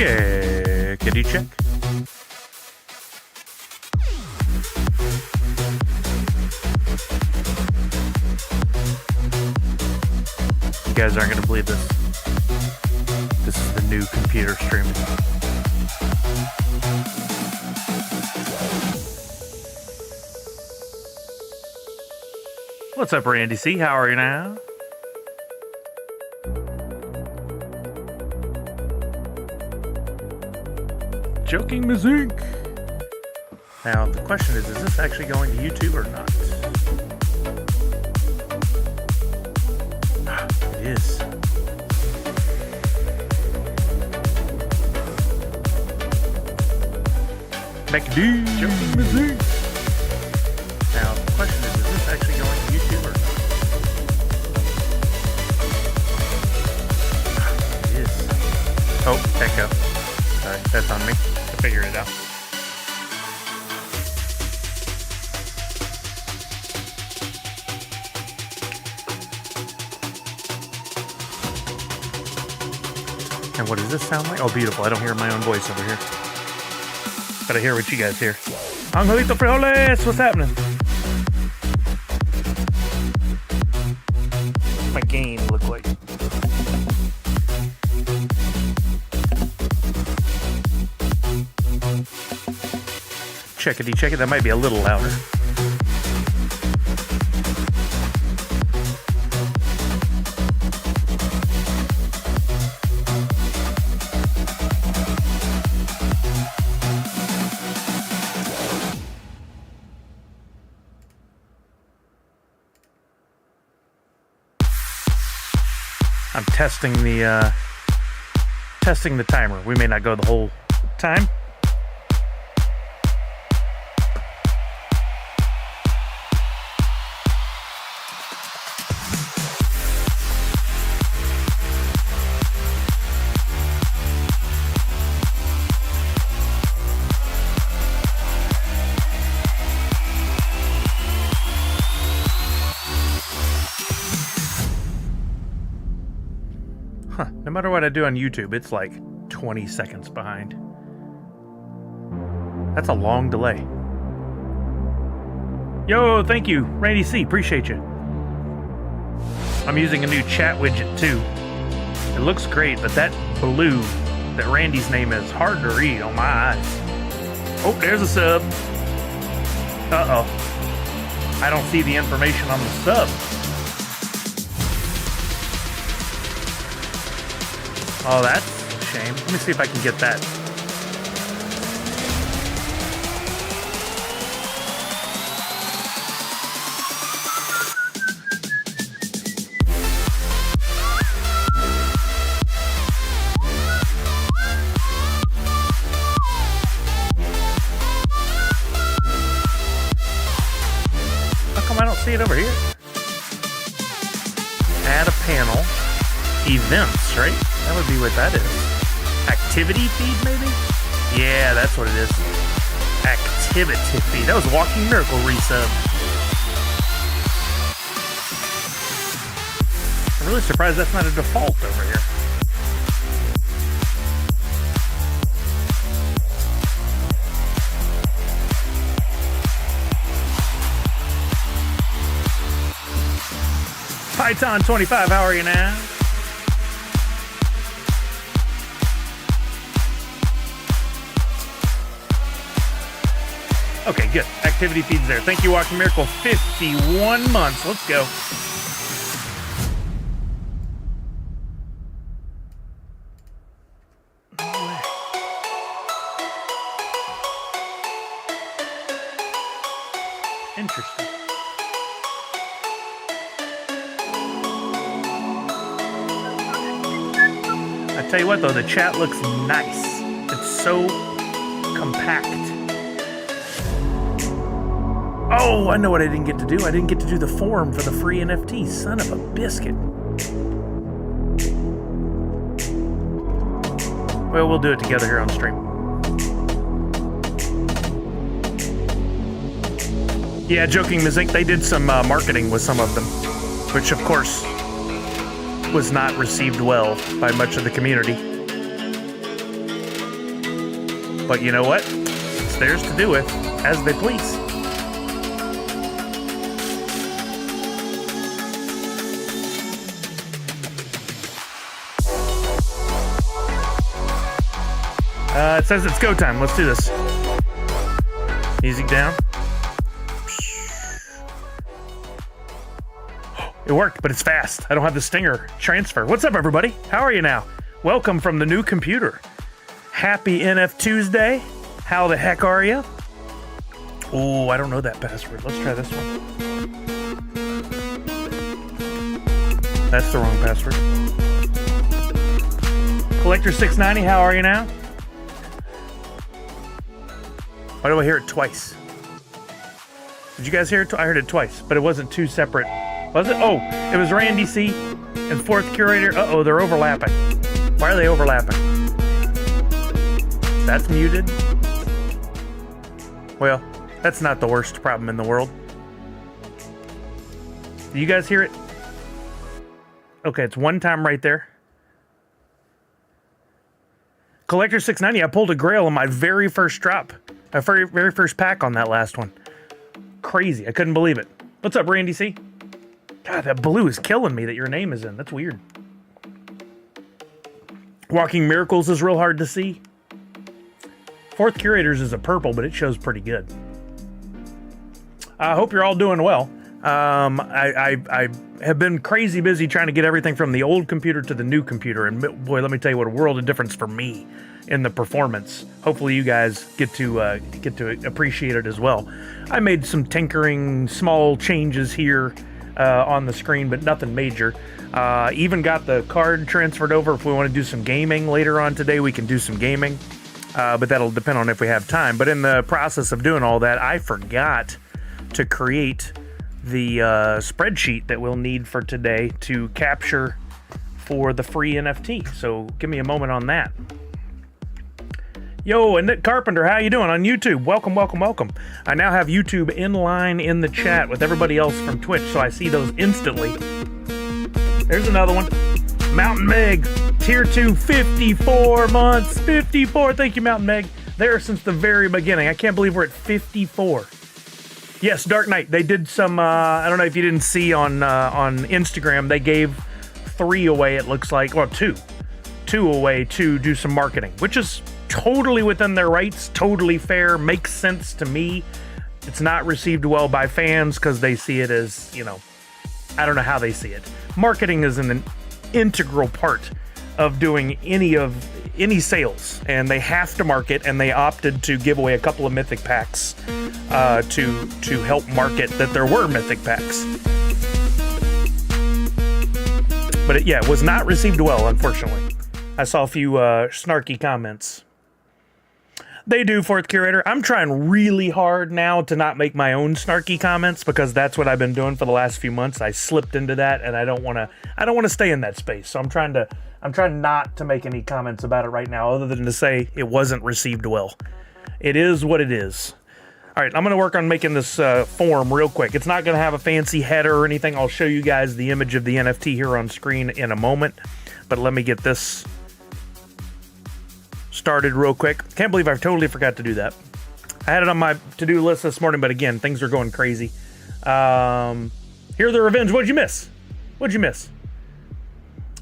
Checkity check. You guys aren't gonna believe this. This is the new computer streaming. What's up, Randy C? How are you now? Joking Ms. Inc. Now, the question is this actually going to YouTube or not? It is. McD. Joking Ms. Inc. Now, the question is this actually going to YouTube or not? It is. Oh, echo. Sorry, that's on me. I figured it out. And what does this sound like? Oh, beautiful. I don't hear my own voice over here. But I hear what you guys hear. Angelito Frijoles, what's happening? What's my gain look like? Checkity check it. That might be a little louder. I'm testing the timer. We may not go the whole time. No matter what I do on YouTube, it's like 20 seconds behind. That's a long delay. Yo, thank you, Randy C. Appreciate you. I'm using a new chat widget too. It looks great, but that blue that Randy's name is hard to read on my eyes. Oh, there's a sub. Uh-oh. I don't see the information on the sub. Oh, that's a shame. Let me see if I can get that. How come I don't see it over here? Add a panel. Events, right? That would be what that is. Activity feed, maybe? Yeah, that's what it is. Activity feed. That was Walking Miracle resub. I'm really surprised that's not a default over here. Python25, how are you now? Okay, good. Activity feeds there. Thank you, Walking Miracle. 51 months. Let's go. Interesting. I tell you what, though, the chat looks nice. It's so compact. Oh, I know what I didn't get to do. I didn't get to do the form for the free NFT. Son of a biscuit. Well, we'll do it together here on stream. Yeah, Joking Ms. Inc., they did some marketing with some of them, which, of course, was not received well by much of the community. But you know what? It's theirs to do with as they please. It says it's go time. Let's do this. Music down. It worked, but it's fast. I don't have the stinger transfer. What's up, everybody? How are you now? Welcome from the new computer. Happy NFTuesday. How the heck are you? Oh, I don't know that password. Let's try this one. That's the wrong password. Collector690, how are you now? Why do I hear it twice? Did you guys hear it? I heard it twice, but it wasn't two separate. Was it? Oh, it was Randy C. and Fourth Curator. Uh-oh, they're overlapping. Why are they overlapping? That's muted. Well, that's not the worst problem in the world. Do you guys hear it? Okay, it's one time right there. Collector690, I pulled a grail on my very first drop. My very first pack on that last one. Crazy. I couldn't believe it. What's up, Randy C? God, that blue is killing me that your name is in. That's weird. Walking Miracles is real hard to see. Fourth Curators is a purple, but it shows pretty good. I hope you're all doing well. I have been crazy busy trying to get everything from the old computer to the new computer. And boy, let me tell you what a world of difference for me in the performance. Hopefully you guys get to appreciate it as well. I made some tinkering, small changes here on the screen, but nothing major. Even got the card transferred over. If we want to do some gaming later on today, we can do some gaming. But that'll depend on if we have time. But in the process of doing all that, I forgot to create the spreadsheet that we'll need for today to capture for the free NFT. So give me a moment on that. Yo, Annette Carpenter, how you doing on YouTube? Welcome, welcome, welcome. I now have YouTube in line in the chat with everybody else from Twitch, so I see those instantly. There's another one. Mountain Meg, Tier 2, 54 months. 54, thank you, Mountain Meg. There since the very beginning. I can't believe we're at 54. Yes, Dark Knight, they did some, I don't know if you didn't see on Instagram, they gave 3 away, it looks like, well, 2 away to do some marketing, which is totally within their rights, totally fair, makes sense to me. It's not received well by fans because they see it as, you know, I don't know how they see it. Marketing is an integral part of doing any sales, and they have to market, and they opted to give away a couple of mythic packs to help market that there were mythic packs. But it was not received well, unfortunately. I saw a few snarky comments. They do, Fourth Curator. I'm trying really hard now to not make my own snarky comments because that's what I've been doing for the last few months. I slipped into that, and I don't want to stay in that space. So I'm trying not to make any comments about it right now, other than to say it wasn't received well. It is what it is. All right, I'm going to work on making this form real quick. It's not going to have a fancy header or anything. I'll show you guys the image of the NFT here on screen in a moment. But let me get this started real quick. Can't believe I totally forgot to do that. I had it on my to-do list this morning, but again, things are going crazy. Here are the revenge. What'd you miss?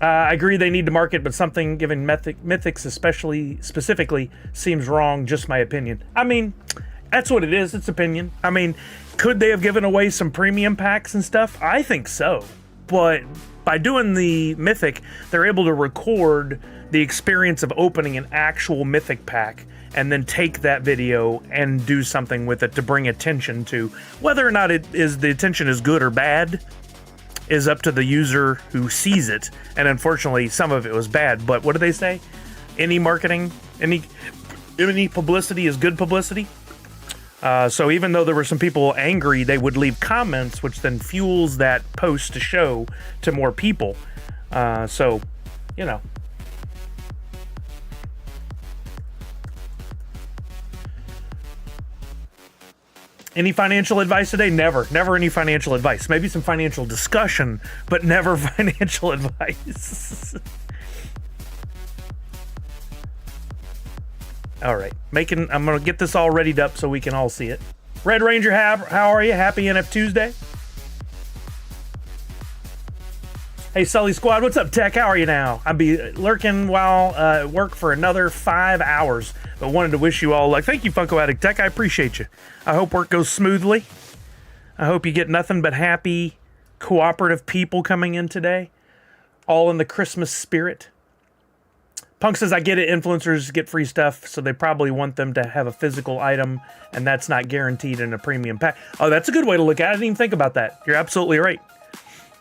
I agree they need to market, but something given mythics specifically seems wrong. Just my opinion. I mean, that's what it is. It's opinion. I mean, could they have given away some premium packs and stuff? I think so. But by doing the mythic, they're able to record the experience of opening an actual mythic pack and then take that video and do something with it to bring attention to whether or not the attention is good or bad is up to the user who sees it. And unfortunately, some of it was bad. But what do they say? Any marketing, any publicity is good publicity. So even though there were some people angry, they would leave comments, which then fuels that post to show to more people. So, you know. Any financial advice today? Never any financial advice. Maybe some financial discussion, but never financial advice. All right. I'm going to get this all readied up so we can all see it. Red Ranger, how are you? Happy NFTuesday. Hey, Sully Squad, what's up, Tech? How are you now? I'll be lurking while at work for another 5 hours, but wanted to wish you all luck. Thank you, Funko Addict Tech. I appreciate you. I hope work goes smoothly. I hope you get nothing but happy, cooperative people coming in today, all in the Christmas spirit. Punk says, I get it. Influencers get free stuff, so they probably want them to have a physical item, and that's not guaranteed in a premium pack. Oh, that's a good way to look at it. I didn't even think about that. You're absolutely right.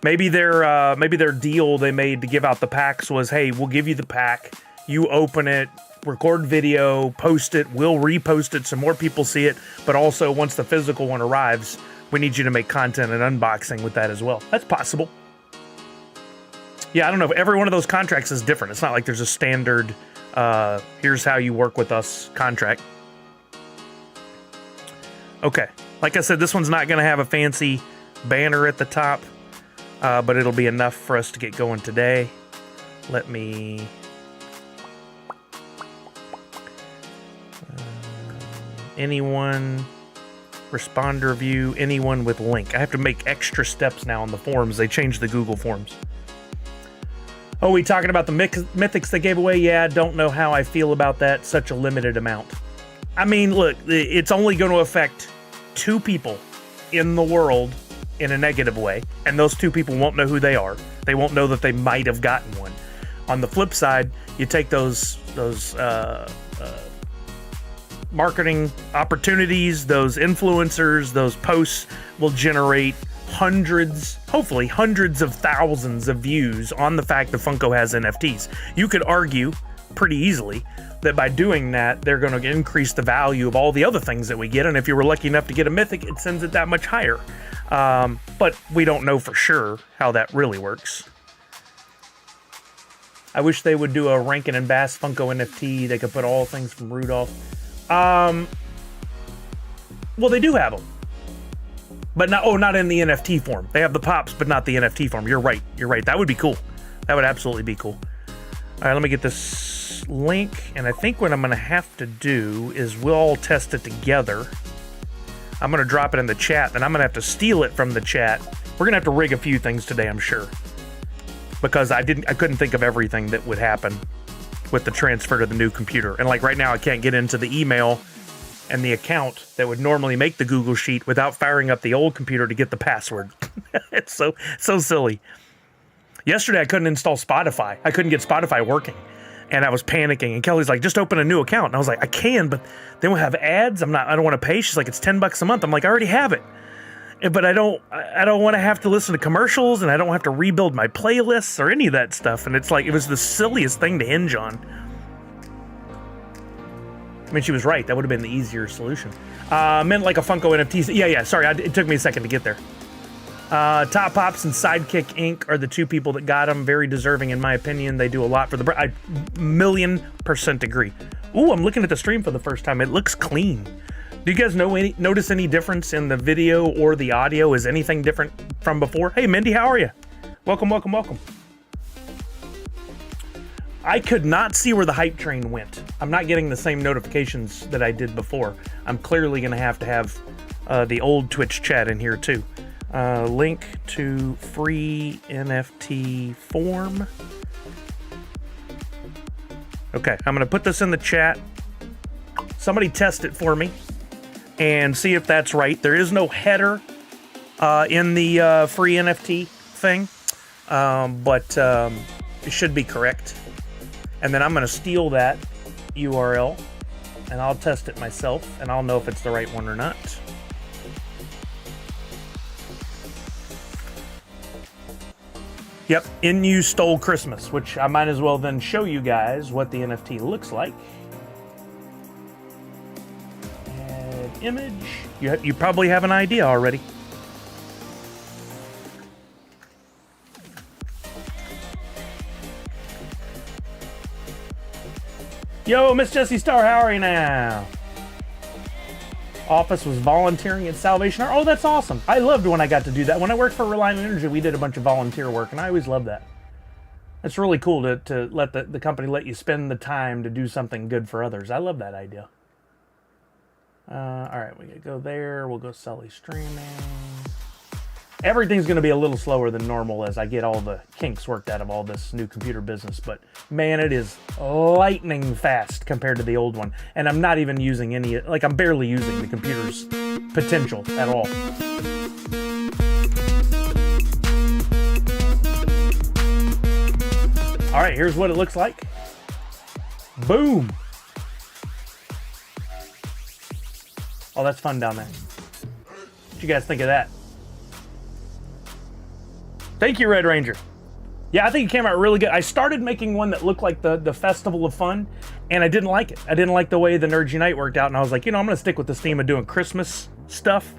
Maybe their deal they made to give out the packs was, hey, we'll give you the pack, you open it, record video, post it, we'll repost it so more people see it, but also once the physical one arrives, we need you to make content and unboxing with that as well. That's possible. Yeah, I don't know. Every one of those contracts is different. It's not like there's a standard, here's how you work with us contract. Okay. Like I said, this one's not going to have a fancy banner at the top. But it'll be enough for us to get going today. Let me... anyone... responder view, anyone with link. I have to make extra steps now on the forums. They changed the Google Forms. Oh, we talking about the mythics they gave away? Yeah, don't know how I feel about that. Such a limited amount. I mean, look, it's only going to affect 2 people in the world in a negative way, and those 2 people won't know who they are. They won't know that they might have gotten one. On the flip side, you take those marketing opportunities, those influencers, those posts will generate hopefully hundreds of thousands of views on the fact that Funko has NFTs. You could argue pretty easily that by doing that, they're going to increase the value of all the other things that we get, and if you were lucky enough to get a mythic, it sends it that much higher. But we don't know for sure how that really works. I wish they would do a Rankin and Bass Funko NFT. They could put all things from Rudolph. Well, they do have them. But not in the NFT form. They have the pops, but not the NFT form. You're right. That would be cool. That would absolutely be cool. All right, let me get this link. And I think what I'm going to have to do is we'll all test it together. I'm going to drop it in the chat, and I'm going to have to steal it from the chat. We're going to have to rig a few things today, I'm sure. Because I couldn't think of everything that would happen with the transfer to the new computer. And like right now, I can't get into the email and the account that would normally make the Google Sheet without firing up the old computer to get the password. It's so silly. Yesterday, I couldn't install Spotify. I couldn't get Spotify working. And I was panicking, and Kelly's like, just open a new account. And I was like, I can, but then we'll have ads. I don't want to pay. She's like, it's $10 a month. I'm like, I already have it. But I don't want to have to listen to commercials, and I don't have to rebuild my playlists or any of that stuff. And it's like, it was the silliest thing to hinge on. I mean, she was right. That would have been the easier solution. Meant like a Funko NFT. Yeah, sorry. It took me a second to get there. Top Pops and Sidekick Inc. are the 2 people that got them. Very deserving, in my opinion. They do a lot for the brand. I 1,000,000% agree. Ooh, I'm looking at the stream for the first time. It looks clean. Do you guys notice any difference in the video or the audio? Is anything different from before? Hey, Mindy, how are you? Welcome. I could not see where the hype train went. I'm not getting the same notifications that I did before. I'm clearly going to have the old Twitch chat in here too. Link to free NFT form. Okay, I'm going to put this in the chat. Somebody test it for me and see if that's right. There is no header in the free NFT thing, but it should be correct. And then I'm going to steal that URL, and I'll test it myself, and I'll know if it's the right one or not. Yep, In You Stole Christmas, which I might as well then show you guys what the NFT looks like. Add image. You probably have an idea already. Yo, Miss Jessie Star, how are you now? Office was volunteering at Salvation Army. Oh, that's awesome. I loved when I got to do that. When I worked for Reliant Energy, we did a bunch of volunteer work, and I always loved that. It's really cool to let the company let you spend the time to do something good for others. I love that idea. All right, we gotta go there. We'll go Sully streaming. Everything's going to be a little slower than normal as I get all the kinks worked out of all this new computer business, but man, it is lightning fast compared to the old one. And I'm not even using any, like I'm barely using the computer's potential at all. All right, here's what it looks like. Boom. Oh, that's fun down there. What you guys think of that? Thank you, Red Ranger. Yeah, I think it came out really good. I started making one that looked like the Festival of Fun, and I didn't like it. I didn't like the way the Nerds Unite worked out, and I was like, you know, I'm going to stick with this theme of doing Christmas stuff.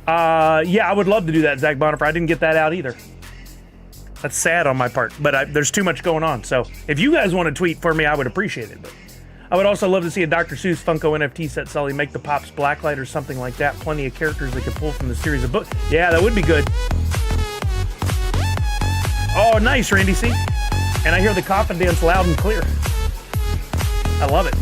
Yeah, I would love to do that, Zach Bonifer. I didn't get that out either. That's sad on my part, but there's too much going on. So if you guys want to tweet for me, I would appreciate it. But I would also love to see a Dr. Seuss Funko NFT set, Sully. Make the Pops Blacklight or something like that. Plenty of characters they could pull from the series of books. Yeah, that would be good. Oh, nice, Randy C. And I hear the coffin dance loud and clear. I love it.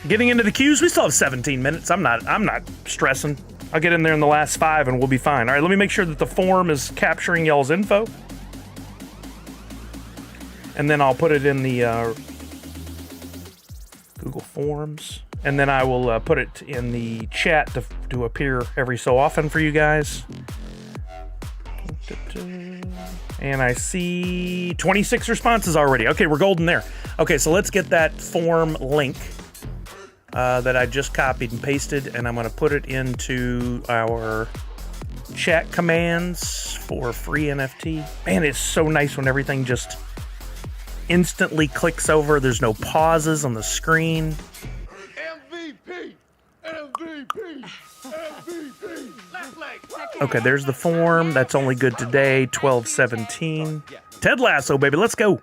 Getting into the queues, we still have 17 minutes. I'm not stressing. I'll get in there in the last 5 and we'll be fine. All right, let me make sure that the form is capturing y'all's info. And then I'll put it in the Google Forms. And then I will put it in the chat to appear every so often for you guys. And I see 26 responses already. Okay, we're golden there. Okay, so let's get that form link that I just copied and pasted. And I'm going to put it into our chat commands for free NFT. Man, it's so nice when everything just instantly clicks over. There's no pauses on the screen. MVP! MVP! MVP! Okay, there's the form. That's only good today, 12/17. Ted Lasso, baby, let's go.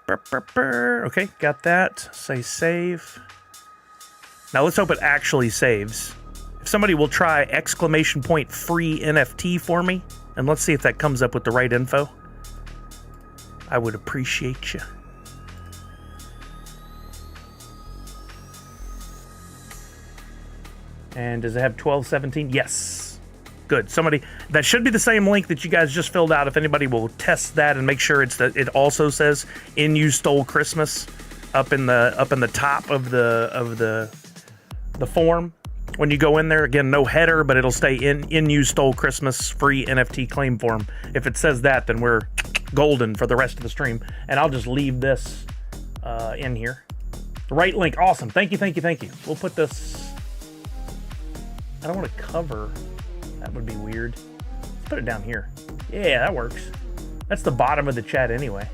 Okay, got that. Say save. Now let's hope it actually saves. If somebody will try ! Free NFT for me, and let's see if that comes up with the right info. I would appreciate you. And does it have 12/17? Yes. Good. Somebody, that should be the same link that you guys just filled out. If anybody will test that and make sure it also says "In You Stole Christmas" up in the top of the form. When you go in there, again, no header, but it'll stay in You Stole Christmas free NFT claim form. If it says that, then we're golden for the rest of the stream. And I'll just leave this in here. The right link. Awesome. Thank you, thank you, thank you. We'll put this... I don't want to cover. That would be weird. Let's put it down here. Yeah, that works. That's the bottom of the chat anyway.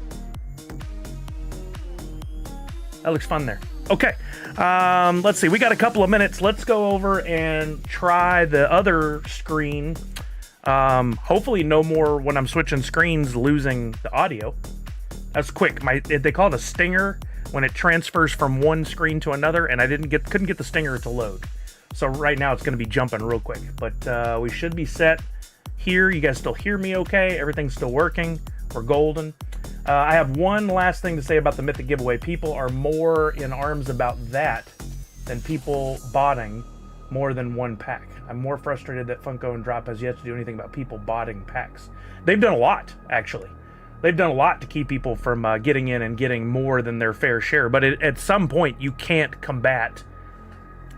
That looks fun there. Okay. Let's see. We got a couple of minutes. Let's go over and try the other screen. Hopefully no more when I'm switching screens losing the audio. That's quick. They call it a stinger when it transfers from one screen to another, and I couldn't get the stinger to load. So right now it's going to be jumping real quick, but we should be set here. You guys still hear me okay? Everything's still working. We're golden. I have one last thing to say about the Mythic giveaway. People are more in arms about that than people botting more than one pack. I'm more frustrated that Funko and Droppp has yet to do anything about people botting packs. They've done a lot, actually. They've done a lot to keep people from getting in and getting more than their fair share. But at some point, you can't combat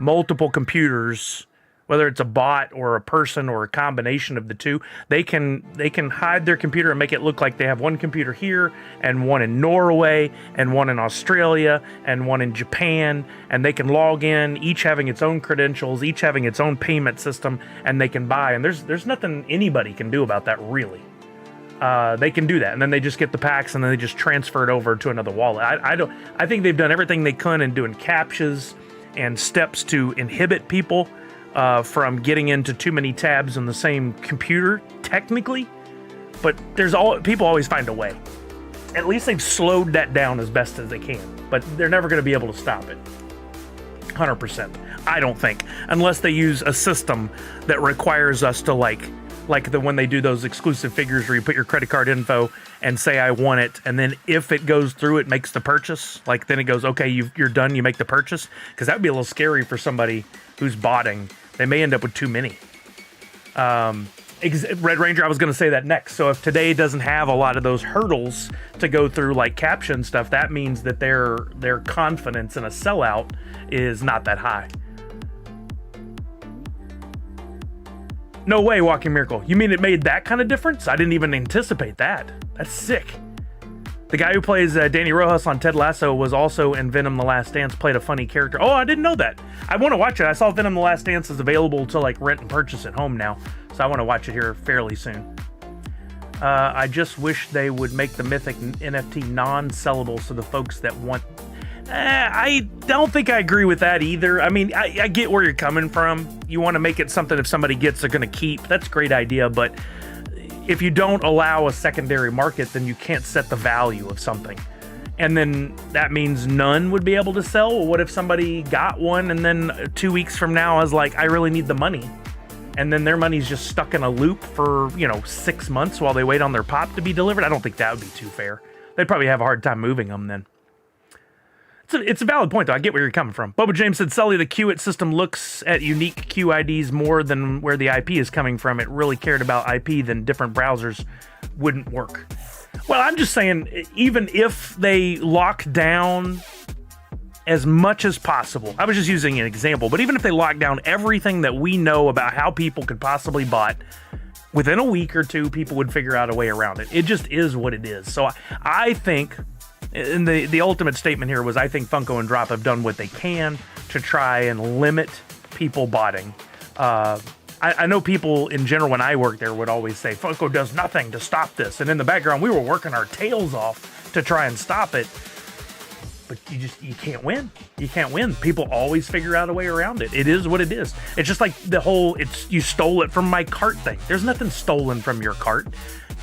multiple computers, whether it's a bot or a person or a combination of the two. They can hide their computer and make it look like they have one computer here and one in Norway and one in Australia and one in Japan, and they can log in, each having its own credentials, each having its own payment system, and they can buy. And there's nothing anybody can do about that, really. They can do that, and then they just get the packs and then they just transfer it over to another wallet. I think they've done everything they could in doing captchas and steps to inhibit people from getting into too many tabs on the same computer, technically. But people always find a way. At least they've slowed that down as best as they can, but they're never going to be able to stop it. 100%. I don't think, unless they use a system that requires us to like when they do those exclusive figures where you put your credit card info and say I want it, and then if it goes through, it makes the purchase. Like then it goes, okay, you're done, you make the purchase, because that would be a little scary for somebody who's botting. They may end up with too many. Red Ranger, I was going to say that next. So if today doesn't have a lot of those hurdles to go through, like caption stuff, that means that their confidence in a sellout is not that high. No way, Walking Miracle. You mean it made that kind of difference? I didn't even anticipate that. That's sick. The guy who plays Danny Rojas on Ted Lasso was also in Venom: The Last Dance, played a funny character. Oh, I didn't know that. I want to watch it. I saw Venom: The Last Dance is available to like rent and purchase at home now, so I want to watch it here fairly soon. I just wish they would make the Mythic NFT non-sellable so the folks that want... I don't think I agree with that either. I mean, I get where you're coming from. You want to make it something if somebody gets, they're going to keep. That's a great idea, but if you don't allow a secondary market, then you can't set the value of something. And then that means none would be able to sell. Well, what if somebody got one and then 2 weeks from now is like, I really need the money. And then their money's just stuck in a loop for, 6 months while they wait on their pop to be delivered. I don't think that would be too fair. They'd probably have a hard time moving them then. It's a valid point, though. I get where you're coming from. Bubba James said, Sully, the QIT system looks at unique QIDs more than where the IP is coming from. It really cared about IP, then different browsers wouldn't work. Well, I'm just saying, even if they lock down as much as possible, I was just using an example, but even if they lock down everything that we know about how people could possibly bot, within a week or two, people would figure out a way around it. It just is what it is. So I think... And the ultimate statement here was, I think Funko and Droppp have done what they can to try and limit people botting. I know people in general, when I worked there, would always say, Funko does nothing to stop this. And in the background, we were working our tails off to try and stop it. But you can't win. You can't win. People always figure out a way around it. It is what it is. It's just like the whole, you stole it from my cart thing. There's nothing stolen from your cart.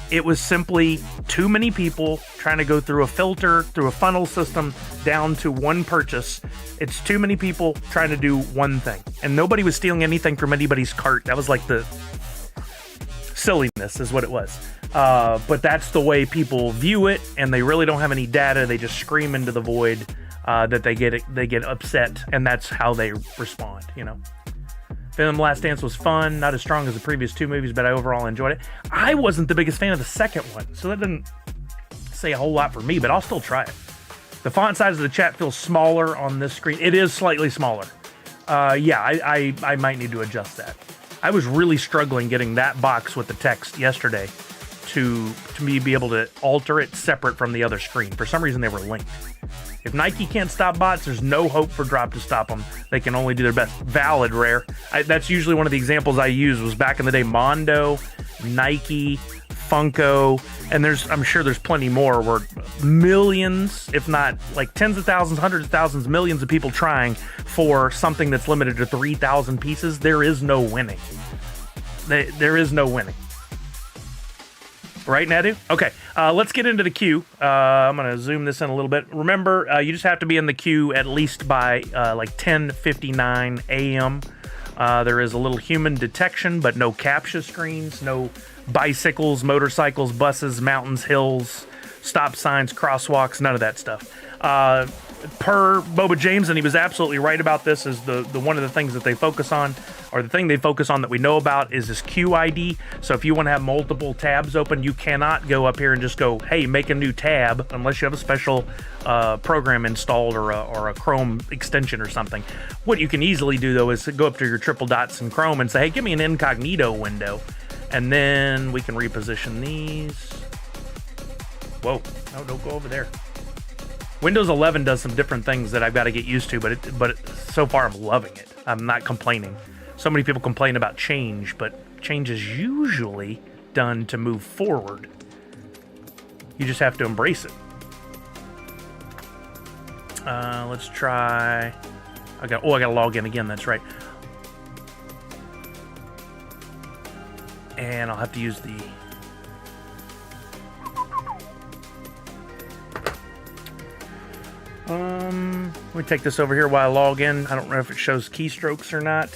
It was simply too many people trying to go through a filter, through a funnel system, down to one purchase. It's too many people trying to do one thing. And nobody was stealing anything from anybody's cart. That was like the silliness is what it was. But that's the way people view it, and they really don't have any data. They just scream into the void that they get upset, and that's how they respond, Venom: Last Dance was fun, not as strong as the previous two movies, but I overall enjoyed it. I wasn't the biggest fan of the second one, so that didn't say a whole lot for me, but I'll still try it. The font size of the chat feels smaller on this screen. It is slightly smaller. I might need to adjust that. I was really struggling getting that box with the text yesterday to me be able to alter it separate from the other screen. For some reason, they were linked. If Nike can't stop bots, there's no hope for Droppp to stop them. They can only do their best. Valid, Rare. That's usually one of the examples I use was back in the day, Mondo, Nike, Funko, and I'm sure there's plenty more where millions, if not like tens of thousands, hundreds of thousands, millions of people trying for something that's limited to 3,000 pieces. There is no winning. There is no winning. Right, Nadu? Okay, let's get into the queue. I'm going to zoom this in a little bit. Remember, you just have to be in the queue at least by like 10:59 a.m. There is a little human detection, but no CAPTCHA screens, no bicycles, motorcycles, buses, mountains, hills, stop signs, crosswalks, none of that stuff. Per Boba James, and he was absolutely right about this, is the one of the things that they focus on, or the thing they focus on that we know about, is this QID. So if you want to have multiple tabs open, you cannot go up here and just go, hey, make a new tab, unless you have a special program installed or a Chrome extension or something. What you can easily do, though, is go up to your triple dots in Chrome and say, hey, give me an incognito window, and then we can reposition these. Whoa, no, don't go over there. Windows 11 does some different things that I've got to get used to, but so far I'm loving it. I'm not complaining. So many people complain about change, but change is usually done to move forward. You just have to embrace it. Let's try... I got to log in again, that's right. And I'll have to use the... me take this over here while I log in. I don't know if it shows keystrokes or not.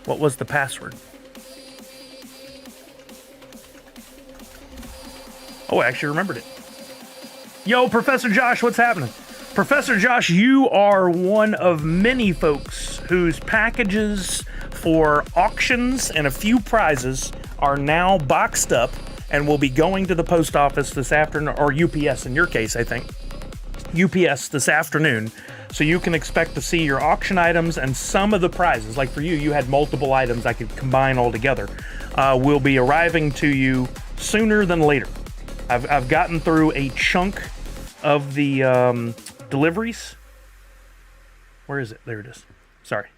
What was the password? Oh, I actually remembered it. Yo, Professor Josh, what's happening? Professor Josh, you are one of many folks whose packages for auctions and a few prizes are now boxed up and will be going to the post office this afternoon, or UPS in your case, I think. UPS this afternoon. So you can expect to see your auction items and some of the prizes. Like for you, you had multiple items I could combine all together. Will be arriving to you sooner than later. I've gotten through a chunk of the deliveries. Where is it? There it is. Sorry.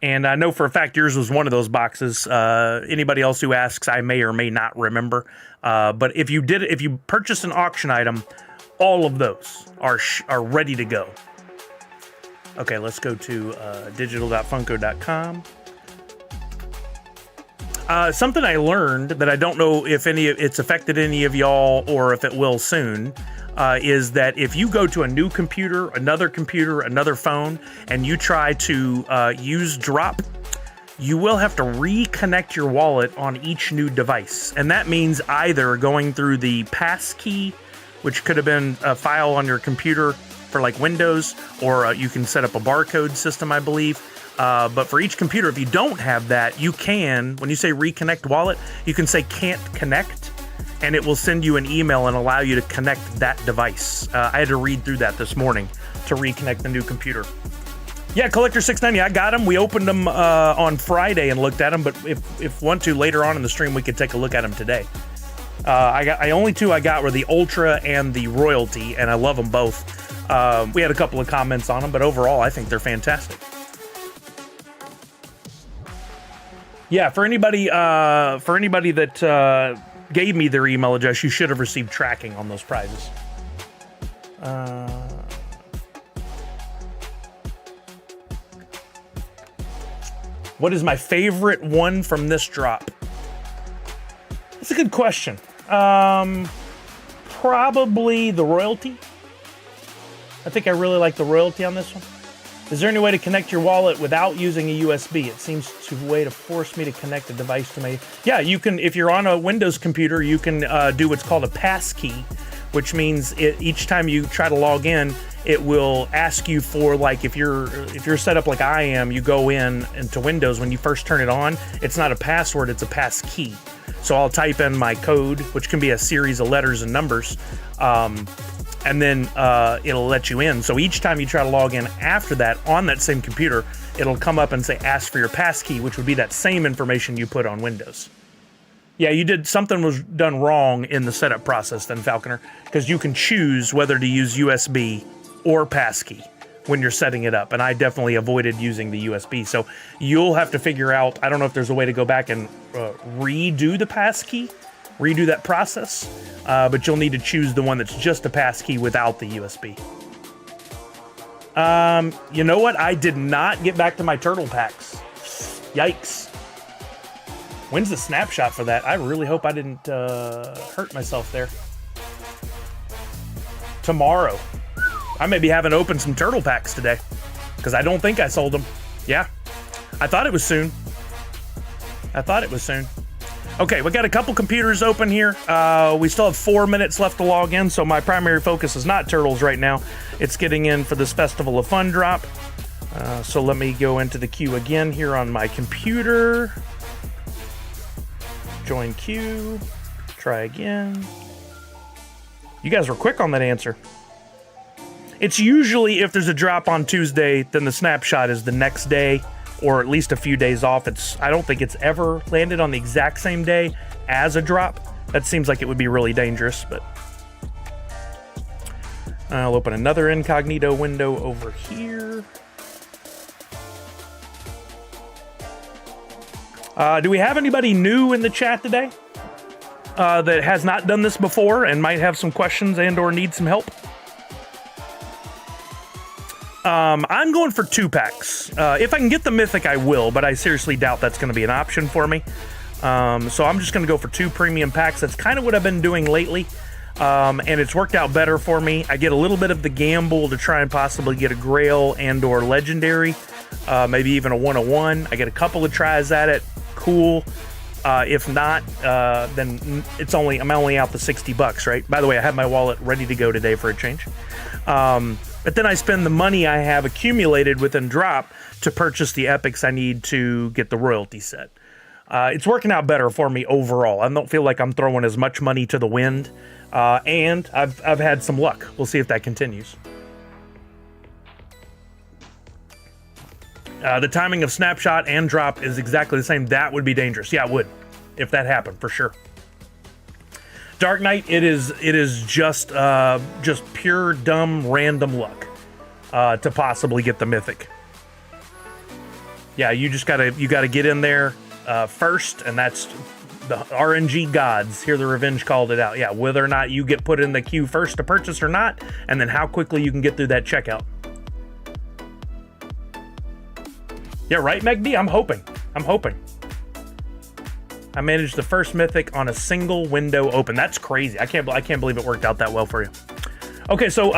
And I know for a fact yours was one of those boxes. Anybody else who asks, I may or may not remember. But if you purchased an auction item, all of those are ready to go. Okay, let's go to digital.funko.com. Something I learned that I don't know if it's affected any of y'all or if it will soon, is that if you go to a new computer, another phone, and you try to use Droppp, you will have to reconnect your wallet on each new device. And that means either going through the passkey, which could have been a file on your computer for like Windows, or you can set up a barcode system, I believe. But for each computer, if you don't have that, you can, when you say reconnect wallet, you can say can't connect, and it will send you an email and allow you to connect that device. I had to read through that this morning to reconnect the new computer. Yeah, Collector 690, I got them. We opened them on Friday and looked at them, but if want to, later on in the stream, we could take a look at them today. Only two I got were the Ultra and the Royalty, and I love them both. We had a couple of comments on them, but overall, I think they're fantastic. Yeah, for anybody that gave me their email address, you should have received tracking on those prizes. What is my favorite one from this drop? That's a good question. Probably the Royalty. I think I really like the Royalty on this one. Is there any way to connect your wallet without using a USB? It seems to way to force me to connect a device to my... Yeah, you can. If you're on a Windows computer, you can do what's called a passkey, which means each time you try to log in, it will ask you for, like, if you're set up like I am, you go into Windows when you first turn it on. It's not a password; it's a passkey. So I'll type in my code, which can be a series of letters and numbers. And then it'll let you in. So each time you try to log in after that on that same computer, it'll come up and say, ask for your passkey, which would be that same information you put on Windows. Yeah, something was done wrong in the setup process then, Falconer, because you can choose whether to use USB or passkey when you're setting it up. And I definitely avoided using the USB. So you'll have to figure out, I don't know if there's a way to go back and redo the passkey, redo that process, but you'll need to choose the one that's just a passkey without the USB. You know what? I did not get back to my turtle packs. Yikes. When's the snapshot for that? I really hope I didn't hurt myself there. Tomorrow. I may be having to open some turtle packs today, because I don't think I sold them. Yeah. I thought it was soon. Okay, we got a couple computers open here. We still have 4 minutes left to log in, so my primary focus is not turtles right now. It's getting in for this Festival of Fun drop. So let me go into the queue again here on my computer. Join queue. Try again. You guys were quick on that answer. It's usually, if there's a drop on Tuesday, then the snapshot is the next day, or at least a few days off. I don't think it's ever landed on the exact same day as a drop. That seems like it would be really dangerous, but I'll open another incognito window over here. Do we have anybody new in the chat today that has not done this before and might have some questions and or need some help? I'm going for 2 packs. If I can get the Mythic, I will, but I seriously doubt that's going to be an option for me. So I'm just going to go for 2 premium packs. That's kind of what I've been doing lately. and it's worked out better for me. I get a little bit of the gamble to try and possibly get a Grail and or Legendary, maybe even a 101. I get a couple of tries at it. Cool. If not, then I'm only out the $60, right? By the way, I have my wallet ready to go today for a change. But then I spend the money I have accumulated within Droppp to purchase the epics I need to get the royalty set. It's working out better for me overall. I don't feel like I'm throwing as much money to the wind, and I've had some luck. We'll see if that continues. The timing of Snapshot and Droppp is exactly the same. That would be dangerous. Yeah, it would, if that happened, for sure. Dark Knight, it is just pure dumb random luck to possibly get the mythic. Yeah, you gotta get in there first, and that's the RNG gods. Here the Revenge called it out. Yeah, whether or not you get put in the queue first to purchase or not, and then how quickly you can get through that checkout. Yeah, right, MegD? I'm hoping. I managed the first mythic on a single window open. That's crazy. I can't believe it worked out that well for you. Okay, so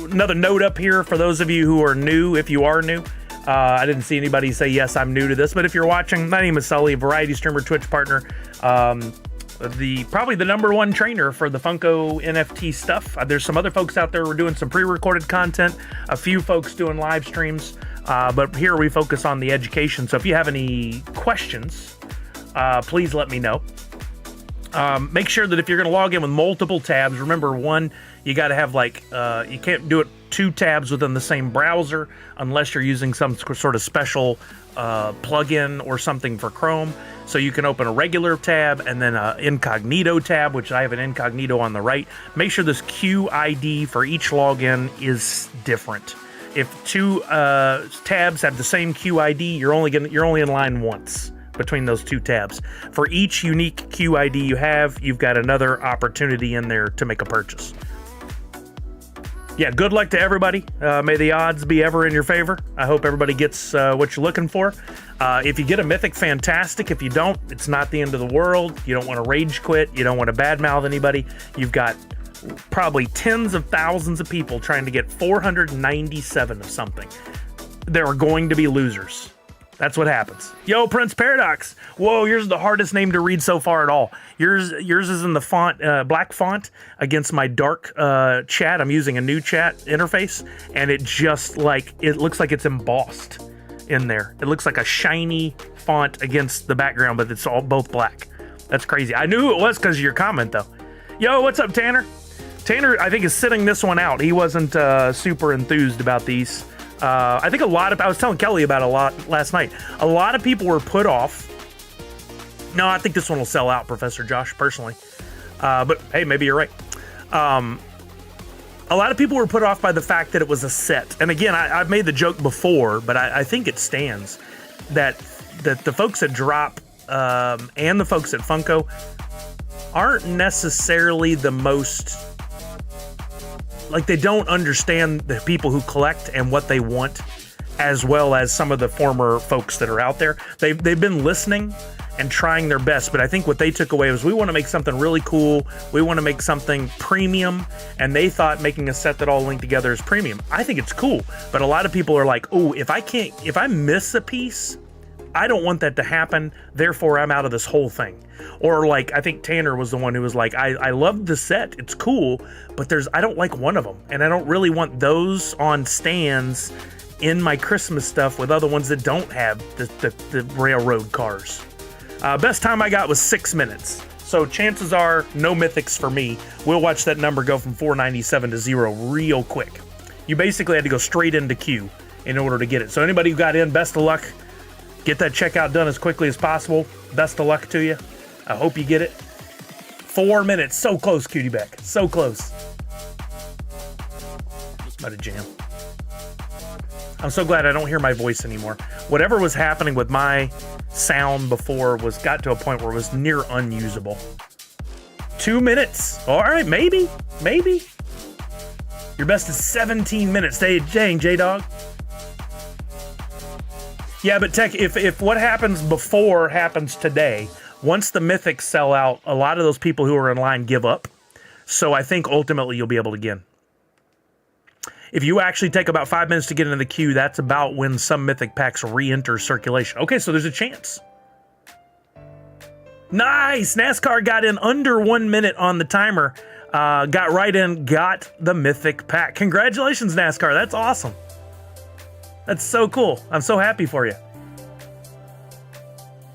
another note up here for those of you who are new, if you are new. I didn't see anybody say, yes, I'm new to this, but if you're watching, my name is Sully, a variety streamer, Twitch partner, probably the #1 trainer for the Funko NFT stuff. There's some other folks out there who are doing some pre-recorded content, a few folks doing live streams, but here we focus on the education. So if you have any questions, please let me know. Make sure that if you're going to log in with multiple tabs, remember, one, you got to have you can't do it 2 tabs within the same browser unless you're using some sort of special plugin or something for Chrome. So you can open a regular tab and then an incognito tab, which I have an incognito on the right. Make sure this QID for each login is different. If 2 tabs have the same QID, you're only in line once between those 2 tabs. For each unique QID you have, you've got another opportunity in there to make a purchase. Yeah, good luck to everybody. May the odds be ever in your favor. I hope everybody gets what you're looking for. If you get a mythic, fantastic. If you don't, it's not the end of the world. You don't want to rage quit. You don't want to badmouth anybody. You've got probably tens of thousands of people trying to get 497 of something. There are going to be losers. That's what happens. Yo, Prince Paradox. Whoa, yours is the hardest name to read so far at all. Yours is in the font, black font against my dark chat. I'm using a new chat interface, and it looks like it's embossed in there. It looks like a shiny font against the background, but it's both black. That's crazy. I knew it was because of your comment, though. Yo, what's up, Tanner? Tanner, I think, is sitting this one out. He wasn't super enthused about these. I think I was telling Kelly about a lot last night. A lot of people were put off. No, I think this one will sell out, Professor Josh, personally. But hey, maybe you're right. A lot of people were put off by the fact that it was a set. And again, I've made the joke before, but I think it stands that the folks at Droppp and the folks at Funko aren't necessarily the most... they don't understand the people who collect and what they want, as well as some of the former folks that are out there. They've been listening and trying their best, but I think what they took away was, we want to make something really cool. We want to make something premium, and they thought making a set that all linked together is premium. I think it's cool, but a lot of people are like, oh, if I miss a piece, I don't want that to happen, therefore I'm out of this whole thing. Or I think Tanner was the one who was like, I love the set, it's cool, but I don't like one of them, and I don't really want those on stands in my Christmas stuff with other ones that don't have the railroad cars. Best time I got was 6 minutes. So chances are no mythics for me. We'll watch that number go from 497 to 0 real quick. You basically had to go straight into queue in order to get it. So anybody who got in, best of luck. Get that checkout done as quickly as possible. Best of luck to you. I hope you get it. 4 minutes. So close, Cutie Back. So close. About to jam. I'm so glad I don't hear my voice anymore. Whatever was happening with my sound before got to a point where it was near unusable. 2 minutes. All right, maybe. Your best is 17 minutes. Dang, J-Dog. Yeah, but Tech, if what happens before happens today, once the mythics sell out, a lot of those people who are in line give up. So I think ultimately you'll be able to get in. If you actually take about 5 minutes to get into the queue, that's about when some mythic packs re-enter circulation. Okay, so there's a chance. Nice! NASCAR got in under 1 minute on the timer. Got right in, got the mythic pack. Congratulations, NASCAR. That's awesome. That's so cool. I'm so happy for you.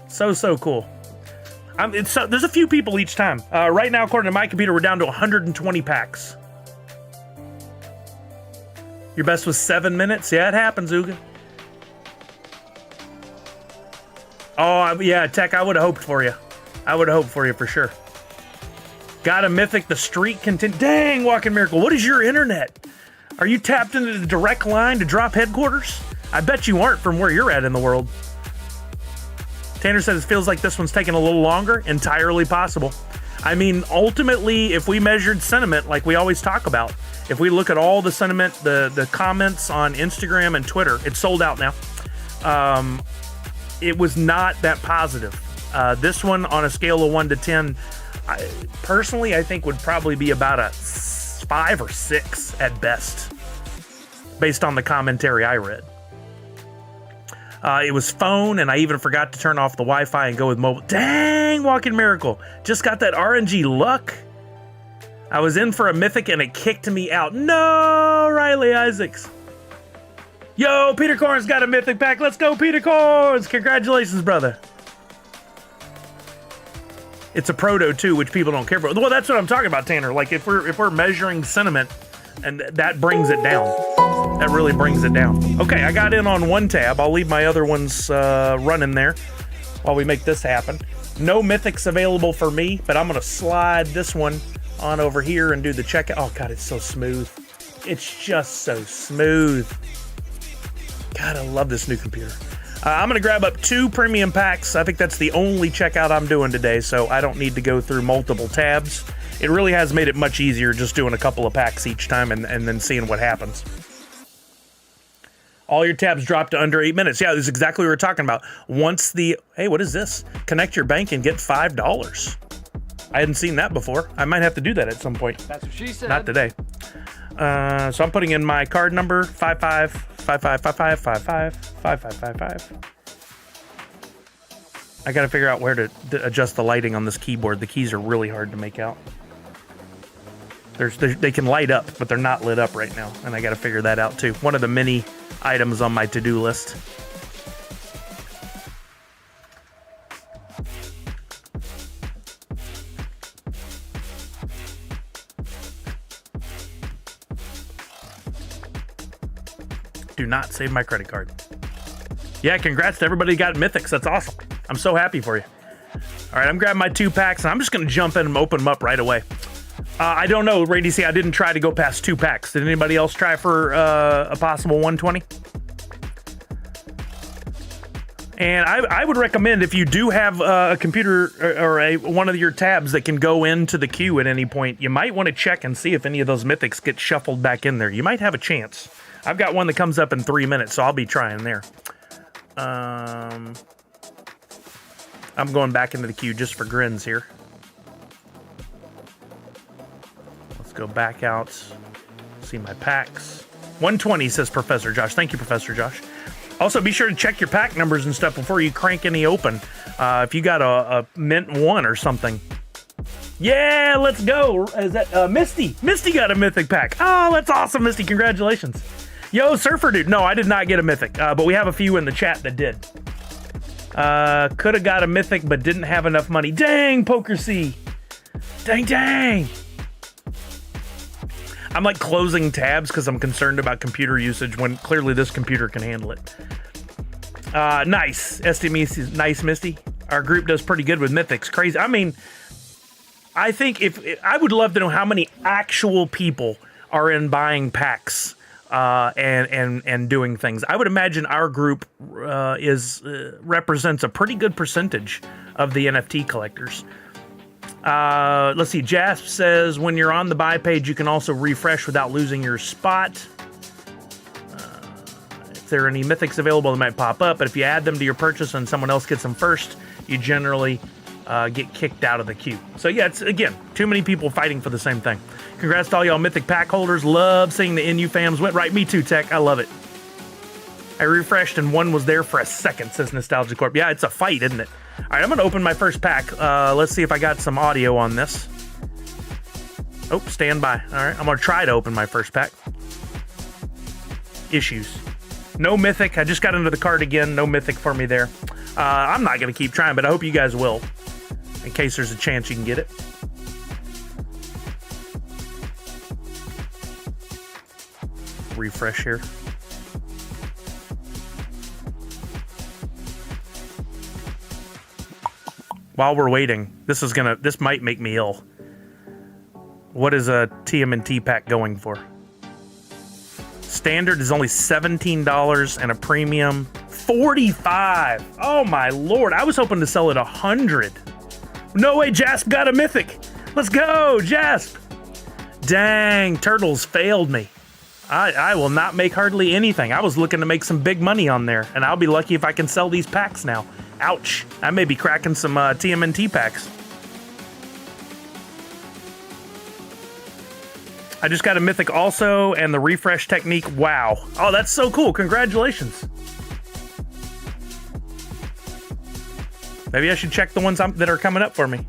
So cool. There's a few people each time. Right now, according to my computer, we're down to 120 packs. Your best was 7 minutes? Yeah, it happens, Uga. Oh, yeah, Tech, I would have hoped for you. I would have hoped for you for sure. Got a mythic, the streak continue. Dang, Walking Miracle, what is your internet? Are you tapped into the direct line to Droppp headquarters? I bet you aren't from where you're at in the world. Tanner says it feels like this one's taking a little longer. Entirely possible. I mean, ultimately, if we measured sentiment like we always talk about, if we look at all the sentiment, the comments on Instagram and Twitter, it's sold out now. It was not that positive. This one, on a scale of 1 to 10, personally, I think would probably be about a 5 or 6 at best, based on the commentary I read. It was phone, and I even forgot to turn off the Wi-Fi and go with mobile. Dang, Walking Miracle. Just got that RNG luck. I was in for a mythic, and it kicked me out. No, Riley Isaacs. Yo, Peter Corn's got a mythic pack. Let's go, Peter Corns. Congratulations, brother. It's a proto, too, which people don't care about. Well, that's what I'm talking about, Tanner. Like, if we're measuring sentiment, and that brings it down. That really brings it down. Okay, I got in on one tab. I'll leave my other ones running there while we make this happen. No mythics available for me, but I'm going to slide this one on over here and do the checkout. Oh, God, it's so smooth. It's just so smooth. God, I love this new computer. I'm going to grab up 2 premium packs. I think that's the only checkout I'm doing today, so I don't need to go through multiple tabs. It really has made it much easier just doing a couple of packs each time and then seeing what happens. All your tabs drop to under 8 minutes. Yeah, this is exactly what we're talking about. Once the... Hey, what is this? Connect your bank and get $5. I hadn't seen that before. I might have to do that at some point. That's what she said. Not today. So I'm putting in my card number, 555555555555. I got to figure out where to adjust the lighting on this keyboard. The keys are really hard to make out. They can light up, but they're not lit up right now, and I got to figure that out too. One of the many items on my to-do list. Do not save my credit card. Yeah, congrats to everybody who got mythics. That's awesome. I'm so happy for you. All right, I'm grabbing my 2 packs, and I'm just going to jump in and open them up right away. I don't know, Ray DC, I didn't try to go past 2 packs. Did anybody else try for a possible 120? And I would recommend, if you do have a computer or one of your tabs that can go into the queue at any point, you might want to check and see if any of those mythics get shuffled back in there. You might have a chance. I've got one that comes up in 3 minutes, so I'll be trying there. I'm going back into the queue just for grins here. Let's go back out, see my packs. 120 says Professor Josh. Thank you, Professor Josh. Also, be sure to check your pack numbers and stuff before you crank any open. If you got a mint 1 or something. Yeah, let's go. Is that Misty? Misty got a mythic pack. Oh, that's awesome, Misty. Congratulations. Yo, Surfer Dude. No, I did not get a mythic, but we have a few in the chat that did. Could have got a mythic, but didn't have enough money. Dang, Poker C. Dang. I'm like closing tabs because I'm concerned about computer usage when clearly this computer can handle it. Nice. STME, nice, Misty. Our group does pretty good with mythics. Crazy. I mean, I think I would love to know how many actual people are in buying packs and doing things. I would imagine our group represents a pretty good percentage of the NFT collectors. Let's see. Jasp says when you're on the buy page, you can also refresh without losing your spot. If there are any mythics available, they might pop up. But if you add them to your purchase and someone else gets them first, you generally get kicked out of the queue. So yeah, it's, again, too many people fighting for the same thing. Congrats to all y'all Mythic pack holders. Love seeing the NU fams went right. Me too, Tech. I love it. I refreshed and one was there for a second, says Nostalgia Corp. Yeah, it's a fight, isn't it? All right, I'm going to open my first pack. Let's see if I got some audio on this. Oh, stand by. All right, I'm going to try to open my first pack. Issues. No Mythic. I just got into the card again. No Mythic for me there. I'm not going to keep trying, but I hope you guys will, in case there's a chance you can get it. Refresh here. While we're waiting, this might make me ill. What is a TMNT pack going for? Standard is only $17 and a premium $45. Oh my lord, I was hoping to sell it $100. No way, Jasp got a Mythic. Let's go, Jasp. Dang, Turtles failed me. I will not make hardly anything. I was looking to make some big money on there, and I'll be lucky if I can sell these packs now. Ouch. I may be cracking some TMNT packs. I just got a Mythic also, and the refresh technique. Wow. Oh, that's so cool. Congratulations. Maybe I should check the ones that are coming up for me.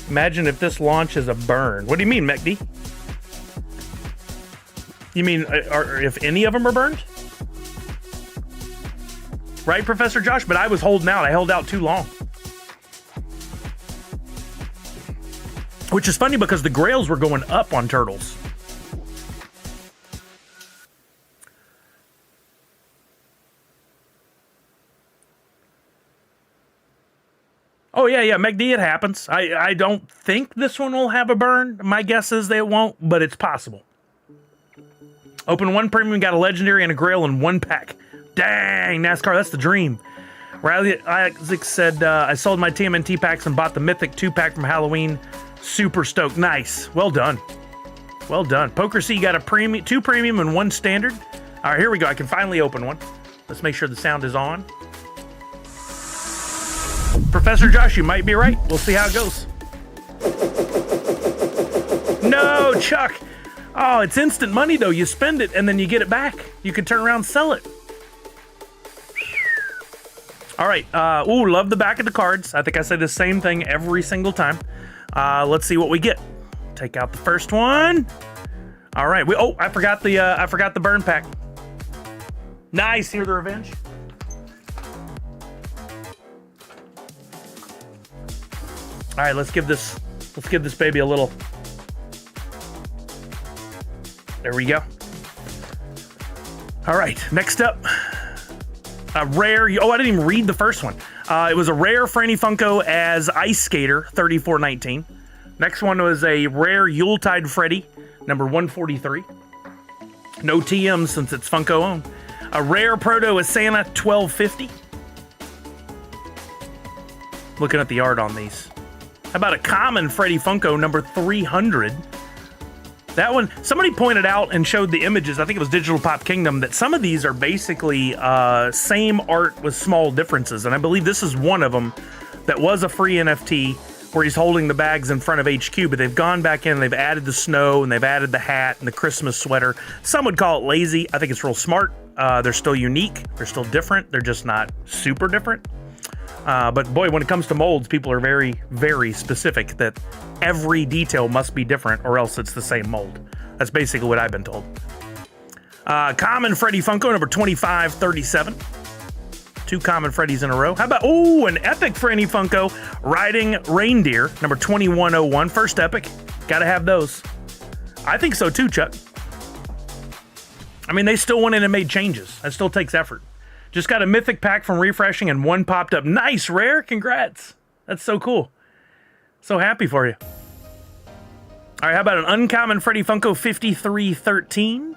Imagine if this launch is a burn. What do you mean, MechD? You mean if any of them are burned? Right, Professor Josh? But I was holding out. I held out too long. Which is funny because the grails were going up on Turtles. Oh, yeah, McD, it happens. I don't think this one will have a burn. My guess is they won't, but it's possible. Open one premium, got a legendary and a grail in one pack. Dang, NASCAR, that's the dream. Riley Isaac said, I sold my TMNT packs and bought the Mythic 2-pack from Halloween. Super stoked. Nice. Well done. Well done. Poker C got a 2 premium and 1 standard. All right, here we go. I can finally open one. Let's make sure the sound is on. Professor Josh, you might be right. We'll see how it goes. No, Chuck. Oh, it's instant money, though. You spend it, and then you get it back. You can turn around and sell it. All right. Ooh, love the back of the cards. I think I say the same thing every single time. Let's see what we get. Take out the first one. All right. I forgot the burn pack. Nice. Hear the revenge. All right. Let's give this baby a little. There we go. All right. Next up, a rare. Oh, I didn't even read the first one. It was a rare Franny Funko as Ice Skater, 3419. Next one was a rare Yuletide Freddy, number 143. No TM since it's Funko owned. A rare Proto as Santa, 1250. Looking at the art on these. How about a common Freddy Funko, number 300? That one, somebody pointed out and showed the images, I think it was Digital Pop Kingdom, that some of these are basically same art with small differences. And I believe this is one of them that was a free NFT where he's holding the bags in front of HQ, but they've gone back in and they've added the snow and they've added the hat and the Christmas sweater. Some would call it lazy. I think it's real smart. They're still unique. They're still different. They're just not super different. But boy, when it comes to molds, people are very, very specific that every detail must be different or else it's the same mold. That's basically what I've been told. Common Freddy Funko, number 2537. 2 common Freddys in a row. How about, an epic Freddy Funko riding reindeer, number 2101. First epic. Gotta have those. I think so too, Chuck. I mean, they still went in and made changes. That still takes effort. Just got a Mythic pack from refreshing and one popped up. Nice, rare. Congrats. That's so cool. So happy for you. All right, how about an uncommon Freddy Funko 5313?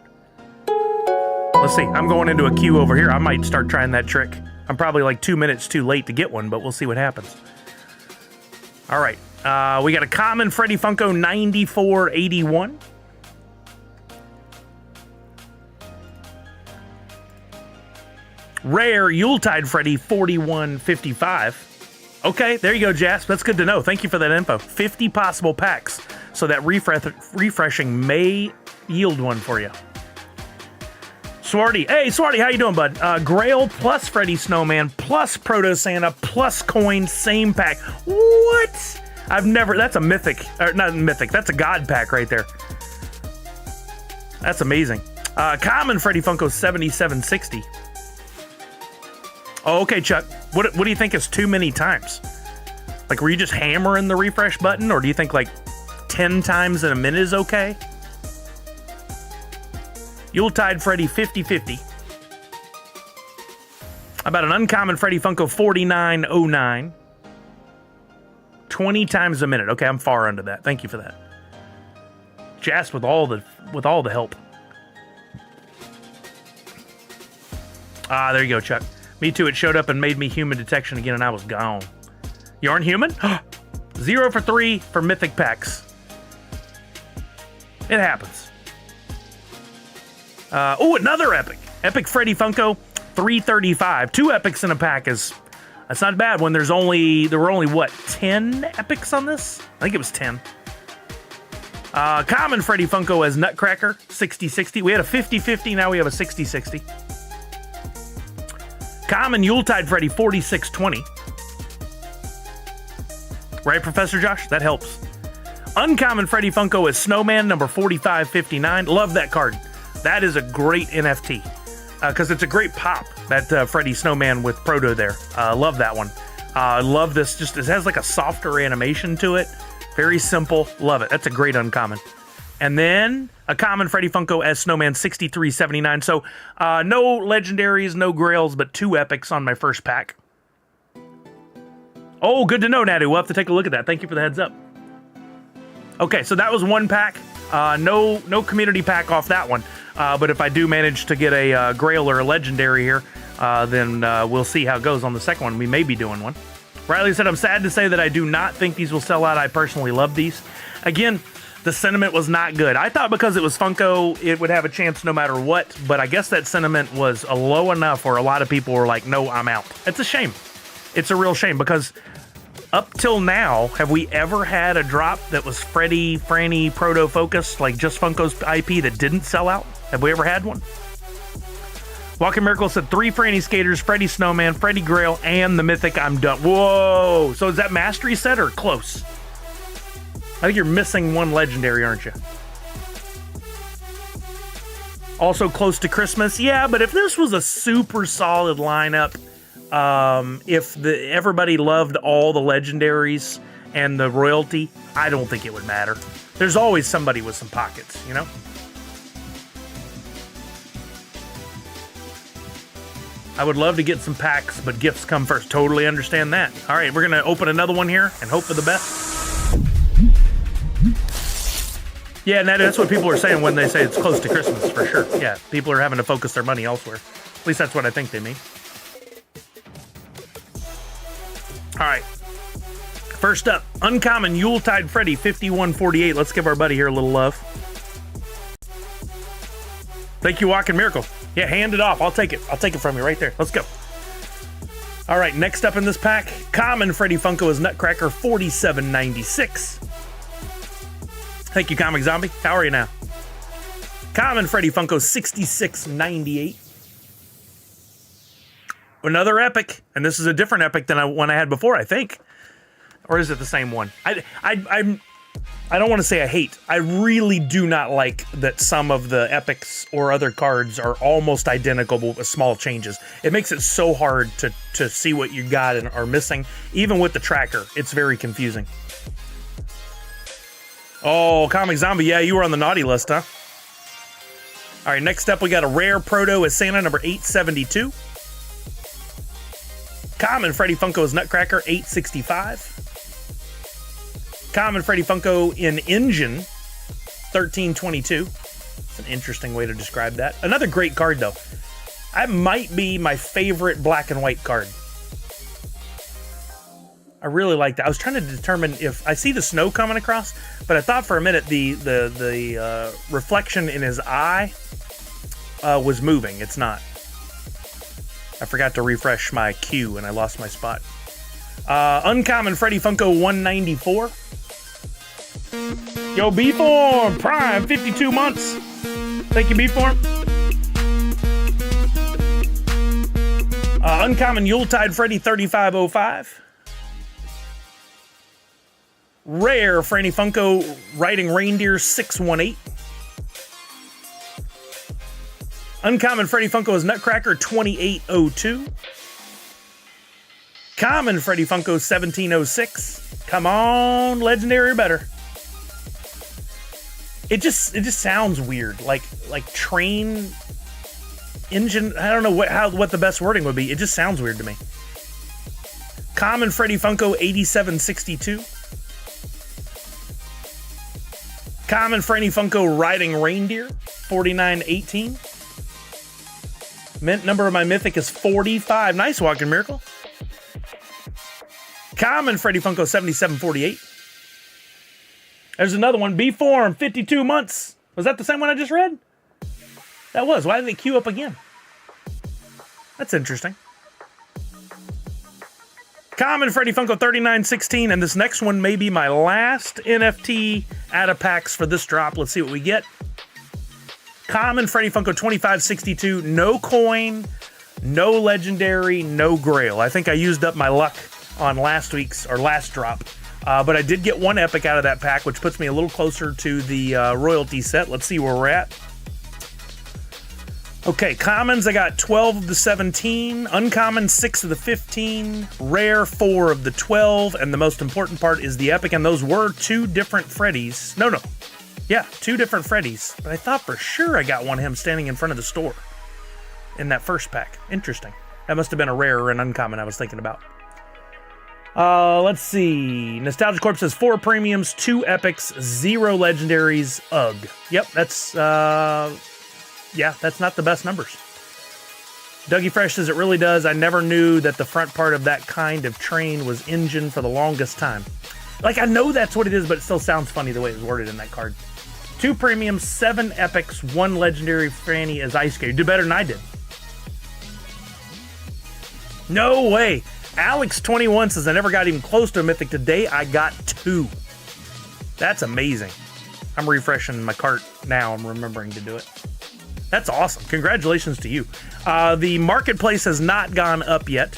Let's see. I'm going into a queue over here. I might start trying that trick. I'm probably like 2 minutes too late to get one, but we'll see what happens. All right. We got a common Freddy Funko 9481. Rare Yuletide Freddy 4155. Okay, there you go, Jasp. That's good to know. Thank you for that info. 50 possible packs, so that refreshing may yield one for you. Swarty. Hey, Swarty, how you doing, bud? Grail plus Freddy Snowman plus Proto Santa plus coin, same pack. What? I've never... That's a mythic. Or not mythic. That's a god pack right there. That's amazing. Common Freddy Funko 7760. Oh, okay, Chuck. What do you think is too many times? Like, were you just hammering the refresh button, or do you think like 10 times in a minute is okay? Yuletide Freddy 5050. About an uncommon Freddy Funko 4909. 20 times a minute. Okay, I'm far under that. Thank you for that. Jas with all the help. Ah, there you go, Chuck. Me too. It showed up and made me human detection again, and I was gone. You aren't human? 0 for 3 for mythic packs. It happens. Oh, another epic. Epic Freddy Funko 335. 2 epics in a pack is... That's not bad when there were only, what, 10 epics on this? I think it was 10. Common Freddy Funko as Nutcracker 6060. We had a 5050, now we have a 6060. Common Yuletide Freddy 4620. Right, Professor Josh? That helps. Uncommon Freddy Funko as Snowman number 4559. Love that card. That is a great NFT. Because it's a great pop, that Freddy Snowman with Proto there. Love that one. I love this. Just, it has like a softer animation to it. Very simple. Love it. That's a great uncommon. And then a common Freddy Funko as Snowman 6379. So no legendaries, no grails, but 2 epics on my first pack. Oh, good to know, Natty. We'll have to take a look at that. Thank you for the heads up. Okay, so that was 1 pack. No community pack off that one. But if I do manage to get a grail or a legendary here, then we'll see how it goes on the second one. We may be doing one. Riley said, I'm sad to say that I do not think these will sell out. I personally love these. Again, the sentiment was not good. I thought because it was Funko, it would have a chance no matter what, but I guess that sentiment was low enough where a lot of people were like, no, I'm out. It's a shame. It's a real shame because up till now, have we ever had a drop that was Freddy, Franny, Proto focused, like just Funko's IP that didn't sell out? Have we ever had one? Walking Miracle said 3 Franny Skaters, Freddy Snowman, Freddy Grail, and the Mythic I'm done. Whoa! So is that Mastery set or close? I think you're missing 1 Legendary, aren't you? Also close to Christmas? Yeah, but if this was a super solid lineup, if everybody loved all the Legendaries and the royalty, I don't think it would matter. There's always somebody with some pockets, you know? I would love to get some packs, but gifts come first. Totally understand that. All right, we're going to open another one here and hope for the best. Yeah, and that's what people are saying when they say it's close to Christmas, for sure. Yeah, people are having to focus their money elsewhere. At least that's what I think they mean. All right. First up, Uncommon Yuletide Freddy 5148. Let's give our buddy here a little love. Thank you, Walking Miracle. Yeah, hand it off. I'll take it. I'll take it from you right there. Let's go. All right, next up in this pack, Common Freddy Funko is Nutcracker 4796. Thank you, Comic Zombie. How are you now? Common Freddy Funko 6698. Another epic, and this is a different epic than one I had before, I think. Or is it the same one? I don't want to say I hate. I really do not like that some of the epics or other cards are almost identical but with small changes. It makes it so hard to see what you got and are missing. Even with the tracker, it's very confusing. Oh, Comic Zombie, yeah, you were on the naughty list, huh? All right, next up we got a rare Proto as Santa number 872. Common Freddy Funko is Nutcracker 865. Common Freddy Funko in Engine 1322. It's an interesting way to describe that. Another great card, though. That might be my favorite black and white card. I really like that. I was trying to determine if I see the snow coming across, but I thought for a minute the reflection in his eye was moving. It's not. I forgot to refresh my queue and I lost my spot. Uncommon Freddy Funko 194. Yo, B-Form Prime 52 months. Thank you, B-Form. Uncommon Yuletide Freddy 3505. Rare Franny Funko Riding Reindeer 618. Uncommon Freddy Funko's Nutcracker 2802. Common Freddy Funko 1706. Come on, legendary or better. It just sounds weird, like train engine. I don't know what the best wording would be. It just sounds weird to me. Common Freddy Funko 8762. Common Freddy Funko Riding Reindeer 4918. Mint number of my mythic is 45. Nice walking miracle. Common Freddy Funko 7748. There's another one. B-Form 52 months. Was that the same one I just read? That was. Why did they queue up again? That's interesting. Common Freddy Funko 3916. And this next one may be my last NFT out of packs for this drop. Let's see what we get. Common Freddy Funko 2562. No coin, no legendary, no grail. I think I used up my luck on last drop. But I did get one epic out of that pack, which puts me a little closer to the royalty set. Let's see where we're at. Okay, commons, I got 12 of the 17. Uncommon, 6 of the 15. Rare, 4 of the 12. And the most important part is the epic. And those were 2 different Freddys. No. Yeah, 2 different Freddys. But I thought for sure I got one of him standing in front of the store in that first pack. Interesting. That must have been a rare or an uncommon I was thinking about. Let's see. Nostalgia Corp says 4 premiums, 2 epics, 0 legendaries. Ugh. Yep, that's not the best numbers. Dougie Fresh says it really does. I never knew that the front part of that kind of train was engine for the longest time. Like, I know that's what it is, but it still sounds funny the way it was worded in that card. 2 premiums, 7 epics, 1 legendary Franny as Ice Skater. You did better than I did. No way. Alex21 says I never got even close to a mythic. Today I got 2. That's amazing. I'm refreshing my cart now. I'm remembering to do it. That's awesome. Congratulations to you. The marketplace has not gone up yet,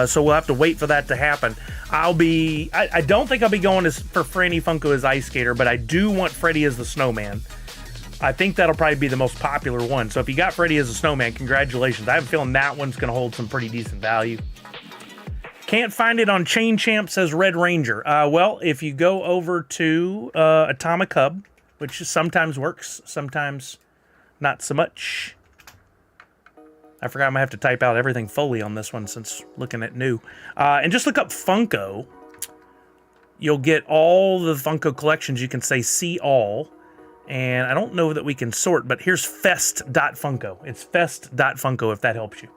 so we'll have to wait for that to happen. I don't think I'll be going for Franny Funko as Ice Skater, but I do want Freddy as the Snowman. I think that'll probably be the most popular one. So if you got Freddy as a Snowman, congratulations. I have a feeling that one's going to hold some pretty decent value. Can't find it on Chain Champ, says Red Ranger. Well, if you go over to Atomic Hub, which sometimes works, sometimes not so much. I forgot I might have to type out everything fully on this one since looking at new. And just look up Funko. You'll get all the Funko collections. You can say see all. And I don't know that we can sort, but here's fest.funko. It's fest.funko if that helps you.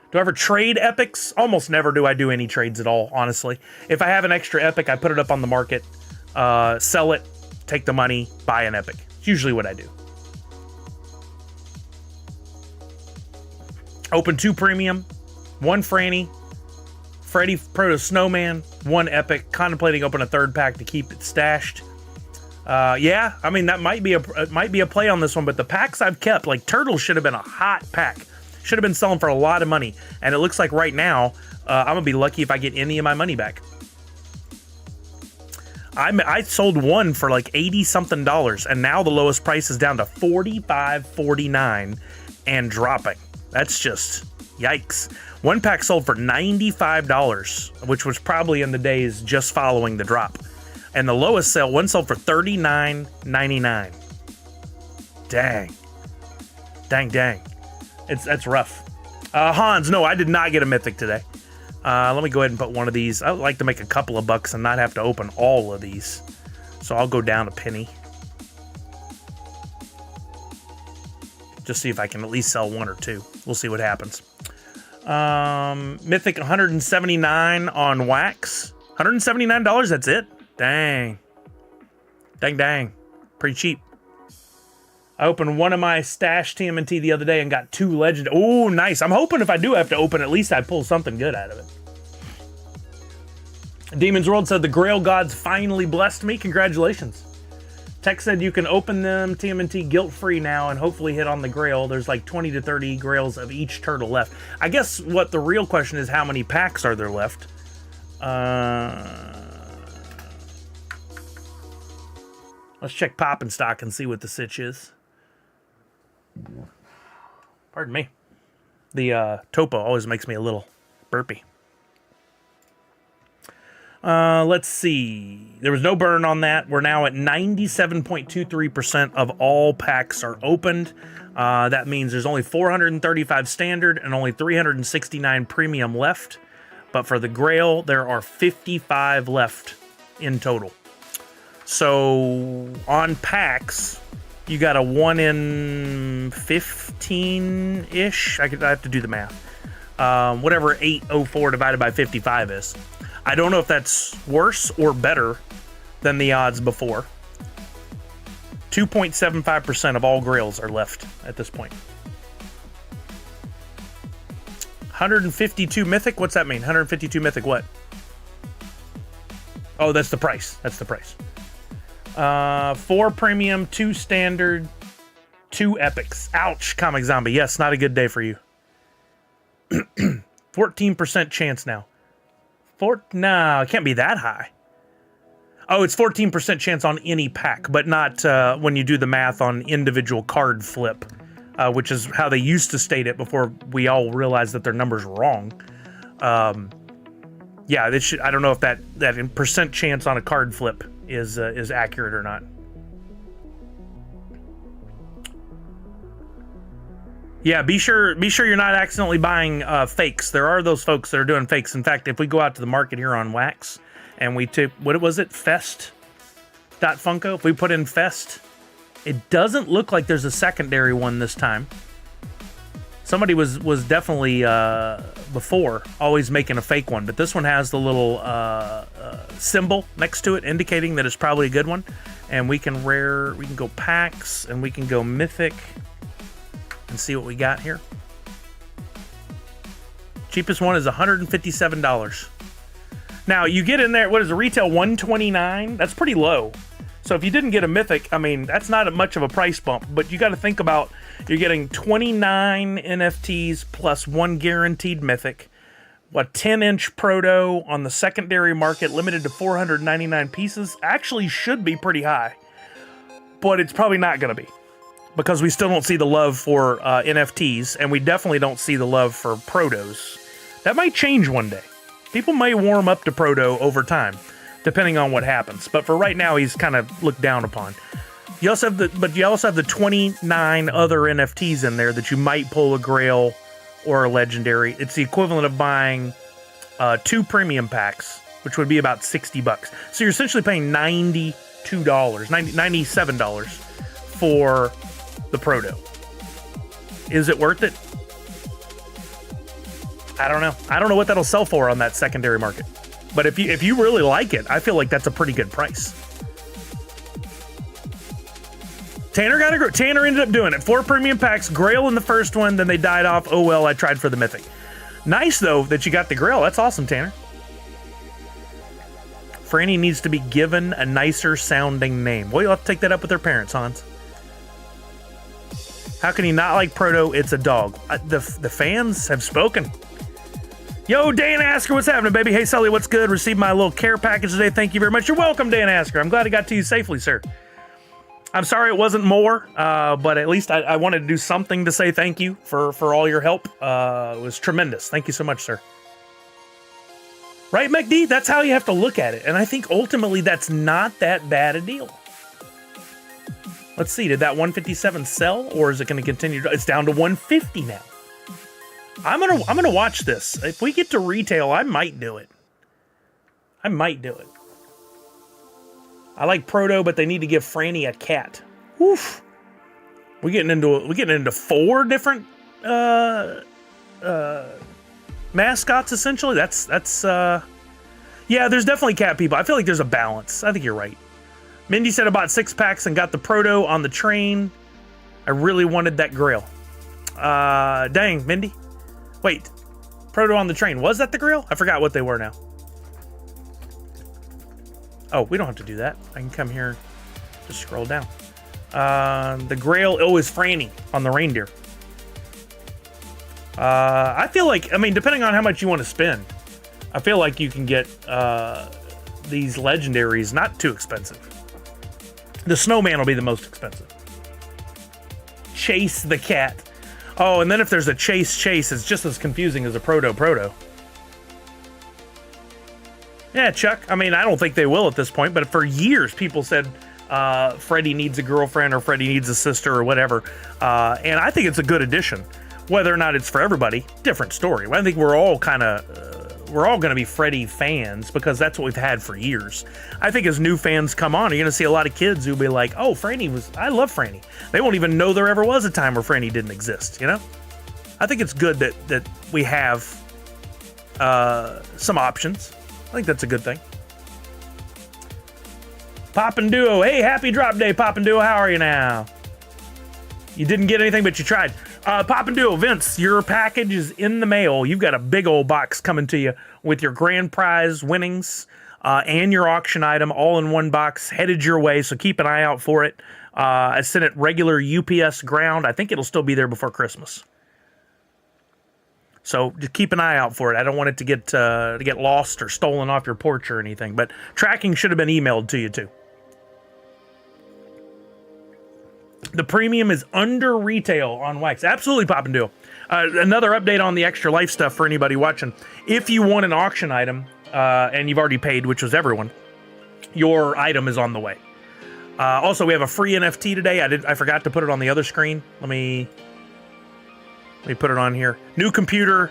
Do I ever trade epics? Almost never do I do any trades at all, honestly. If I have an extra epic, I put it up on the market, sell it, take the money, buy an epic. It's usually what I do. Open 2 premium, 1 Franny, Freddy Proto Snowman, 1 epic. Contemplating open a 3rd pack to keep it stashed. Yeah, I mean that might be a play on this one, but the packs I've kept, like Turtles, should have been a hot pack. Should have been selling for a lot of money, and it looks like right now I'm gonna be lucky if I get any of my money back. I sold one for like $80-something, and now the lowest price is down to $45.49 and dropping. That's just yikes. 1 pack sold for $95, which was probably in the days just following the drop. And the lowest sale, one sold for $39.99. Dang. That's rough. Hans, no, I did not get a mythic today. Let me go ahead and put one of these. I would like to make a couple of bucks and not have to open all of these. So I'll go down a penny. Just see if I can at least sell 1 or 2. We'll see what happens. Mythic 179 on wax. $179, that's it? Dang. Pretty cheap. I opened one of my stash TMNT the other day and got 2 legend. Oh, nice. I'm hoping if I do have to open, at least I pull something good out of it. Demon's World said the Grail gods finally blessed me. Congratulations. Tech said you can open them TMNT guilt-free now and hopefully hit on the Grail. There's like 20 to 30 Grails of each turtle left. I guess what the real question is, how many packs are there left? Let's check Poppin' Stock and see what the sitch is. Pardon me. The topo always makes me a little burpy. Let's see. There was no burn on that. We're now at 97.23% of all packs are opened. That means there's only 435 standard and only 369 premium left. But for the Grail, there are 55 left in total. So on packs, you got a 1 in 15-ish. I have to do the math. Whatever 804 divided by 55 is. I don't know if that's worse or better than the odds before. 2.75% of all Grails are left at this point. 152 Mythic? What's that mean? 152 Mythic what? Oh, that's the price. That's the price. 4 Premium, 2 Standard, 2 Epics. Ouch, Comic Zombie. Yes, not a good day for you. 14% chance now. No, it can't be that high. Oh, it's 14% chance on any pack, but not when you do the math on individual card flip, which is how they used to state it before we all realized that their numbers were wrong. Yeah, this should, I don't know if that percent chance on a card flip is accurate or not. Yeah, be sure you're not accidentally buying fakes. There are those folks that are doing fakes. In fact, if we go out to the market here on Wax and we took, what was it, Fest.Funko? If we put in Fest, it doesn't look like there's a secondary one this time. Somebody was definitely before always making a fake one, but this one has the little symbol next to it indicating that it's probably a good one. And we can go packs and we can go mythic. And see what we got here. Cheapest one is $157. Now you get in there, what is the retail? $129? That's pretty low. So if you didn't get a mythic, I mean, that's not much of a price bump, but you got to think about, you're getting 29 NFTs plus 1 guaranteed mythic. What, 10-inch proto on the secondary market, limited to 499 pieces, actually should be pretty high, but it's probably not going to be. Because we still don't see the love for NFTs, and we definitely don't see the love for protos. That might change one day. People may warm up to proto over time, depending on what happens. But for right now, he's kind of looked down upon. You also have the 29 other NFTs in there that you might pull a Grail or a Legendary. It's the equivalent of buying 2 premium packs, which would be about $60. So you're essentially paying $97 for the proto. Is it worth it? I don't know. I don't know what that'll sell for on that secondary market. But if you really like it, I feel like that's a pretty good price. Tanner ended up doing it. 4 premium packs, Grail in the first one, then they died off. Oh well, I tried for the mythic. Nice though that you got the Grail. That's awesome, Tanner. Franny needs to be given a nicer sounding name. Well, you'll have to take that up with their parents, Hans. How can you not like Proto? It's a dog. The fans have spoken. Yo, Dan Asker, what's happening, baby? Hey, Sully, what's good? Received my little care package today. Thank you very much. You're welcome, Dan Asker. I'm glad it got to you safely, sir. I'm sorry it wasn't more, but at least I wanted to do something to say thank you for all your help. It was tremendous. Thank you so much, sir. Right, McD? That's how you have to look at it. And I think ultimately that's not that bad a deal. Let's see, did that 157 sell, or is it going to continue? It's down to 150 now. I'm gonna watch this. If we get to retail, I might do it. I like Proto, but they need to give Franny a cat. Oof. We're getting into 4 different mascots essentially. That's yeah. There's definitely cat people. I feel like there's a balance. I think you're right. Mindy said I bought 6 packs and got the Proto on the train. I really wanted that Grail. Dang, Mindy. Wait, Proto on the train. Was that the Grail? I forgot what they were now. Oh, we don't have to do that. I can come here, just scroll down. The Grail, is Franny on the reindeer. I feel like, I mean, depending on how much you want to spend, I feel like you can get these legendaries not too expensive. The snowman will be the most expensive. Chase the cat. Oh, and then if there's a chase, it's just as confusing as a proto. Yeah, Chuck. I mean, I don't think they will at this point, but for years people said Freddy needs a girlfriend or Freddy needs a sister or whatever. And I think it's a good addition. Whether or not it's for everybody, different story. I think we're all going to be Freddy fans because that's what we've had for years. I think as new fans come on, you're going to see a lot of kids who'll be like, oh, I love Franny. They won't even know there ever was a time where Franny didn't exist, you know? I think it's good that we have some options. I think that's a good thing. Poppin' Duo. Hey, happy drop day, Poppin' Duo. How are you now? You didn't get anything, but you tried. Poppin' Duo, Vince, your package is in the mail. You've got a big old box coming to you with your grand prize winnings and your auction item all in one box headed your way, so keep an eye out for it. I sent it regular UPS ground. I think it'll still be there before Christmas. So just keep an eye out for it. I don't want it to get lost or stolen off your porch or anything, but tracking should have been emailed to you too. The premium is under retail on Wax. Absolutely, Poppin' Duo. Another update on the Extra Life stuff for anybody watching. If you want an auction item, and you've already paid, which was everyone, your item is on the way. Also, we have a free NFT today. I forgot to put it on the other screen. Let me put it on here. New computer.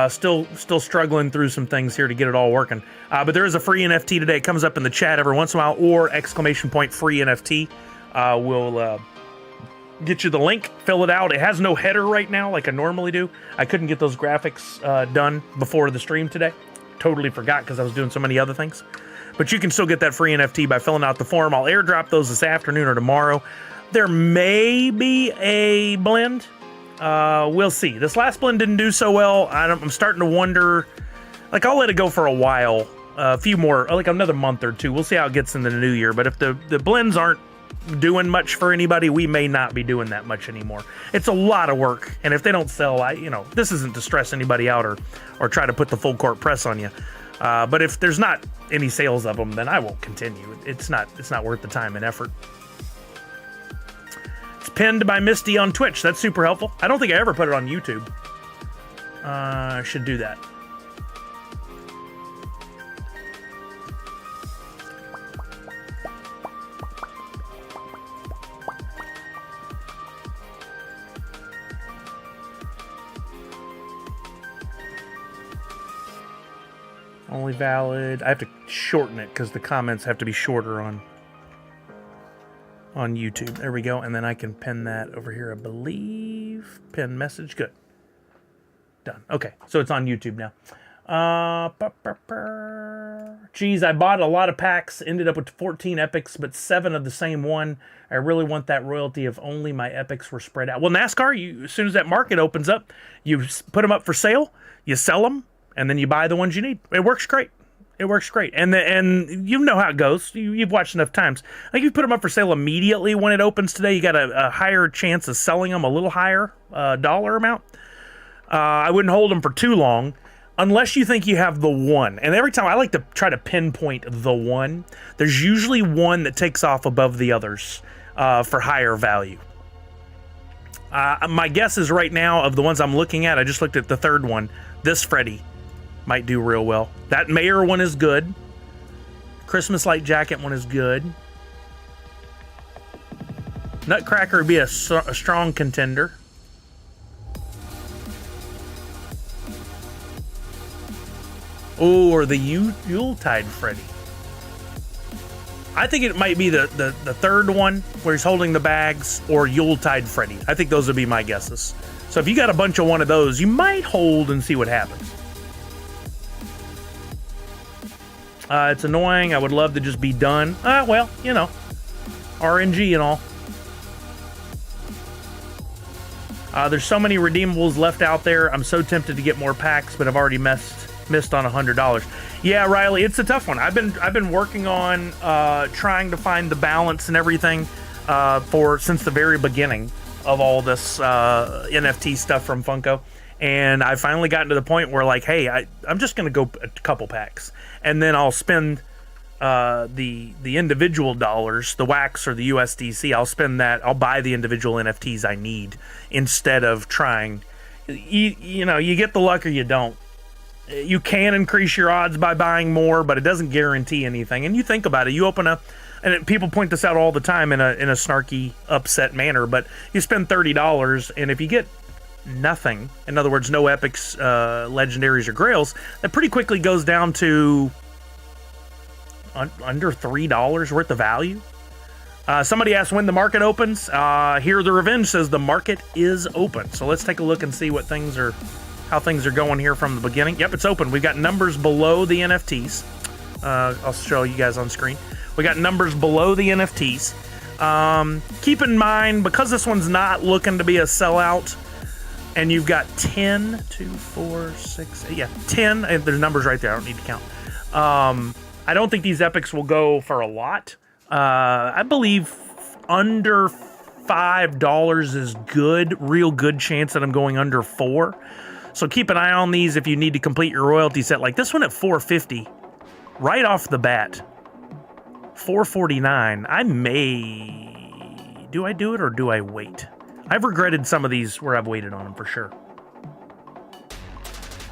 Still struggling through some things here to get it all working. But there is a free NFT today. It comes up in the chat every once in a while, or ! Free NFT. We'll get you the link, fill it out. It has no header right now like I normally do. I couldn't get those graphics done before the stream today. Totally forgot because I was doing so many other things. But you can still get that free NFT by filling out the form. I'll airdrop those this afternoon or tomorrow. There may be a blend. We'll see. This last blend didn't do so well. I'm starting to wonder. Like, I'll let it go for a while. A few more, like another month or two. We'll see how it gets in the new year. But if the blends aren't doing much for anybody, we may not be doing that much anymore. It's a lot of work, and if they don't sell, this isn't to stress anybody out or try to put the full court press on you. But if there's not any sales of them, then I won't continue. It's not worth the time and effort. It's pinned by Misty on Twitch. That's super helpful. I don't think I ever put it on YouTube. I should do that. Only valid. I have to shorten it because the comments have to be shorter on YouTube. There we go. And then I can pin that over here, I believe. Pin message. Good. Done. Okay. So it's on YouTube now. Geez, I bought a lot of packs. Ended up with 14 epics, but 7 of the same one. I really want that royalty if only my epics were spread out. Well, NASCAR, as soon as that market opens up, you put them up for sale, you sell them, and then you buy the ones you need. It works great. It works great. And you know how it goes. You've watched enough times. Like, if you put them up for sale immediately when it opens today, you got a higher chance of selling them a little higher dollar amount. I wouldn't hold them for too long unless you think you have the one. And every time I like to try to pinpoint the one. There's usually one that takes off above the others for higher value. My guess is right now, of the ones I'm looking at, I just looked at the third one, this Freddy might do real well. That Mayor one is good. Christmas Light Jacket one is good. Nutcracker would be a strong contender. Or the Yuletide Freddy. I think it might be the third one where he's holding the bags, or Yuletide Freddy. I think those would be my guesses. So if you got a bunch of one of those, you might hold and see what happens. It's annoying. I would love to just be done. Well, you know, RNG and all. There's so many redeemables left out there. I'm so tempted to get more packs, but I've already messed missed on $100. Yeah, Riley, it's a tough one. I've been working on trying to find the balance and everything since the very beginning of all this NFT stuff from Funko. And I finally gotten to the point where, like, hey, I'm just going to go a couple packs. And then I'll spend the individual dollars, the wax or the USDC. I'll spend that. I'll buy the individual NFTs I need instead of trying. You know, you get the luck or you don't. You can increase your odds by buying more, but it doesn't guarantee anything. And you think about it. You open up, and people point this out all the time in a snarky, upset manner, but you spend $30, and if you get nothing, in other words, no epics, legendaries, or grails, that pretty quickly goes down to under $3 worth of value. Somebody asked when the market opens. Here, the Revenge says the market is open. So let's take a look and see how things are going here from the beginning. Yep, it's open. We've got numbers below the NFTs. I'll show you guys on screen. We got numbers below the NFTs. Keep in mind, because this one's not looking to be a sellout, and you've got 10, 2, 4, 6, 8, yeah, 10. And there's numbers right there. I don't need to count. I don't think these epics will go for a lot. I believe under $5 is good. Real good chance that I'm going under $4. So keep an eye on these if you need to complete your royalty set. Like this one at $4.50, right off the bat. $4.49. I may... Do I do it or do I wait? I've regretted some of these where I've waited on them for sure.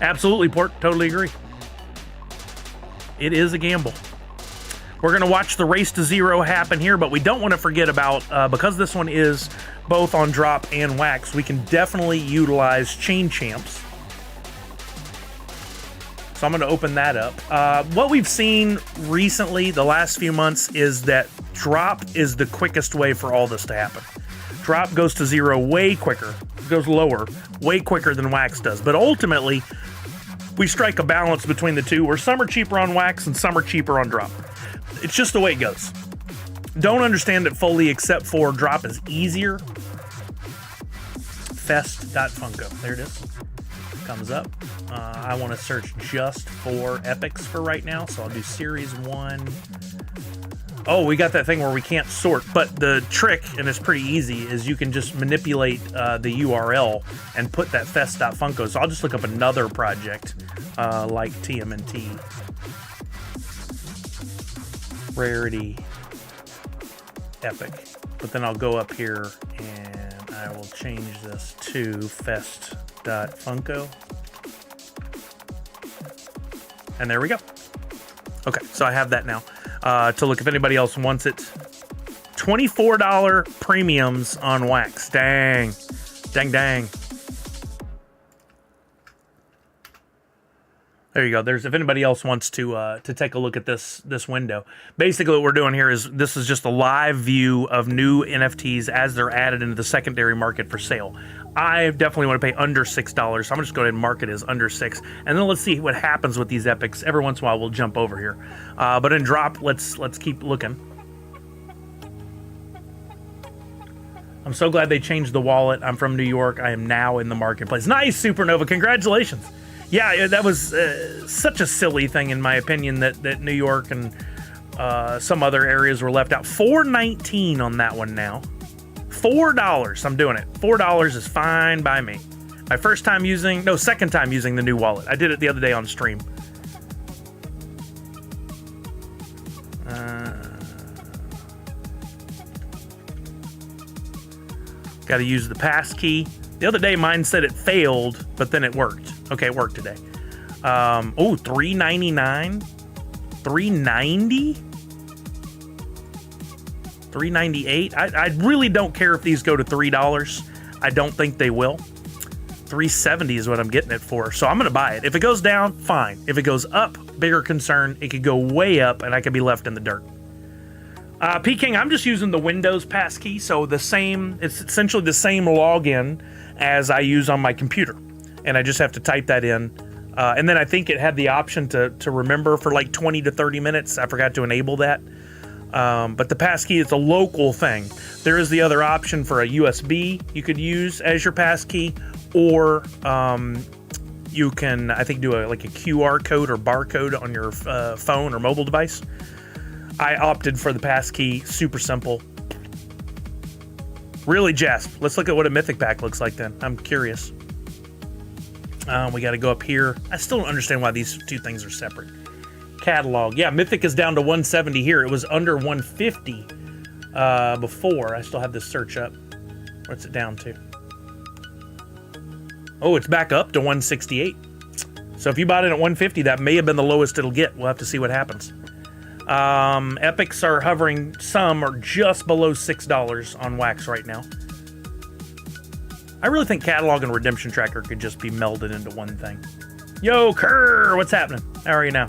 Absolutely, Port. Totally agree. It is a gamble. We're going to watch the race to zero happen here, but we don't want to forget about, because this one is both on Droppp and wax, we can definitely utilize Chain Champs. So I'm going to open that up. What we've seen recently, the last few months, is that Droppp is the quickest way for all this to happen. Droppp goes to zero way quicker, goes lower, way quicker than wax does. But ultimately, we strike a balance between the two, where some are cheaper on wax and some are cheaper on Droppp. It's just the way it goes. Don't understand it fully, except for Droppp is easier. Fest.funko. There it is. Comes up. I want to search just for epics for right now, so I'll do series 1. Oh, we got that thing where we can't sort, but the trick, and it's pretty easy, is you can just manipulate the URL and put that fest.funko. So I'll just look up another project like TMNT. Rarity epic. But then I'll go up here and I will change this to fest.funko. And there we go. Okay, so I have that now to look if anybody else wants it. $24 premiums on wax. Dang. Dang, dang. There you go. There's if anybody else wants to take a look at this window. Basically, what we're doing here is this is just a live view of new NFTs as they're added into the secondary market for sale. I definitely want to pay under $6, so I'm gonna just go ahead and mark it as under $6, and then let's see what happens with these epics. Every once in a while, we'll jump over here, but in Droppp, let's keep looking. I'm so glad they changed the wallet. I'm from New York. I am now in the marketplace. Nice, Supernova. Congratulations. Yeah, that was such a silly thing, in my opinion, that New York and some other areas were left out. $4.19 on that one now. $4. I'm doing it. $4 is fine by me. My second time using the new wallet. I did it the other day on stream. Got to use the pass key. The other day mine said it failed, but then it worked. Okay, it worked today. Oh, $3.99, $3.90, $3.98. I really don't care if these go to $3. I don't think they will. $3.70 is what I'm getting it for, so I'm gonna buy it. If it goes down, fine. If it goes up, bigger concern. It could go way up, and I could be left in the dirt. P-King, I'm just using the Windows passkey, so it's essentially the same login as I use on my computer. And I just have to type that in. And then I think it had the option to remember for like 20 to 30 minutes. I forgot to enable that. But the passkey is a local thing. There is the other option for a USB you could use as your passkey, or you can, I think, do like a QR code or barcode on your phone or mobile device. I opted for the passkey. Super simple. Really jazzed. Let's look at what a mythic pack looks like then. I'm curious. We got to go up here. I still don't understand why these two things are separate. Catalog. Yeah, mythic is down to 170 here. It was under 150 before. I still have this search up. What's it down to? Oh, it's back up to 168. So if you bought it at 150, that may have been the lowest it'll get. We'll have to see what happens. Epics are hovering, some are just below $6 on wax right now. I really think Catalog and Redemption Tracker could just be melded into one thing. Yo, Kerr, what's happening? How are you now?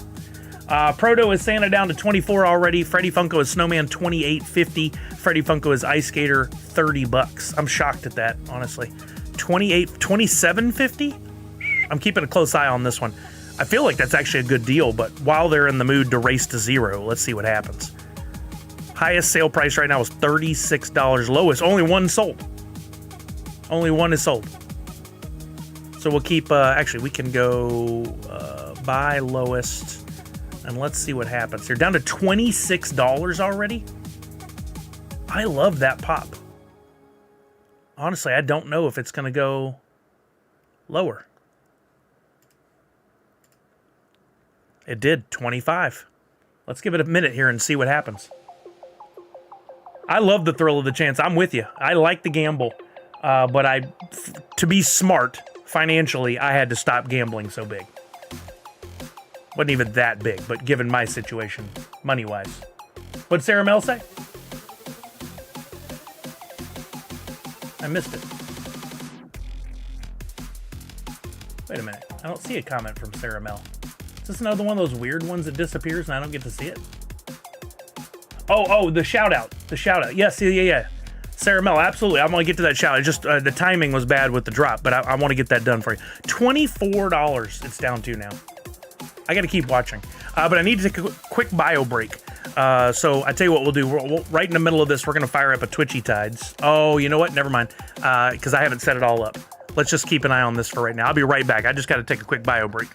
Proto is Santa down to 24 already. Freddy Funko is Snowman 28.50. Freddy Funko is Ice Skater $30. I'm shocked at that, honestly. 27.50. I'm keeping a close eye on this one. I feel like that's actually a good deal, but while they're in the mood to race to zero, let's see what happens. Highest sale price right now is $36. Lowest, only one sold. Only one is sold. So we'll keep, actually, we can go buy lowest, and let's see what happens here. Down to $26 already. I love that pop. Honestly, I don't know if it's going to go lower. It did, 25. Let's give it a minute here and see what happens. I love the thrill of the chance. I'm with you. I like the gamble. But to be smart financially, I had to stop gambling so big. Wasn't even that big, but given my situation, money-wise. What'd Sarah Mel say? I missed it. Wait a minute. I don't see a comment from Sarah Mel. Is this another one of those weird ones that disappears and I don't get to see it? Oh, the shout out. The shout out. Yes, yeah. Sarah Mel, absolutely. I want to get to that shout out. Just the timing was bad with the drop, but I want to get that done for you. $24 it's down to now. I got to keep watching. But I need to take a quick bio break. So I tell you what we'll do. We'll right in the middle of this, we're going to fire up a Twitchy Tides. Oh, you know what? Never mind. Because I haven't set it all up. Let's just keep an eye on this for right now. I'll be right back. I just got to take a quick bio break.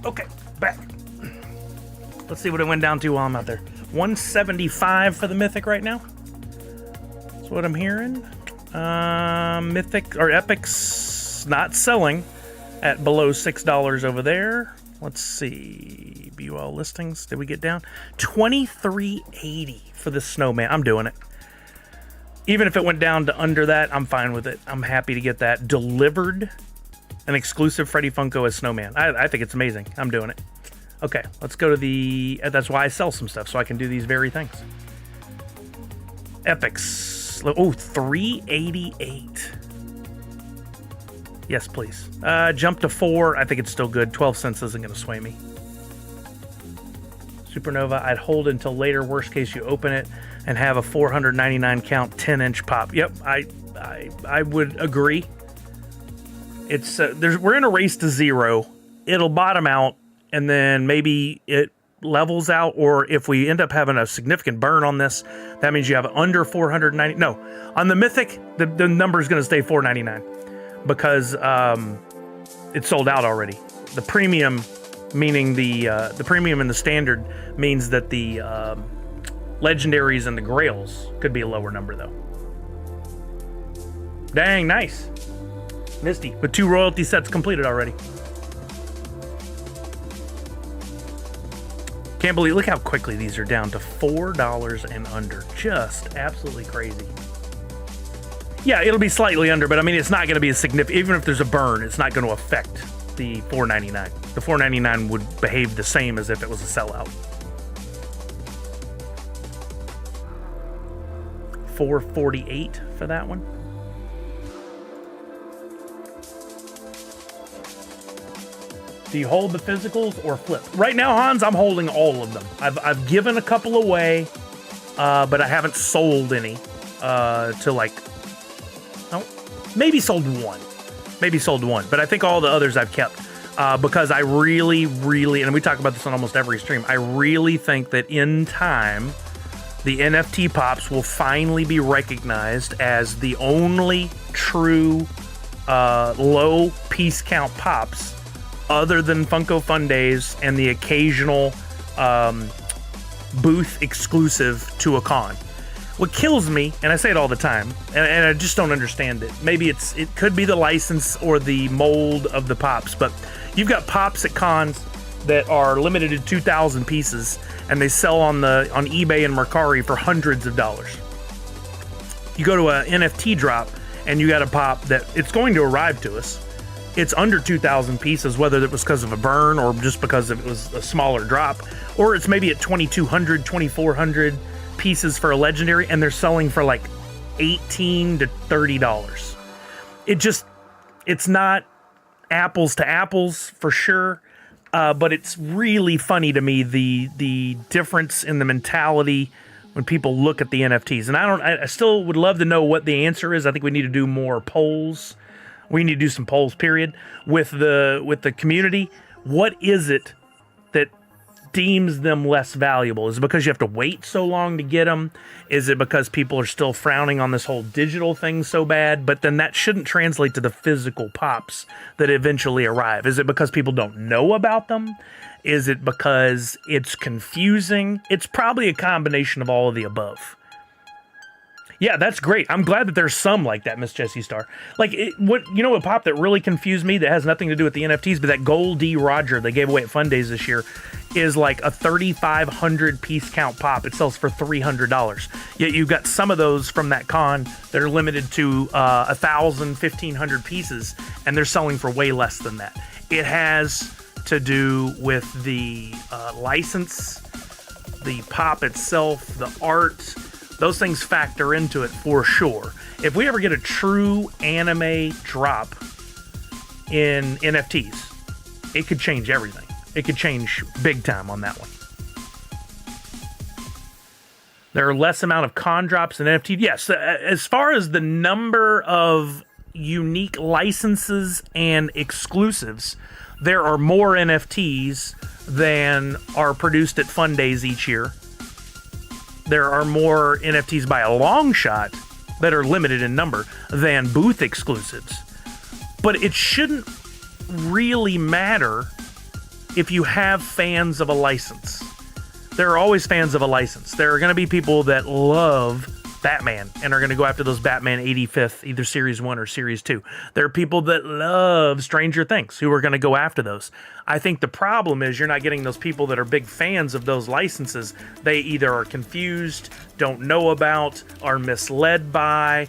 Okay, back. Let's see what it went down to while I'm out there. 175 for the Mythic right now. That's what I'm hearing. Mythic or Epic's not selling at below $6 over there. Let's see. View all listings. Did we get down? $23.80 for the Snowman. I'm doing it. Even if it went down to under that, I'm fine with it. I'm happy to get that delivered. An exclusive Freddy Funko as Snowman. I think it's amazing. I'm doing it. Okay, let's go to the... That's why I sell some stuff, so I can do these very things. Epics. price. Oh, $3.88. Yes, please. Jump to $4. I think it's still good. 12 cents isn't going to sway me. Supernova, I'd hold until later. Worst case, you open it and have a 499 count 10-inch pop. Yep, I would agree. It's we're in a race to zero. It'll bottom out, and then maybe it levels out. Or if we end up having a significant burn on this, that means you have under 490. No, on the Mythic, the number is going to stay 499 because it's sold out already. The premium, meaning the premium and the standard, means that the legendaries and the grails could be a lower number though. Dang, nice. Misty, with 2 royalty sets completed already. Can't believe, look how quickly these are down to $4 and under. Just absolutely crazy. Yeah, it'll be slightly under, but I mean, it's not going to be a significant, even if there's a burn, it's not going to affect the $4.99. The $4.99 would behave the same as if it was a sellout. $4.48 for that one. Do you hold the physicals or flip? Right now, Hans, I'm holding all of them. I've given a couple away, but I haven't sold any to like, oh, maybe sold one. Maybe sold one, but I think all the others I've kept because I really, and we talk about this on almost every stream, I really think that in time, the NFT pops will finally be recognized as the only true low piece count pops other than Funko Fun Days and the occasional booth exclusive to a con. What kills me, and I say it all the time, and I just don't understand it. Maybe it could be the license or the mold of the pops, but you've got pops at cons that are limited to 2,000 pieces, and they sell on eBay and Mercari for hundreds of dollars. You go to a NFT drop, and you got a pop that it's going to arrive to us. It's under 2,000 pieces, whether it was because of a burn or just because it was a smaller drop, or it's maybe at 2,200, 2,400 pieces for a legendary, and they're selling for like $18 to $30. It's not apples to apples for sure, but it's really funny to me the difference in the mentality when people look at the NFTs. And I still would love to know what the answer is. I think we need to do more polls. We need to do some polls, period, with the community. What is it that deems them less valuable? Is it because you have to wait so long to get them? Is it because people are still frowning on this whole digital thing so bad? But then that shouldn't translate to the physical pops that eventually arrive. Is it because people don't know about them? Is it because it's confusing? It's probably a combination of all of the above. Yeah, that's great. I'm glad that there's some like that, Miss Jessie Star. Like, what pop that really confused me that has nothing to do with the NFTs, but that Gold D Roger they gave away at Fun Days this year is like a 3,500 piece count pop. It sells for $300. Yet you've got some of those from that con that are limited to 1,000, 1,500 pieces, and they're selling for way less than that. It has to do with the license, the pop itself, the art. Those things factor into it for sure. If we ever get a true anime drop in NFTs, it could change everything. It could change big time on that one. There are less amount of con drops in NFT. Yes, as far as the number of unique licenses and exclusives, there are more NFTs than are produced at Fun Days each year. There are more NFTs by a long shot that are limited in number than booth exclusives. But it shouldn't really matter if you have fans of a license. There are always fans of a license. There are going to be people that love Batman and are going to go after those Batman 85th, either Series 1 or Series 2. There are people that love Stranger Things who are going to go after those. I think the problem is you're not getting those people that are big fans of those licenses. They either are confused, don't know about, are misled by,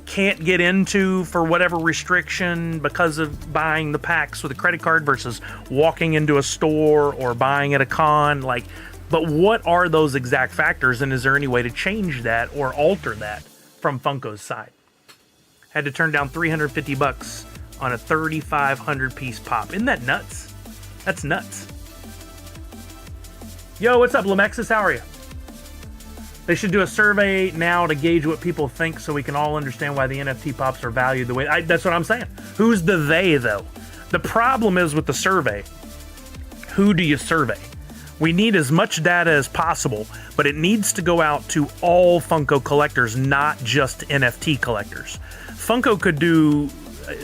can't get into for whatever restriction because of buying the packs with a credit card versus walking into a store or buying at a con. But what are those exact factors, and is there any way to change that or alter that from Funko's side. Had to turn down $350 on a 3,500 piece pop. Isn't that nuts? That's nuts. Yo, what's up, Lemexis? How are you? They should do a survey now to gauge what people think so we can all understand why the NFT pops are valued the way... that's what I'm saying. Who's the they, though? The problem is with the survey, who do you survey? We need as much data as possible, but it needs to go out to all Funko collectors, not just NFT collectors. Funko could do...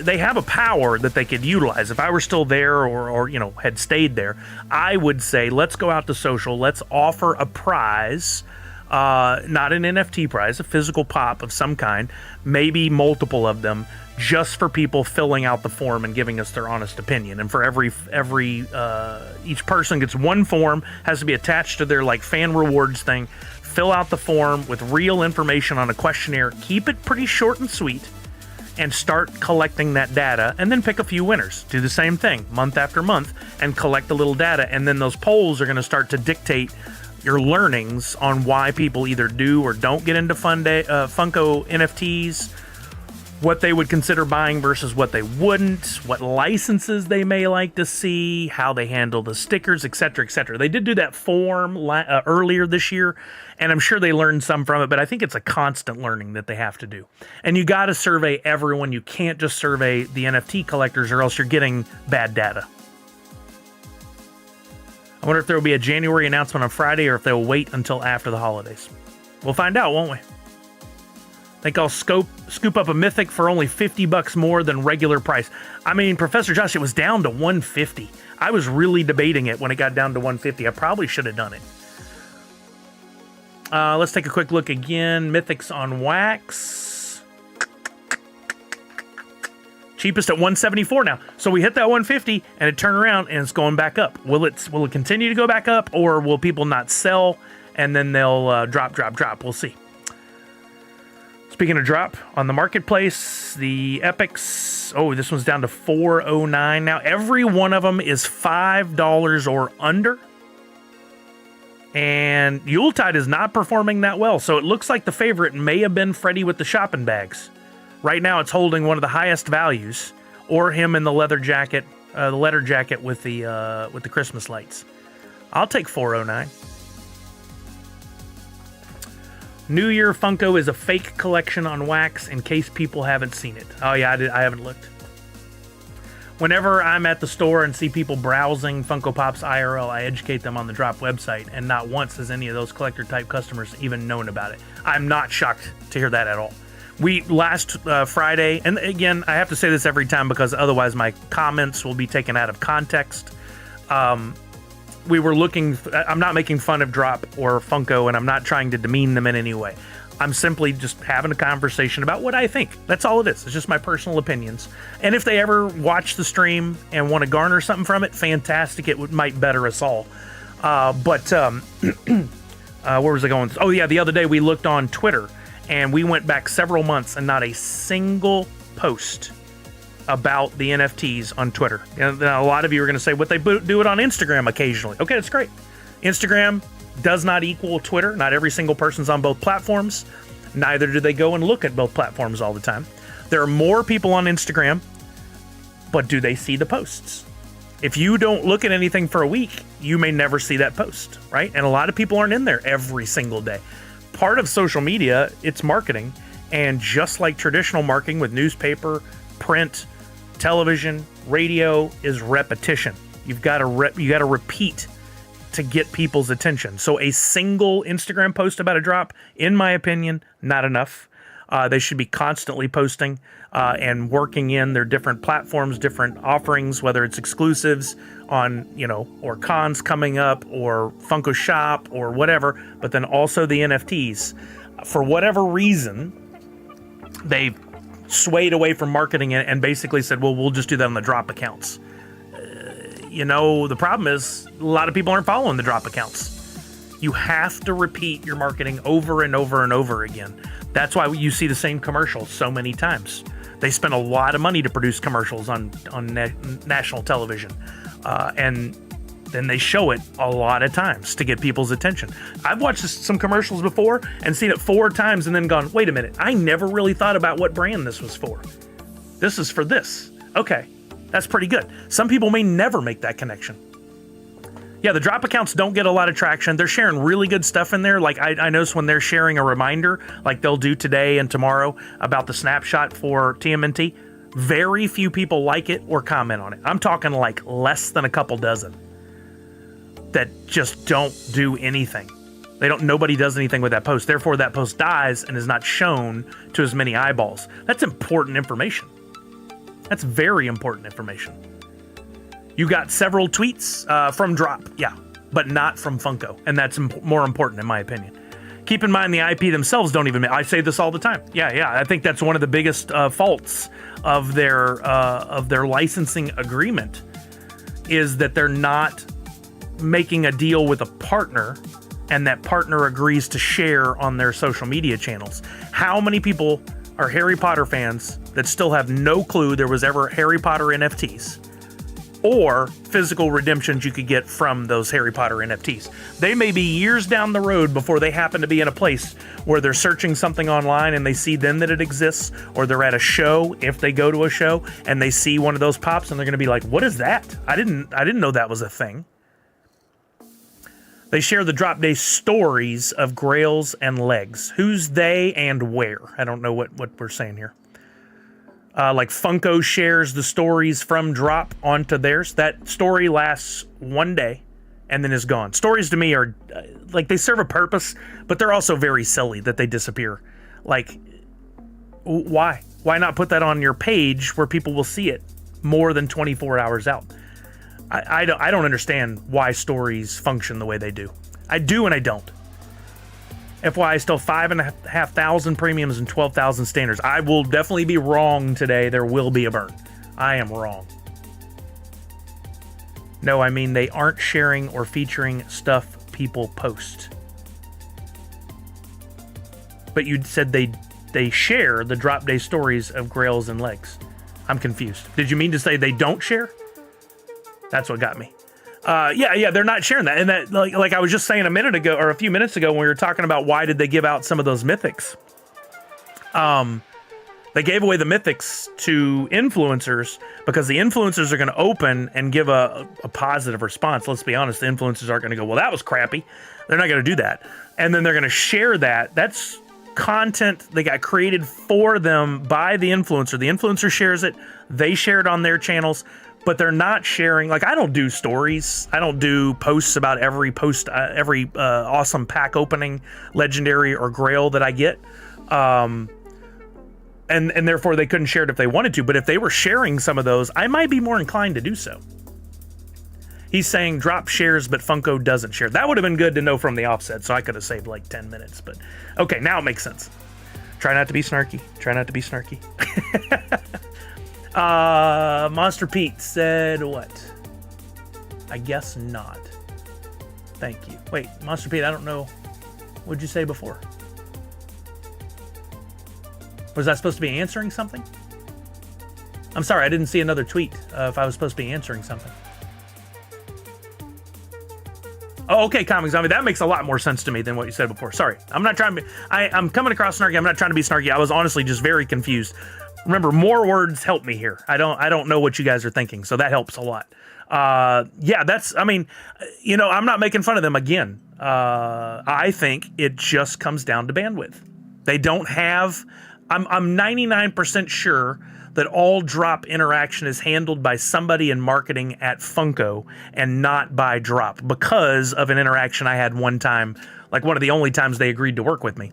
They have a power that they could utilize. If I were still there or had stayed there, I would say, let's go out to social, let's offer a prize... not an NFT prize, a physical pop of some kind, maybe multiple of them, just for people filling out the form and giving us their honest opinion. And for each person gets one form, has to be attached to their like fan rewards thing. Fill out the form with real information on a questionnaire. Keep it pretty short and sweet, and start collecting that data, and then pick a few winners. Do the same thing month after month and collect a little data, and then those polls are going to start to dictate your learnings on why people either do or don't get into Funko NFTs, what they would consider buying versus what they wouldn't, what licenses they may like to see, how they handle the stickers, etc., etc. They did do that form earlier this year, and I'm sure they learned some from it, but I think it's a constant learning that they have to do. And you got to survey everyone. You can't just survey the NFT collectors or else you're getting bad data. I wonder if there will be a January announcement on Friday or if they'll wait until after the holidays. We'll find out, won't we? I think I'll scoop up a Mythic for only $50 more than regular price. I mean, Professor Josh, it was down to $150. I was really debating it when it got down to $150. I probably should have done it. Let's take a quick look again. Mythics on wax. Cheapest at $174 now. So we hit that $150 and it turned around and it's going back up. Will it continue to go back up, or will people not sell and then they'll drop? We'll see. Speaking of drop, on the marketplace, the Epics, this one's down to $4.09 now. Every one of them is $5 or under. And Yuletide is not performing that well. So it looks like the favorite may have been Freddy with the shopping bags. Right now, it's holding one of the highest values, or him in the leather jacket with the Christmas lights. I'll take $4.09. New Year Funko is a fake collection on wax, in case people haven't seen it. Oh yeah, I haven't looked. Whenever I'm at the store and see people browsing Funko Pops IRL, I educate them on the Droppp website, and not once has any of those collector type customers even known about it. I'm not shocked to hear that at all. We last Friday, and again, I have to say this every time because otherwise my comments will be taken out of context. We were looking, I'm not making fun of Droppp or Funko, and I'm not trying to demean them in any way. I'm simply just having a conversation about what I think. That's all it is. It's just my personal opinions. And if they ever watch the stream and want to garner something from it, fantastic. It might better us all. Where was I going? Oh yeah, the other day we looked on Twitter, and we went back several months and not a single post about the NFTs on Twitter. Now, a lot of you are going to say, what they do it on Instagram occasionally. Okay, that's great. Instagram does not equal Twitter. Not every single person's on both platforms. Neither do they go and look at both platforms all the time. There are more people on Instagram, but do they see the posts? If you don't look at anything for a week, you may never see that post, right? And a lot of people aren't in there every single day. Part of social media, it's marketing, and just like traditional marketing with newspaper, print, television, radio, is repetition. You've got to repeat to get people's attention. So a single Instagram post about a drop, in my opinion, not enough. They should be constantly posting and working in their different platforms, different offerings, whether it's exclusives on, or cons coming up, or Funko Shop, or whatever, but then also the NFTs. For whatever reason, they've swayed away from marketing it and basically said, well, we'll just do that on the Droppp accounts. The problem is a lot of people aren't following the Droppp accounts. You have to repeat your marketing over and over and over again. That's why you see the same commercials so many times. They spend a lot of money to produce commercials on national television. And then they show it a lot of times to get people's attention. I've watched some commercials before and seen it 4 times and then gone, wait a minute, I never really thought about what brand this was for. This is for this. Okay, that's pretty good. Some people may never make that connection. Yeah, the Droppp accounts don't get a lot of traction. They're sharing really good stuff in there. Like I notice when they're sharing a reminder, like they'll do today and tomorrow about the snapshot for TMNT, very few people like it or comment on it. I'm talking like less than a couple dozen that just don't do anything. Nobody does anything with that post. Therefore, that post dies and is not shown to as many eyeballs. That's important information. That's very important information. You got several tweets from Droppp, yeah, but not from Funko, and that's more important in my opinion. Keep in mind the IP themselves don't even. I say this all the time. Yeah. I think that's one of the biggest faults of their licensing agreement is that they're not making a deal with a partner, and that partner agrees to share on their social media channels. How many people are Harry Potter fans that still have no clue there was ever Harry Potter NFTs or physical redemptions you could get from those Harry Potter NFTs? They may be years down the road before they happen to be in a place where they're searching something online and they see then that it exists, or they're at a show, if they go to a show, and they see one of those pops and they're going to be like, what is that? I didn't know that was a thing. They share the Droppp Day stories of grails and legs. Who's they and where? I don't know what we're saying here. Like Funko shares the stories from Droppp onto theirs. That story lasts one day and then is gone. Stories to me are like they serve a purpose, but they're also very silly that they disappear. Like, why? Why not put that on your page where people will see it more than 24 hours out? I don't understand why stories function the way they do. I do and I don't. FYI, still 5,500 premiums and 12,000 standards. I will definitely be wrong today. There will be a burn. I am wrong. No, I mean they aren't sharing or featuring stuff people post. But you said they share the Droppp Day stories of grails and legs. I'm confused. Did you mean to say they don't share? That's what got me. Yeah, they're not sharing that. And that, like I was just saying a minute ago, or a few minutes ago, when we were talking about why did they give out some of those mythics. They gave away the mythics to influencers because the influencers are going to open and give a positive response. Let's be honest, the influencers aren't going to go, well, that was crappy. They're not going to do that. And then they're going to share that. That's content that got created for them by the influencer. The influencer shares it. They share it on their channels. But they're not sharing. Like, I don't do stories. I don't do posts about every awesome pack opening, legendary or grail that I get. And therefore they couldn't share it if they wanted to. But if they were sharing some of those, I might be more inclined to do so. He's saying Droppp shares, but Funko doesn't share. That would have been good to know from the offset, so I could have saved like 10 minutes. But okay, now it makes sense. Try not to be snarky. Try not to be snarky. Monster Pete said what? I guess not. Thank you. Wait, Monster Pete, I don't know. What'd you say before? Was I supposed to be answering something? I'm sorry, I didn't see another tweet if I was supposed to be answering something. Oh, okay, Comic Zombie. That makes a lot more sense to me than what you said before. Sorry. I'm not trying to be... I'm coming across snarky. I'm not trying to be snarky. I was honestly just very confused. Remember, more words help me here. I don't know what you guys are thinking, so that helps a lot. Yeah, that's, I mean, you know, I'm not making fun of them again. I think it just comes down to bandwidth. They don't have, I'm 99% sure that all Droppp interaction is handled by somebody in marketing at Funko and not by Droppp because of an interaction I had one time, like one of the only times they agreed to work with me.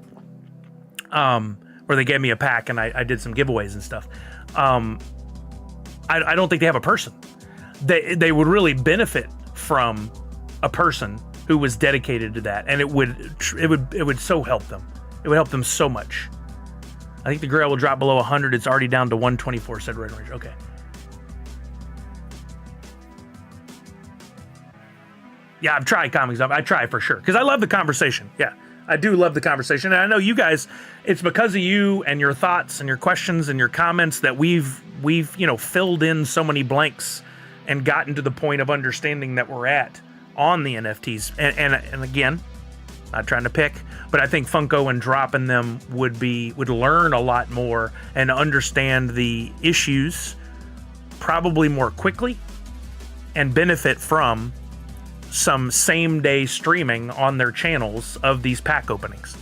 Where they gave me a pack and I did some giveaways and stuff. I don't think they have a person. They would really benefit from a person who was dedicated to that, and it would so help them. It would help them so much. I think the grail will drop below 100. It's already down to 124, said Red Ranger. Okay. Yeah, I've tried comics. I try for sure because I love the conversation. Yeah. I do love the conversation, and I know you guys, it's because of you and your thoughts and your questions and your comments that we've filled in so many blanks and gotten to the point of understanding that we're at on the NFTs. And again, not trying to pick, but I think Funko and Droppp and them would learn a lot more and understand the issues probably more quickly and benefit from some same day streaming on their channels of these pack openings.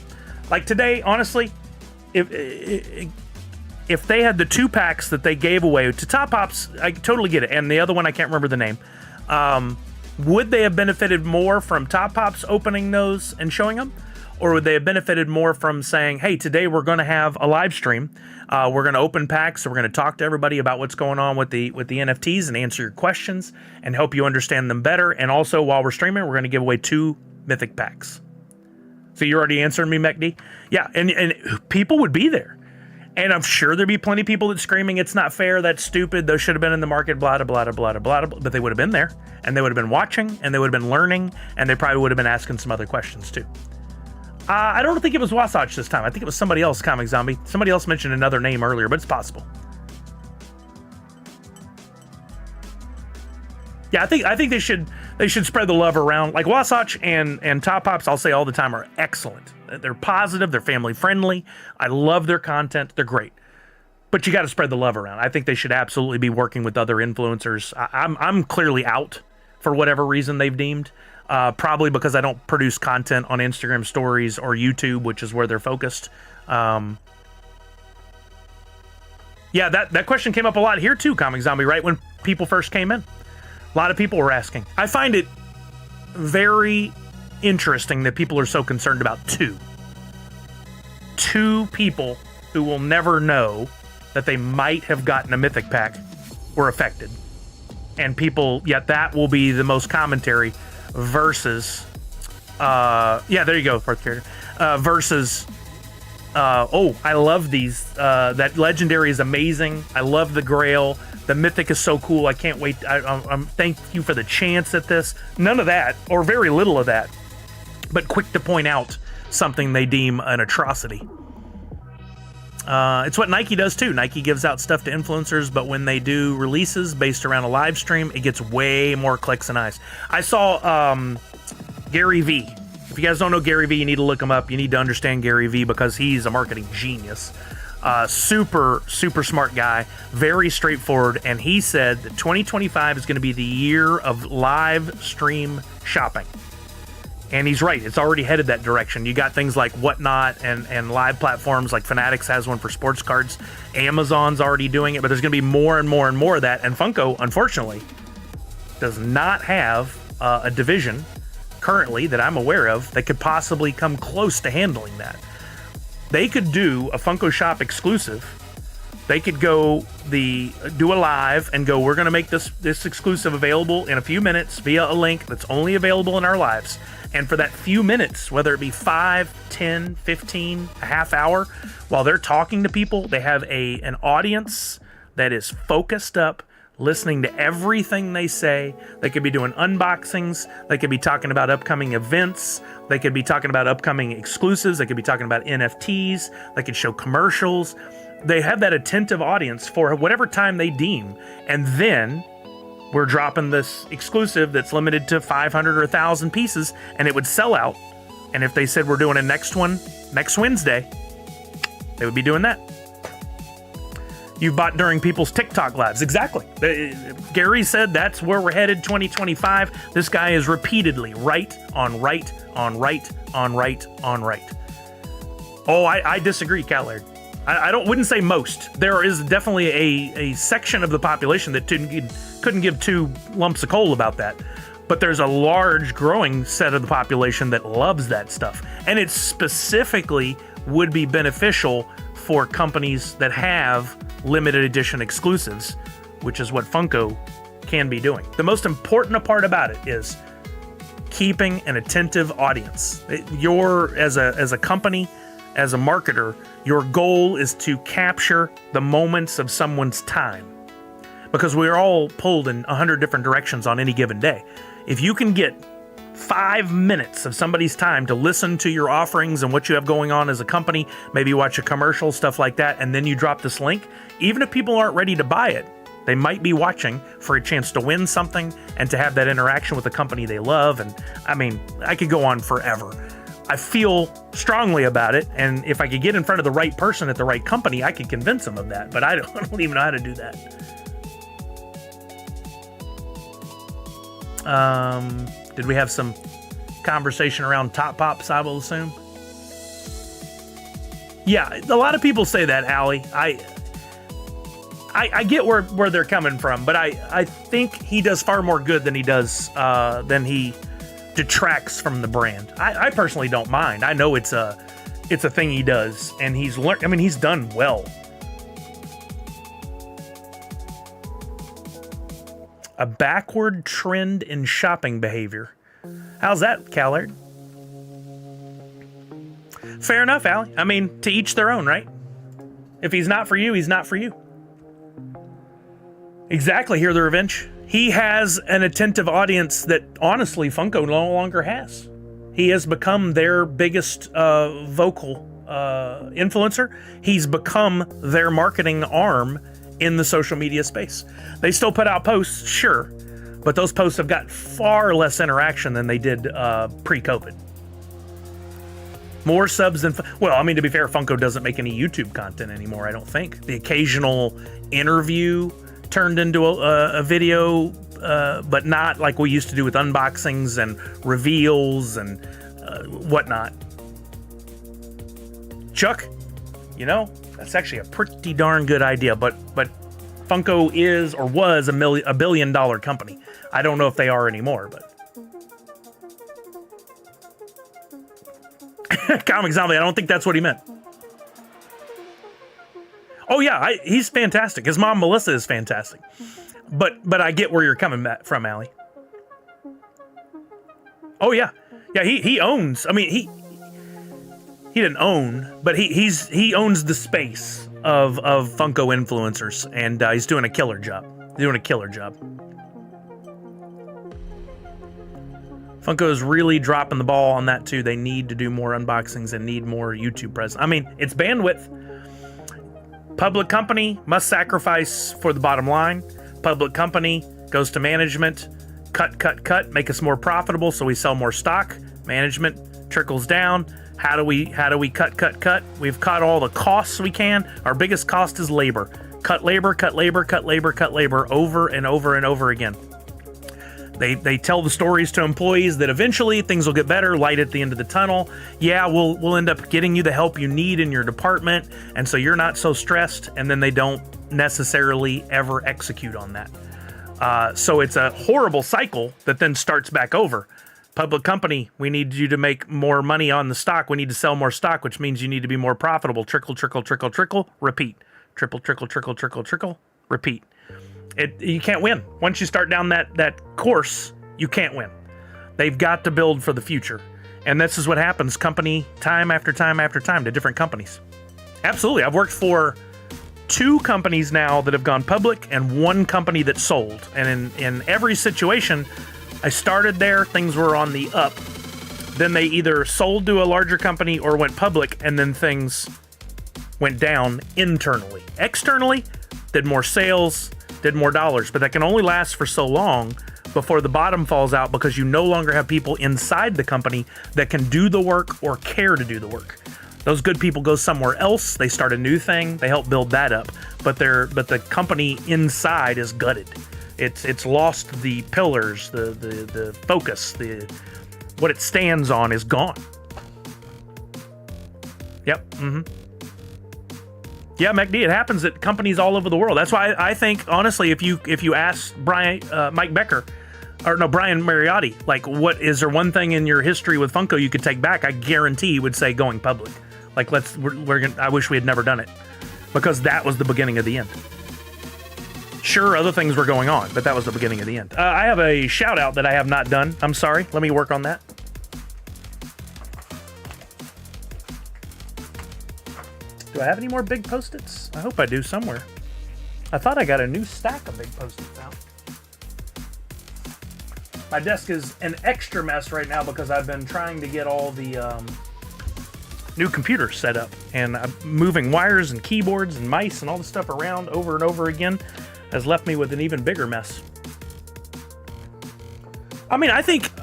Like today, honestly, if they had the 2 packs that they gave away to Top Pops, I totally get it. And the other one, I can't remember the name. Would they have benefited more from Top Pops opening those and showing them? Or would they have benefited more from saying, hey, today we're going to have a live stream. We're going to open packs. So we're going to talk to everybody about what's going on with the NFTs and answer your questions and help you understand them better. And also, while we're streaming, we're going to give away 2 mythic packs. So you already answered me, MechD? Yeah, and people would be there. And I'm sure there'd be plenty of people that's screaming, it's not fair, that's stupid, those should have been in the market, blah, blah, blah, blah, blah, blah. But they would have been there, and they would have been watching, and they would have been learning, and they probably would have been asking some other questions too. I don't think it was Wasatch this time. I think it was somebody else, Comic Zombie. Somebody else mentioned another name earlier, but it's possible. Yeah, I think they should spread the love around. Like Wasatch and Top Pops, I'll say all the time, are excellent. They're positive, they're family friendly. I love their content, they're great. But you got to spread the love around. I think they should absolutely be working with other influencers. I'm clearly out for whatever reason they've deemed. Probably because I don't produce content on Instagram stories or YouTube, which is where they're focused. Yeah, that question came up a lot here too, Comic Zombie, right when people first came in. A lot of people were asking. I find it very interesting that people are so concerned about 2 people who will never know that they might have gotten a mythic pack were affected. And people, yet that will be the most commentary versus, yeah, there you go, 4th character, versus, oh, I love these, that legendary is amazing. I love the Grail. The mythic is so cool. I can't wait. I'm thank you for the chance at this. None of that, or very little of that, but quick to point out something they deem an atrocity. It's what Nike does too. Nike gives out stuff to influencers, but when they do releases based around a live stream, it gets way more clicks and eyes. I saw Gary V. If you guys don't know Gary V, you need to look him up. You need to understand Gary V because he's a marketing genius. Super smart guy, very straightforward, and he said that 2025 is going to be the year of live stream shopping. And he's right. It's already headed that direction. You got things like Whatnot and live platforms like Fanatics has one for sports cards. Amazon's already doing it, but there's going to be more and more and more of that. And Funko, unfortunately, does not have a division currently that I'm aware of that could possibly come close to handling that. They could do a Funko Shop exclusive. They could do a live and go, we're going to make this exclusive available in a few minutes via a link that's only available in our lives. And for that few minutes, whether it be 5, 10, 15, a half hour, while they're talking to people, they have an audience that is focused up, listening to everything they say. They could be doing unboxings. They could be talking about upcoming events. They could be talking about upcoming exclusives. They could be talking about NFTs. They could show commercials. They have that attentive audience for whatever time they deem. And then we're dropping this exclusive that's limited to 500 or 1,000 pieces, and it would sell out. And if they said we're doing a next Wednesday, they would be doing that. You bought during people's TikTok lives. Exactly. Gary said that's where we're headed 2025. This guy is repeatedly right on right on right on right on right. Oh, I disagree, Callard. I wouldn't say most. There is definitely a section of the population that couldn't give 2 lumps of coal about that. But there's a large growing set of the population that loves that stuff. And it specifically would be beneficial for companies that have limited edition exclusives, which is what Funko can be doing. The most important part about it is keeping an attentive audience. As a company, as a marketer, your goal is to capture the moments of someone's time, because we're all pulled in 100 different directions on any given day. If you can get 5 minutes of somebody's time to listen to your offerings and what you have going on as a company, maybe watch a commercial, stuff like that, and then you drop this link, even if people aren't ready to buy it, They might be watching for a chance to win something and to have that interaction with the company they love. And I mean, I could go on forever. I feel strongly about it, and if I could get in front of the right person at the right company, I could convince them of that, but I don't even know how to do that. Did we have some conversation around Top Pops, I will assume? Yeah, a lot of people say that, Allie. I get where they're coming from, but I think he does far more good than he does than he detracts from the brand. I personally don't mind. I know it's a thing he does, and he's learned. I mean, he's done well. A backward trend in shopping behavior. How's that, Callard? Fair enough, Allie. I mean, to each their own, right? If he's not for you, he's not for you. Exactly, Hear the Revenge. He has an attentive audience that, honestly, Funko no longer has. He has become their biggest vocal influencer. He's become their marketing arm in the social media space. They still put out posts, sure, but those posts have got far less interaction than they did pre-COVID. More subs than... Well, I mean, to be fair, Funko doesn't make any YouTube content anymore, I don't think. The occasional interview turned into a video, but not like we used to do with unboxings and reveals and whatnot. Chuck, you know, that's actually a pretty darn good idea, but Funko is or was a $1 billion company. I don't know if they are anymore, but... Comic Zombie, I don't think that's what he meant. Oh yeah, he's fantastic. His mom Melissa is fantastic. But I get where you're coming from, Allie. Oh yeah. Yeah, he owns. I mean, he didn't own, but he owns the space of Funko influencers, and he's doing a killer job. Funko is really dropping the ball on that too. They need to do more unboxings and need more YouTube presence. I mean, it's bandwidth. Public company must sacrifice for the bottom line. Public company goes to management. Cut. Make us more profitable so we sell more stock. Management trickles down. How do we cut? We've cut all the costs we can. Our biggest cost is labor. Cut labor over and over again. They tell the stories to employees that eventually things will get better, light at the end of the tunnel. Yeah, we'll end up getting you the help you need in your department, and so you're not so stressed, and then they don't necessarily ever execute on that. So it's a horrible cycle that then starts back over. Public company, we need you to make more money on the stock. We need to sell more stock, which means you need to be more profitable. Trickle, repeat. Trickle, repeat. You can't win. Once you start down that course, you can't win. They've got to build for the future. And this is what happens time after time to different companies. Absolutely. I've worked for 2 companies now that have gone public and 1 company that sold. And in every situation, I started there, things were on the up. Then they either sold to a larger company or went public, and then things went down internally. Externally, did more sales, did more dollars, but that can only last for so long before the bottom falls out because you no longer have people inside the company that can do the work or care to do the work. Those good people go somewhere else, they start a new thing, they help build that up, but the company inside is gutted. It's lost the pillars, the focus, what it stands on is gone. Yep. Yeah, MacD, it happens at companies all over the world. That's why I think, honestly, if you ask Brian Mariotti, like, what is there one thing in your history with Funko you could take back? I guarantee he would say going public. Like, I wish we had never done it, because that was the beginning of the end. Sure, other things were going on, but that was the beginning of the end. I have a shout out that I have not done. I'm sorry. Let me work on that. Do I have any more big Post-its? I hope I do somewhere. I thought I got a new stack of big Post-its out. My desk is an extra mess right now because I've been trying to get all the new computers set up. And I'm moving wires and keyboards and mice and all the stuff around over and over again. has left me with an even bigger mess. I mean, I think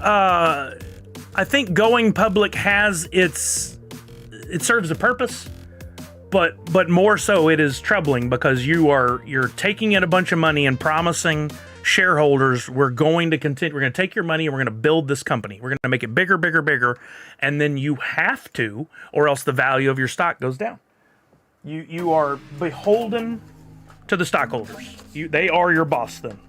going public has it serves a purpose, but more so it is troubling because you're taking in a bunch of money and promising shareholders we're going to continue, we're going to take your money and we're going to build this company. We're going to make it bigger, bigger, bigger, and then you have to, or else the value of your stock goes down. You are beholden to the stockholders. They are your boss then.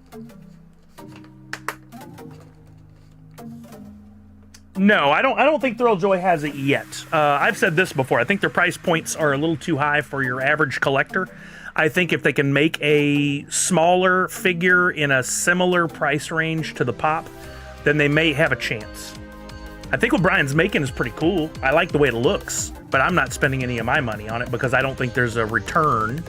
No, I don't think Thrilljoy has it yet. I've said this before. I think their price points are a little too high for your average collector. I think if they can make a smaller figure in a similar price range to the Pop, then they may have a chance. I think what Brian's making is pretty cool. I like the way it looks, but I'm not spending any of my money on it because I don't think there's a return.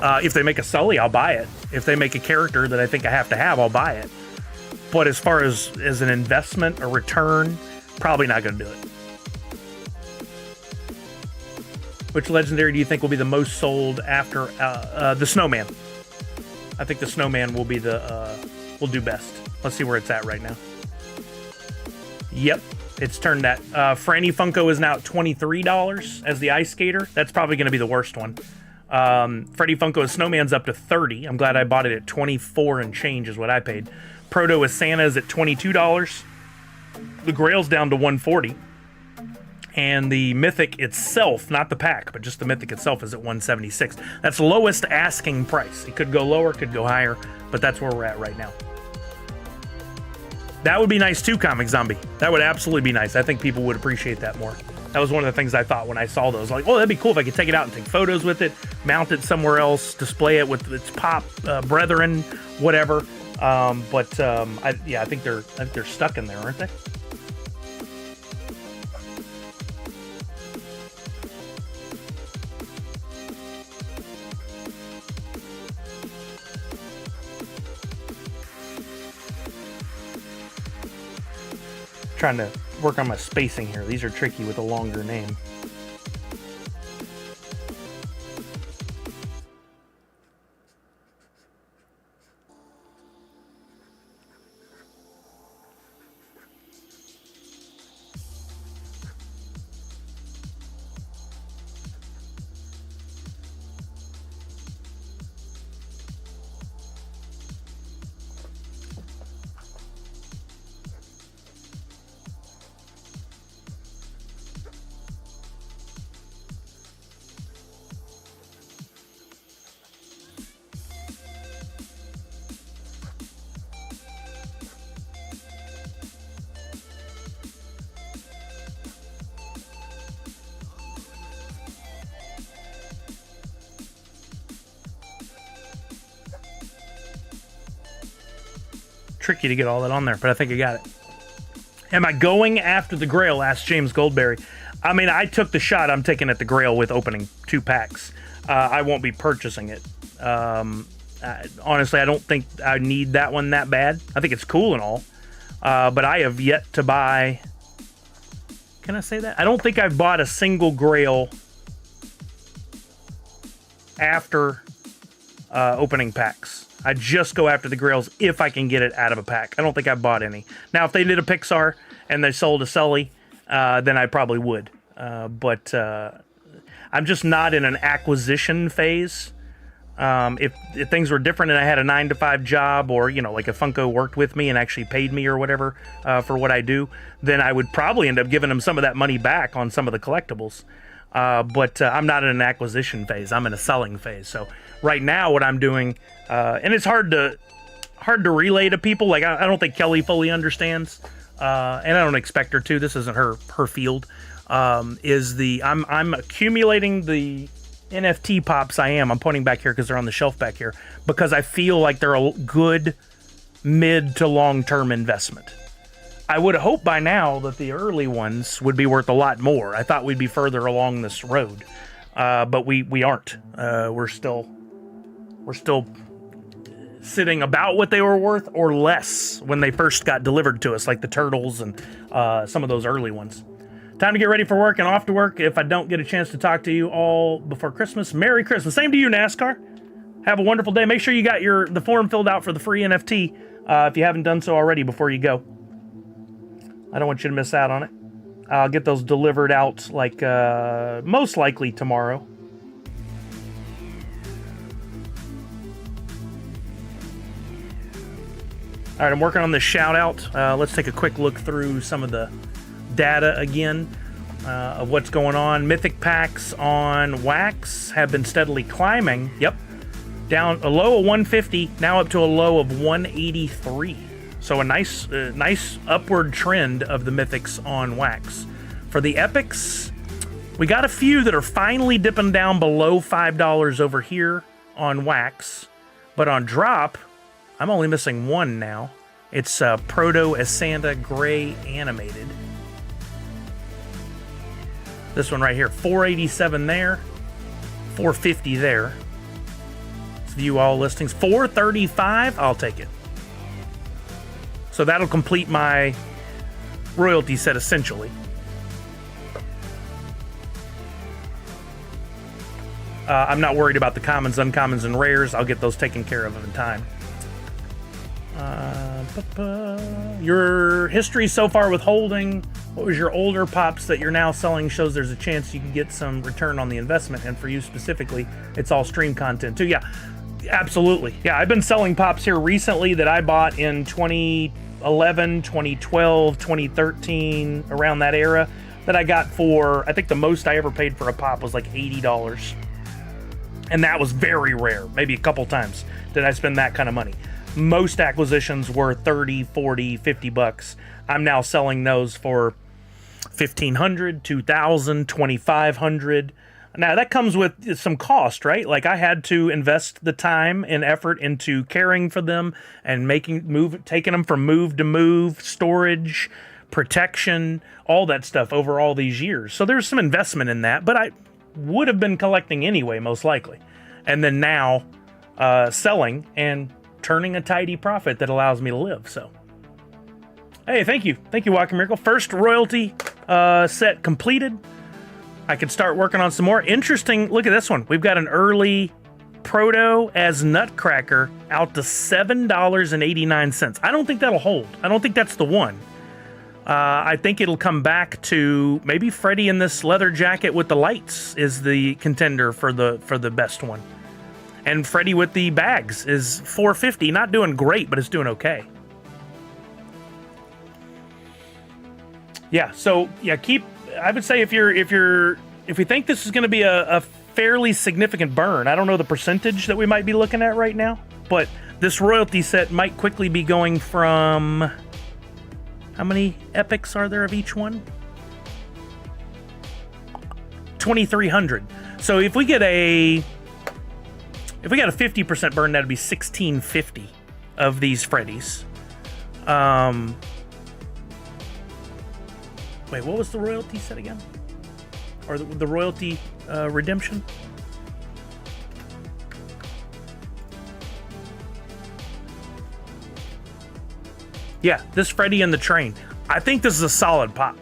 If they make a Sully, I'll buy it. If they make a character that I think I have to have, I'll buy it. But as far as an investment, a return, probably not going to do it. Which legendary do you think will be the most sold after the Snowman? I think the Snowman will be will do best. Let's see where it's at right now. Yep, it's turned that. Franny Funko is now at $23 as the Ice Skater. That's probably going to be the worst one. Freddy Funko Snowman's up to $30. I'm glad I bought it at 24 and change is what I paid. Proto with Santa is at $22. The Grail's down to $140. And the Mythic itself, not the pack, but just the Mythic itself is at $176. That's lowest asking price. It could go lower, could go higher, but that's where we're at right now. That would be nice too, Comic Zombie. That would absolutely be nice. I think people would appreciate that more. That was one of the things I thought when I saw those. Like, oh, that'd be cool if I could take it out and take photos with it, mount it somewhere else, display it with its Pop brethren, whatever. I think they're stuck in there, aren't they? Trying to work on my spacing here. These are tricky with a longer name. Tricky to get all that on there, but I think I got it. Am I going after the Grail? Asked James Goldberry. I mean, I took the shot. I'm taking at the Grail with opening 2 packs. I won't be purchasing it. Honestly, I don't think I need that one that bad. I think it's cool and all, but I have yet to buy. Can I say that? I don't think I've bought a single Grail after opening packs. I just go after the Grails if I can get it out of a pack. I don't think I've bought any. Now, if they did a Pixar and they sold a Sully, then I probably would. But I'm just not in an acquisition phase. If things were different and I had a 9-to-5 job, or like if Funko worked with me and actually paid me or whatever for what I do, then I would probably end up giving them some of that money back on some of the collectibles. But I'm not in an acquisition phase. I'm in a selling phase. So right now, what I'm doing, and it's hard to relay to people. Like I don't think Kelly fully understands, and I don't expect her to. This isn't her field. I'm accumulating the NFT pops. I'm pointing back here because they're on the shelf back here, because I feel like they're a good mid to long term investment. I would hope by now that the early ones would be worth a lot more. I thought we'd be further along this road, but we aren't. We're still sitting about what they were worth or less when they first got delivered to us, like the Turtles and some of those early ones. Time to get ready for work and off to work. If I don't get a chance to talk to you all before Christmas, Merry Christmas. Same to you, NASCAR. Have a wonderful day. Make sure you got the form filled out for the free NFT if you haven't done so already before you go. I don't want you to miss out on it. I'll get those delivered out like most likely tomorrow. All right, I'm working on this shout out. Let's take a quick look through some of the data again of what's going on. Mythic packs on Wax have been steadily climbing. Yep. Down a low of 150, now up to a low of 183. So a nice upward trend of the mythics on Wax. For the epics, we got a few that are finally dipping down below $5 over here on Wax. But on Droppp, I'm only missing one now. It's Proto Asanda Gray Animated. This one right here, 487 there, 450 there. Let's view all listings. 435, I'll take it. So that'll complete my royalty set essentially. I'm not worried about the commons, uncommons, and rares. I'll get those taken care of in time. Your history so far with holding, what was your older pops that you're now selling shows there's a chance you can get some return on the investment, and for you specifically, it's all stream content too. Yeah, absolutely. Yeah, I've been selling pops here recently that I bought in 2011, 2012, 2013, around that era, that I got for, I think the most I ever paid for a pop was like $80. And that was very rare. Maybe a couple times did I spend that kind of money. Most acquisitions were 30, 40, 50 bucks. I'm now selling those for 1,500, 2,000, 2,500. Now that comes with some cost, right? Like I had to invest the time and effort into caring for them and taking them from move to move, storage, protection, all that stuff over all these years. So there's some investment in that, but I would have been collecting anyway, most likely. And then now selling and turning a tidy profit that allows me to live. So, hey, thank you, Walking Miracle. First royalty set completed. I could start working on some more. Interesting. Look at this one. We've got an early Proto as Nutcracker out to $7.89. I don't think that'll hold. I don't think that's the one. I think it'll come back to maybe Freddy in this leather jacket with the lights is the contender for the best one. And Freddy with the bags is $4.50. Not doing great, but it's doing okay. Yeah, so yeah, I would say if we think this is going to be a fairly significant burn, I don't know the percentage that we might be looking at right now, but this royalty set might quickly be going from, how many epics are there of each one? 2,300. So if we get a 50% burn, that'd be 1,650 of these Freddys. Wait, what was the royalty set again? Or the royalty redemption? Yeah, this Freddy and the Train. I think this is a solid pop.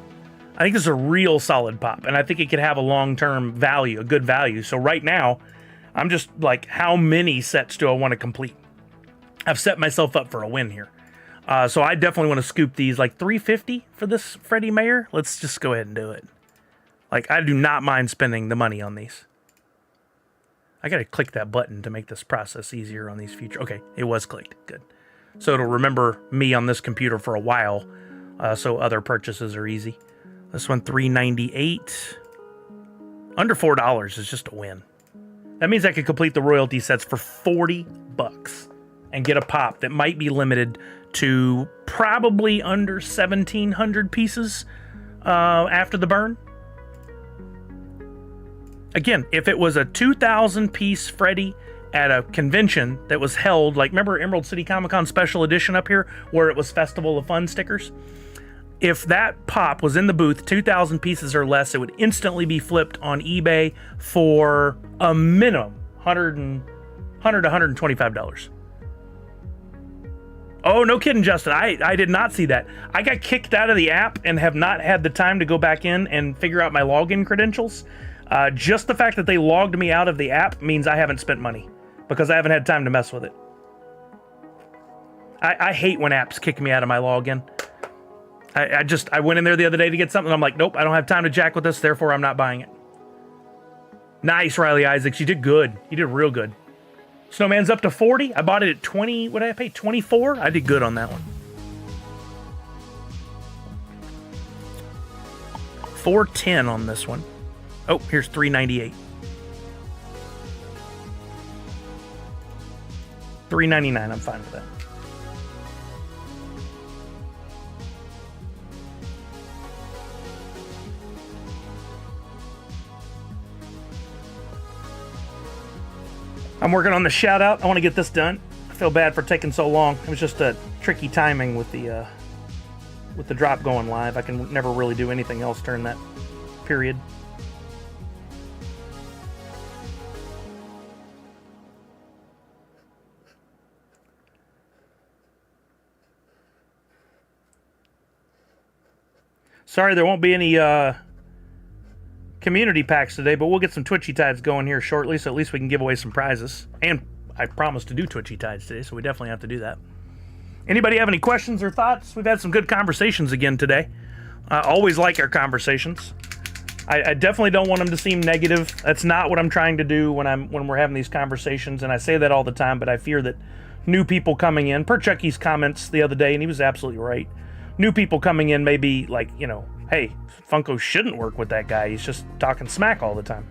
I think this is a real solid pop, and I think it could have a long-term value, a good value. So right now, I'm just like, how many sets do I want to complete? I've set myself up for a win here. So I definitely want to scoop these, like $350 for this Freddy Mayor. Let's just go ahead and do it. Like, I do not mind spending the money on these. I got to click that button to make this process easier on these future. Okay, it was clicked. Good. So it'll remember me on this computer for a while, so other purchases are easy. This one, $398. Under $4 is just a win. That means I could complete the royalty sets for 40 bucks and get a pop that might be limited to probably under 1,700 pieces after the burn. Again, if it was a 2,000 piece Freddy at a convention that was held, like remember Emerald City Comic Con special edition up here where it was Festival of Fun stickers? If that pop was in the booth, 2,000 pieces or less, it would instantly be flipped on eBay for a minimum $100 to $125. Oh, no kidding, Justin. I did not see that. I got kicked out of the app and have not had the time to go back in and figure out my login credentials. Just the fact that they logged me out of the app means I haven't spent money. because I haven't had time to mess with it. I hate when apps kick me out of my login. I went in there the other day to get something. I'm like, nope, I don't have time to jack with this. Therefore, I'm not buying it. Nice, Riley Isaacs. You did good. You did real good. Snowman's up to 40. I bought it at 20. What did I pay? 24? I did good on that one. 410 on this one. Oh, here's 398. 399. I'm fine with that. I'm working on the shout out. I want to get this done. I feel bad for taking so long. It was just a tricky timing with the drop going live. I can never really do anything else during that period. Sorry, there won't be any community packs today, but we'll get some Twitchy Tides going here shortly, so at least we can give away some prizes. And I promised to do Twitchy Tides today, so we definitely have to do that. Anybody have any questions or thoughts? We've had some good conversations again today. I always like our conversations. I definitely don't want them to seem negative. That's not what I'm trying to do when we're having these conversations, and I say that all the time, but I fear that new people coming in, per Chucky's comments the other day, and he was absolutely right, new people coming in may be like, you know, hey, Funko shouldn't work with that guy. He's just talking smack all the time.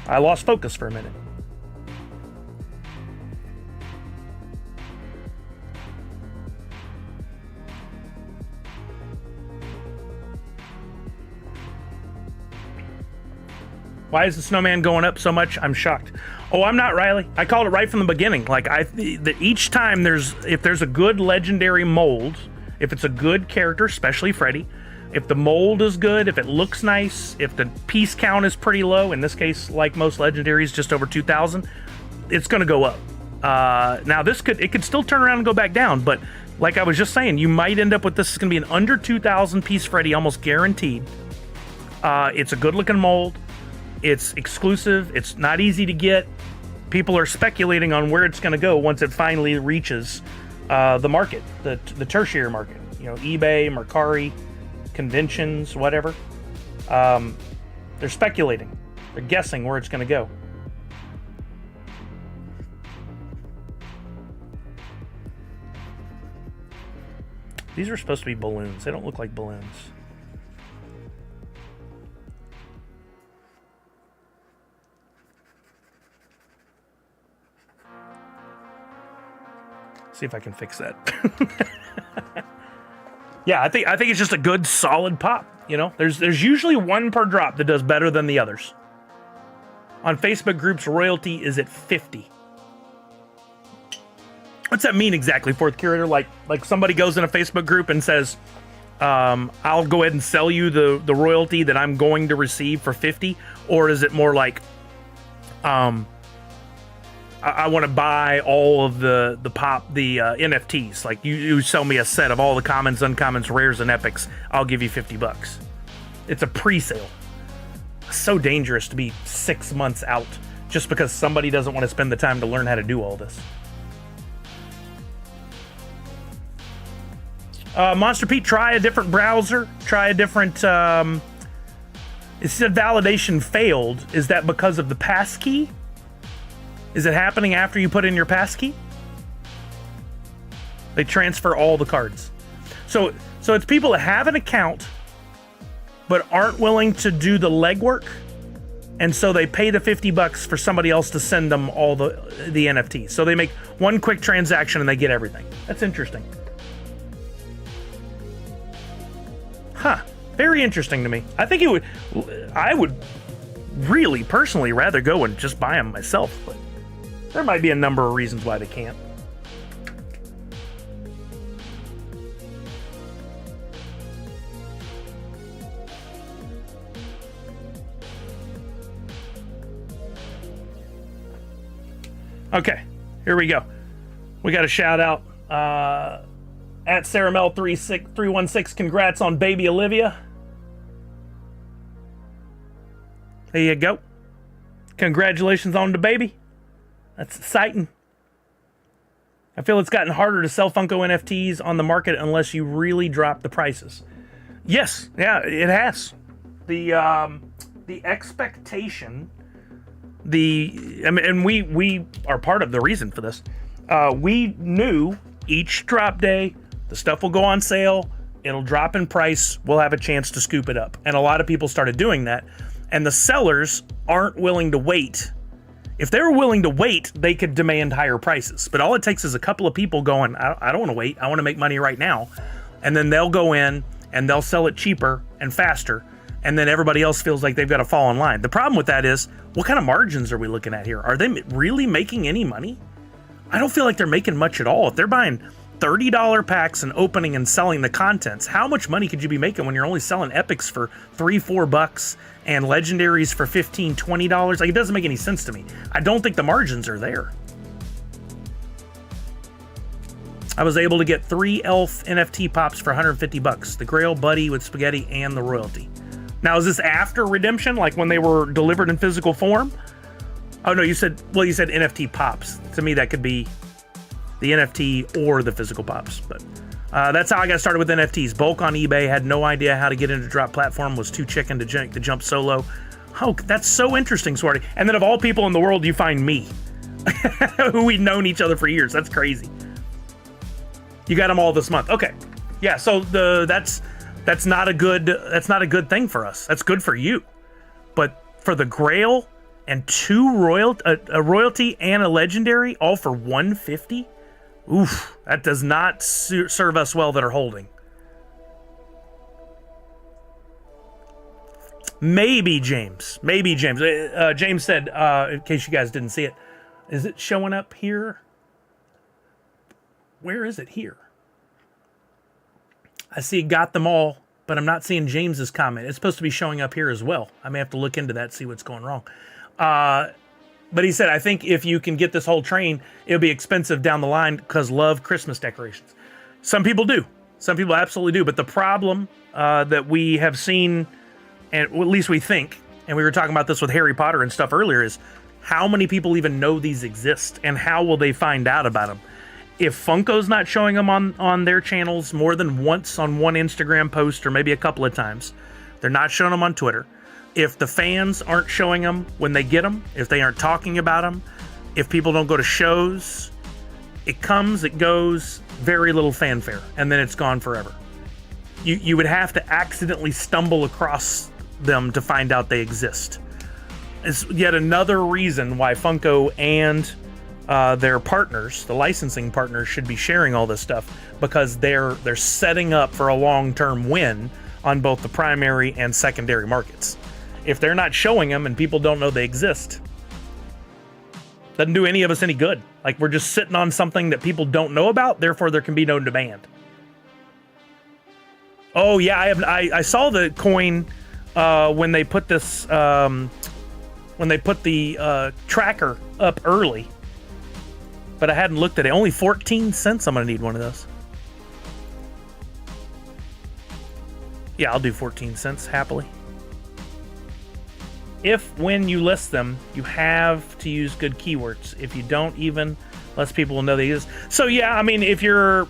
I lost focus for a minute. Why is the snowman going up so much? I'm shocked. Oh, I'm not, Riley. I called it right from the beginning. Like, that each time if there's a good legendary mold, if it's a good character, especially Freddy, if the mold is good, if it looks nice, if the piece count is pretty low, in this case, like most legendaries, just over 2,000, it's going to go up. Now, it could still turn around and go back down, but like I was just saying, you might end up with this is going to be an under 2,000 piece Freddy, almost guaranteed. It's a good-looking mold. It's exclusive. It's not easy to get. People are speculating on where it's going to go once it finally reaches the market, the tertiary market. You know, eBay, Mercari, conventions, whatever. They're speculating. They're guessing where it's going to go. These are supposed to be balloons. They don't look like balloons. See if I can fix that. Yeah, I think it's just a good solid pop. You know, there's usually one per drop that does better than the others. On Facebook groups, royalty is at 50. What's that mean exactly, Fourth Curator? Like somebody goes in a Facebook group and says, I'll go ahead and sell you the royalty that I'm going to receive for 50, or is it more like I want to buy all of the NFTs. Like you sell me a set of all the commons, uncommons, rares, and epics. I'll give you $50. It's a pre-sale. So dangerous to be 6 months out just because somebody doesn't want to spend the time to learn how to do all this. Monster Pete, try a different browser. Try a different. It said validation failed. Is that because of the passkey? Is it happening after you put in your passkey? They transfer all the cards. So it's people that have an account but aren't willing to do the legwork, and so they pay the $50 for somebody else to send them all the NFTs. So they make one quick transaction and they get everything. That's interesting. Huh. Very interesting to me. I would really personally rather go and just buy them myself, but there might be a number of reasons why they can't. Okay, here we go. We got a shout out at Saramel316. Congrats on baby Olivia. There you go. Congratulations on the baby. That's exciting. I feel it's gotten harder to sell Funko NFTs on the market unless you really drop the prices. Yes, yeah, it has. The expectation, and we are part of the reason for this. We knew each drop day, the stuff will go on sale, it'll drop in price, we'll have a chance to scoop it up. And a lot of people started doing that. And the sellers aren't willing to wait. If they were willing to wait, they could demand higher prices. But all it takes is a couple of people going, I don't want to wait, I want to make money right now. And then they'll go in and they'll sell it cheaper and faster. And then everybody else feels like they've got to fall in line. The problem with that is, what kind of margins are we looking at here? Are they really making any money? I don't feel like they're making much at all. If they're buying $30 packs and opening and selling the contents, how much money could you be making when you're only selling epics for $3-4 and legendaries for $15-20? Like, it doesn't make any sense to me. I don't think the margins are there. I was able to get 3 elf NFT pops for $150. The Grail, Buddy with Spaghetti, and the Royalty. Now, is this after redemption, like when they were delivered in physical form? Oh no, you said NFT pops. To me, that could be the NFT or the physical pops. But that's how I got started with NFTs. Bulk on eBay, had no idea how to get into Droppp platform, was too chicken to jump solo. Oh, that's so interesting, Swarty. And then of all people in the world, you find me, who we've known each other for years. That's crazy. You got them all this month. Okay, yeah. So that's not a good thing for us. That's good for you, but for the Grail and a royalty and a legendary, all for $150. Oof, that does not serve us well that are holding. Maybe James. James said, in case you guys didn't see it, is it showing up here? Where is it here? I see got them all, but I'm not seeing James's comment. It's supposed to be showing up here as well. I may have to look into that, see what's going wrong. But he said, I think if you can get this whole train, it'll be expensive down the line because love Christmas decorations. Some people do. Some people absolutely do. But the problem that we have seen, and at least we think, and we were talking about this with Harry Potter and stuff earlier, is how many people even know these exist and how will they find out about them? If Funko's not showing them on their channels more than once on one Instagram post or maybe a couple of times, they're not showing them on Twitter. If the fans aren't showing them when they get them, if they aren't talking about them, if people don't go to shows, it comes, it goes, very little fanfare, and then it's gone forever. You would have to accidentally stumble across them to find out they exist. It's yet another reason why Funko and their partners, the licensing partners, should be sharing all this stuff, because they're setting up for a long-term win on both the primary and secondary markets. If they're not showing them and people don't know they exist, doesn't do any of us any good. Like, we're just sitting on something that people don't know about, therefore there can be no demand. Oh yeah, I saw the coin when they put this when they put the tracker up early, but I hadn't looked at it. Only 14 cents. I'm gonna need one of those. Yeah, I'll do 14 cents happily. When you list them, you have to use good keywords. If you don't, even less people will know they exist. So yeah, I mean, if you're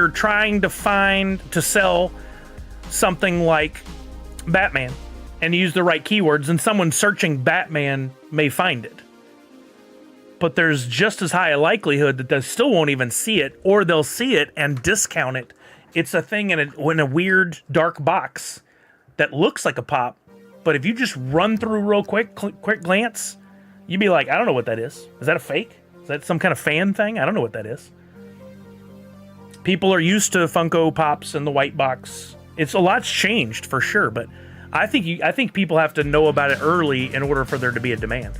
trying to sell something like Batman and use the right keywords, and someone searching Batman may find it. But there's just as high a likelihood that they still won't even see it, or they'll see it and discount it. It's a thing in a weird dark box that looks like a pop. But if you just run through real quick glance, you'd be like, I don't know what that is. Is that a fake? Is that some kind of fan thing? I don't know what that is. People are used to Funko Pops and the white box. It's a lot's changed for sure, but I think people have to know about it early in order for there to be a demand.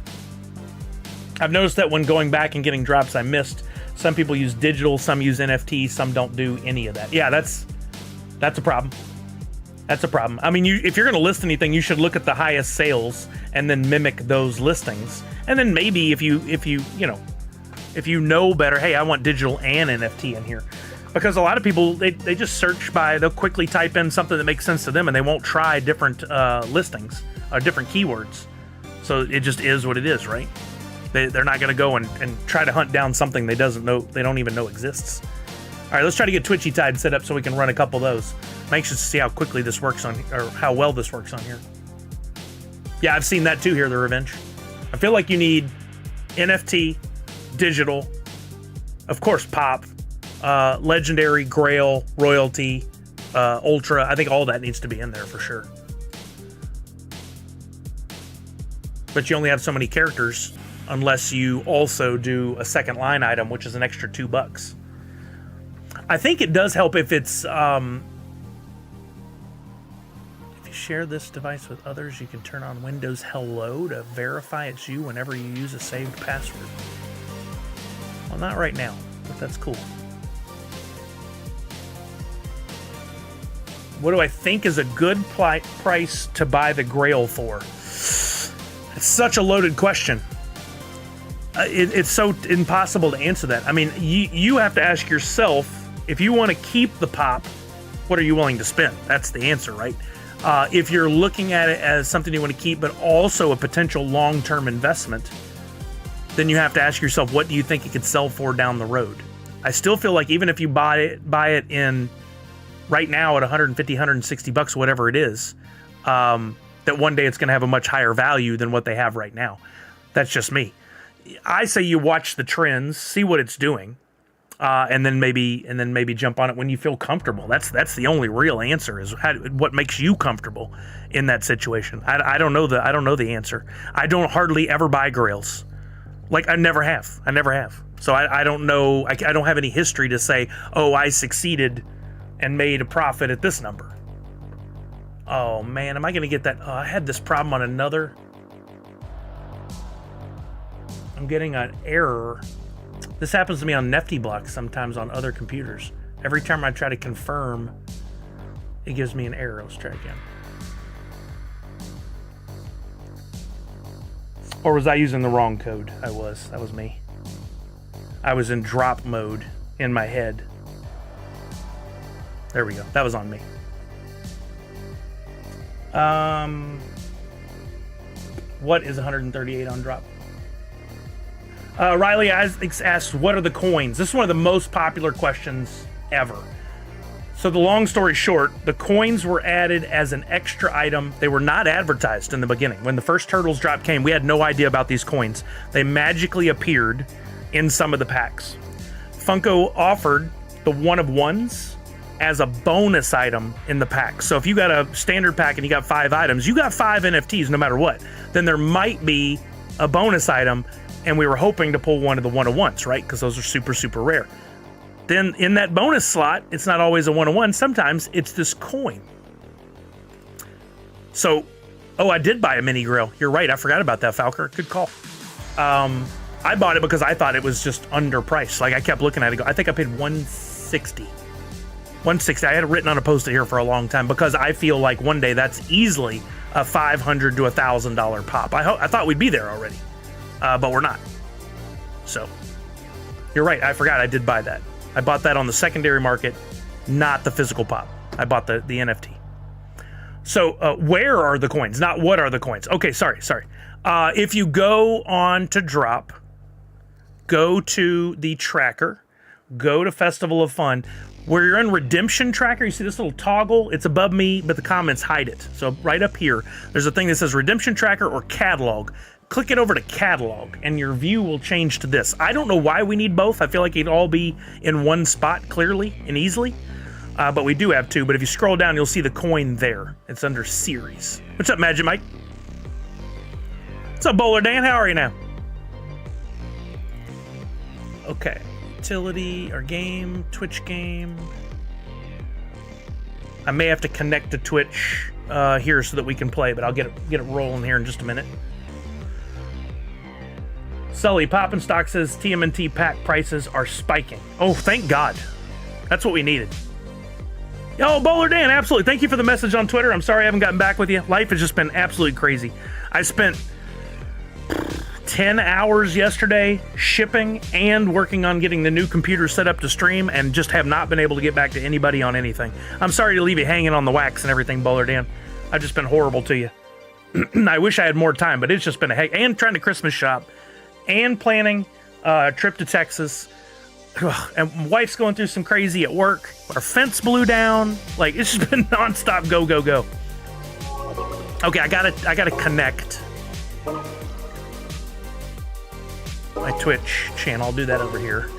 I've noticed that when going back and getting drops I missed, some people use digital, some use NFT, some don't do any of that. Yeah, that's a problem. That's a problem. I mean, if you're going to list anything, you should look at the highest sales and then mimic those listings. And then maybe if you know better, hey, I want digital and NFT in here. Because a lot of people, they just search they'll quickly type in something that makes sense to them, and they won't try different listings or different keywords. So it just is what it is, right? They're not going to go and try to hunt down something they don't even know exists. All right, let's try to get Twitchy Tide set up so we can run a couple of those. I'm anxious to see how quickly this works on, or how well this works on here. Yeah, I've seen that too here, The Revenge. I feel like you need NFT, digital, of course, pop, legendary, grail, royalty, ultra. I think all that needs to be in there for sure. But you only have so many characters unless you also do a second line item, which is an extra $2. I think it does help if it's if you share this device with others, you can turn on Windows Hello to verify it's you whenever you use a saved password. Well, not right now, but that's cool. What do I think is a good price to buy the Grail for? It's such a loaded question. It's so impossible to answer that. I mean, you have to ask yourself, if you want to keep the pop, what are you willing to spend? That's the answer, right? If you're looking at it as something you want to keep, but also a potential long-term investment, then you have to ask yourself, what do you think it could sell for down the road? I still feel like even if you buy it in right now at $150, $160, whatever it is, that one day it's going to have a much higher value than what they have right now. That's just me. I say you watch the trends, see what it's doing, and then maybe jump on it when you feel comfortable. That's the only real answer, is what makes you comfortable in that situation. I don't know the answer. I don't hardly ever buy grails. Like I never have. So I don't know. I don't have any history to say, oh, I succeeded and made a profit at this number. Oh man, am I gonna get that? I had this problem on another. I'm getting an error. This happens to me on NFTuesday sometimes on other computers. Every time I try to confirm, it gives me an error. Let's try again. Or was I using the wrong code? That was me. I was in Droppp mode in my head. There we go. That was on me. What is 138 on Droppp? Riley asks, what are the coins? This is one of the most popular questions ever. So the long story short, the coins were added as an extra item. They were not advertised in the beginning. When the first Turtles drop came, we had no idea about these coins. They magically appeared in some of the packs. Funko offered the one-of-ones as a bonus item in the pack. So if you got a standard pack and you got 5 items, you got 5 NFTs no matter what. Then there might be a bonus item, and we were hoping to pull one of the one-of-ones, right? Because those are super, super rare. Then in that bonus slot, it's not always a one-of-one. Sometimes it's this coin. So, oh, I did buy a mini grill. You're right. I forgot about that, Falker. Good call. I bought it because I thought it was just underpriced. Like I kept looking at it. I think I paid $160. $160. I had it written on a post-it here for a long time because I feel like one day that's easily a $500 to $1,000 pop. I thought we'd be there already, but we're not. So you're right. I forgot I did buy that. I bought that on the secondary market, not the physical pop. I bought the NFT. So where are the coins? Not what are the coins. Okay, sorry. If you go on to Droppp, go to the tracker, go to Festival of Fun. Where you're in Redemption Tracker, you see this little toggle? It's above me, but the comments hide it. So right up here, there's a thing that says Redemption Tracker or Catalog. Click it over to Catalog, and your view will change to this. I don't know why we need both. I feel like it'd all be in one spot clearly and easily. But we do have two. But if you scroll down, you'll see the coin there. It's under Series. What's up, Magic Mike? What's up, Bowler Dan? How are you now? Okay. Utility or game, Twitch game. I may have to connect to Twitch here so that we can play, but I'll get it rolling here in just a minute. Sully Poppin' Stock says TMNT pack prices are spiking. Oh, thank God. That's what we needed. Yo, Bowler Dan, absolutely. Thank you for the message on Twitter. I'm sorry I haven't gotten back with you. Life has just been absolutely crazy. I spent 10 hours yesterday shipping and working on getting the new computer set up to stream and just have not been able to get back to anybody on anything. I'm sorry to leave you hanging on the wax and everything, Bowler Dan. I've just been horrible to you. I wish I had more time, but it's just been a heck. And trying to Christmas shop and planning a trip to Texas. Ugh, and wife's going through some crazy at work. Our fence blew down. Like, it's just been nonstop go, go, go. Okay, I gotta connect my Twitch channel. I'll do that over here.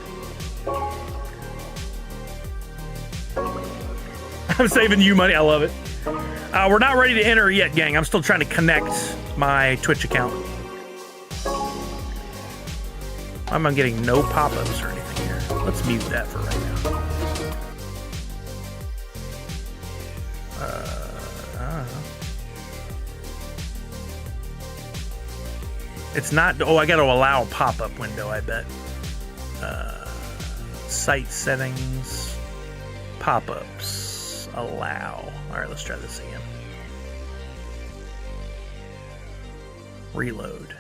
I'm saving you money. I love it. We're not ready to enter yet, gang. I'm still trying to connect my Twitch account. I'm getting no pop-ups or anything here. Let's mute that for right now. I don't know. It's not. Oh, I got to allow pop-up window, I bet. Site settings, pop-ups, allow. All right, let's try this again. Reload.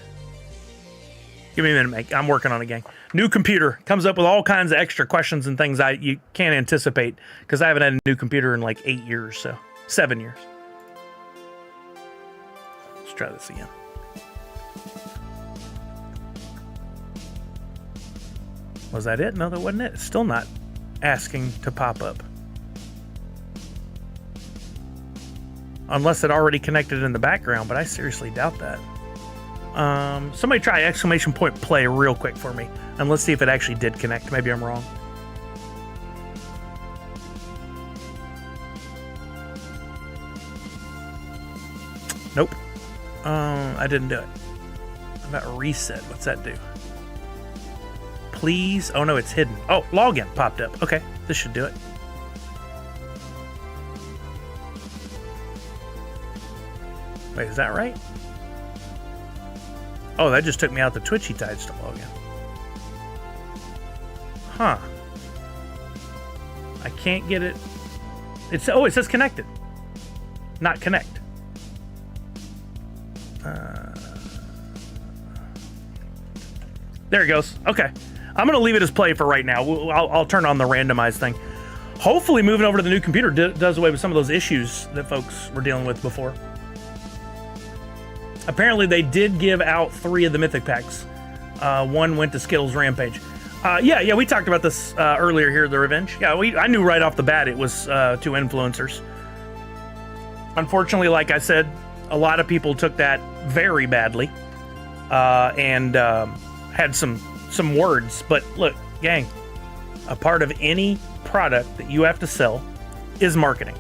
Give me a minute, mate. I'm working on it, gang. New computer comes up with all kinds of extra questions and things you can't anticipate because I haven't had a new computer in like 8 years, so 7 years. Let's try this again. Was that it? No, that wasn't it. It's still not asking to pop up. Unless it already connected in the background, but I seriously doubt that. Somebody try exclamation point play real quick for me. And let's see if it actually did connect. Maybe I'm wrong. Nope. I didn't do it. How about reset? What's that do? Please. Oh no, it's hidden. Oh, login popped up. Okay, this should do it. Wait, is that right? Oh, that just took me out the Twitchy tides to log in. Huh. I can't get it. It says connected. Not connect. There it goes. Okay. I'm going to leave it as play for right now. I'll turn on the randomized thing. Hopefully moving over to the new computer does away with some of those issues that folks were dealing with before. Apparently, they did give out 3 of the Mythic packs. One went to Skittles Rampage. Yeah, we talked about this earlier here, the Revenge. Yeah, I knew right off the bat it was 2 influencers. Unfortunately, like I said, a lot of people took that very badly and had some words. But look, gang, a part of any product that you have to sell is marketing.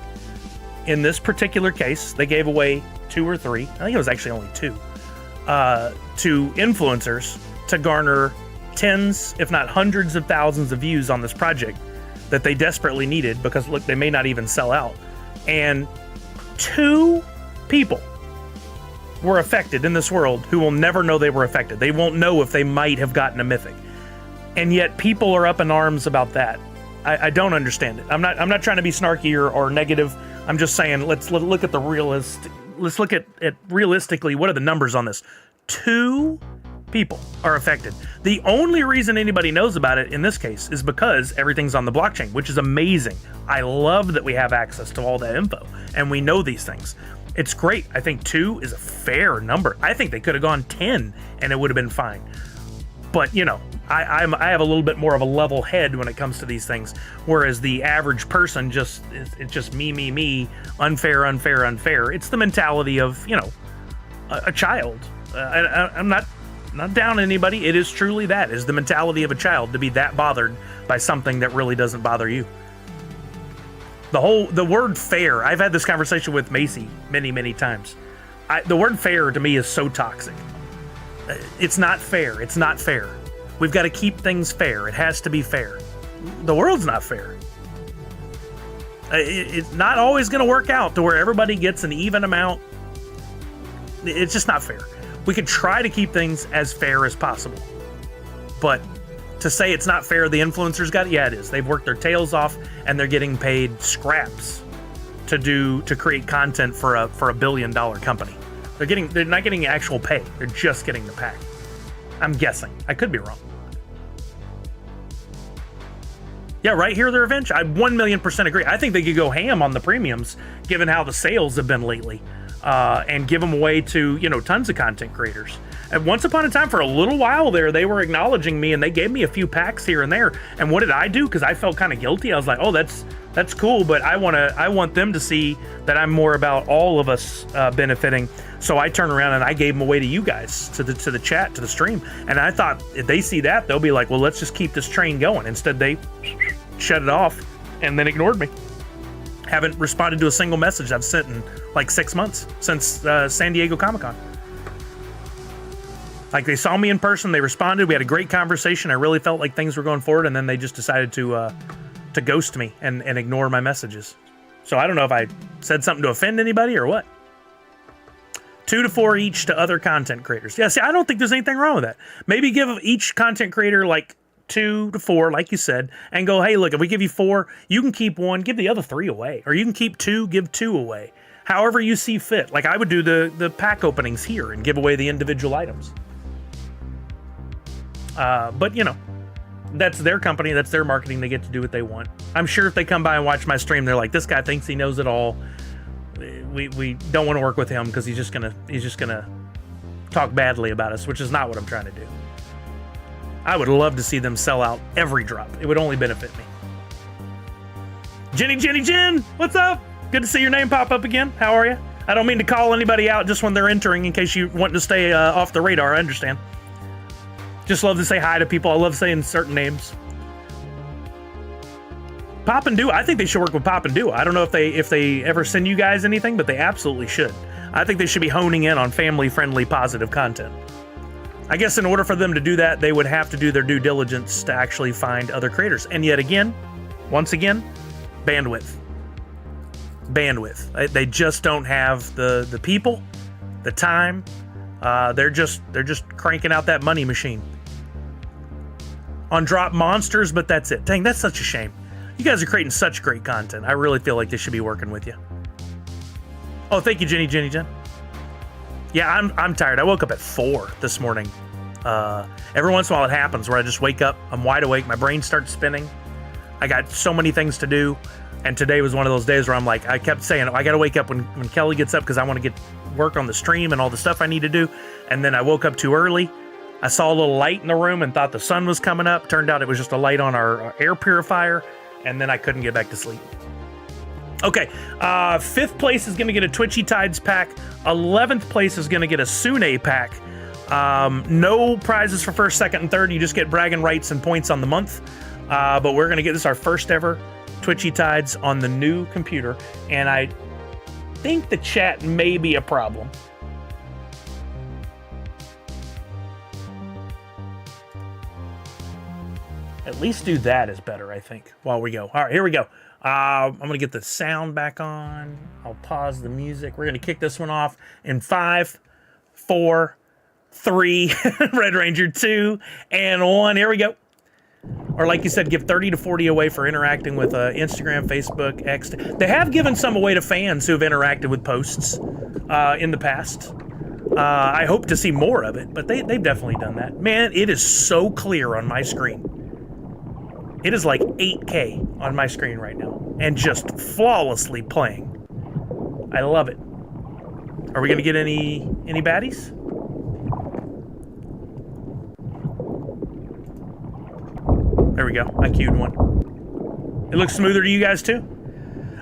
In this particular case, they gave away 2 or 3, I think it was actually only 2, to influencers to garner tens, if not hundreds of thousands of views on this project that they desperately needed because, look, they may not even sell out. And 2 people were affected in this world who will never know they were affected. They won't know if they might have gotten a Mythic. And yet people are up in arms about that. I don't understand it. I'm not trying to be snarky or negative. I'm just saying let's look at the realist. Let's look at realistically, what are the numbers on this? 2 people are affected. The only reason anybody knows about it in this case is because everything's on the blockchain, which is amazing. I love that we have access to all that info and we know these things. It's great. I think 2 is a fair number. I think they could have gone 10 and it would have been fine. But, you know, I have a little bit more of a level head when it comes to these things, whereas the average person it's just me, unfair. It's the mentality of, you know, a child. I'm not down on anybody. It is truly that is the mentality of a child to be that bothered by something that really doesn't bother you. The word fair, I've had this conversation with Macy many times. The word fair to me is so toxic. It's not fair. It's not fair. We've got to keep things fair. It has to be fair. The world's not fair. It's not always going to work out to where everybody gets an even amount. It's just not fair. We could try to keep things as fair as possible. But to say it's not fair, the influencers got it, yeah, it is. They've worked their tails off and they're getting paid scraps to create content for a $1 billion company. They're not getting actual pay. They're just getting the pack. I'm guessing. I could be wrong. Yeah, right here, the Revenge. I 1,000,000% agree. I think they could go ham on the premiums, given how the sales have been lately. and give them away to, tons of content creators. And once upon a time, for a little while there, they were acknowledging me and they gave me a few packs here and there. And what did I do? Because I felt kind of guilty. I was like, oh, that's cool, but I want them to see that I'm more about all of us benefiting. So I turned around and I gave them away to you guys, to the chat, to the stream. And I thought if they see that, they'll be like, well, let's just keep this train going. Instead, they shut it off and then ignored me. Haven't responded to a single message I've sent in like 6 months since San Diego Comic-Con. Like, they saw me in person, they responded, we had a great conversation, I really felt like things were going forward, and then they just decided to ghost me and ignore my messages. So I don't know if I said something to offend anybody or what. 2 to 4 each to other content creators. Yeah, see, I don't think there's anything wrong with that. Maybe give each content creator like 2 to 4, like you said, and go, hey, look, if we give you 4, you can keep 1, give the other 3 away. Or you can keep 2, give 2 away. However you see fit. Like, I would do the pack openings here and give away the individual items. But, that's their company, that's their marketing, they get to do what they want. I'm sure if they come by and watch my stream, they're like, this guy thinks he knows it all. We don't want to work with him because he's just gonna talk badly about us, which is not what I'm trying to do. I would love to see them sell out every drop. It would only benefit me. Jenny, what's up? Good to see your name pop up again. How are you? I don't mean to call anybody out just when they're entering in case you want to stay off the radar. I understand. Just love to say hi to people. I love saying certain names. Pop and Duo. I think they should work with Pop and Duo. I don't know if they ever send you guys anything, but they absolutely should. I think they should be honing in on family-friendly, positive content. I guess in order for them to do that, they would have to do their due diligence to actually find other creators. And yet again, once again, bandwidth. They just don't have the people, the time. They're just cranking out that money machine. On Droppp monsters, but that's it. Dang, that's such a shame. You guys are creating such great content. I really feel like they should be working with you. Oh, thank you, Jenny. Yeah, I'm tired. I woke up at 4 this morning. Every once in a while it happens where I just wake up, I'm wide awake, my brain starts spinning. I got so many things to do. And today was one of those days where I'm like, I kept saying, I got to wake up when Kelly gets up because I want to get work on the stream and all the stuff I need to do. And then I woke up too early. I saw a little light in the room and thought the sun was coming up. Turned out it was just a light on our air purifier. And then I couldn't get back to sleep. Okay, 5th place is going to get a Twitchy Tides pack. 11th place is going to get a Sune pack. No prizes for 1st, 2nd, and 3rd. You just get bragging rights and points on the month. But we're going to get this our first ever Twitchy Tides on the new computer. And I think the chat may be a problem. At least do that is better, I think, while we go. All right, here we go. I'm going to get the sound back on. I'll pause the music. We're going to kick this one off in 5, 4, 3, Red Ranger 2, and 1. Here we go. Or like you said, give 30 to 40 away for interacting with Instagram, Facebook, X. They have given some away to fans who have interacted with posts in the past. I hope to see more of it, but they've definitely done that. Man, it is so clear on my screen. It is like 8K on my screen right now, and just flawlessly playing. I love it. Are we gonna get any baddies? There we go. I queued one. It looks smoother to you guys too?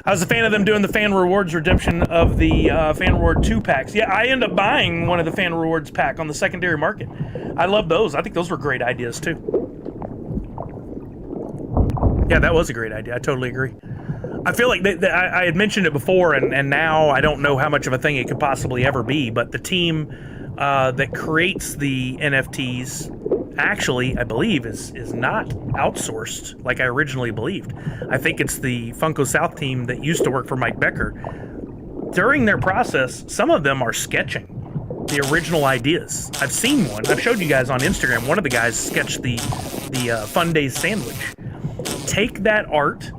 I was a fan of them doing the fan rewards redemption of the fan reward 2 packs. Yeah, I ended up buying one of the fan rewards pack on the secondary market. I love those. I think those were great ideas too. Yeah, that was a great idea. I totally agree. I feel like I had mentioned it before, and now I don't know how much of a thing it could possibly ever be, but the team that creates the NFTs actually, I believe, is not outsourced like I originally believed. I think it's the Funko South team that used to work for Mike Becker. During their process, some of them are sketching the original ideas. I've seen one. I've showed you guys on Instagram. One of the guys sketched the Fun Days sandwich. Take that art,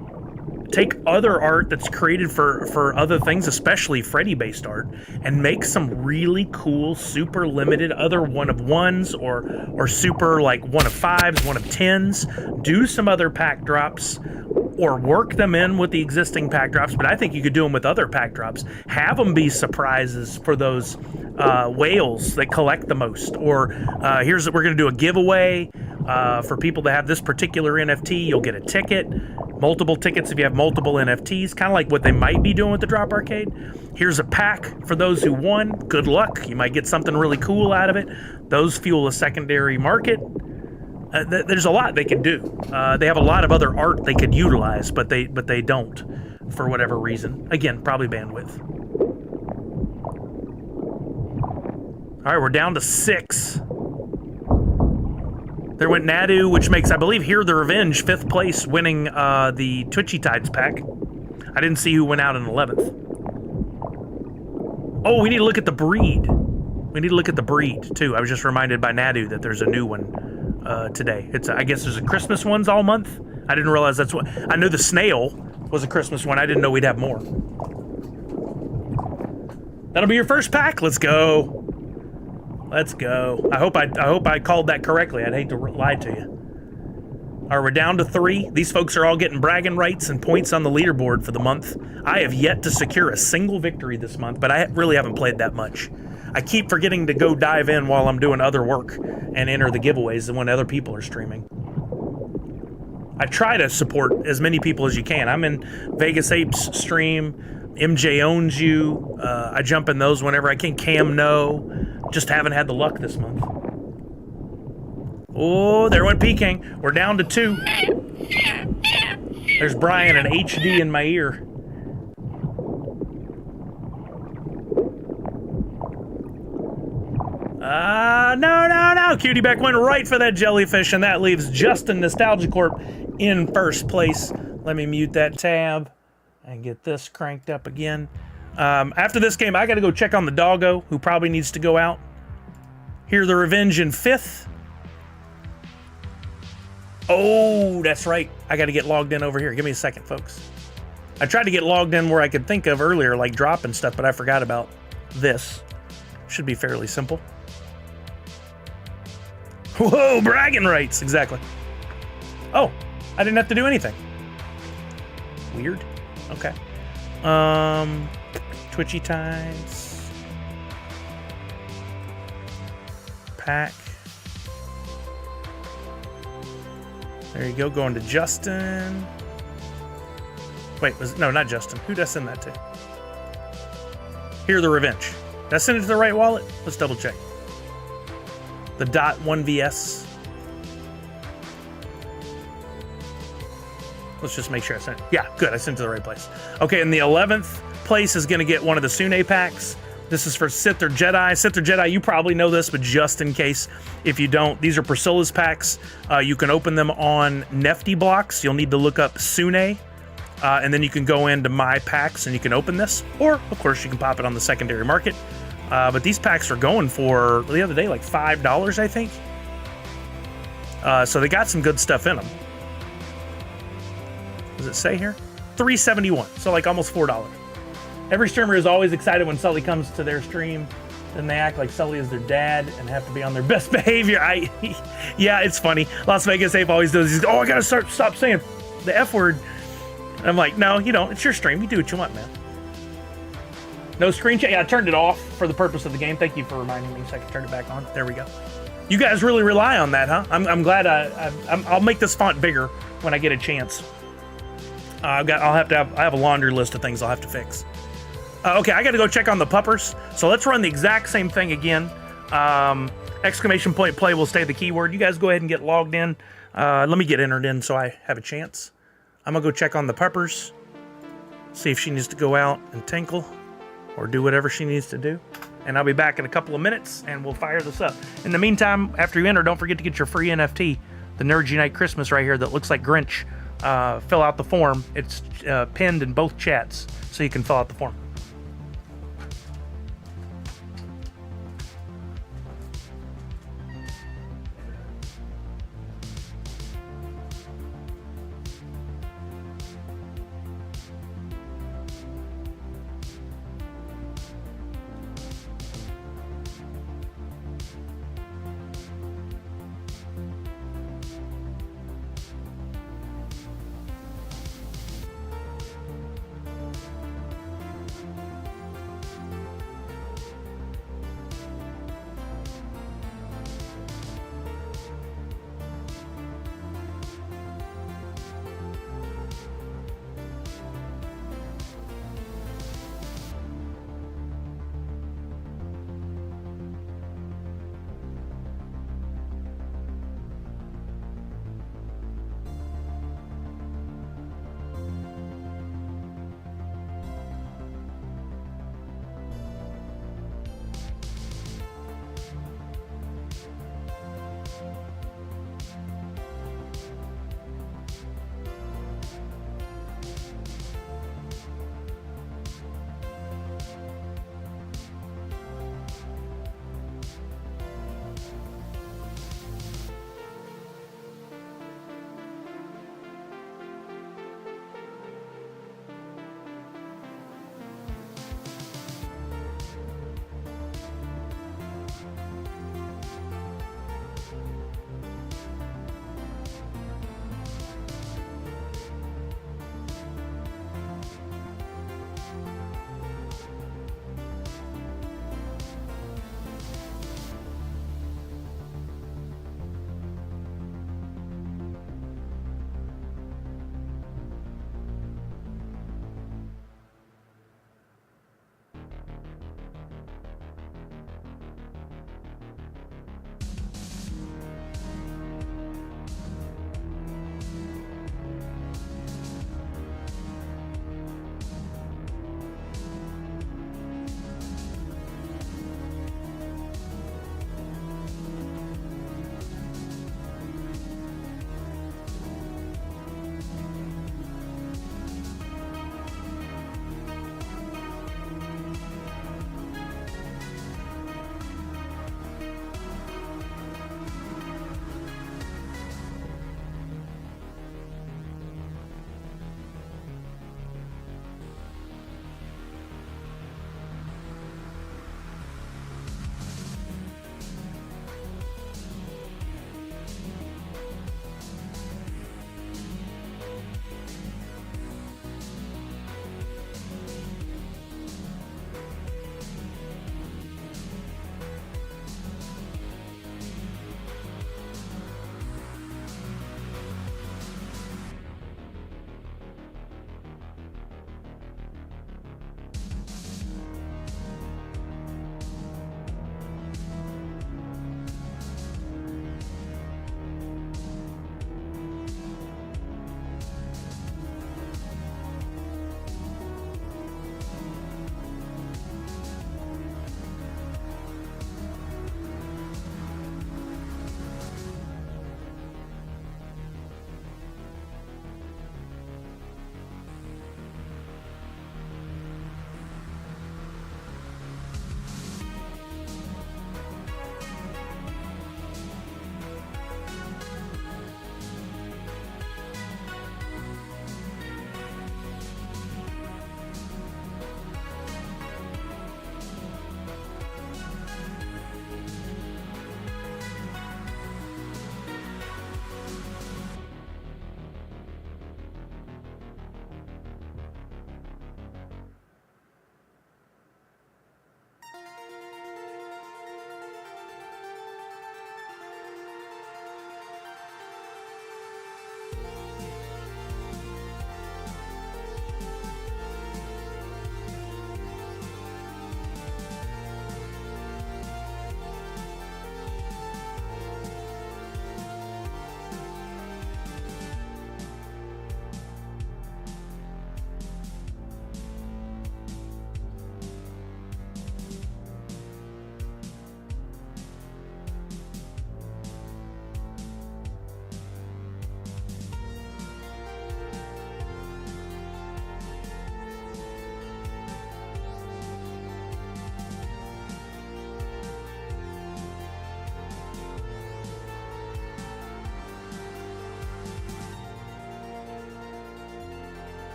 take other art that's created for other things, especially Freddy-based art, and make some really cool, super limited, other 1-of-1s or super like 1-of-5s, 1-of-10s. Do some other pack drops. or work them in with the existing pack drops, but I think you could do them with other pack drops. Have them be surprises for those whales that collect the most. Or we're going to do a giveaway for people that have this particular NFT. You'll get a ticket, multiple tickets if you have multiple NFTs, kind of like what they might be doing with the Droppp Arcade. Here's a pack for those who won. Good luck. You might get something really cool out of it. Those fuel a secondary market. There's a lot they could do. They have a lot of other art they could utilize, but they don't for whatever reason. Again, probably bandwidth. All right, we're down to 6. There went Nadu, which makes, I believe, Here the Revenge 5th place, winning the Twitchy Tides pack. I didn't see who went out in 11th. Oh, we need to look at the breed. We need to look at the breed, too. I was just reminded by Nadu that there's a new one today. I guess there's a Christmas ones all month. I didn't realize that's what... I knew the snail was a Christmas one. I didn't know we'd have more. That'll be your first pack. Let's go. Let's go. I hope I called that correctly. I'd hate to lie to you. All right, we're down to 3. These folks are all getting bragging rights and points on the leaderboard for the month. I have yet to secure a single victory this month, but I really haven't played that much. I keep forgetting to go dive in while I'm doing other work and enter the giveaways when other people are streaming. I try to support as many people as you can. I'm in Vegas Apes stream. MJ Owns You. I jump in those whenever I can. Cam No. Just haven't had the luck this month. Oh, there went Peking. We're down to 2. There's Brian, an HD in my ear. No. Cutie Beck went right for that jellyfish, and that leaves Justin Nostalgia Corp in first place. Let me mute that tab and get this cranked up again. After this game, I got to go check on the doggo, who probably needs to go out. Here, the Revenge in 5th. Oh, that's right. I got to get logged in over here. Give me a second, folks. I tried to get logged in where I could think of earlier, like Droppp and stuff, but I forgot about this. Should be fairly simple. Whoa, bragging rights. Exactly. Oh, I didn't have to do anything. Weird. Okay. Twitchy Tides. Pack. There you go. Going to Justin. Wait, no, not Justin. Who did I send that to? Here, the Revenge. Did I send it to the right wallet? Let's double check. The .1vs. Let's just make sure I sent it. Yeah, good. I sent it to the right place. Okay, and the 11th place is going to get one of the Sune packs. This is for Sith or Jedi. Sith or Jedi, you probably know this, but just in case, if you don't, these are Priscilla's packs. You can open them on Nefty blocks. You'll need to look up Sune. And then you can go into My Packs and you can open this. Or, of course, you can pop it on the secondary market. But these packs are going for, the other day, like $5, I think. So they got some good stuff in them. Does it say here? $3.71, so like almost $4. Every streamer is always excited when Sully comes to their stream. Then they act like Sully is their dad and have to be on their best behavior. Yeah, it's funny. Las Vegas Ape always does. He's, oh, I gotta stop saying the F word. And I'm like, no, you don't. It's your stream. You do what you want, man. No screen chat. Yeah, I turned it off for the purpose of the game. Thank you for reminding me so I can turn it back on. There we go. You guys really rely on that, huh? I'm glad. I'll make this font bigger when I get a chance. I have a laundry list of things I'll have to fix. Okay, I got to go check on the puppers. So let's run the exact same thing again. Exclamation point play will stay the keyword. You guys go ahead and get logged in. Let me get entered in so I have a chance. I'm gonna go check on the puppers, see if she needs to go out and tinkle or do whatever she needs to do. And I'll be back in a couple of minutes and we'll fire this up. In the meantime, after you enter, don't forget to get your free NFT, the Nerds Unite Christmas right here that looks like Grinch. Fill out the form. It's pinned in both chats, so you can fill out the form.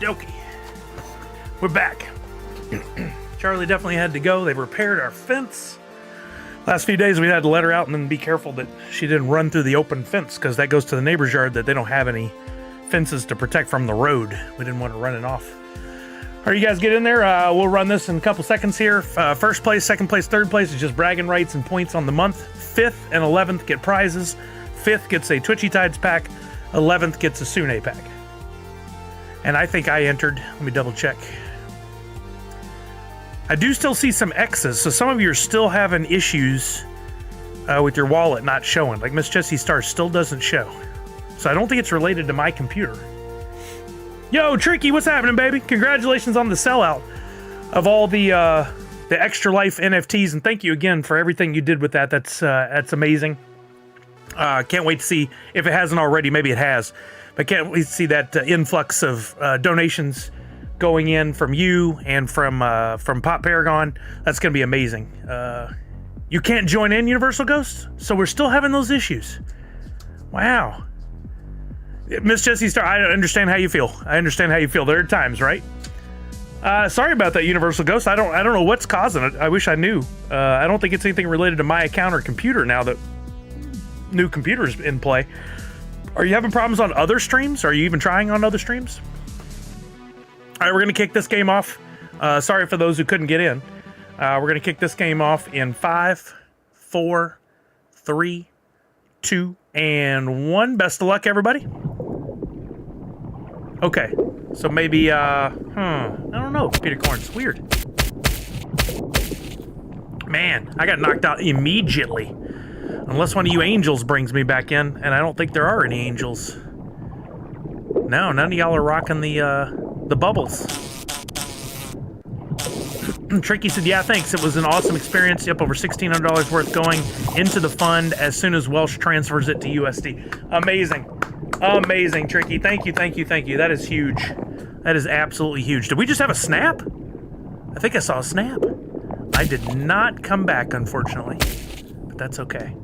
dokie. We're back. Charlie definitely had to go. They repaired our fence. Last few days we had to let her out and then be careful that she didn't run through the open fence, because that goes to the neighbor's yard that they don't have any fences to protect from the road. We didn't want her running off. All right, you guys get in there. We'll run this in a couple seconds here. First place, second place, third place is just bragging rights and points on the month. 5th and 11th get prizes. 5th gets a Twitchy Tides pack. 11th gets a Sune pack. And I think I entered. Let me double check. I do still see some X's, so some of you are still having issues with your wallet not showing. Like Miss Jessie Star still doesn't show. So I don't think it's related to my computer. Yo, Tricky, what's happening, baby? Congratulations on the sellout of all the Extra Life NFTs, and thank you again for everything you did with that. That's amazing. Can't wait to see if it hasn't already. Maybe it has, but can't wait to see that influx of donations going in from you and from Pop Paragon. That's going to be amazing. You can't join in, Universal Ghost, so we're still having those issues. Wow. Miss Jessie Star, I understand how you feel. There are times, right? Sorry about that, Universal Ghost. I don't know what's causing it. I wish I knew. I don't think it's anything related to my account or computer now that new computer's in play. Are you having problems on other streams? Are you even trying on other streams? All right, we're going to kick this game off. Sorry for those who couldn't get in. We're going to kick this game off in 5, 4, 3, 2, and 1. Best of luck, everybody. Okay, so maybe, I don't know, Peter Corn's weird. Man, I got knocked out immediately. Unless one of you angels brings me back in, and I don't think there are any angels. No, none of y'all are rocking the bubbles. Tricky said, yeah, thanks. It was an awesome experience. Yep, over $1,600 worth going into the fund as soon as Welsh transfers it to USD. Amazing. Amazing, Tricky. Thank you. That is huge. That is absolutely huge. Did we just have a snap? I think I saw a snap. I did not come back, unfortunately. But that's okay.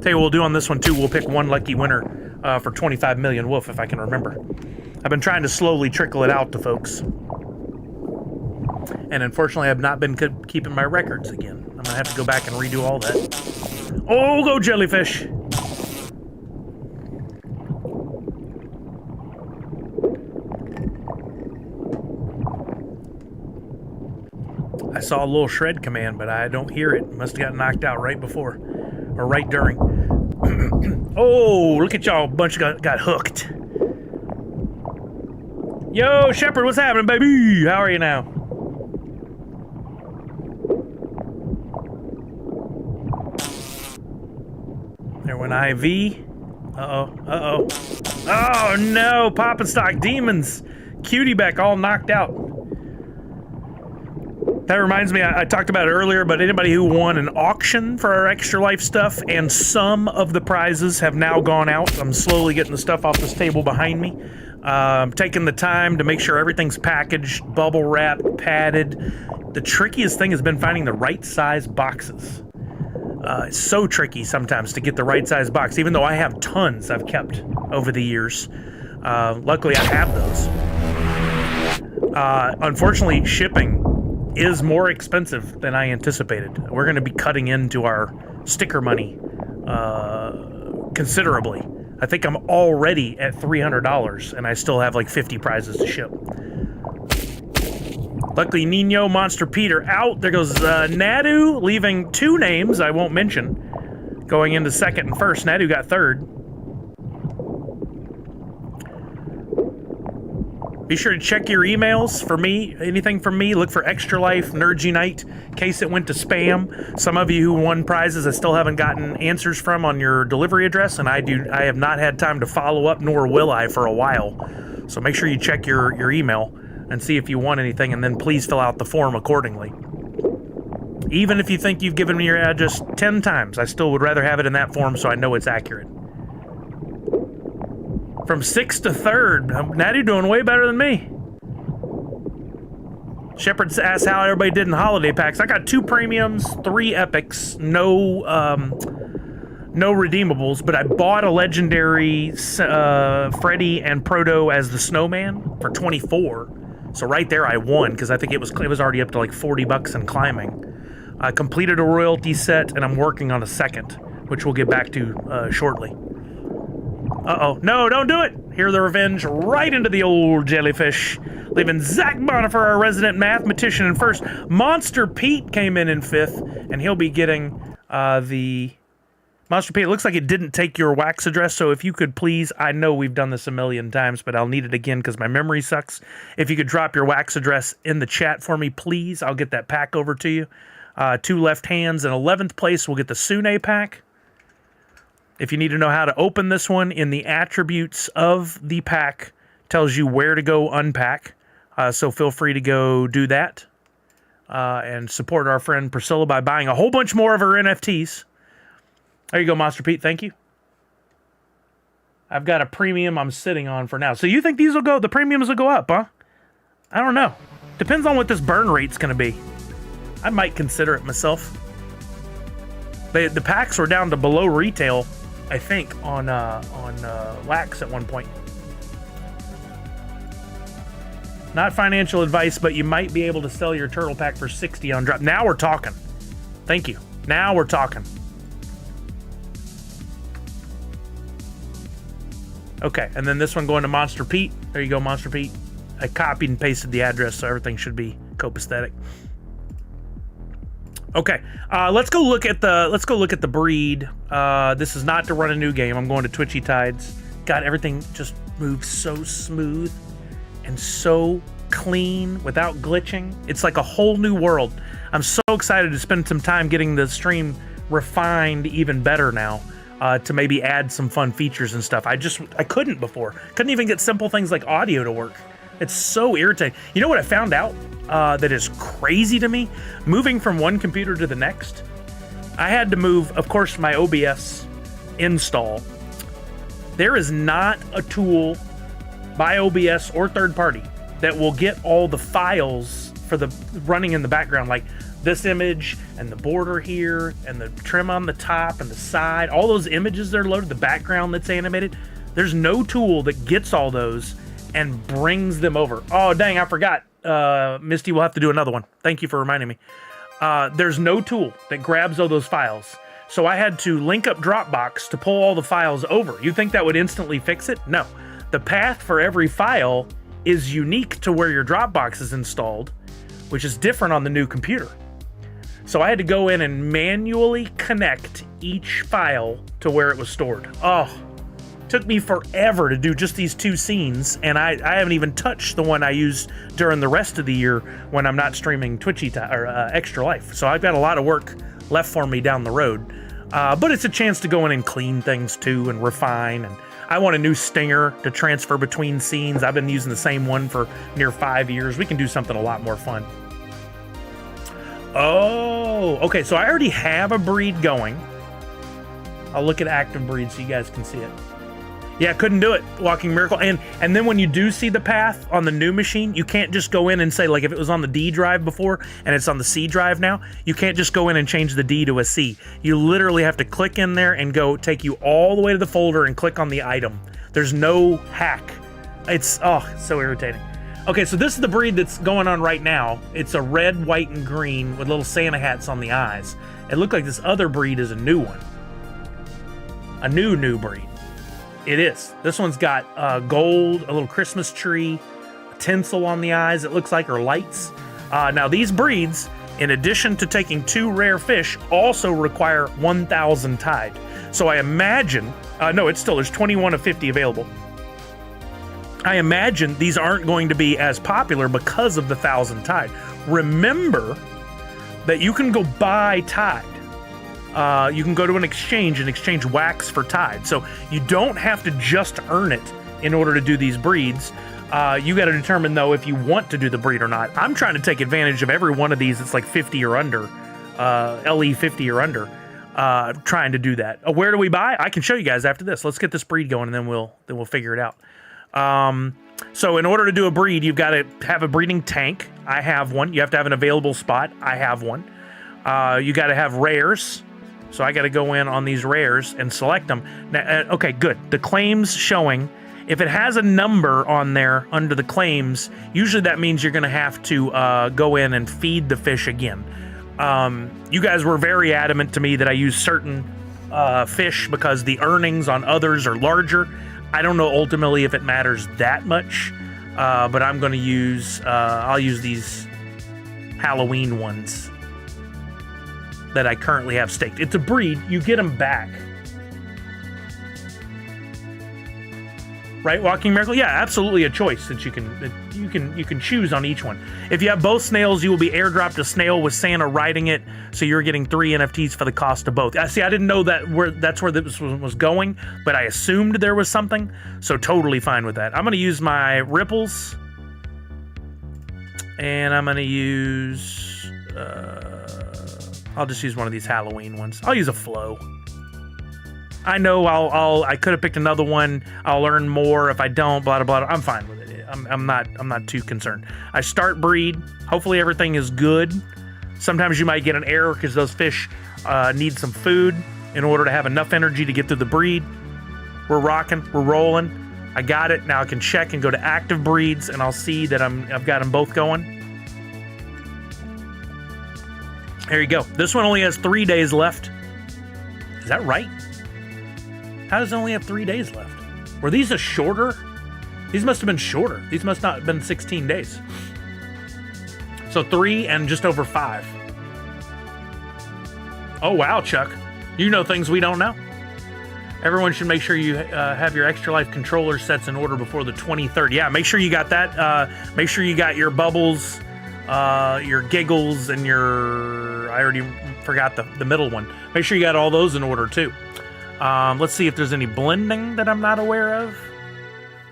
Tell you what we'll do on this one, too. We'll pick one lucky winner for 25 million Wolf, if I can remember. I've been trying to slowly trickle it out to folks. And unfortunately, I've not been keeping my records again. I'm going to have to go back and redo all that. Oh, go jellyfish! I saw a little shred command, but I don't hear it. Must have got knocked out right before. Or right during. Oh, look at y'all. A bunch got hooked. Yo, Shepard, what's happening, baby? How are you now? There went IV. Uh-oh. Oh, no. Poppin' Stock Demons. Cutie Beck all knocked out. That reminds me, I talked about it earlier, but anybody who won an auction for our Extra Life stuff, and some of the prizes have now gone out. I'm slowly getting the stuff off this table behind me. Taking the time to make sure everything's packaged, bubble wrapped, padded. The trickiest thing has been finding the right size boxes. It's so tricky sometimes to get the right size box, even though I have tons I've kept over the years. Luckily, I have those. Unfortunately, shipping is more expensive than I anticipated. We're going to be cutting into our sticker money considerably. I think I'm already at $300, and I still have like 50 prizes to ship. Luckily, Nino, Monster Peter out. There goes Nadu, leaving 2 names I won't mention, going into second and first. Nadu got third. Be sure to check your emails for me. Anything from me, look for Extra Life, Nerds Unite, in case it went to spam. Some of you who won prizes I still haven't gotten answers from on your delivery address, and I have not had time to follow up, nor will I for a while. So make sure you check your email and see if you want anything, and then please fill out the form accordingly. Even if you think you've given me your address 10 times, I still would rather have it in that form so I know it's accurate. From 6th to 3rd, Natty doing way better than me. Shepard asked how everybody did in holiday packs. I got 2 premiums, 3 epics, no No redeemables, but I bought a legendary Freddy and Proto as the Snowman for 24. So right there I won because I think it was already up to like 40 bucks and climbing. I completed a royalty set and I'm working on a second, which we'll get back to shortly. Uh-oh. No, don't do it! Hear the revenge right into the old jellyfish. Leaving Zach Bonifer, our resident mathematician, in first. Monster Pete came in fifth, and he'll be getting the... Monster Pete, it looks like it didn't take your wax address, so if you could please, I know we've done this a million times, but I'll need it again because my memory sucks. If you could drop your wax address in the chat for me, please, I'll get that pack over to you. 2 left hands. In 11th place, we'll get the Sune pack. If you need to know how to open this one, in the attributes of the pack, tells you where to go unpack. So feel free to go do that. And support our friend Priscilla by buying a whole bunch more of her NFTs. There you go, Monster Pete. Thank you. I've got a premium I'm sitting on for now. So you think these will go, the premiums will go up, huh? I don't know. Depends on what this burn rate's going to be. I might consider it myself. The packs were down to below retail, I think, on wax at one point. Not financial advice, but you might be able to sell your turtle pack for 60 on Droppp. Now we're talking. Thank you. Now we're talking. Okay, and then this one going to Monster Pete. There you go, Monster Pete. I copied and pasted the address, so everything should be copacetic. Okay, let's go look at the breed. This is not to run a new game. I'm going to Twitchy Tides. God, everything just moves so smooth and so clean without glitching. It's like a whole new world. I'm so excited to spend some time getting the stream refined even better now, to maybe add some fun features and stuff. I couldn't before. Couldn't even get simple things like audio to work. It's so irritating. You know what I found out that is crazy to me? Moving from one computer to the next, I had to move, of course, my OBS install. There is not a tool by OBS or third party that will get all the files for the running in the background, like this image and the border here and the trim on the top and the side, all those images that are loaded, the background that's animated. There's no tool that gets all those and brings them over. Oh, dang, I forgot. Misty, we'll have to do another one. Thank you for reminding me. There's no tool that grabs all those files. So I had to link up Dropbox to pull all the files over. You think that would instantly fix it? No. The path for every file is unique to where your Dropbox is installed, which is different on the new computer. So I had to go in and manually connect each file to where it was stored. Oh, took me forever to do just these 2 scenes, and I haven't even touched the one I use during the rest of the year when I'm not streaming Twitchy or Extra Life. So I've got a lot of work left for me down the road. But it's a chance to go in and clean things too and refine. And I want a new stinger to transfer between scenes. I've been using the same one for near 5 years. We can do something a lot more fun. Oh, okay. So I already have a breed going. I'll look at active breeds so you guys can see it. Yeah, couldn't do it. Walking Miracle. And then when you do see the path on the new machine, you can't just go in and say, like if it was on the D drive before and it's on the C drive now, you can't just go in and change the D to a C. You literally have to click in there and go take you all the way to the folder and click on the item. There's no hack. It's, oh, so irritating. Okay, so this is the breed that's going on right now. It's a red, white, and green with little Santa hats on the eyes. It looked like this other breed is a new one. A new breed. It is. This one's got gold, a little Christmas tree, tinsel on the eyes, it looks like, or lights. Now, these breeds, in addition to taking 2 rare fish, also require 1,000 tide. So I imagine, no, it's still, there's 21 of 50 available. I imagine these aren't going to be as popular because of the 1,000 tide. Remember that you can go buy tide. You can go to an exchange and exchange wax for tide. So you don't have to just earn it in order to do these breeds. You got to determine, though, if you want to do the breed or not. I'm trying to take advantage of every one of these that's like 50 or under, LE 50 or under, trying to do that. Where do we buy? I can show you guys after this. Let's get this breed going, and then we'll figure it out. So in order to do a breed, you've got to have a breeding tank. I have one. You have to have an available spot. I have one. You got to have rares. So I got to go in on these rares and select them. Now, okay, good. The claims showing, if it has a number on there under the claims, usually that means you're going to have to go in and feed the fish again. You guys were very adamant to me that I use certain fish because the earnings on others are larger. I don't know ultimately if it matters that much, but I'm going to use, I'll use these Halloween ones that I currently have staked. It's a breed, you get them back. Right, Walking Miracle? Yeah, absolutely a choice since you can choose on each one. If you have both snails, you will be airdropped a snail with Santa riding it, so you're getting 3 NFTs for the cost of both. See, I didn't know that's where this was going, but I assumed there was something, so totally fine with that. I'm gonna use my ripples, and I'm gonna use I'll just use one of these Halloween ones. I'll use a flow. I know I could have picked another one. I'll earn more if I don't, blah, blah, blah. I'm fine with it. I'm not too concerned. I start breed. Hopefully everything is good. Sometimes you might get an error because those fish need some food in order to have enough energy to get through the breed. We're rocking, we're rolling. I got it. Now I can check and go to active breeds and I'll see that I've got them both going. There you go. This one only has 3 days left. Is that right? How does it only have 3 days left? Were these a shorter? These must have been shorter. These must not have been 16 days. So 3 and just over 5. Oh, wow, Chuck. You know things we don't know. Everyone should make sure you have your Extra Life controller sets in order before the 23rd. Yeah, make sure you got that. Make sure you got your bubbles, your giggles, and your... I already forgot the middle one. Make sure you got all those in order, too. Let's see if there's any blending that I'm not aware of.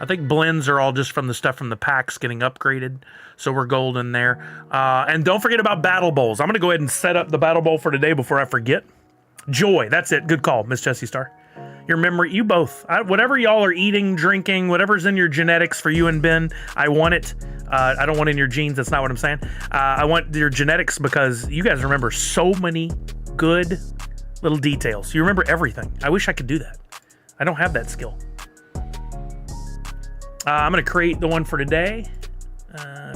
I think blends are all just from the stuff from the packs getting upgraded. So we're golden there. And don't forget about battle bowls. I'm going to go ahead and set up the battle bowl for today before I forget. Joy. That's it. Good call, Miss Jessie Star. Your memory, you both. Whatever y'all are eating, drinking, whatever's in your genetics for you and Ben, I want it. I don't want it in your genes. That's not what I'm saying. I want your genetics because you guys remember so many good little details. You remember everything. I wish I could do that. I don't have that skill. I'm going to create the one for today.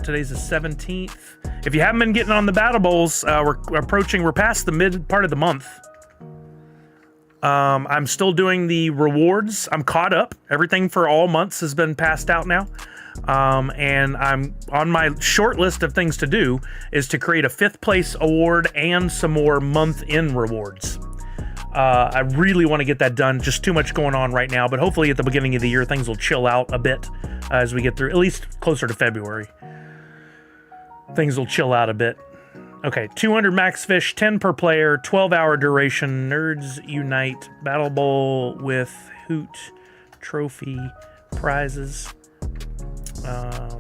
Today's the 17th. If you haven't been getting on the battle bowls, we're past the mid part of the month. I'm still doing the rewards. I'm caught up. Everything for all months has been passed out now. And I'm on my short list of things to do is to create a 5th place award and some more month-end rewards. I really want to get that done. Just too much going on right now, but hopefully at the beginning of the year, things will chill out a bit as we get through, at least closer to February. Things will chill out a bit. Okay, 200 max fish, 10 per player, 12-hour duration, Nerds Unite, Battle Bowl with Hoot, trophy, prizes.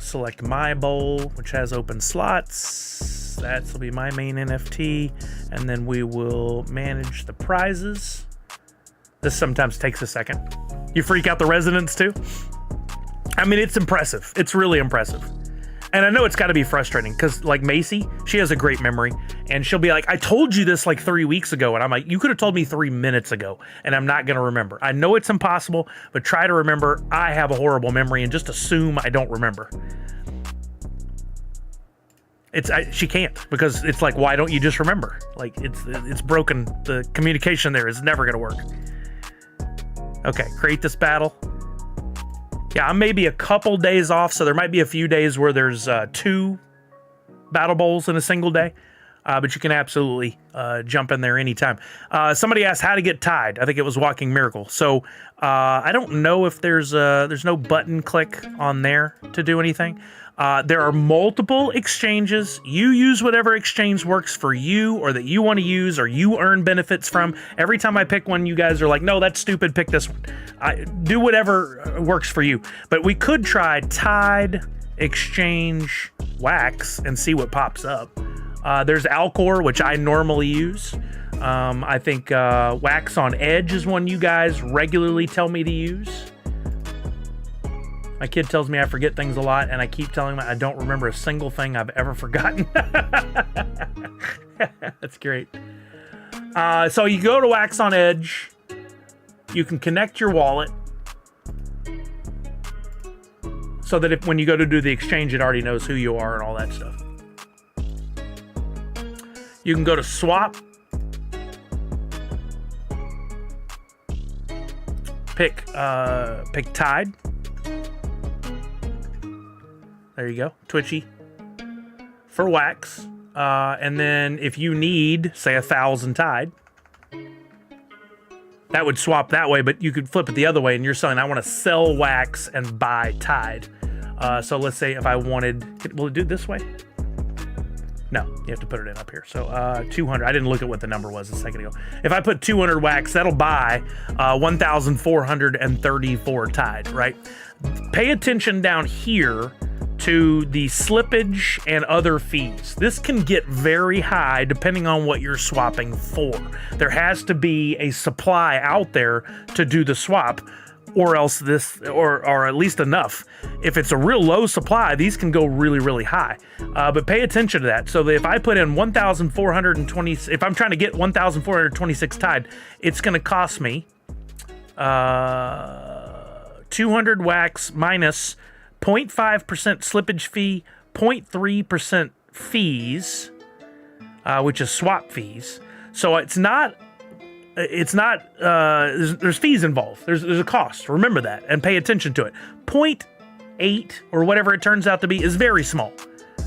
Select my bowl, which has open slots. That will be my main NFT. And then we will manage the prizes. This sometimes takes a second. You freak out the residents too? I mean, it's impressive. It's really impressive. And I know it's got to be frustrating because, like Macy, she has a great memory, and she'll be like, I told you this like 3 weeks ago. And I'm like, you could have told me 3 minutes ago, and I'm not going to remember. I know it's impossible, but try to remember. I have a horrible memory, and just assume I don't remember. She can't, because it's like, why don't you just remember? Like, it's broken. The communication there is never going to work. Okay, create this battle. Yeah, I'm maybe a couple days off, so there might be a few days where there's 2 battle bowls in a single day, but you can absolutely jump in there anytime. Somebody asked how to get tied. I think it was Walking Miracle. So I don't know if there's no button click on there to do anything. There are multiple exchanges. You use whatever exchange works for you or that you want to use or you earn benefits from. Every time I pick one, you guys are like, no, that's stupid, pick this one. Do whatever works for you. But we could try Tide, Exchange, Wax, and see what pops up. There's Alcor, which I normally use. I think Wax on Edge is one you guys regularly tell me to use. My kid tells me I forget things a lot, and I keep telling him I don't remember a single thing I've ever forgotten. That's great. So you go to Wax on Edge. You can connect your wallet so that when you go to do the exchange, it already knows who you are and all that stuff. You can go to swap. Pick Tide. There you go. Twitchy. For Wax. And then if you need, say, 1,000 Tide, that would swap that way, but you could flip it the other way, and you're selling, I want to sell Wax and buy Tide. So let's say if I wanted, will it do it this way? No, you have to put it in up here. So 200, I didn't look at what the number was a second ago. If I put 200 Wax, that'll buy 1,434 Tide, right? Pay attention down here to the slippage and other fees. This can get very high depending on what you're swapping for. There has to be a supply out there to do the swap, or else this, or at least enough. If it's a real low supply, these can go really, really high. But pay attention to that. So that if I put in 1,420, if I'm trying to get 1,426 Tide, it's going to cost me 200 Wax minus 0.5% slippage fee, 0.3% fees, which is swap fees. So it's not, there's fees involved. There's a cost. Remember that and pay attention to it. 0.8 or whatever it turns out to be is very small.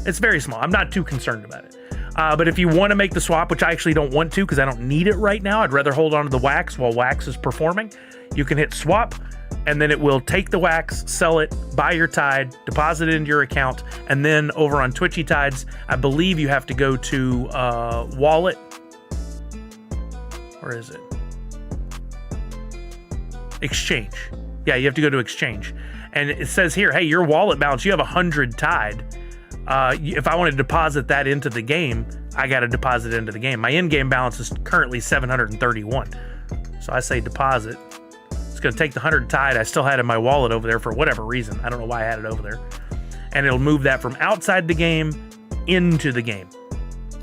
It's very small. I'm not too concerned about it. But if you want to make the swap, which I actually don't want to because I don't need it right now, I'd rather hold on to the Wax while Wax is performing. You can hit swap, and then it will take the Wax, sell it, buy your Tide, deposit it into your account, and then over on Twitchy Tides, I believe you have to go to wallet. Where is it? Exchange. Yeah, you have to go to exchange. And it says here, hey, your wallet balance, you have 100 Tide. If I want to deposit that into the game, I got to deposit it into the game. My in-game balance is currently 731. So I say deposit. It's going to take the 100 Tide I still had in my wallet over there for whatever reason. I don't know why I had it over there. And it'll move that from outside the game into the game.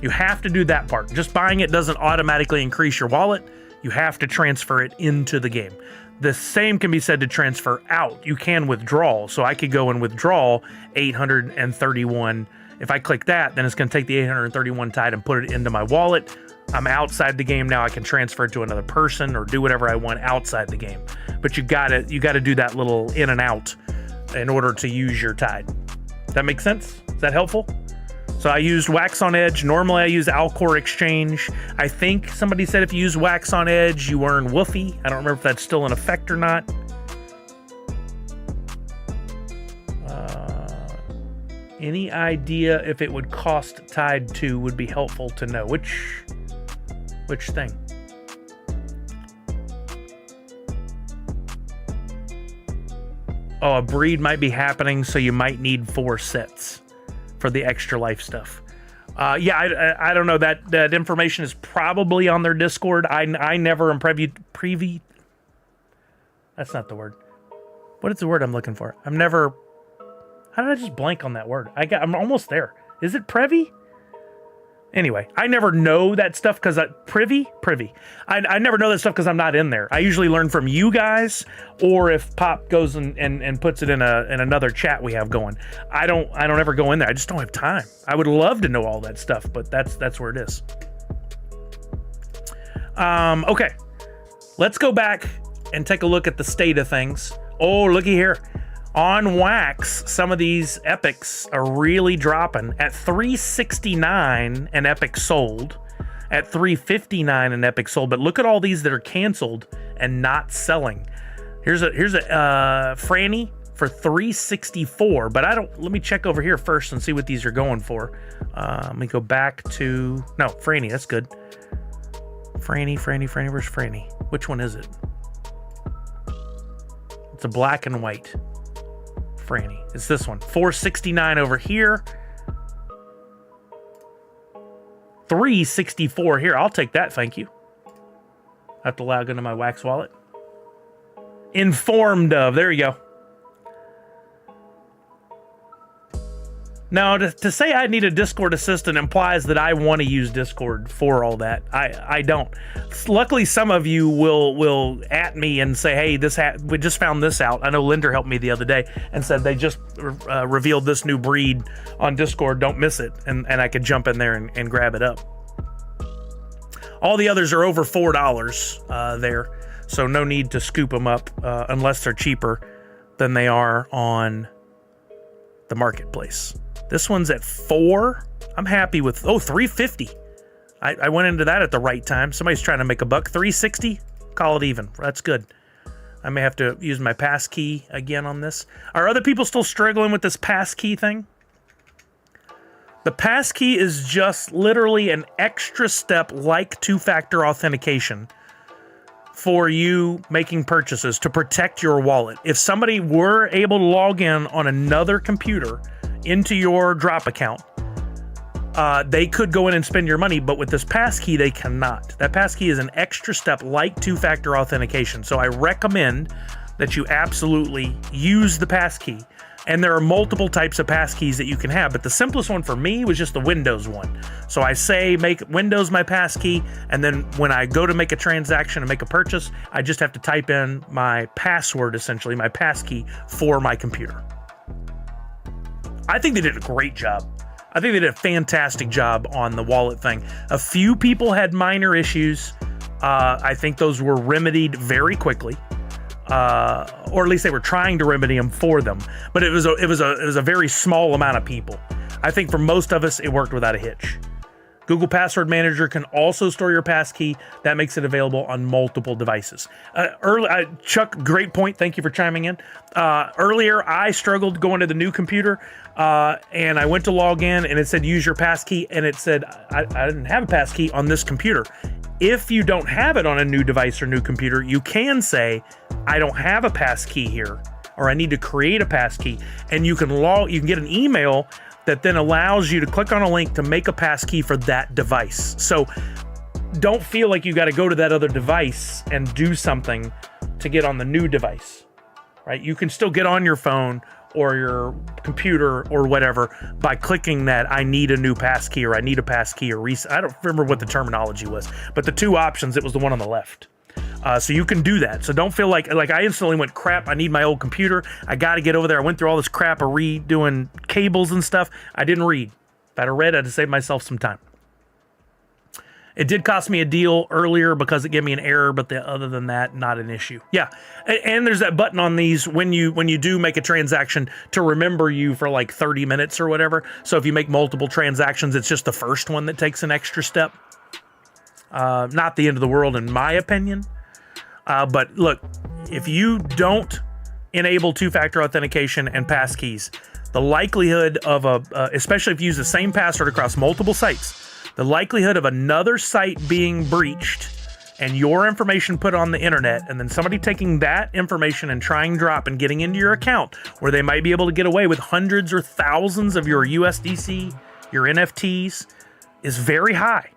You have to do that part. Just buying it doesn't automatically increase your wallet. You have to transfer it into the game. The same can be said to transfer out. You can withdraw. So I could go and withdraw 831. If I click that, then it's going to take the 831 Tide and put it into my wallet. I'm outside the game now. I can transfer it to another person or do whatever I want outside the game. But you gotta do that little in and out in order to use your Tide. That make sense? Is that helpful? So I used Wax on Edge. Normally I use Alcor Exchange. I think somebody said if you use Wax on Edge, you earn Woofy. I don't remember if that's still in effect or not. Any idea if it would cost Tide 2 would be helpful to know. Which thing? Oh, a breed might be happening, so you might need 4 sets for the extra life stuff. Yeah, I don't know. That information is probably on their Discord. I never am privy. That's not the word. What is the word I'm looking for? I'm never. How did I just blank on that word? I'm almost there. Is it privy? Anyway, I never know that stuff because privy. I never know that stuff because I'm not in there. I usually learn from you guys, or if Pop goes and puts it in another chat we have going. I don't ever go in there. I just don't have time. I would love to know all that stuff, but that's where it is. Okay, let's go back and take a look at the state of things. Oh, looky here. On Wax, some of these epics are really dropping. At $369, an epic sold. At $359, an epic sold. But look at all these that are canceled and not selling. Here's a Franny for $364. But let me check over here first and see what these are going for. Let me go back to, no, Franny, that's good. Franny, where's Franny? Which one is it? It's a black and white. Franny. It's this one. $469 over here. $364 here. I'll take that, thank you. I have to log into my Wax wallet. Informed of. There you go. Now, to say I need a Discord assistant implies that I want to use Discord for all that. I don't. Luckily, some of you will at me and say, hey, we just found this out. I know Linder helped me the other day and said they just revealed this new breed on Discord. Don't miss it. And I could jump in there and grab it up. All the others are over $4 there. So no need to scoop them up unless they're cheaper than they are on the marketplace. This one's at $4. I'm happy with, $3.50. I went into that at the right time. Somebody's trying to make a buck. $3.60, call it even. That's good. I may have to use my pass key again on this. Are other people still struggling with this pass key thing? The pass key is just literally an extra step like two-factor authentication for you making purchases to protect your wallet. If somebody were able to log in on another computer into your Droppp account, they could go in and spend your money, but with this passkey, they cannot. That passkey is an extra step like two-factor authentication. So I recommend that you absolutely use the passkey. And there are multiple types of passkeys that you can have, but the simplest one for me was just the Windows one. So I say make Windows my passkey, and then when I go to make a transaction and make a purchase, I just have to type in my password, essentially, my passkey for my computer. I think they did a great job. I think they did a fantastic job on the wallet thing. A few people had minor issues. I think those were remedied very quickly. Or at least they were trying to remedy them for them, but it was a very small amount of people. I think for most of us, it worked without a hitch. Google Password Manager can also store your passkey. That makes it available on multiple devices. Chuck, great point. Thank you for chiming in. Earlier, I struggled going to the new computer, and I went to log in, and it said use your passkey, and it said I didn't have a passkey on this computer. If you don't have it on a new device or new computer, you can say, I don't have a passkey here, or I need to create a passkey, and you can get an email that then allows you to click on a link to make a passkey for that device. So don't feel like you got to go to that other device and do something to get on the new device, right? You can still get on your phone or your computer or whatever by clicking that I need a new passkey or I need a passkey or reset. I don't remember what the terminology was, but the two options, it was the one on the left. So you can do that. So don't feel like I instantly went, crap, I need my old computer. I got to get over there. I went through all this crap of redoing cables and stuff. I didn't read. If I'd have read, I'd have saved myself some time. It did cost me a deal earlier because it gave me an error, but other than that, not an issue. Yeah, and there's that button on these when you do make a transaction to remember you for like 30 minutes or whatever. So if you make multiple transactions, it's just the first one that takes an extra step. Not the end of the world, in my opinion. But look, if you don't enable two-factor authentication and passkeys, the likelihood of especially if you use the same password across multiple sites, the likelihood of another site being breached and your information put on the internet, and then somebody taking that information and trying Droppp and getting into your account where they might be able to get away with hundreds or thousands of your USDC, your NFTs, is very high.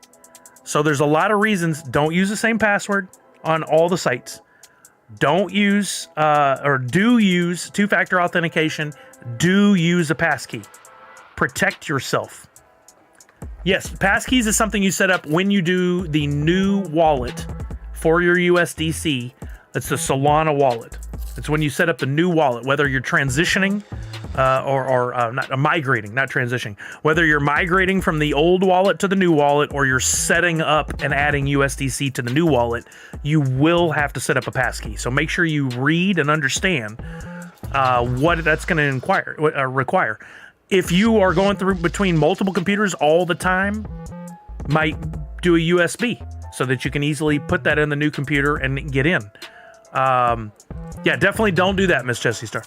So there's a lot of reasons. Don't use the same password on all the sites. Don't use or do use two-factor authentication. Do use a passkey. Protect yourself. Yes, passkeys is something you set up when you do the new wallet for your USDC. It's the Solana wallet. It's when you set up the new wallet, whether you're transitioning or not migrating, not transitioning. Whether you're migrating from the old wallet to the new wallet, or you're setting up and adding USDC to the new wallet, you will have to set up a passkey. So make sure you read and understand what that's going to require. If you are going through between multiple computers all the time, might do a USB so that you can easily put that in the new computer and get in. Yeah, definitely don't do that, Miss Jessie Star.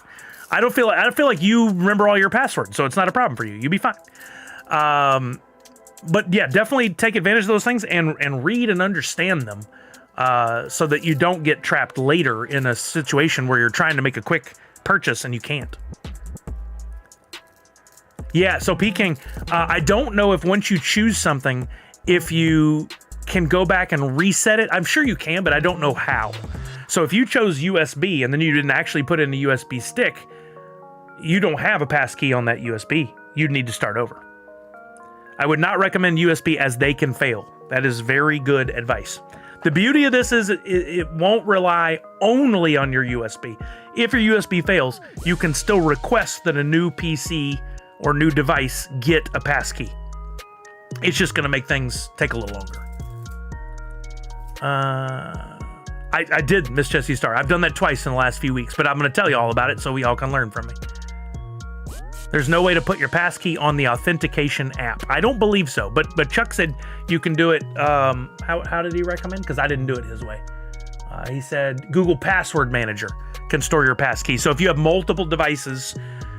I don't feel like you remember all your passwords, so it's not a problem for you. You'll be fine. But yeah, definitely take advantage of those things and read and understand them, so that you don't get trapped later in a situation where you're trying to make a quick purchase and you can't. Yeah, so Peking, I don't know if once you choose something, if you can go back and reset it. I'm sure you can, but I don't know how. So if you chose USB and then you didn't actually put in a USB stick, you don't have a passkey on that USB. you'd need to start over. I would not recommend USB as they can fail. That is very good advice. The beauty of this is it won't rely only on your USB. If your USB fails, you can still request that a new PC or new device get a passkey. It's just going to make things take a little longer. I did miss Jesse Star. I've done that twice in the last few weeks, but I'm going to tell you all about it so we all can learn from me. There's no way to put your passkey on the authentication app. I don't believe so, but Chuck said you can do it. How did he recommend? Because I didn't do it his way. He said Google Password Manager can store your passkey. So if you have multiple devices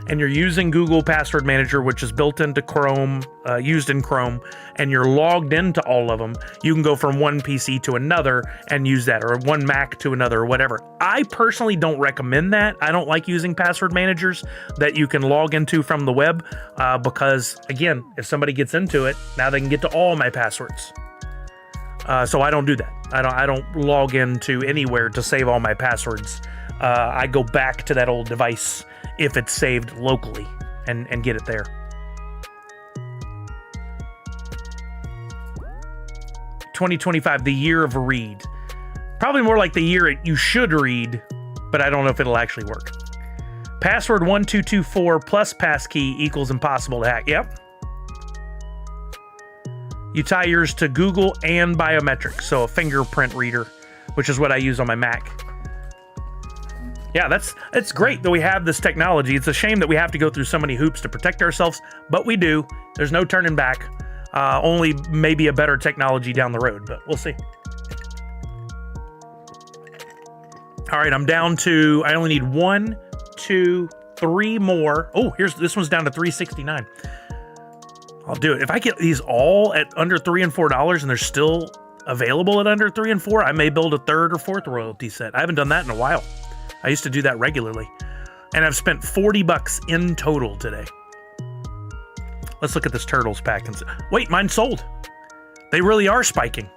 and you're using Google Password Manager, which is built into Chrome, used in Chrome, and you're logged into all of them, you can go from one PC to another and use that, or one Mac to another, or whatever. I personally don't recommend that. I don't like using password managers that you can log into from the web, because, again, if somebody gets into it, now they can get to all my passwords. So I don't do that. I don't log into anywhere to save all my passwords. I go back to that old device if it's saved locally and get it there. 2025, the year of read. Probably more like the year you should read, but I don't know if it'll actually work. Password 1224 plus passkey equals impossible to hack. Yep. You tie yours to Google and biometrics, so a fingerprint reader, which is what I use on my Mac. Yeah, it's great that we have this technology. It's a shame that we have to go through so many hoops to protect ourselves, but we do. There's no turning back. Only maybe a better technology down the road, but we'll see. All right, I'm down to, I only need 1, 2, 3 more. Oh, this one's down to $3.69. I'll do it. If I get these all at under $3 and $4 and they're still available at under $3 and $4, I may build a third or fourth royalty set. I haven't done that in a while. I used to do that regularly. And I've spent $40 in total today. Let's look at this Turtles pack and see. Wait, mine sold. They really are spiking.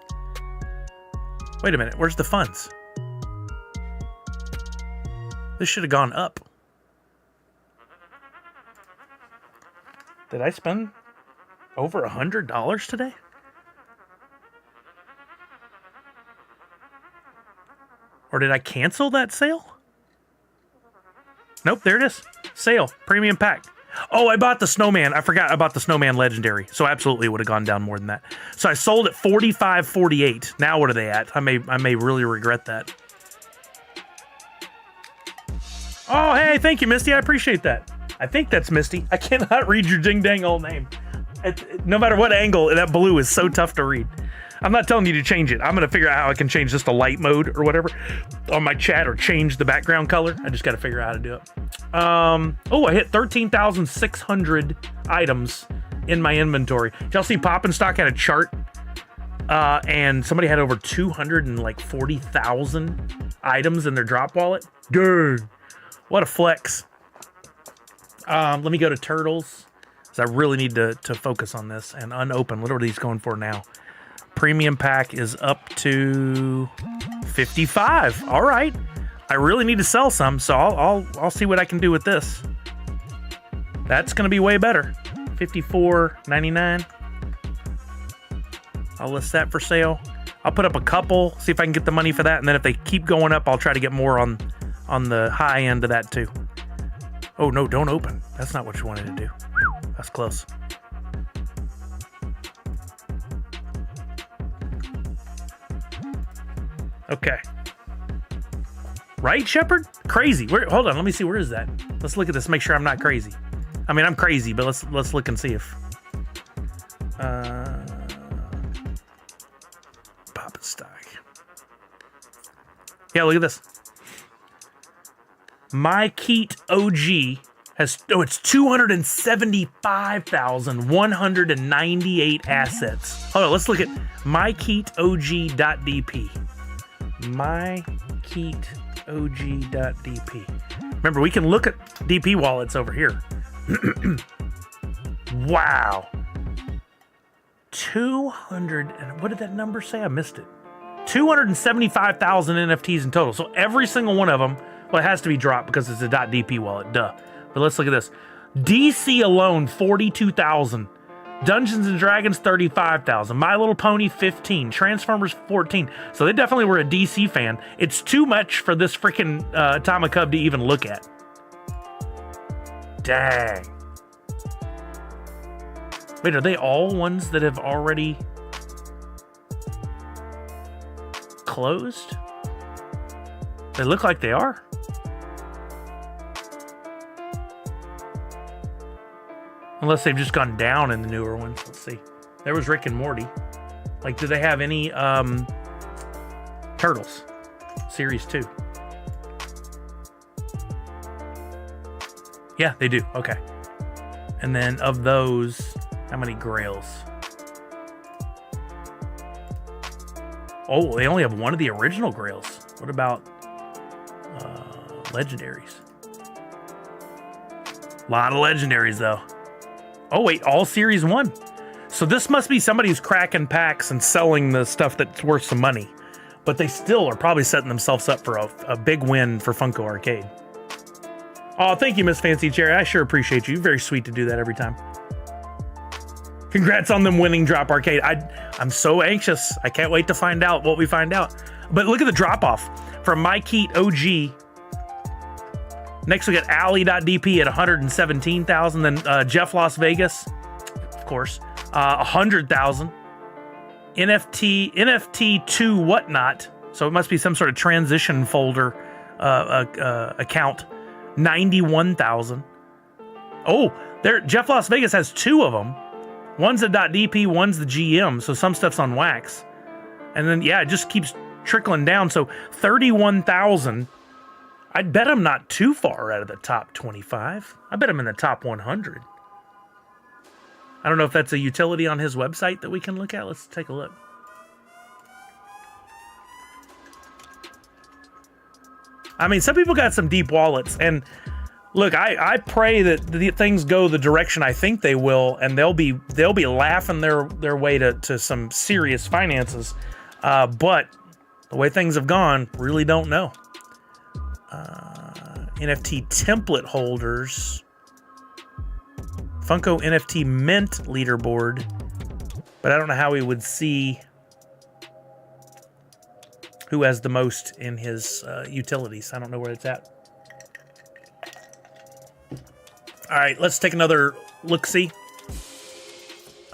Wait a minute, where's the funds? This should have gone up. Did I spend over $100 today? Or did I cancel that sale? Nope, there it is. Sale, premium pack. Oh, I bought the snowman. I forgot I bought the snowman legendary. So absolutely would have gone down more than that. So I sold at $45.48. Now what are they at? I may really regret that. Oh, hey, thank you, Misty. I appreciate that. I think that's Misty. I cannot read your ding dang old name. No matter what angle, that blue is so tough to read. I'm not telling you to change it. I'm going to figure out how I can change this to light mode or whatever on my chat, or change the background color. I just got to figure out how to do it. Oh, I hit 13,600 items in my inventory. Did y'all see Pop and Stock had a chart? And somebody had over 240,000 items in their Droppp wallet. Dude, what a flex. Let me go to Turtles, because I really need to focus on this and unopen. What are these going for now? Premium pack is up to 55. All right. I really need to sell some, so I'll see what I can do with this. That's going to be way better. $54.99. I'll list that for sale. I'll put up a couple, see if I can get the money for that, and then if they keep going up, I'll try to get more on the high end of that too. Oh no, don't open. That's not what you wanted to do. Whew, that's close. Okay. Right, Shepard? Crazy. Hold on, let me see. Where is that? Let's look at this, make sure I'm not crazy. I mean, I'm crazy, but let's look and see if... Pop and Stock. Yeah, look at this. My Keat OG has... Oh, it's 275,198 assets. Hold on, let's look at mykeatog.dp. mykeatog.dp. Remember, we can look at DP wallets over here. Wow. 200, and what did that number say? I missed it. 275,000 NFTs in total. So every single one of them, well, it has to be Droppp because it's a .dp wallet, duh. But let's look at this. DC alone, 42,000. Dungeons and Dragons, 35,000. My Little Pony, 15. Transformers, 14. So they definitely were a DC fan. It's too much for this freaking Atomic Cub to even look at. Dang. Wait, are they all ones that have already closed? They look like they are. Unless they've just gone down in the newer ones. Let's see. There was Rick and Morty. Like, do they have any Turtles? Series 2. Yeah, they do. Okay. And then of those, how many Grails? Oh, they only have one of the original Grails. What about legendaries? A lot of legendaries, though. Oh, wait, all Series 1. So this must be somebody who's cracking packs and selling the stuff that's worth some money. But they still are probably setting themselves up for a big win for Funko Arcade. Oh, thank you, Miss Fancy Cherry. I sure appreciate you. You're very sweet to do that every time. Congrats on them winning Droppp Arcade. I'm so anxious. I can't wait to find out what we find out. But look at the drop-off from My Keat OG. Next, we got Alley.dp at 117,000. Then Jeff Las Vegas, of course, 100,000. NFT2 whatnot. So it must be some sort of transition folder account. 91,000. Oh, there. Jeff Las Vegas has two of them. One's the .dp, one's the GM. So some stuff's on wax. And then, yeah, it just keeps trickling down. So 31,000. I'd bet I'm not too far out of the top 25. I bet I'm in the top 100. I don't know if that's a utility on his website that we can look at. Let's take a look. I mean, some people got some deep wallets, and look, I pray that the things go the direction I think they will, and they'll be laughing their way to some serious finances. But the way things have gone, really don't know. NFT template holders, Funko NFT Mint leaderboard, but I don't know how we would see who has the most in his utilities. I don't know where it's at. All right, let's take another look-see.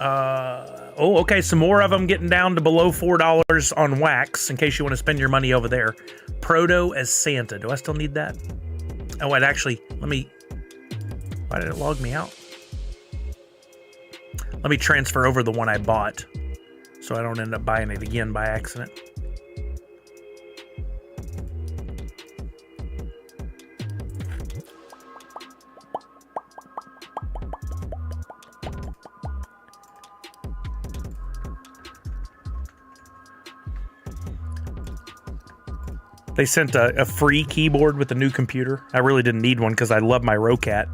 Oh, okay, some more of them getting down to below $4 on wax, in case you want to spend your money over there. Proto as Santa. Do I still need that? Oh, wait, actually, let me... Why did it log me out? Let me transfer over the one I bought, so I don't end up buying it again by accident. They sent a free keyboard with the new computer. I really didn't need one because I love my Rocat.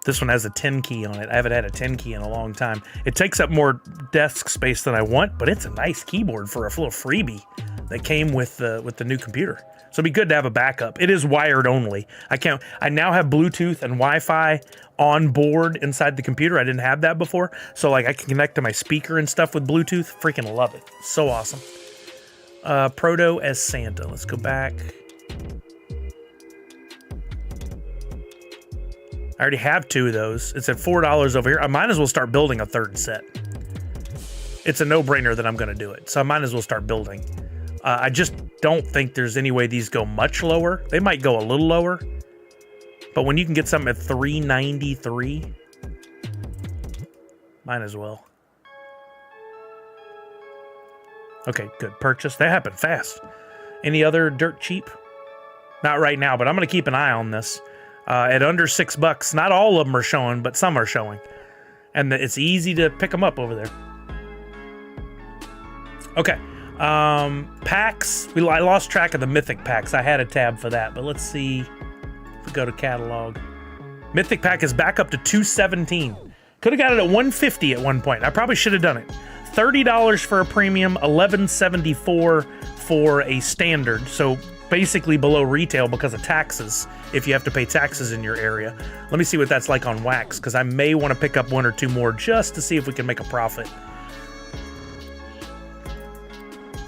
This one has a 10 key on it. I haven't had a 10 key in a long time. It takes up more desk space than I want, but it's a nice keyboard for a little freebie that came with the new computer. So it'd be good to have a backup. It is wired only. I now have Bluetooth and Wi-Fi on board inside the computer. I didn't have that before. So like I can connect to my speaker and stuff with Bluetooth. Freaking love it. So awesome. Proto as Santa. Let's go back. I already have two of those. It's at $4 over here. I might as well start building a third set. It's a no-brainer that I'm going to do it. So I might as well start building. I just don't think there's any way these go much lower. They might go a little lower. But when you can get something at $3.93, might as well. Okay, good. Purchase. That happened fast. Any other dirt cheap? Not right now, but I'm going to keep an eye on this. At under $6, not all of them are showing, but some are showing. And it's easy to pick them up over there. Okay. Packs. I lost track of the Mythic packs. I had a tab for that, but let's see if we go to catalog. Mythic pack is back up to $217. Could have got it at $150 at one point. I probably should have done it. $30 for a premium, $11.74 for a standard. So basically below retail because of taxes, if you have to pay taxes in your area. Let me see what that's like on wax, because I may want to pick up 1 or 2 more just to see if we can make a profit.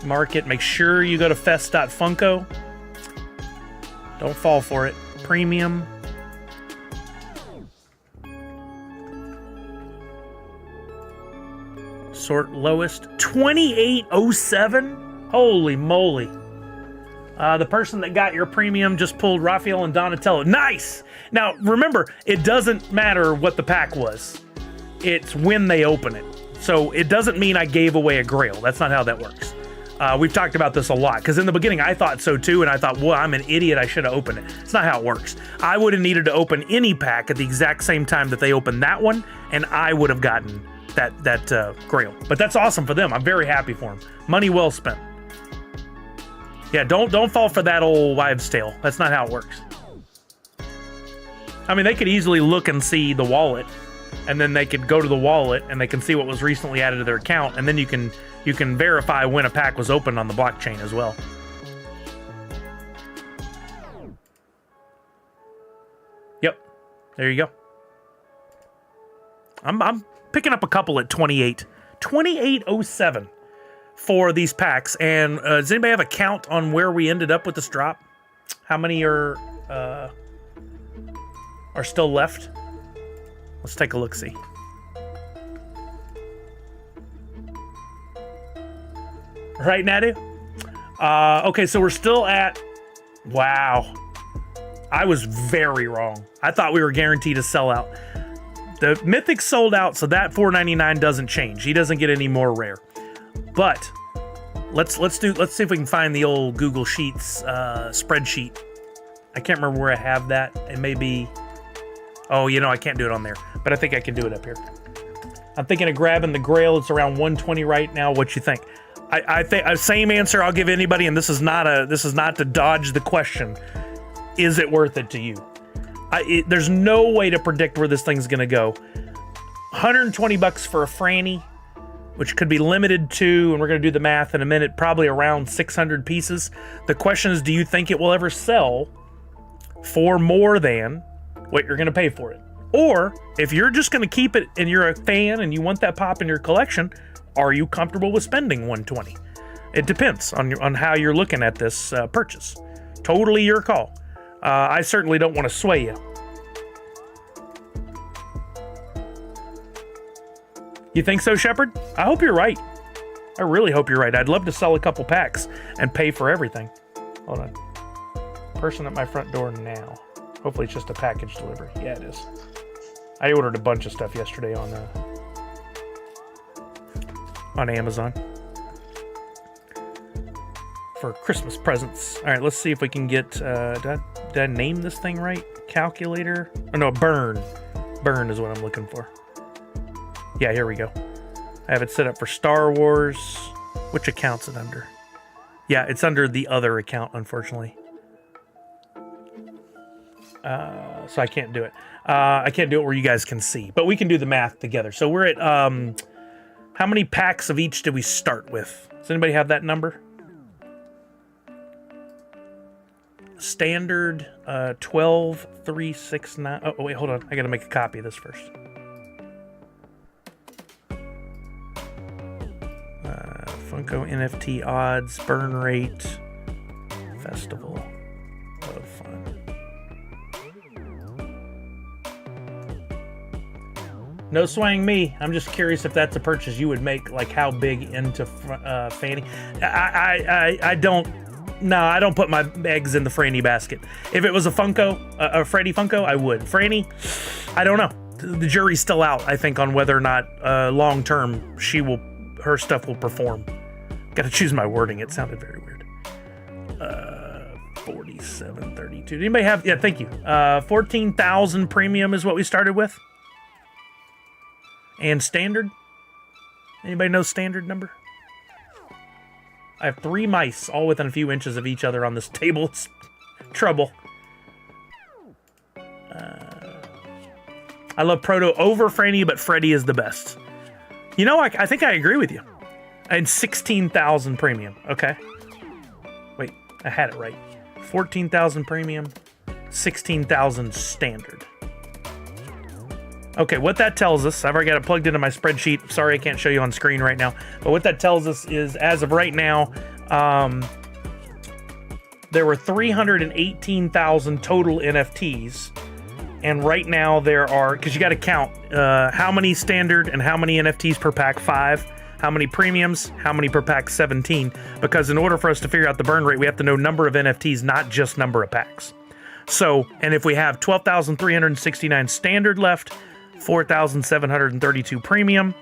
Market, make sure you go to fest.funko. Don't fall for it. Premium. Sort lowest. 2807? Holy moly. The person that got your premium just pulled Raphael and Donatello. Nice! Now, remember, it doesn't matter what the pack was. It's when they open it. So it doesn't mean I gave away a grail. That's not how that works. We've talked about this a lot, because in the beginning I thought so too, and I thought, well, I'm an idiot, I should have opened it. It's not how it works. I would have needed to open any pack at the exact same time that they opened that one, and I would have gotten that grail. But that's awesome for them. I'm very happy for them. Money well spent. Yeah, don't fall for that old wives' tale. That's not how it works. I mean, they could easily look and see the wallet, and then they could go to the wallet and they can see what was recently added to their account, and then you can verify when a pack was opened on the blockchain as well. Yep, there you go. I'm picking up a couple at 2807 for these packs. And does anybody have a count on where we ended up with this drop? How many are still left? Let's take a look-see. Right, Nadu? Okay, so we're still at... Wow. I was very wrong. I thought we were guaranteed a sellout. The Mythic sold out, so that $4.99 doesn't change. He doesn't get any more rare. But let's see if we can find the old Google Sheets spreadsheet. I can't remember where I have that. It may be... Oh, you know, I can't do it on there, but I think I can do it up here. I'm thinking of grabbing the Grail. It's around 120 right now. What you think? I think same answer I'll give anybody, and this is not to dodge the question. Is it worth it to you? There's no way to predict where this thing's gonna go. 120 bucks for a Franny, which could be limited to, and we're gonna do the math in a minute, probably around 600 pieces. The question is, do you think it will ever sell for more than what you're gonna pay for it? Or if you're just gonna keep it and you're a fan and you want that pop in your collection, are you comfortable with spending 120? It depends on how you're looking at this purchase. Totally your call. I certainly don't want to sway you. You think so, Shepard? I hope you're right. I really hope you're right. I'd love to sell a couple packs and pay for everything. Hold on. Person at my front door now. Hopefully it's just a package delivery. Yeah, it is. I ordered a bunch of stuff yesterday on Amazon for Christmas presents. All right, let's see if we can get, did I name this thing right? Calculator? Oh, no, burn. Burn is what I'm looking for. Yeah, here we go. I have it set up for Star Wars. Which account's it under? Yeah, it's under the other account, unfortunately. So I can't do it. I can't do it where you guys can see, but we can do the math together. So we're at, how many packs of each did we start with? Does anybody have that number? Standard, 12,369. Oh, wait, hold on. I gotta make a copy of this first. Funko NFT odds, burn rate, festival of fun. No swaying me. I'm just curious if that's a purchase you would make. Like how big into Fanny? I don't. No, I don't put my eggs in the Franny basket. If it was a Funko, a Freddy Funko, I would. Franny, I don't know. The jury's still out, I think, on whether or not long term her stuff will perform. Got to choose my wording. It sounded very weird. 4732. Did anybody have? Yeah, thank you. 14,000 premium is what we started with. And standard? Anybody know standard number? I have 3 mice, all within a few inches of each other on this table. It's trouble. I love Proto over Franny, but Freddy is the best. You know, I think I agree with you. And 16,000 premium. Okay. Wait, I had it right. 14,000 premium, 16,000 standard. Okay, what that tells us, I've already got it plugged into my spreadsheet. Sorry I can't show you on screen right now. But what that tells us is, as of right now, there were 318,000 total NFTs. And right now there are, because you got to count how many standard and how many NFTs per pack, 5. How many premiums, how many per pack, 17. Because in order for us to figure out the burn rate, we have to know number of NFTs, not just number of packs. So, and if we have 12,369 standard left, 4,732 premium,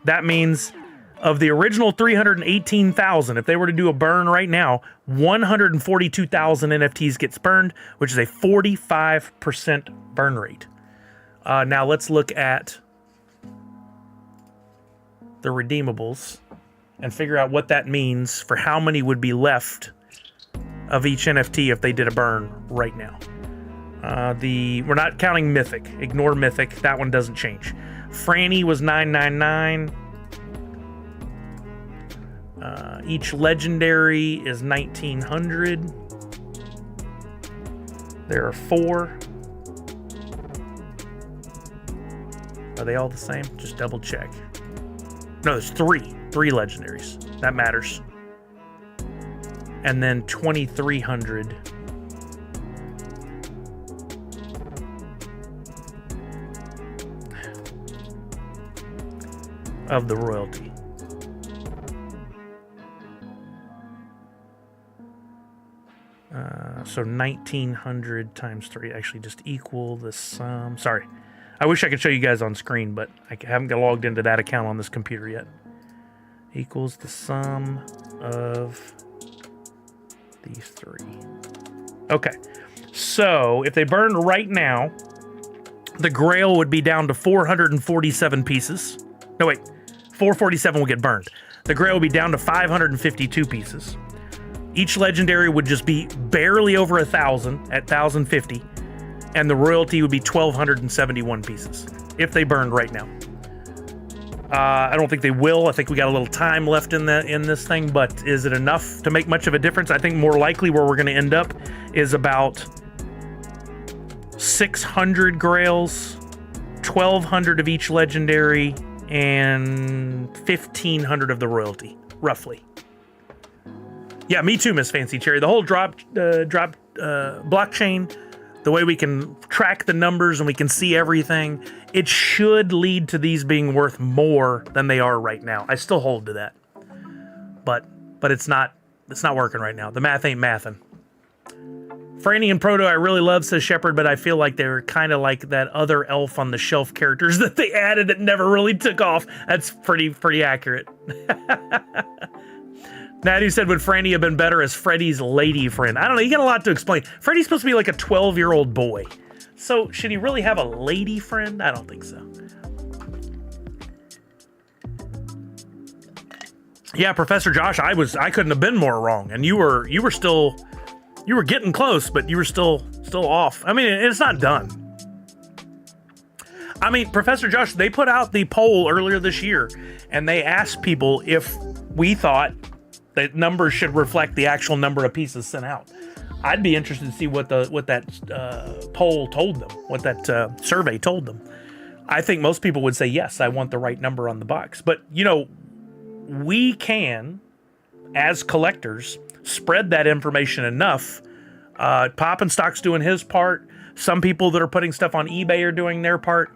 that means of the original 318,000, if they were to do a burn right now, 142,000 NFTs gets burned, which is a 45% burn rate. Now let's look at the redeemables and figure out what that means for how many would be left of each NFT if they did a burn right now. We're not counting Mythic. Ignore Mythic. That one doesn't change. Franny was 999. Each legendary is 1,900. There are 4. Are they all the same? Just double check. No, there's 3 legendaries. That matters. And then 2,300 of the royalty. So 1,900 times 3 actually just equal the sum. Sorry. I wish I could show you guys on screen, but I haven't got logged into that account on this computer yet. Equals the sum of these 3. Okay. So if they burn right now, the Grail would be down to 447 pieces. No, wait. 447 will get burned. The Grail will be down to 552 pieces. Each legendary would just be barely over 1,000 at 1,050, and the royalty would be 1,271 pieces if they burned right now. I don't think they will. I think we got a little time left in this thing, but is it enough to make much of a difference? I think more likely where we're going to end up is about 600 Grails, 1,200 of each legendary, and 1,500 of the royalty, roughly. Yeah, me too, Miss Fancy Cherry. The whole drop blockchain, the way we can track the numbers and we can see everything, it should lead to these being worth more than they are right now. I still hold to that, but it's not working right now. The math ain't mathin'. Franny and Proto I really love, says Shepard, but I feel like they're kind of like that other elf on the shelf characters that they added that never really took off. That's pretty accurate. Natty said, would Franny have been better as Freddy's lady friend? I don't know, you got a lot to explain. Freddy's supposed to be like a 12-year-old boy. So should he really have a lady friend? I don't think so. Yeah, Professor Josh, I couldn't have been more wrong. And you were getting close, but you were still off. I mean, it's not done. I mean, Professor Josh, they put out the poll earlier this year, and they asked people if we thought that numbers should reflect the actual number of pieces sent out. I'd be interested to see what that poll told them, what that survey told them. I think most people would say, yes, I want the right number on the box. But, you know, we can, as collectors, spread that information enough. Poppin' Stock's doing his part. Some people that are putting stuff on eBay are doing their part.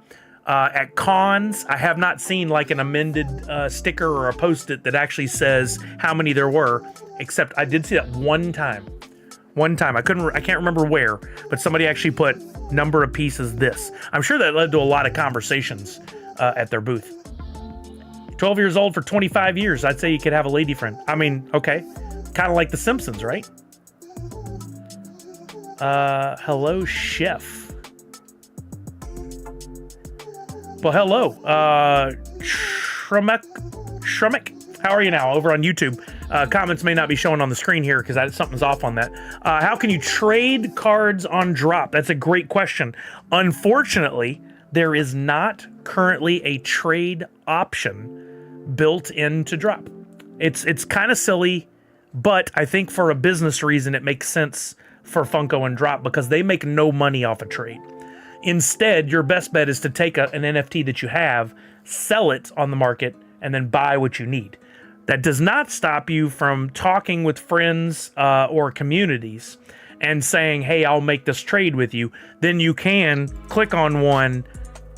At cons, I have not seen like an amended sticker or a post-it that actually says how many there were, except I did see that one time. I can't remember where, but somebody actually put number of pieces this. I'm sure that led to a lot of conversations at their booth. 12 years old for 25 years. I'd say you could have a lady friend. I mean, okay. Kind of like The Simpsons, right? Hello, Chef. Well, hello, Shremek. How are you now over on YouTube? Comments may not be showing on the screen here because something's off on that. How can you trade cards on Droppp? That's a great question. Unfortunately, there is not currently a trade option built into Droppp. It's kind of silly, but I think for a business reason, it makes sense for Funko and Droppp because they make no money off a trade. Instead, your best bet is to take an NFT that you have, sell it on the market, and then buy what you need. That does not stop you from talking with friends or communities and saying, hey, I'll make this trade with you. Then you can click on one,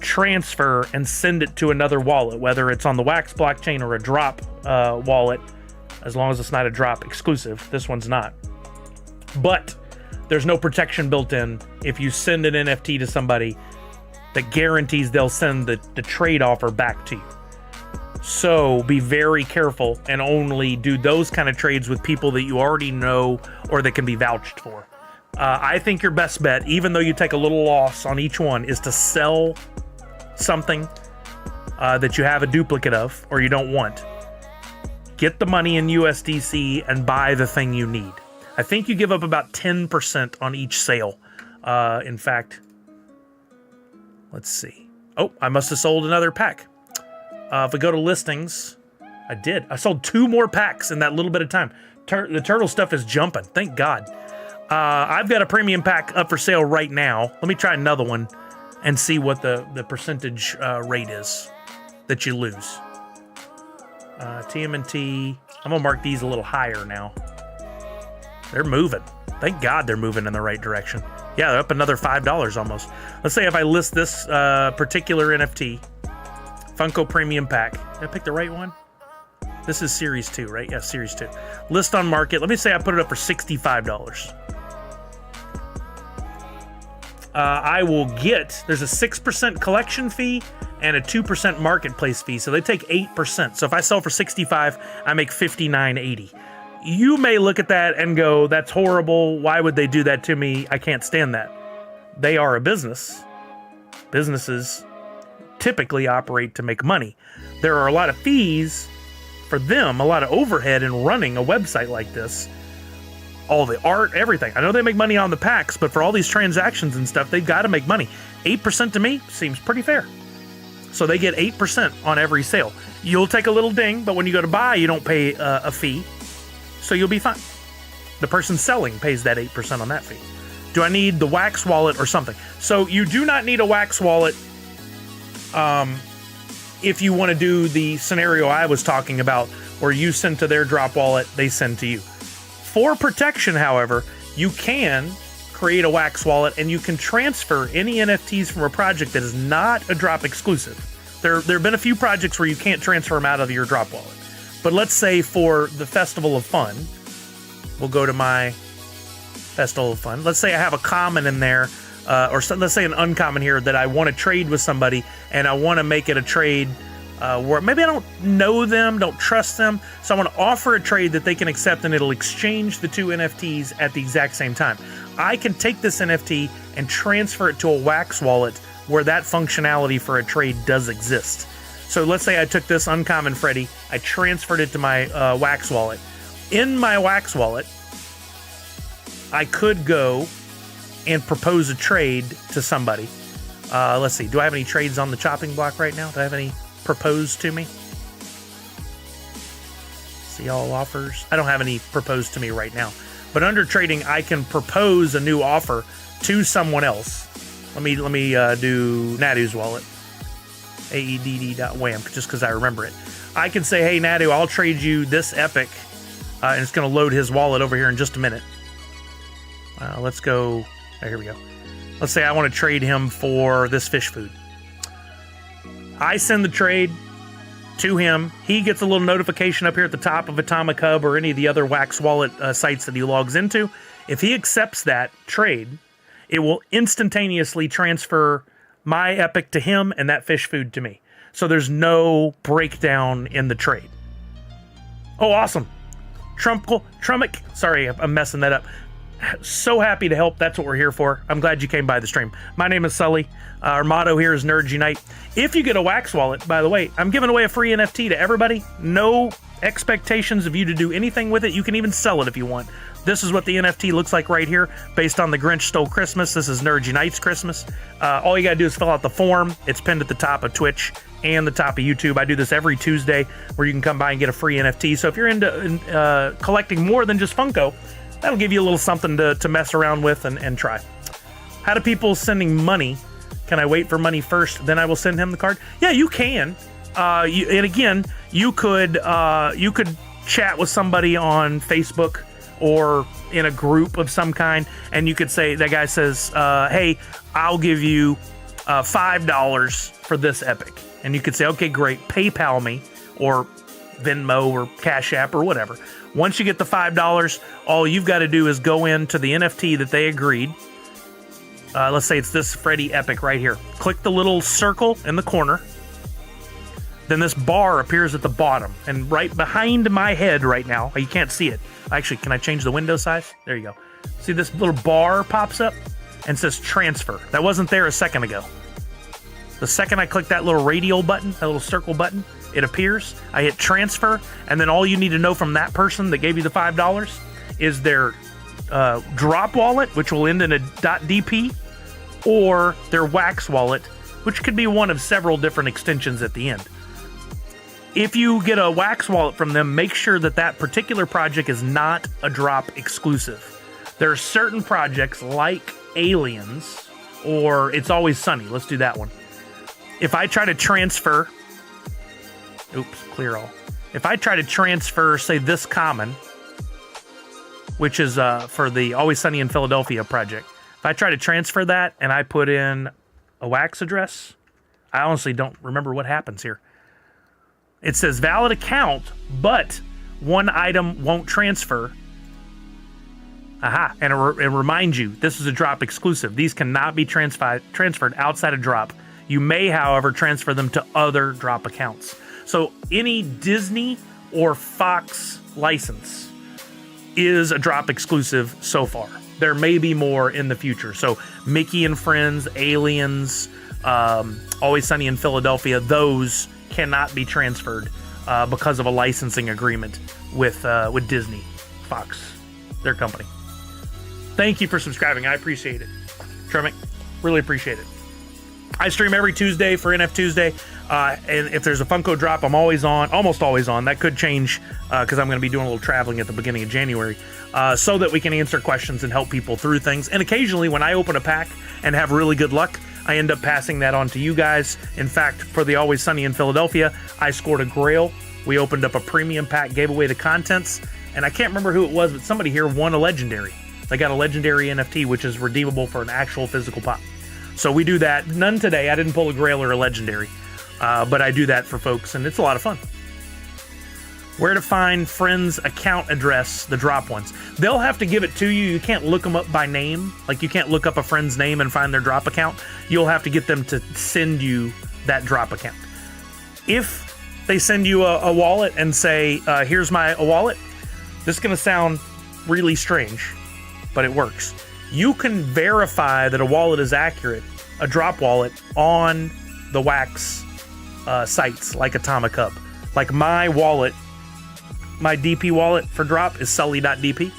transfer, and send it to another wallet, whether it's on the Wax blockchain or a Droppp wallet, as long as it's not a Droppp exclusive. This one's not. But there's no protection built in if you send an NFT to somebody that guarantees they'll send the trade offer back to you. So be very careful and only do those kind of trades with people that you already know or that can be vouched for. I think your best bet, even though you take a little loss on each one, is to sell something that you have a duplicate of or you don't want. Get the money in USDC and buy the thing you need. I think you give up about 10% on each sale. In fact, let's see. Oh, I must have sold another pack. If we go to listings, I did. I sold 2 more packs in that little bit of time. The turtle stuff is jumping. Thank God. I've got a premium pack up for sale right now. Let me try another one and see what the percentage rate is that you lose. TMNT. I'm going to mark these a little higher now. They're moving. Thank God they're moving in the right direction. Yeah, they're up another $5 almost. Let's say if I list this particular NFT, Funko Premium Pack. Did I pick the right one? This is Series 2, right? Yeah, Series 2. List on market. Let me say I put it up for $65. I will get, there's a 6% collection fee and a 2% marketplace fee. So they take 8%. So if I sell for $65, I make $59.80. You may look at that and go, that's horrible. Why would they do that to me? I can't stand that. They are a business. Businesses typically operate to make money. There are a lot of fees for them, a lot of overhead in running a website like this. All the art, everything. I know they make money on the packs, but for all these transactions and stuff, they've got to make money. 8% to me seems pretty fair. So they get 8% on every sale. You'll take a little ding, but when you go to buy, you don't pay a fee. So you'll be fine. The person selling pays that 8% on that fee. Do I need the Wax wallet or something? So you do not need a Wax wallet if you want to do the scenario I was talking about, where you send to their Droppp wallet, they send to you. For protection, however, you can create a Wax wallet and you can transfer any NFTs from a project that is not a Droppp exclusive. There have been a few projects where you can't transfer them out of your Droppp wallet. But let's say for the Festival of Fun, we'll go to my Festival of Fun. Let's say I have a common in there, let's say an uncommon here that I want to trade with somebody, and I want to make it a trade where maybe I don't know them, don't trust them, so I want to offer a trade that they can accept, and it'll exchange the 2 NFTs at the exact same time. I can take this NFT and transfer it to a Wax wallet where that functionality for a trade does exist. So let's say I took this uncommon Freddy, I transferred it to my Wax wallet. In my Wax wallet, I could go and propose a trade to somebody. Let's see, do I have any trades on the chopping block right now? Do I have any proposed to me? See all offers. I don't have any proposed to me right now. But under trading, I can propose a new offer to someone else. Let me do Nadu's wallet. AEDD.wham, just because I remember it. I can say, hey, Nadu, I'll trade you this epic. And it's going to load his wallet over here in just a minute. Let's go. Oh, here we go. Let's say I want to trade him for this fish food. I send the trade to him. He gets a little notification up here at the top of Atomic Hub or any of the other Wax wallet sites that he logs into. If he accepts that trade, it will instantaneously transfer my epic to him and that fish food to me. So there's no breakdown in the trade. Oh, awesome. Trummick. Sorry, I'm messing that up. So happy to help. That's what we're here for. I'm glad you came by the stream. My name is Sully. Our motto here is Nerds Unite. If you get a Wax wallet, by the way, I'm giving away a free NFT to everybody. No expectations of you to do anything with it. You can even sell it if you want. This is what the NFT looks like right here, based on The Grinch Stole Christmas. This is Nerds Unite's Christmas. All you gotta do is fill out the form. It's pinned at the top of Twitch and the top of YouTube. I do this every Tuesday, where you can come by and get a free NFT. So if you're into collecting more than just Funko, that'll give you a little something to mess around with and try. How do people sending money? Can I wait for money first, then I will send him the card? Yeah, you can. And again, you could chat with somebody on Facebook or in a group of some kind, and you could say, that guy says, hey, I'll give you $5 for this epic. And you could say, okay, great, PayPal me, or Venmo or Cash App or whatever. Once you get the $5, all you've got to do is go into the NFT that they agreed. Let's say it's this Freddy epic right here. Click the little circle in the corner. Then this bar appears at the bottom, and right behind my head right now, you can't see it. Actually, can I change the window size? There you go. See, this little bar pops up and says transfer. That wasn't there a second ago. The second I click that little radial button, that little circle button, it appears. I hit transfer, and then all you need to know from that person that gave you the $5 is their Droppp wallet, which will end in a .dp, or their Wax wallet, which could be one of several different extensions at the end. If you get a Wax wallet from them, make sure that that particular project is not a Droppp exclusive. There are certain projects like Aliens or It's Always Sunny. Let's do that one. If I try to transfer, clear all. If I try to transfer, say, this common, which is for the Always Sunny in Philadelphia project, if I try to transfer that and I put in a Wax address, I honestly don't remember what happens here. It says valid account, but one item won't transfer. Aha, and it reminds you, this is a Droppp exclusive. These cannot be transferred outside of Droppp. You may, however, transfer them to other Droppp accounts. So any Disney or Fox license is a Droppp exclusive so far. There may be more in the future. So Mickey and Friends, Aliens, Always Sunny in Philadelphia, those cannot be transferred because of a licensing agreement with Disney, Fox, their company. Thank you for subscribing. I appreciate it. Tremick, really appreciate it. I stream every Tuesday for NFTuesday. And if there's a Funko drop, I'm always on, almost always on. That could change because I'm going to be doing a little traveling at the beginning of January so that we can answer questions and help people through things. And occasionally when I open a pack and have really good luck, I end up passing that on to you guys. In fact, for the Always Sunny in Philadelphia, I scored a Grail. We opened up a premium pack, gave away the contents, and I can't remember who it was, but somebody here won a legendary. They got a legendary NFT, which is redeemable for an actual physical pop. So we do that. None today. I didn't pull a Grail or a legendary, but I do that for folks, and it's a lot of fun. Where to find friends' account address, the Droppp ones. They'll have to give it to you. You can't look them up by name. Like, you can't look up a friend's name and find their Droppp account. You'll have to get them to send you that Droppp account. If they send you a wallet and say, here's my wallet, this is going to sound really strange, but it works. You can verify that a wallet is accurate, a Droppp wallet, on the Wax sites like Atomic Hub. Like my wallet, my DP wallet for Droppp is sully.dp.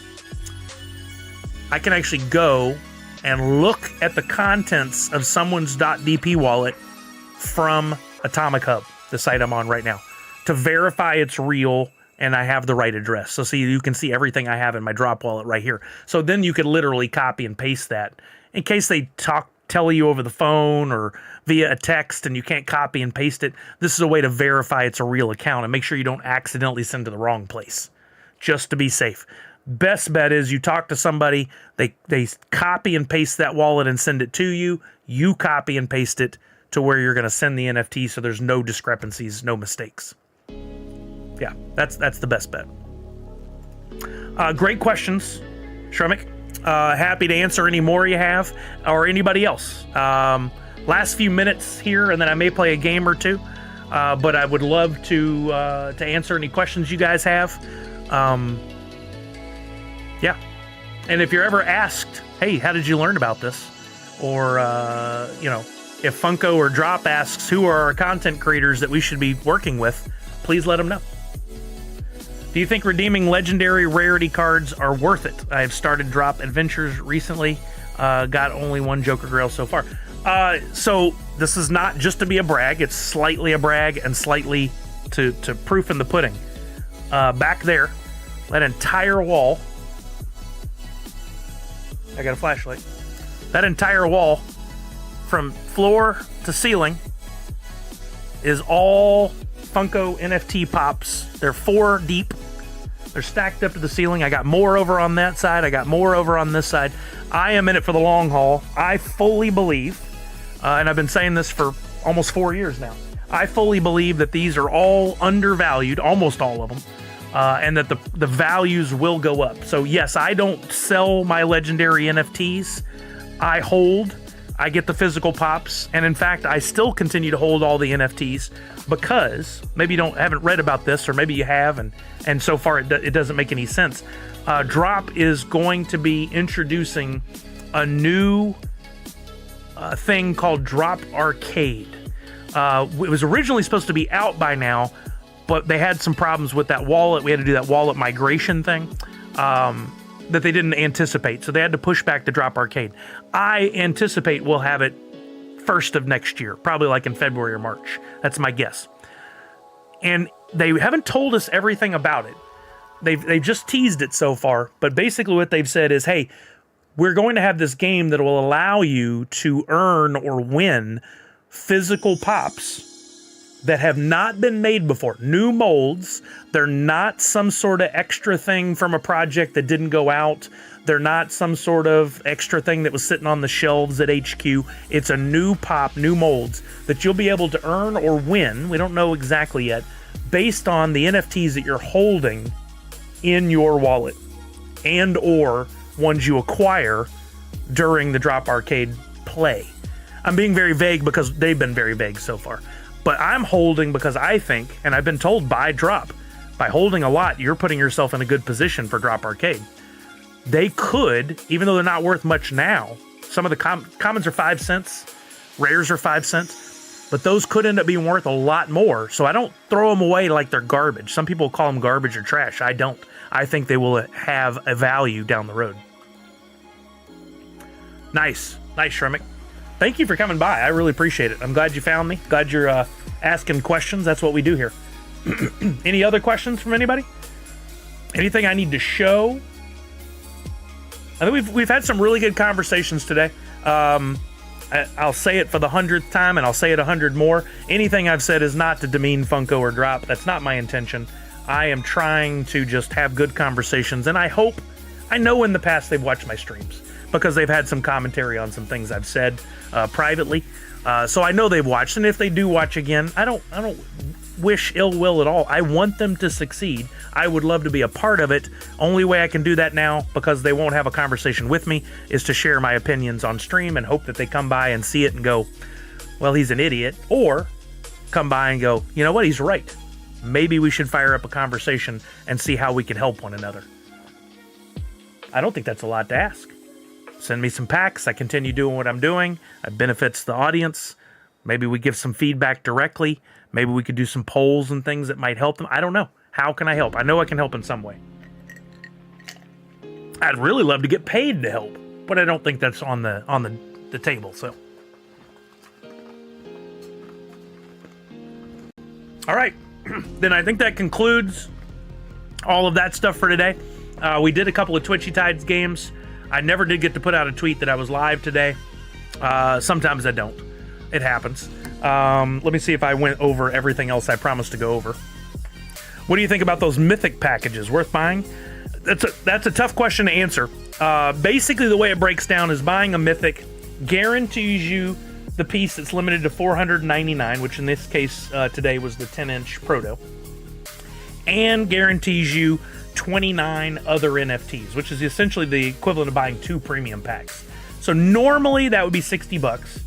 I can actually go and look at the contents of someone's .dp wallet from Atomic Hub, the site I'm on right now, to verify it's real and I have the right address. So see, you can see everything I have in my Droppp wallet right here. So then you could literally copy and paste that in case they tell you over the phone or via a text and you can't copy and paste it. This is a way to verify it's a real account and make sure you don't accidentally send to the wrong place, just to be safe. Best bet is you talk to somebody, they copy and paste that wallet and send it to you. You copy and paste it to where you're going to send the NFT so there's no discrepancies, no mistakes. Yeah, that's the best bet. Great questions, Shremick. Happy to answer any more you have, or anybody else. Last few minutes here, and then I may play a game or two. But I would love to answer any questions you guys have. Yeah, and if you're ever asked, hey, how did you learn about this? Or if Funko or Droppp asks who are our content creators that we should be working with, please let them know. Do you think redeeming legendary rarity cards are worth it? I have started Droppp Adventures recently. Got only one Joker Grail so far. So this is not just to be a brag. It's slightly a brag and slightly to proof in the pudding. Back there, that entire wall I got a flashlight. That entire wall, from floor to ceiling, is all Funko NFT pops. They're 4 deep. They're stacked up to the ceiling. I got more over on that side. I got more over on this side. I am in it for the long haul. I fully believe, and I've been saying this for almost 4 years now, I fully believe that these are all undervalued, almost all of them, and that the values will go up. So yes, I don't sell my legendary NFTs. I hold. I get the physical pops, and in fact, I still continue to hold all the NFTs because maybe you haven't read about this, or maybe you have, and so far it doesn't make any sense. Droppp is going to be introducing a new thing called Droppp Arcade. It was originally supposed to be out by now, but they had some problems with that wallet. We had to do that wallet migration thing that they didn't anticipate, so they had to push back the Droppp Arcade. I anticipate we'll have it first of next year, probably like in February or March. That's my guess. And they haven't told us everything about it. They've just teased it so far, but basically what they've said is, hey, we're going to have this game that will allow you to earn or win physical pops that have not been made before. New molds. They're not some sort of extra thing from a project that didn't go out. They're not some sort of extra thing that was sitting on the shelves at HQ. It's a new pop, new molds that you'll be able to earn or win. We don't know exactly yet, based on the NFTs that you're holding in your wallet and or ones you acquire during the Droppp Arcade play. I'm being very vague because they've been very vague so far. But I'm holding because I think, and I've been told by Droppp, by holding a lot, you're putting yourself in a good position for Droppp Arcade. They could, even though they're not worth much now, some of the commons are 5 cents, rares are 5 cents, but those could end up being worth a lot more. So I don't throw them away like they're garbage. Some people call them garbage or trash. I don't. I think they will have a value down the road. Nice. Nice, Shremick. Thank you for coming by. I really appreciate it. I'm glad you found me. Glad you're asking questions. That's what we do here. Any other questions from anybody? Anything I need to show? I think we've had some really good conversations today. I'll say it for the 100th time, and I'll say it 100 more. Anything I've said is not to demean Funko or Droppp. That's not my intention. I am trying to just have good conversations, and I know in the past they've watched my streams because they've had some commentary on some things I've said privately. So I know they've watched, and if they do watch again, I don't wish ill will at all. I want them to succeed. I would love to be a part of it. Only way I can do that now, because they won't have a conversation with me, is to share my opinions on stream and hope that they come by and see it and go, well, he's an idiot. Or come by and go, you know what, he's right. Maybe we should fire up a conversation and see how we can help one another. I don't think that's a lot to ask. Send me some packs. I continue doing what I'm doing. It benefits the audience. Maybe we give some feedback directly. Maybe we could do some polls and things that might help them. I don't know. How can I help? I know I can help in some way. I'd really love to get paid to help, but I don't think that's on the table. So, all right, then I think that concludes all of that stuff for today. We did a couple of Twitchy Tides games. I never did get to put out a tweet that I was live today. Sometimes I don't. It happens. Let me see if I went over everything else I promised to go over. What do you think about those mythic packages? Worth buying? That's a tough question to answer. Basically, the way it breaks down is buying a mythic guarantees you the piece that's limited to $499, which in this case today was the 10-inch Proto, and guarantees you 29 other NFTs, which is essentially the equivalent of buying 2 premium packs. So normally that would be $60.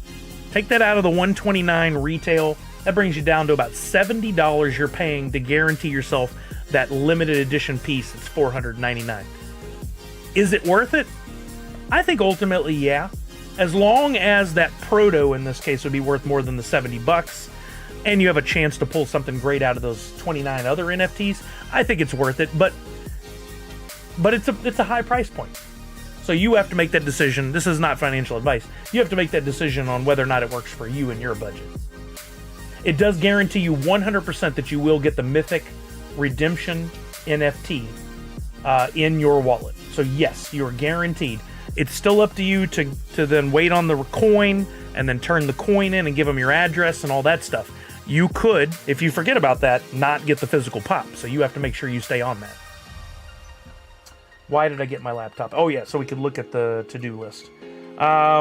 Take that out of the $129 retail. That brings you down to about $70 you're paying to guarantee yourself that limited edition piece that's $499. Is it worth it? I think ultimately, yeah. As long as that Proto in this case would be worth more than the $70, and you have a chance to pull something great out of those 29 other NFTs, I think it's worth it. But it's a high price point. So you have to make that decision. This is not financial advice. You have to make that decision on whether or not it works for you and your budget. It does guarantee you 100% that you will get the Mythic Redemption NFT in your wallet. So yes, you are guaranteed. It's still up to you to then wait on the coin and then turn the coin in and give them your address and all that stuff. You could, if you forget about that, not get the physical pop. So you have to make sure you stay on that. Why did I get my laptop? Oh yeah, so we could look at the to-do list.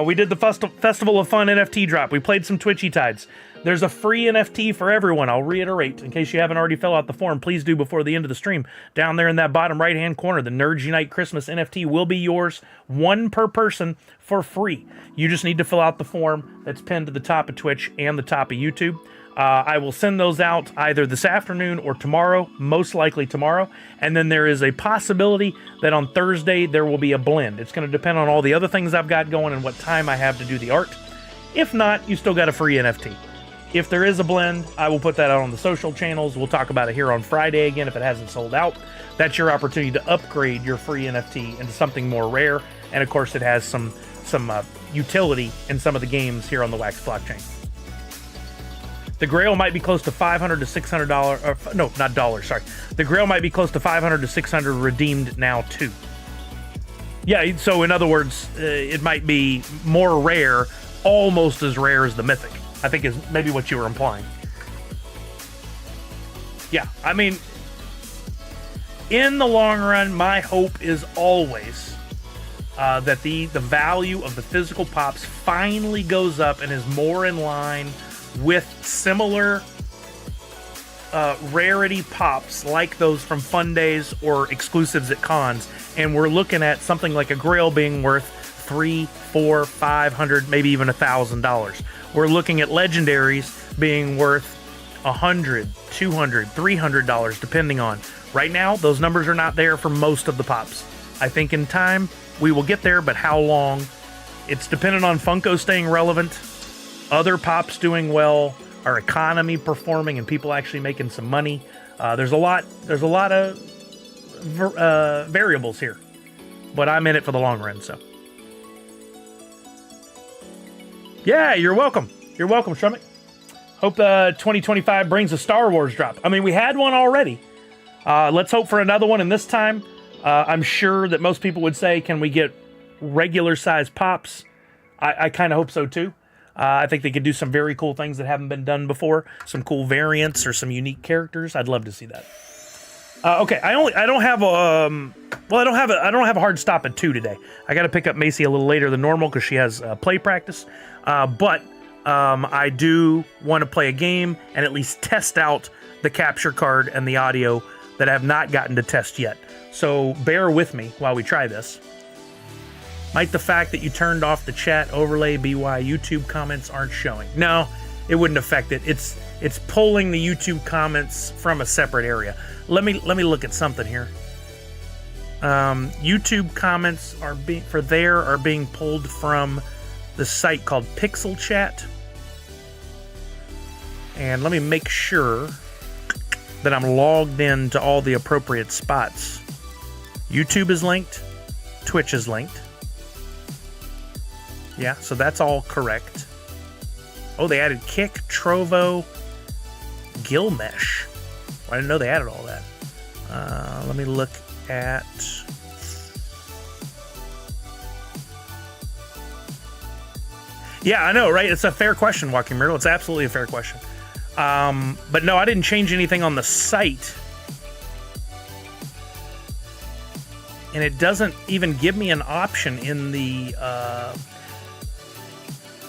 We did the Festival of Fun NFT drop. We played some Twitchy Tides. There's a free NFT for everyone. I'll reiterate, in case you haven't already filled out the form, please do before the end of the stream. Down there in that bottom right-hand corner, the Nerds Unite Christmas NFT will be yours, one per person for free. You just need to fill out the form that's pinned to the top of Twitch and the top of YouTube. I will send those out either this afternoon or tomorrow, most likely tomorrow. And then there is a possibility that on Thursday there will be a blend. It's going to depend on all the other things I've got going and what time I have to do the art. If not, you still got a free NFT. If there is a blend, I will put that out on the social channels. We'll talk about it here on Friday again if it hasn't sold out. That's your opportunity to upgrade your free NFT into something more rare. And of course, it has some utility in some of the games here on the Wax blockchain. The Grail might be close to $500 to $600. No, not dollars. Sorry. The Grail might be close to $500 to $600 redeemed now too. Yeah. So in other words, it might be more rare, almost as rare as the Mythic, I think is maybe what you were implying. Yeah. I mean, in the long run, my hope is always that the value of the physical pops finally goes up and is more in line with similar rarity pops like those from Fun Days or exclusives at cons, and we're looking at something like a Grail being worth $300, $400, $500, maybe even $1,000. We're looking at legendaries being worth $100, $200, $300, depending on. Right now, those numbers are not there for most of the pops. I think in time we will get there, but how long? It's dependent on Funko staying relevant, other pops doing well, our economy performing, and people actually making some money. There's a lot of variables here, but I'm in it for the long run. So, yeah, you're welcome. You're welcome, Shrummick. Hope 2025 brings a Star Wars drop. I mean, we had one already. Let's hope for another one. And this time, I'm sure that most people would say, can we get regular size pops? I kind of hope so too. I think they could do some very cool things that haven't been done before. Some cool variants or some unique characters. I'd love to see that. Okay, I don't have a hard stop at 2 today. I got to pick up Macy a little later than normal because she has play practice. But I do want to play a game and at least test out the capture card and the audio that I have not gotten to test yet. So bear with me while we try this. Might the fact that you turned off the chat overlay be why YouTube comments aren't showing? No, it wouldn't affect it. It's pulling the YouTube comments from a separate area. Let me look at something here. YouTube comments are being pulled from the site called Pixel Chat. And let me make sure that I'm logged in to all the appropriate spots. YouTube is linked. Twitch is linked. Yeah, so that's all correct. Oh, they added Kick, Trovo, Gilmesh. I didn't know they added all that. Let me look at... Yeah, I know, right? It's a fair question, Walking Myrtle. It's absolutely a fair question. But no, I didn't change anything on the site. And it doesn't even give me an option in the...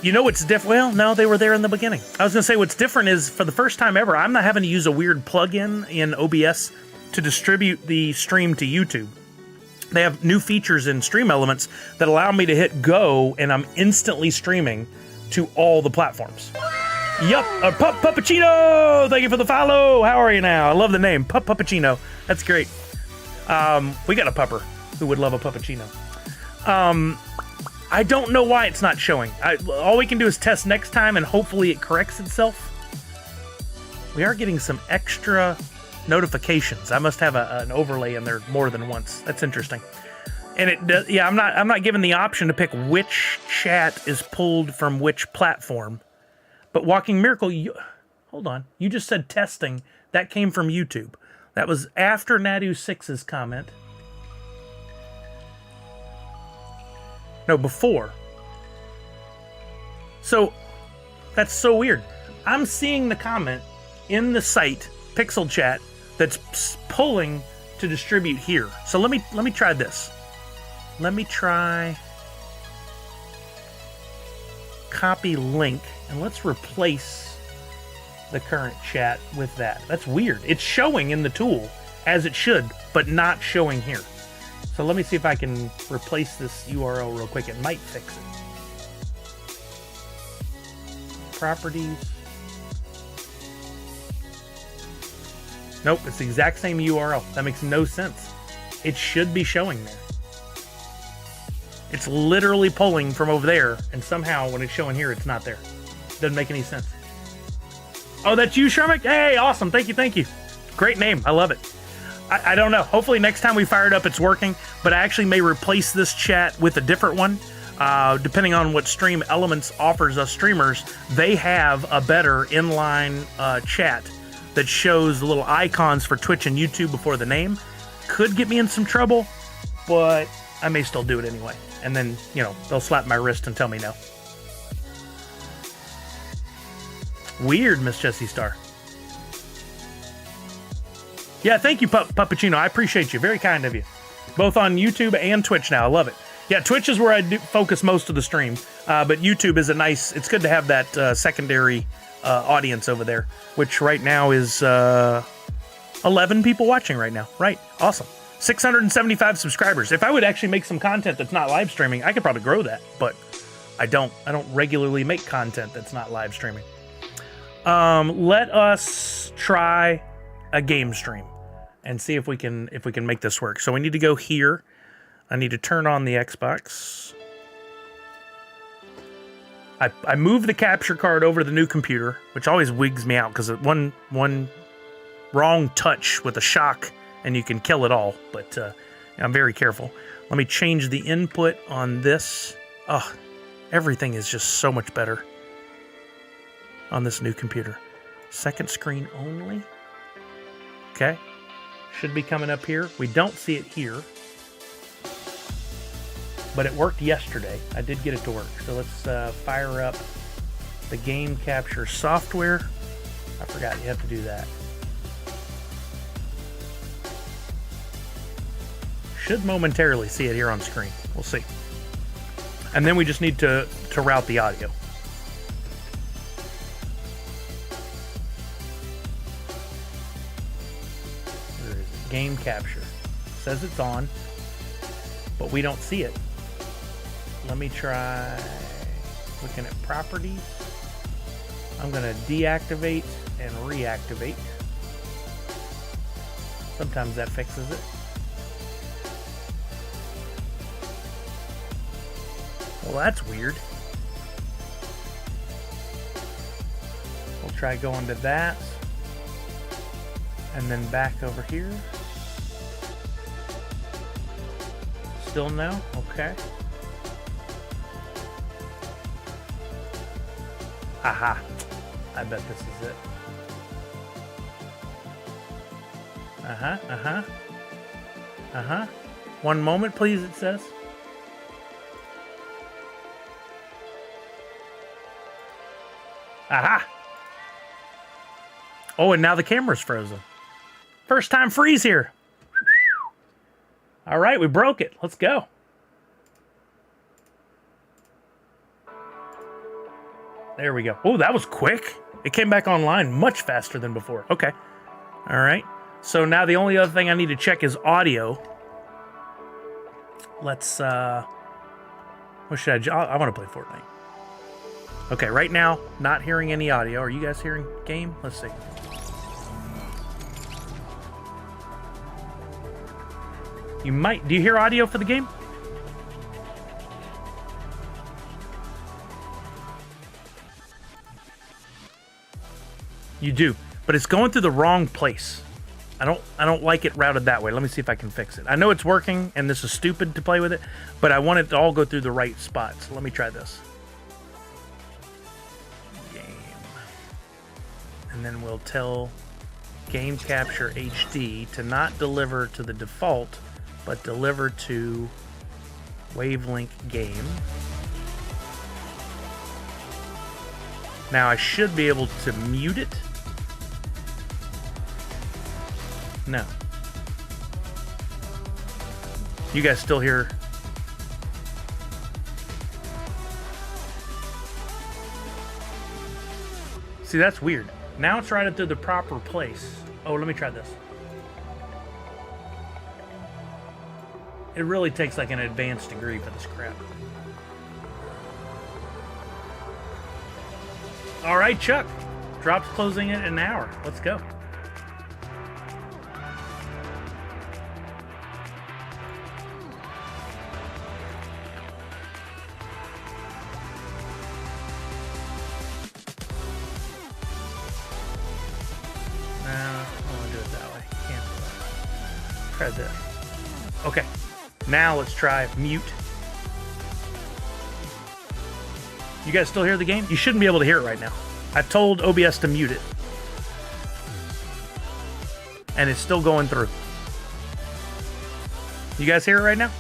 You know what's different? Well, no, they were there in the beginning. I was going to say what's different is for the first time ever, I'm not having to use a weird plugin in OBS to distribute the stream to YouTube. They have new features in Stream Elements that allow me to hit go, and I'm instantly streaming to all the platforms. Yup, Puppuccino! Thank you for the follow. How are you now? I love the name, Puppuccino. That's great. We got a pupper who would love a Puppuccino. I don't know why it's not showing. All we can do is test next time, and hopefully it corrects itself. We are getting some extra notifications. I must have an overlay in there more than once. That's interesting. And it does, yeah, I'm not given the option to pick which chat is pulled from which platform. But Walking Miracle, hold on. You just said testing. That came from YouTube. That was after Nadu6's comment. No, before. So that's so weird. I'm seeing the comment in the site Pixel Chat that's pulling to distribute here. So let me try this. Let me try copy link, and let's replace the current chat with that. That's weird. It's showing in the tool as it should, but not showing here. So let me see if I can replace this URL real quick. It might fix it. Properties. Nope, it's the exact same URL. That makes no sense. It should be showing there. It's literally pulling from over there, and somehow when it's showing here, it's not there. Doesn't make any sense. Oh, that's you, Shermick? Hey, awesome. Thank you, thank you. Great name. I love it. I don't know. Hopefully next time we fire it up, it's working, but I actually may replace this chat with a different one. Depending on what Stream Elements offers us streamers, they have a better inline chat that shows the little icons for Twitch and YouTube before the name. Could get me in some trouble, but I may still do it anyway. And then, you know, they'll slap my wrist and tell me no. Weird, Miss Jessie Star. Yeah, thank you, Puppuccino. I appreciate you. Very kind of you. Both on YouTube and Twitch now. I love it. Yeah, Twitch is where I do focus most of the stream. But YouTube is it's good to have that secondary audience over there, which right now is 11 people watching right now. Right. Awesome. 675 subscribers. If I would actually make some content that's not live streaming, I could probably grow that, but I don't regularly make content that's not live streaming. Let us try a game stream and see if we can make this work. So we need to go here. I need to turn on the Xbox. I move the capture card over to the new computer, which always wigs me out because one wrong touch with a shock and you can kill it all, but I'm very careful. Let me change the input on this. Oh, everything is just so much better on this new computer. Second screen only. Okay. Should be coming up here. We don't see it here, but it worked yesterday. I did get it to work. So let's fire up the game capture software. I forgot you have to do that. Should momentarily see it here on screen. We'll see. And then we just need to route the audio. Where is it? Game capture. It says it's on, but we don't see it. Let me try looking at properties. I'm going to deactivate and reactivate. Sometimes that fixes it. Well, that's weird. We'll try going to that. And then back over here. Still no? Okay. Aha. I bet this is it. Uh-huh, uh-huh. Uh-huh. One moment, please, it says. Aha! Oh, and now the camera's frozen. First time freeze here. All right, we broke it. Let's go. There we go. Oh, that was quick. It came back online much faster than before. Okay. All right. So now the only other thing I need to check is audio. Let's, what should I want to play Fortnite. Okay, right now, not hearing any audio. Are you guys hearing game? Let's see. You might. Do you hear audio for the game? You do, but it's going through the wrong place. I don't like it routed that way. Let me see if I can fix it. I know it's working, and this is stupid to play with it, but I want it to all go through the right spot. So let me try this. And then we'll tell Game Capture HD to not deliver to the default, but deliver to Wavelink game. Now I should be able to mute it. No. You guys still hear? See, that's weird. Now it's right into the proper place. Oh, let me try this. It really takes like an advanced degree for this crap. All right, Chuck. Dropp's closing in an hour. Let's go. Try this. Okay, now let's try mute. You guys still hear the game? You shouldn't be able to hear it right now. I told OBS to mute it. And it's still going through. You guys hear it right now?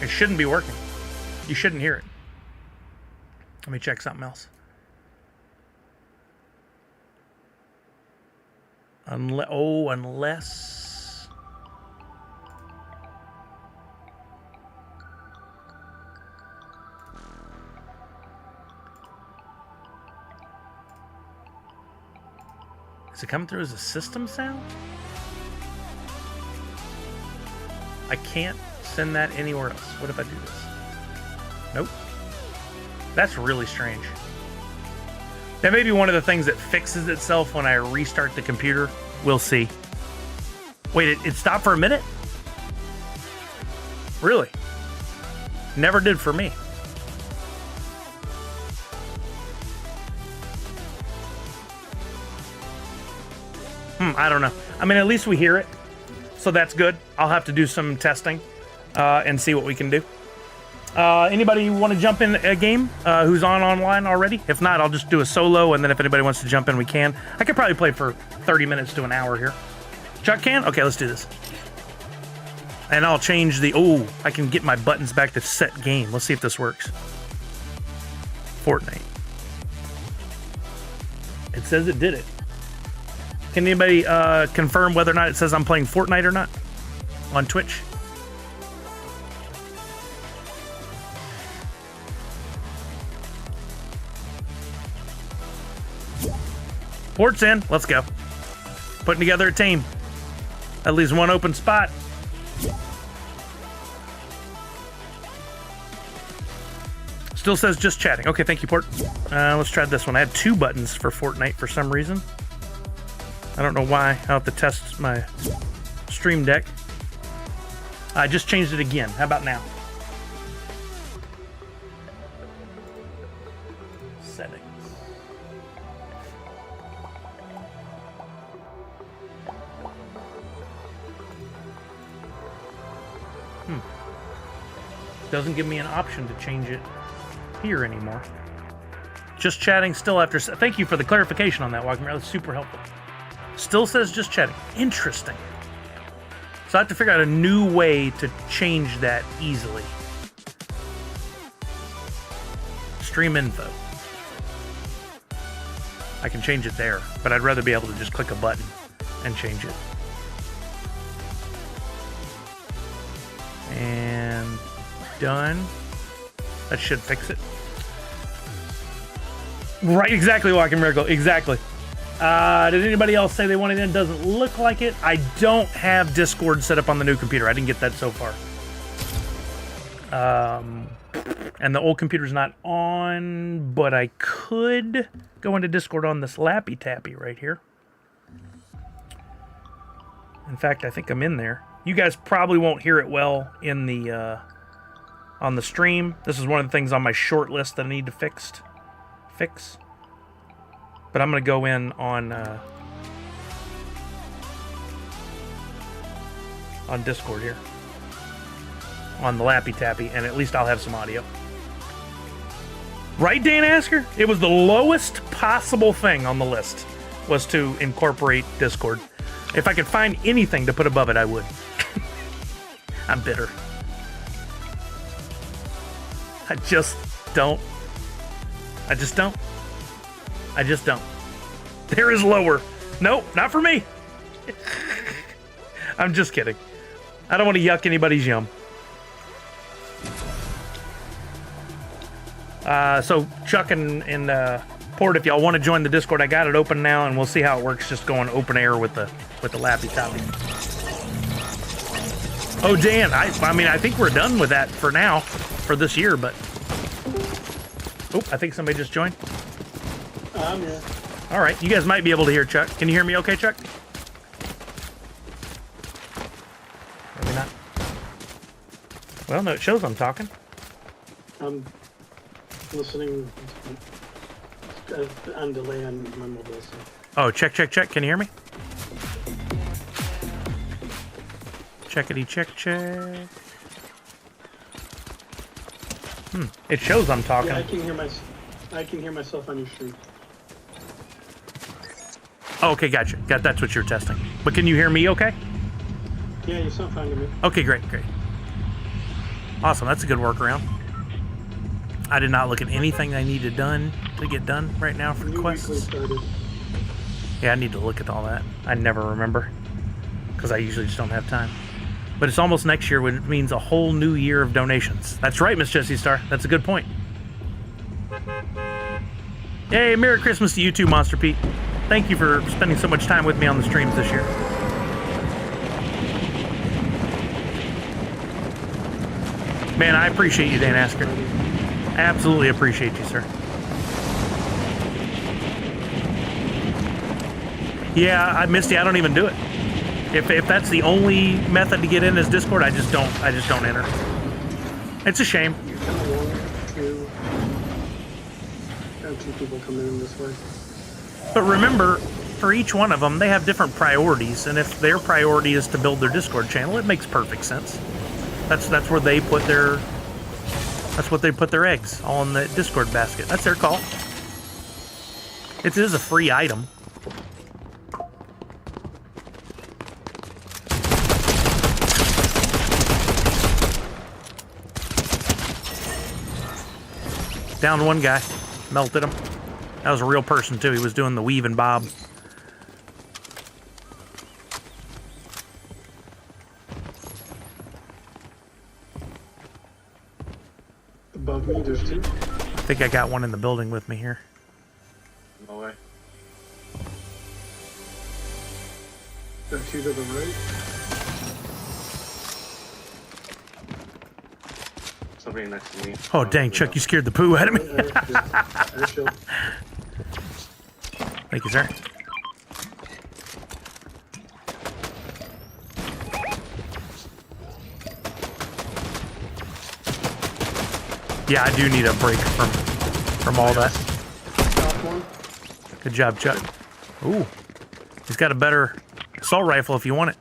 It shouldn't be working. You shouldn't hear it. Let me check something else. Unless... Is it coming through as a system sound? I can't send that anywhere else. What if I do this? Nope. That's really strange. That may be one of the things that fixes itself when I restart the computer. We'll see. Wait, it stopped for a minute? Really? Never did for me. I don't know. I mean, at least we hear it. So that's good. I'll have to do some testing and see what we can do. Anybody want to jump in a game who's online already? If not, I'll just do a solo, and then if anybody wants to jump in, we can. I could probably play for 30 minutes to an hour here. Chuck can? Okay, let's do this. And I'll change the... Oh, I can get my buttons back to set game. Let's see if this works. Fortnite. It says it did it. Can anybody confirm whether or not it says I'm playing Fortnite or not on Twitch? Port's in. Let's go. Putting together a team. At least one open spot. Still says just chatting. Okay, thank you, Port. Let's try this one. I had 2 buttons for Fortnite for some reason. I don't know why. I'll have to test my Stream Deck. I just changed it again. How about now? Settings. Doesn't give me an option to change it here anymore. Just chatting still after... Thank you for the clarification on that, Walker. That's super helpful. Still says just chatting. Interesting. So I have to figure out a new way to change that easily. Stream info. I can change it there, but I'd rather be able to just click a button and change it. And done. That should fix it. Right, exactly, Walking Miracle. Exactly. Did anybody else say they wanted in? Doesn't look like it. I don't have Discord set up on the new computer. I didn't get that so far. And the old computer's not on, but I could go into Discord on this Lappy Tappy right here. In fact, I think I'm in there. You guys probably won't hear it well in the on the stream. This is one of the things on my short list that I need to fix. But I'm going to go in on Discord here. On the Lappy Tappy, and at least I'll have some audio. Right, Dan Asker? It was the lowest possible thing on the list, was to incorporate Discord. If I could find anything to put above it, I would. I'm bitter. I just don't. I just don't. I just don't. There is lower. Nope, not for me. I'm just kidding. I don't want to yuck anybody's yum. So Chuck and Port, if y'all want to join the Discord, I got it open now, and we'll see how it works. Just going open air with the Lappy Tappy. Oh, Dan, I mean, I think we're done with that for now, for this year. But oh, I think somebody just joined. I'm here. All right, you guys might be able to hear Chuck. Can you hear me, okay, Chuck? Maybe not. Well, no, it shows I'm talking. I'm listening on delay on my mobile. So. Oh, check. Can you hear me? Checkity check. It shows I'm talking. Yeah, I can hear myself on your stream. Oh, okay, gotcha. That's what you're testing. But can you hear me okay? Yeah, you sound fine to me. Okay, great. Awesome, that's a good workaround. I did not look at anything I needed to get done right now for quests. Yeah, I need to look at all that. I never remember, because I usually just don't have time. But it's almost next year, which means a whole new year of donations. That's right, Miss Jessie Star. That's a good point. Hey, Merry Christmas to you too, Monster Pete. Thank you for spending so much time with me on the streams this year. Man, I appreciate you, Dan Asker. Absolutely appreciate you, sir. Yeah, I missed you. I don't even do it. If that's the only method to get in is Discord, I just don't enter. It's a shame. Two people coming in this way. But remember, for each one of them, they have different priorities, and if their priority is to build their Discord channel, it makes perfect sense. That's where they put their eggs, all in the Discord basket. That's their call. It is a free item. Down one guy. Melted him. That was a real person, too. He was doing the weave and bob. Above me, there's two. I think I got one in the building with me here. No way. There are two to the right. Somebody next to me. Oh, dang, Chuck, you scared the poo out of me. Thank you, sir. Yeah, I do need a break from all that. Good job, Chuck. Ooh, he's got a better assault rifle if you want it.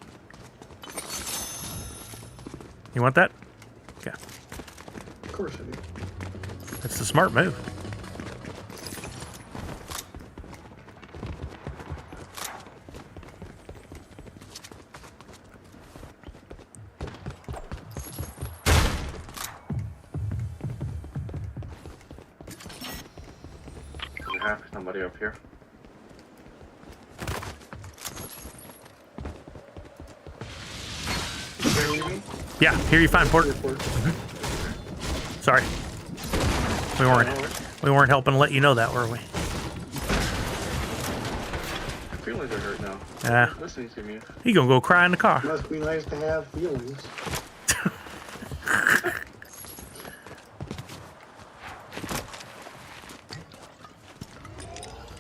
You want that? Okay. Of course I do. That's the smart move. We have somebody up here. Yeah, here you find Port. Sorry. We weren't helping to let you know that, were we? I feel like they're hurt now. Yeah. Listening to me. You gonna go cry in the car. Must be nice to have feelings.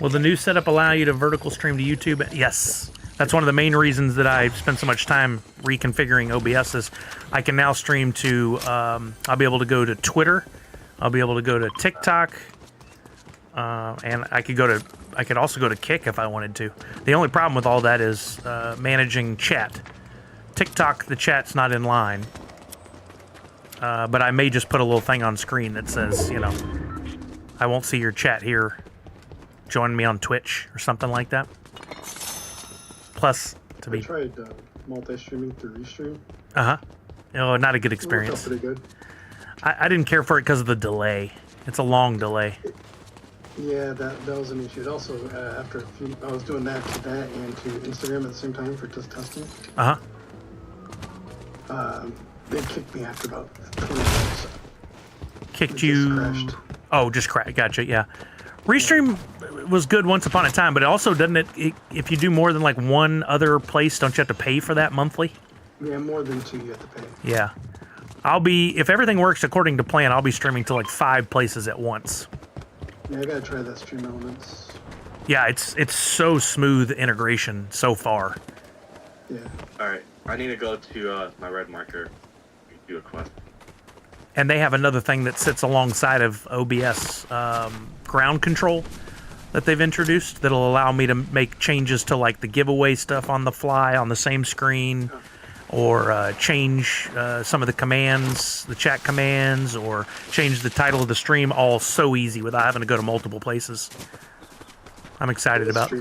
Will the new setup allow you to vertical stream to YouTube? Yes. That's one of the main reasons that I spent so much time reconfiguring OBS is I can now stream to, I'll be able to go to Twitter, I'll be able to go to TikTok, and I could also go to Kick if I wanted to. The only problem with all that is managing chat. TikTok, the chat's not in line, but I may just put a little thing on screen that says, you know, I won't see your chat here. Join me on Twitch or something like that. Plus, to be... I tried multi-streaming through Restream. Uh-huh. Oh, not a good It worked out experience. pretty good. I didn't care for it because of the delay. It's a long delay. Yeah, that was an issue. Also, after I was doing that to that and to Instagram at the same time for just testing. Uh huh. They kicked me after about 20 minutes. Kicked It just you. crashed. Oh, just crash. Gotcha. Yeah. Restream was good once upon a time, but it also doesn't it? If you do more than like one other place, don't you have to pay for that monthly? Yeah, more than 2 you have to pay. Yeah. If everything works according to plan, I'll be streaming to like 5 places at once. Yeah, I gotta try that Stream Elements. Yeah, it's so smooth integration so far. Yeah. Alright, I need to go to my red marker. Do a quest. And they have another thing that sits alongside of OBS ground control that they've introduced that'll allow me to make changes to like the giveaway stuff on the fly on the same screen, or change some of the commands, the chat commands, or change the title of the stream all so easy without having to go to multiple places. I'm excited about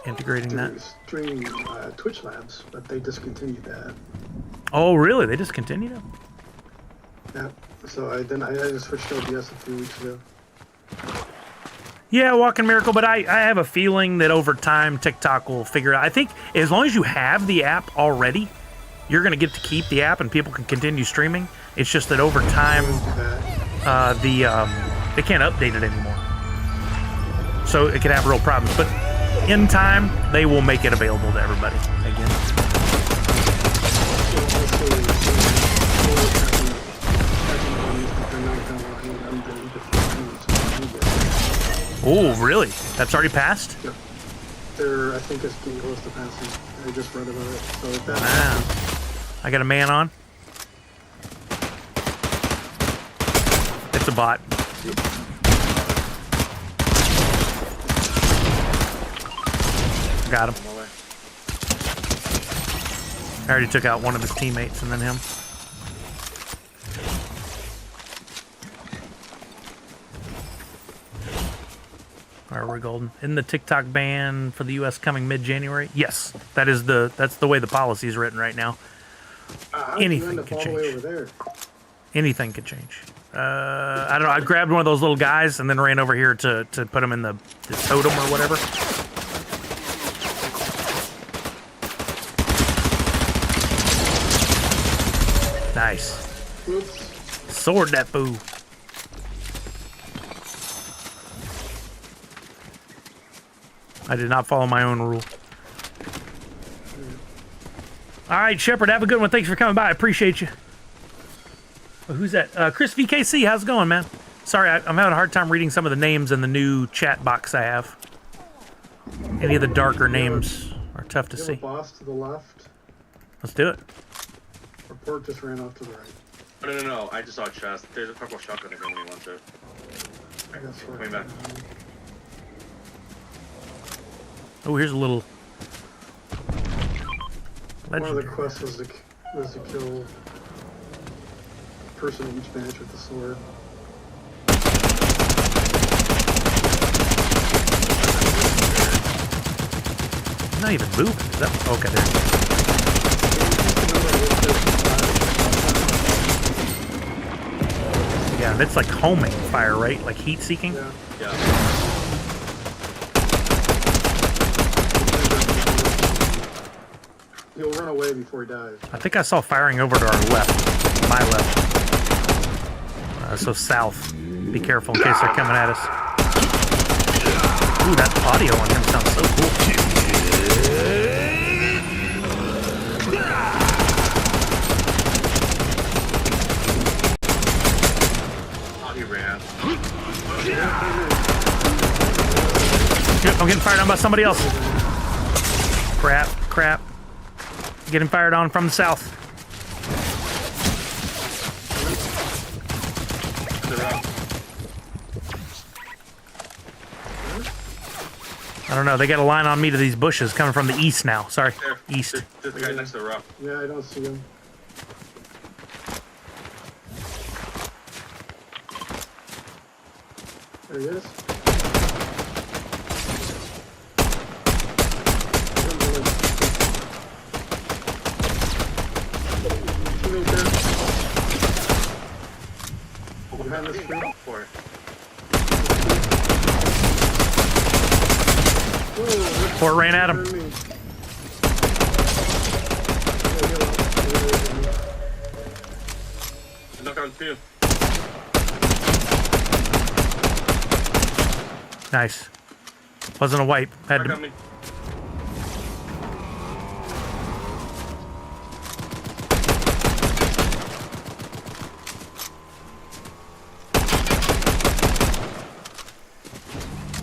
integrating that. Streaming Twitch Labs, but they discontinued that. Oh, really? They discontinued it? Yeah. So I just switched to OBS a few weeks ago. Yeah, walking miracle, but I have a feeling that over time TikTok will figure it out. I think as long as you have the app already, you're going to get to keep the app and people can continue streaming. It's just that over time, they can't update it anymore. So it could have real problems. But in time, they will make it available to everybody again. Oh, really? That's already passed? Yep. I think it's getting close to passing. I just read about it. So if that Wow. I got a man on. It's a bot. Got him. On my way. I already took out one of his teammates and then him. All right, we're golden. Isn't the TikTok ban for the U.S. coming mid-January? Yes, that's the way the policy is written right now. Anything could all the way change. over there. Anything could change. I don't know. I grabbed one of those little guys and then ran over here to put him in the totem or whatever. Nice. Oops. Sword that boo. I did not follow my own rule. All right, Shepard, have a good one. Thanks for coming by. I appreciate you. Who's that? Chris VKC, how's it going, man? Sorry, I'm having a hard time reading some of the names in the new chat box I have. Any of the darker names are tough to You have a see. boss to the left. Let's do it. Report just ran off to the right. Oh, no. I just saw a chest. There's a purple shotgun if anyone wants it. I guess we're Coming back. Oh, here's a little One of the legendary. quests was to kill a person in each match with the sword. He's not even moving. Is that okay? There. Yeah, that's like homing fire, right? Like heat seeking. Yeah. Yeah. He'll run away before he dies. I think I saw firing over to our left, my left. So south. Be careful in case they're coming at us. Ooh, that audio on him sounds so cool. Oh, he ran. Yep, I'm getting fired on by somebody else. Crap. Getting fired on from the south. They're up. I don't know. They got a line on me to these bushes coming from the east now. Sorry, There. east. There's the guy next to the rock. Yeah, I don't see him. There he is. Teammate there. Behind this tree. For it. Whoa, Port ran at him. me. Knock on 2. Nice. Wasn't a wipe. Had Knock on to. me.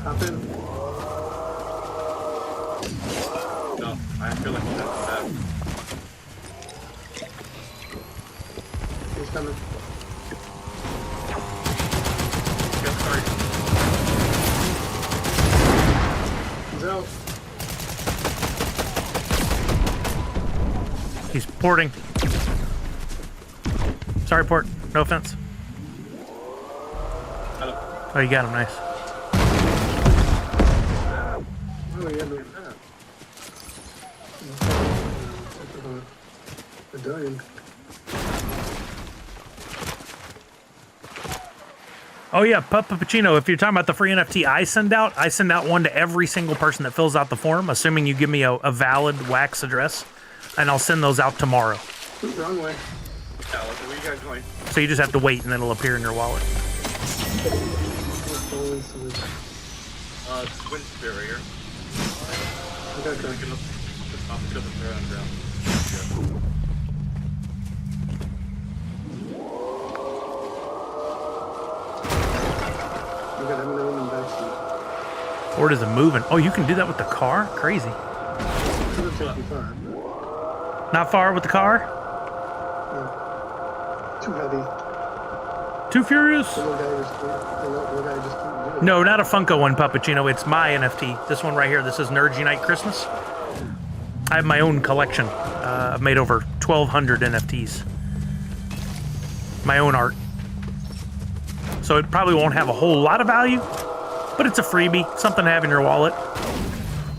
Hop in. No, I feel like that's bad. He's coming. Get started. He's out. He's porting. Sorry, port. No offense. Hello. Oh, you got him. Nice. Oh, yeah, but medallion. Oh yeah, Puppuccino, if you're talking about the free NFT I send out one to every single person that fills out the form, assuming you give me a valid wax address, and I'll send those out tomorrow. Wrong way. Yeah, where you guys going? So you just have to wait and then it'll appear in your wallet. Wind spirit right here. Okay, Pick okay. it up. I'll pick it up and throw it on the ground. You got everything in the backseat. Or is it moving? Oh, you can do that with the car? Crazy. It'll take you far. Not far with the car? Yeah. Too heavy. Too furious? The little guy just can't do it. No, not a Funko one, Puppuccino. It's my NFT. This one right here. This is Nerds Unite Christmas. I have my own collection. I've made over 1,200 NFTs. My own art. So it probably won't have a whole lot of value, but it's a freebie, something to have in your wallet.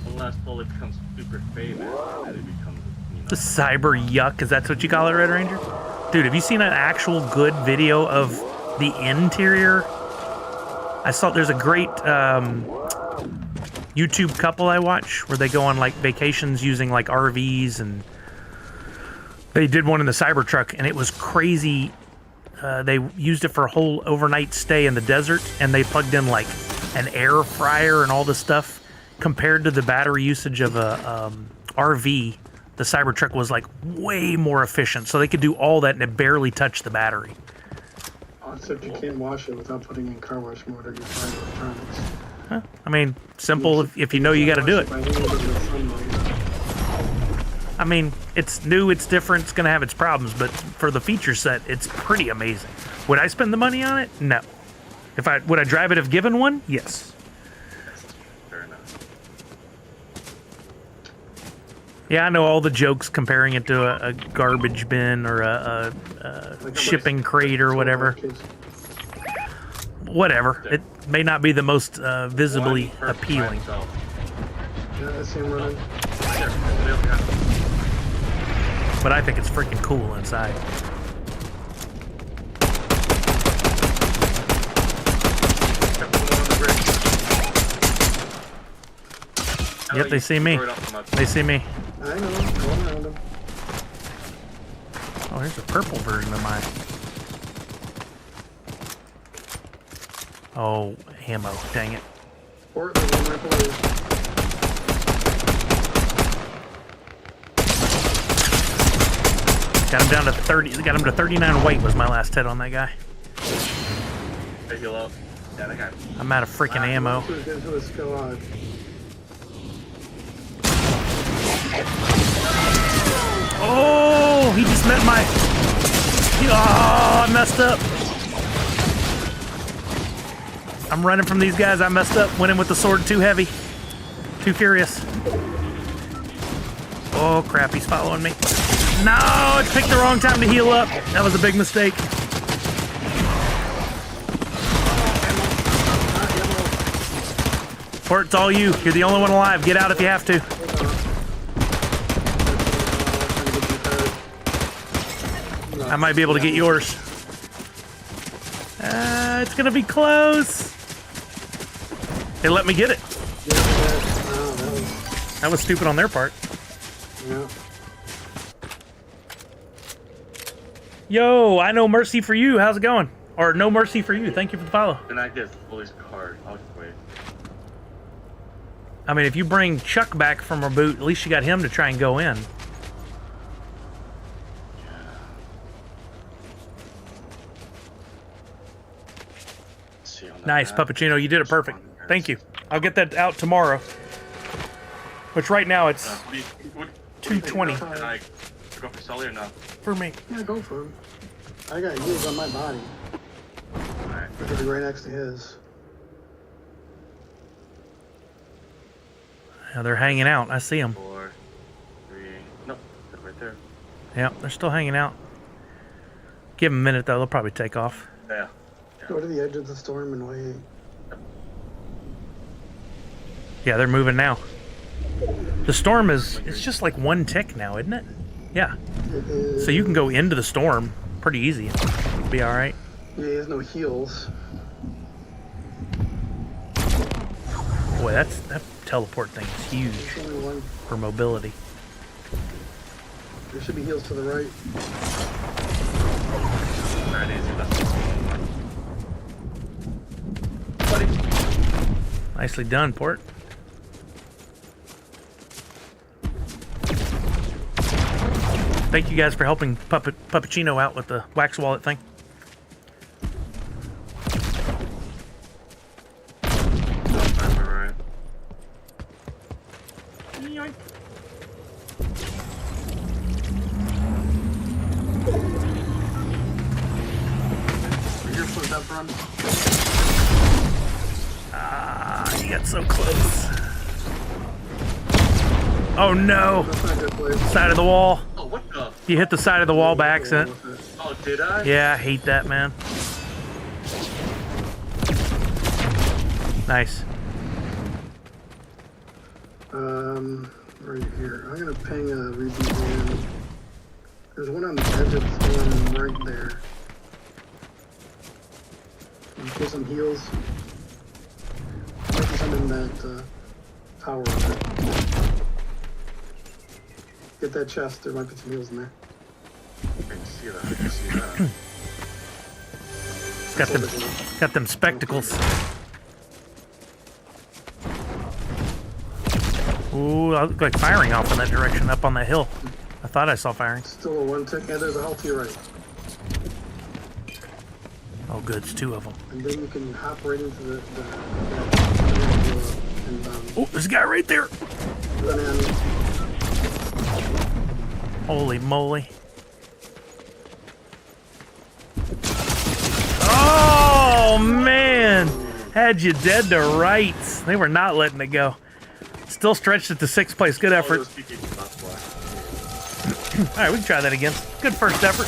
Unless fully becomes super famous, and it becomes, The cyber yuck, is that what you call it, Red Ranger? Dude, have you seen an actual good video of the interior? I saw there's a great YouTube couple I watch where they go on like vacations using like RVs, and they did one in the Cybertruck and it was crazy. They used it for a whole overnight stay in the desert, and they plugged in like an air fryer and all this stuff. Compared to the battery usage of a RV, the Cybertruck was like way more efficient. So they could do all that and it barely touched the battery. Except you can't wash it without putting in car wash mode or your fine electronics. Huh? I mean, simple if you know you got to do it. By hand or with sunlight. I mean, it's new, it's different, it's going to have its problems, but for the feature set, it's pretty amazing. Would I spend the money on it? No. Would I drive it if given one? Yes. fair enough. Yeah, I know all the jokes comparing it to a garbage bin or a shipping crate or whatever. Whatever. It may not be the most visibly One person by appealing. himself. Yeah, I see him running. There, somebody else behind him. But I think it's freaking cool inside. Got one on the bridge. Yep, they see me. Throw it off the mud. They see me. I know, going around him. Oh, here's a purple version of mine. Oh, ammo. Dang it. Or the one right below you. Got him down to 30. Got him to 39 weight was my last hit on that guy. They heal up. Yeah, that guy. I'm out of freaking ammo. Who's going to go on? Oh, he just met my... Oh, I messed up. I'm running from these guys. I messed up. Went in with the sword too heavy. Too furious. Oh, crap. He's following me. No, I picked the wrong time to heal up. That was a big mistake. Port, it's all you. You're the only one alive. Get out if you have to. I might be able to get yours. It's gonna be close. They let me get it. Yeah, That was stupid on their part. yeah. Yo, I know mercy for you. How's it going? Or no mercy for you. Thank you for the follow. Then I get Bully's card. I'll just wait. I mean, if you bring Chuck back from our boot, at least you got him to try and go in. See on the Nice, map. Puppuccino. You did it perfect. Thank you. I'll get that out tomorrow. Which right now it's What 2:20 Can I go for Sully or not? for me. Yeah, go for him. I got heels on my body. Alright. I could be right next to his. Yeah, they're hanging out. I see them. 4, 3. No, they're right there. Yeah, they're still hanging out. Give them a minute though. They'll probably take off. Yeah. Go to the edge of the storm and wait. Yeah, they're moving now. The storm it's just like one tick now, isn't it? Yeah. It is, So you can go into the storm pretty easy. Be all right. Yeah, he has no heels. Boy, that teleport thing is huge There's only one. for mobility. There should be heels to the right. Alright, easy. Buddy. Nicely done, Port. Thank you guys for helping Puppuccino out with the wax wallet thing. Alright. Yoink. We're here for that run. Ah, you got so close. Oh no! That's not a good place. Side of the wall. Oh, what the? You hit the side of the wall by accident. Oh, did I? Yeah, I hate that, man. Nice. Right here. I'm gonna ping a reboot in. There's one on the edge of the storm right there. You get some heals. Might be some in that tower over there. Get that chest, there might be some heals in there. I can see that. I can see that. Got them spectacles. Ooh, I look like firing off in that direction, up on that hill. I thought I saw firing. Still a one tick, and there's a health to your right. Oh, good, it's two of them. And then you can hop right into the and Oh, there's a guy right there. run in. Holy moly. Oh, man. Had you dead to rights. They were not letting it go. Still stretched at the 6th place. Good effort. All right, we can try that again. Good first effort.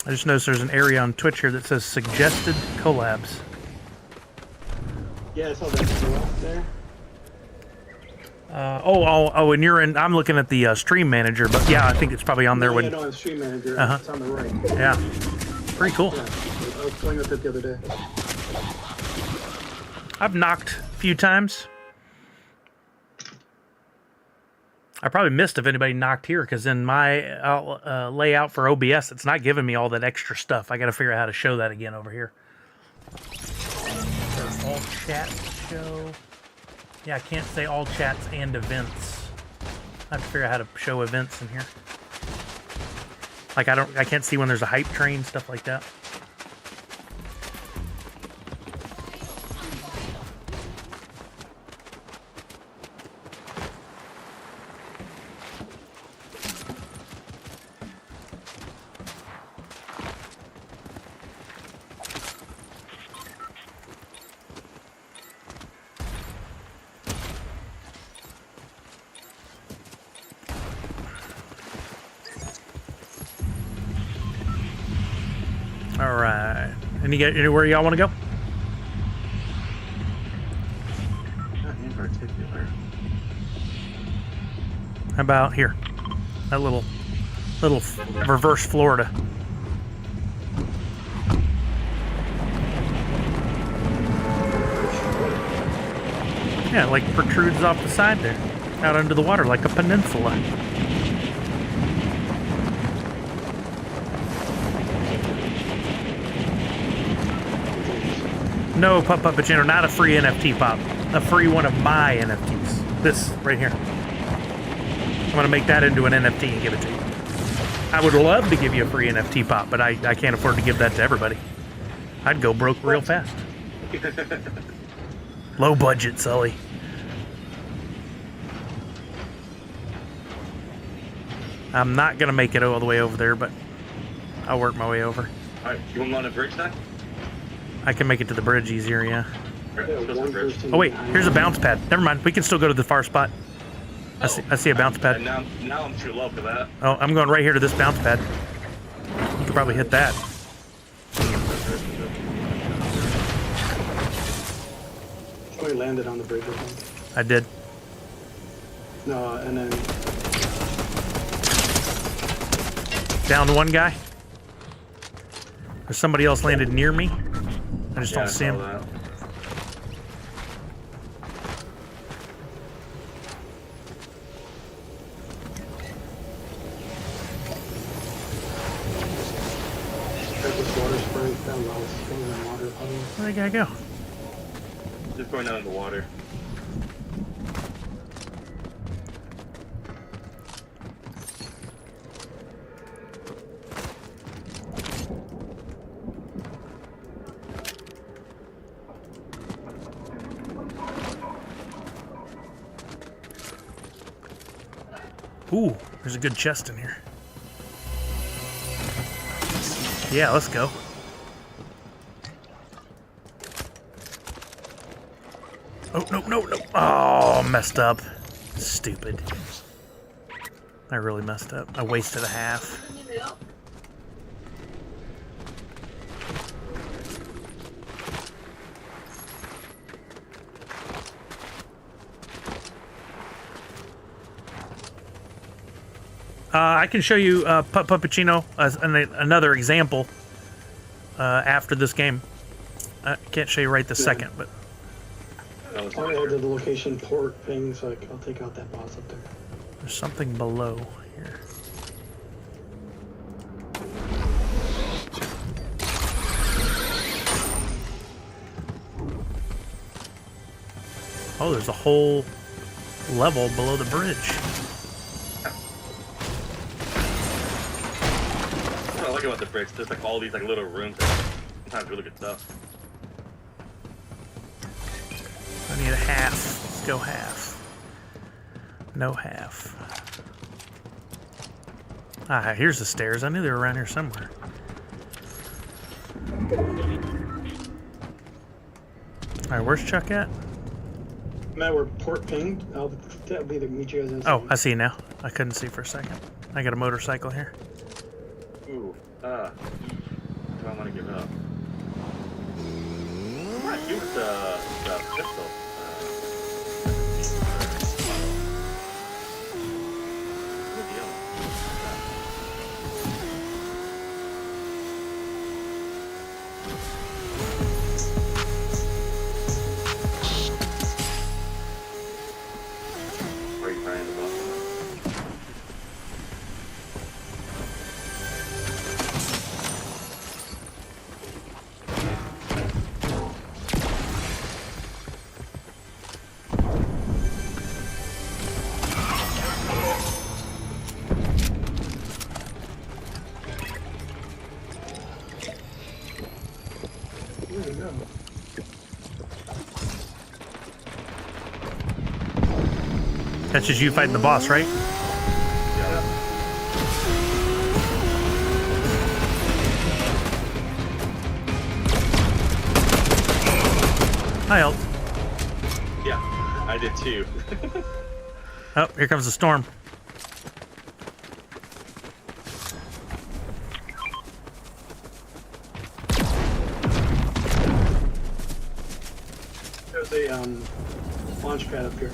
I just noticed there's an area on Twitch here that says suggested collabs. Yeah, I saw that there. Oh, and you're in. I'm looking at the stream manager, but yeah, I think it's probably on there. Yeah, When no, it's Stream Manager. Uh-huh. It's on the right. yeah, pretty cool. Yeah, I was playing with it the other day. I've knocked a few times. I probably missed if anybody knocked here because in my layout for OBS, it's not giving me all that extra stuff. I got to figure out how to show that again over here. All chat show. Yeah, I can't say all chats and events. I have to figure out how to show events in here. Like I can't see when there's a hype train, stuff like that. All Anywhere y'all want to go? Not in particular. How about here? That little reverse Florida. Yeah, like protrudes off the side there, out under the water like a peninsula. No, Puppetino, not a free NFT pop. A free one of my NFTs. This right here. I'm gonna make that into an NFT and give it to you. I would love to give you a free NFT pop, but I can't afford to give that to everybody. I'd go broke real fast. Low budget, Sully. I'm not gonna make it all the way over there, but I'll work my way over. Alright, you want me on the bridge then? I can make it to the bridge easier, yeah. Alright, let's go to the bridge. Oh wait, here's a bounce pad. Never mind, we can still go to the far spot. I see a bounce pad. And now I'm too low for that. Oh, I'm going right here to this bounce pad. You could probably hit that. Somebody landed on the bridge, I think. I did. No, and then Down one guy. There's somebody else landed near me. I just don't see him. That. check this water spray. Found a lot of springs and water puddles. Where'd that guy go? Just going down in the water. Ooh, there's a good chest in here. Yeah, let's go. Oh, no. Oh, messed up. Stupid. I really messed up. I wasted a half. I can show you Puppetino as another example after this game. I can't show you right this second, but I added the location port thing, so I'll take out that boss up there. there's something below here. Oh, there's a whole level below the bridge. What I like about the bridge, there's like all these like little rooms that sometimes really good stuff. I need a half. Let's go half. No half. Ah, here's the stairs. I knew they were around here somewhere. Alright, where's Chuck at? Matt, we're port pinged. That'll be the meet you guys inside. Oh, I see now. I couldn't see for a second. I got a motorcycle here. Ooh, I don't want to give up. I might use the pistol. Good deal. Are you trying to go? There you go. That's just you fighting the boss, right? Yeah. Hi, Elk. Yeah, I did too. Oh, here comes the storm. There's a launch pad up here.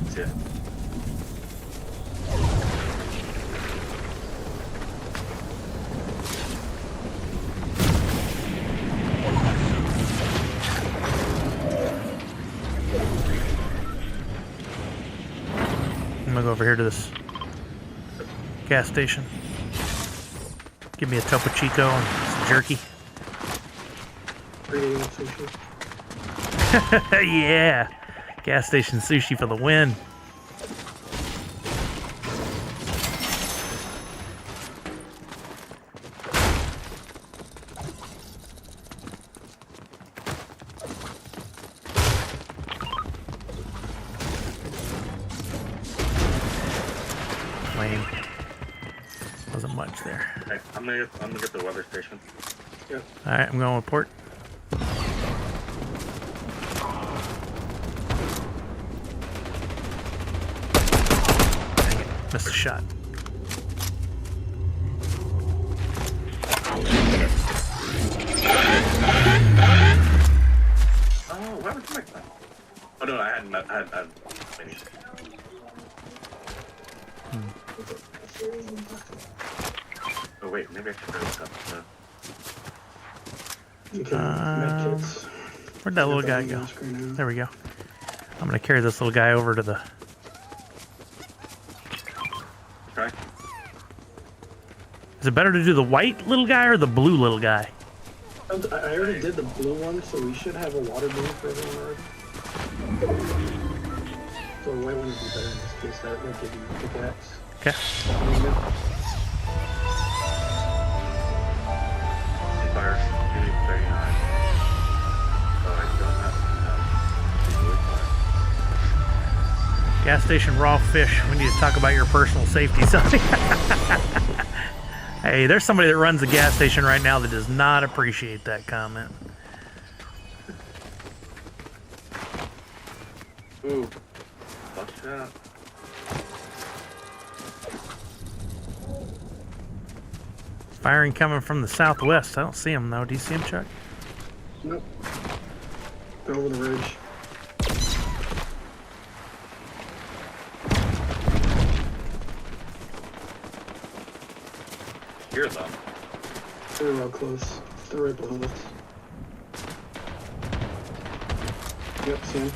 See it. I'm gonna go over here to this gas station. Give me a Topo Chico and some jerky. Sushi. Yeah, gas station sushi for the win. Lame. Wasn't much there. Okay, I'm gonna get the weather station. Yep. All right, I'm going with port. Dang it, missed a shot. Oh, why was my phone? Oh no, I had many. Oh wait, maybe I should go this up. You can make kits. Where'd that little guy go? There we go. I'm gonna carry this little guy over to the. Try. Is it better to do the white little guy or the blue little guy? I already did the blue one, so we should have a water balloon for everyone already. So the white one would be better in this case. That would give you a pickaxe. Okay. Fire. 39. Oh, I don't have Gas station raw fish. We need to talk about your personal safety. Something. Hey, there's somebody that runs a gas station right now that does not appreciate that comment. Ooh. Watch that. Firing coming from the southwest. I don't see him though. Do you see him, Chuck? Nope. Go over the ridge. Hear them. They're real close. They're right below us. Yep, see him.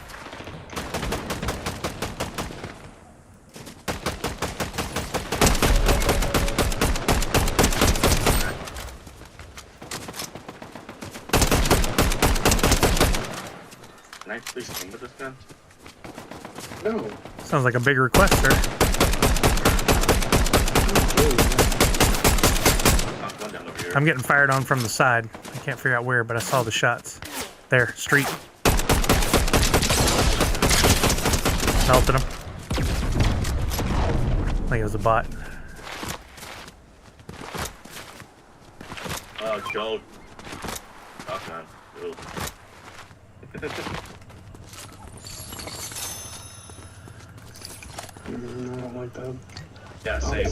Can I please swing with this gun? No. Sounds like a big request, sir. Oh, one down over here. I'm getting fired on from the side. I can't figure out where, but I saw the shots. There, street. Melted him. I think it was a bot. Oh, Joe. Oh, man. Ooh. I don't like that. Yeah, same.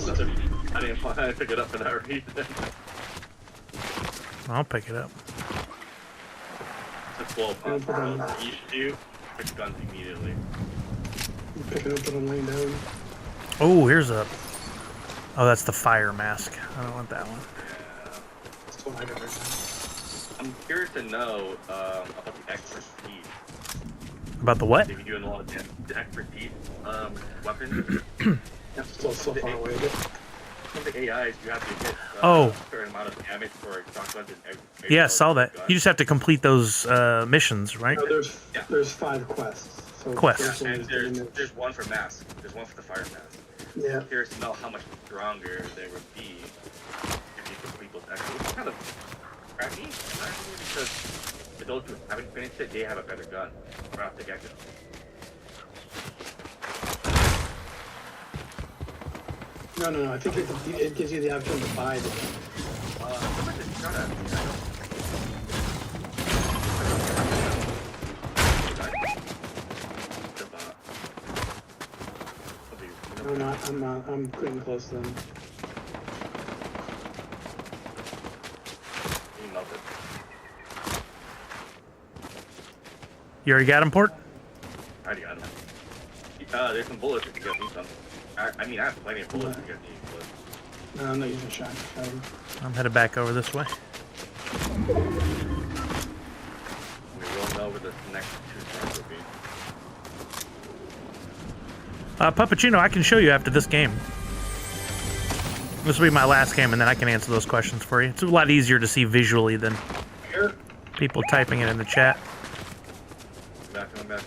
I didn't want to pick it up for that reason. I'll pick it up. It's a 12 pound world. You should do pick guns immediately. You pick it up and I'm laying down. Oh, here's a... Oh, that's the fire mask. I don't want that one. Yeah. That's what I got right now. I'm curious to know about the expertise. About the what? If you're doing a lot of damage, the expertise weapons. That's still so far away. Some of the AIs, you have to hit Oh. a certain amount of damage for shock guns and every Yeah, I saw that. You just have to complete those missions, right? No, there's 5 quests. So Quests. the first one And is getting there's one for mask. There's one for the fire mask. Yeah. I'm curious to know how much stronger they would be if you complete those extras. Which is kind of crappy, because for those who haven't finished it, they have a better gun. Right off the get-go. No. I think it gives you the option to buy the gun. Someone just shot at me. I'm not. I'm getting close to them. You melted. You already got him, Port? I already got him. There's some bullets if you guys need some. I mean, I have plenty of bullets if you guys need, but... No, I'm not using shotgun. I'm headed back over this way. We will know where the next 2 turns will be. Puppuccino, I can show you after this game. This will be my last game, and then I can answer those questions for you. It's a lot easier to see visually than Here. people typing it in the chat. Come back.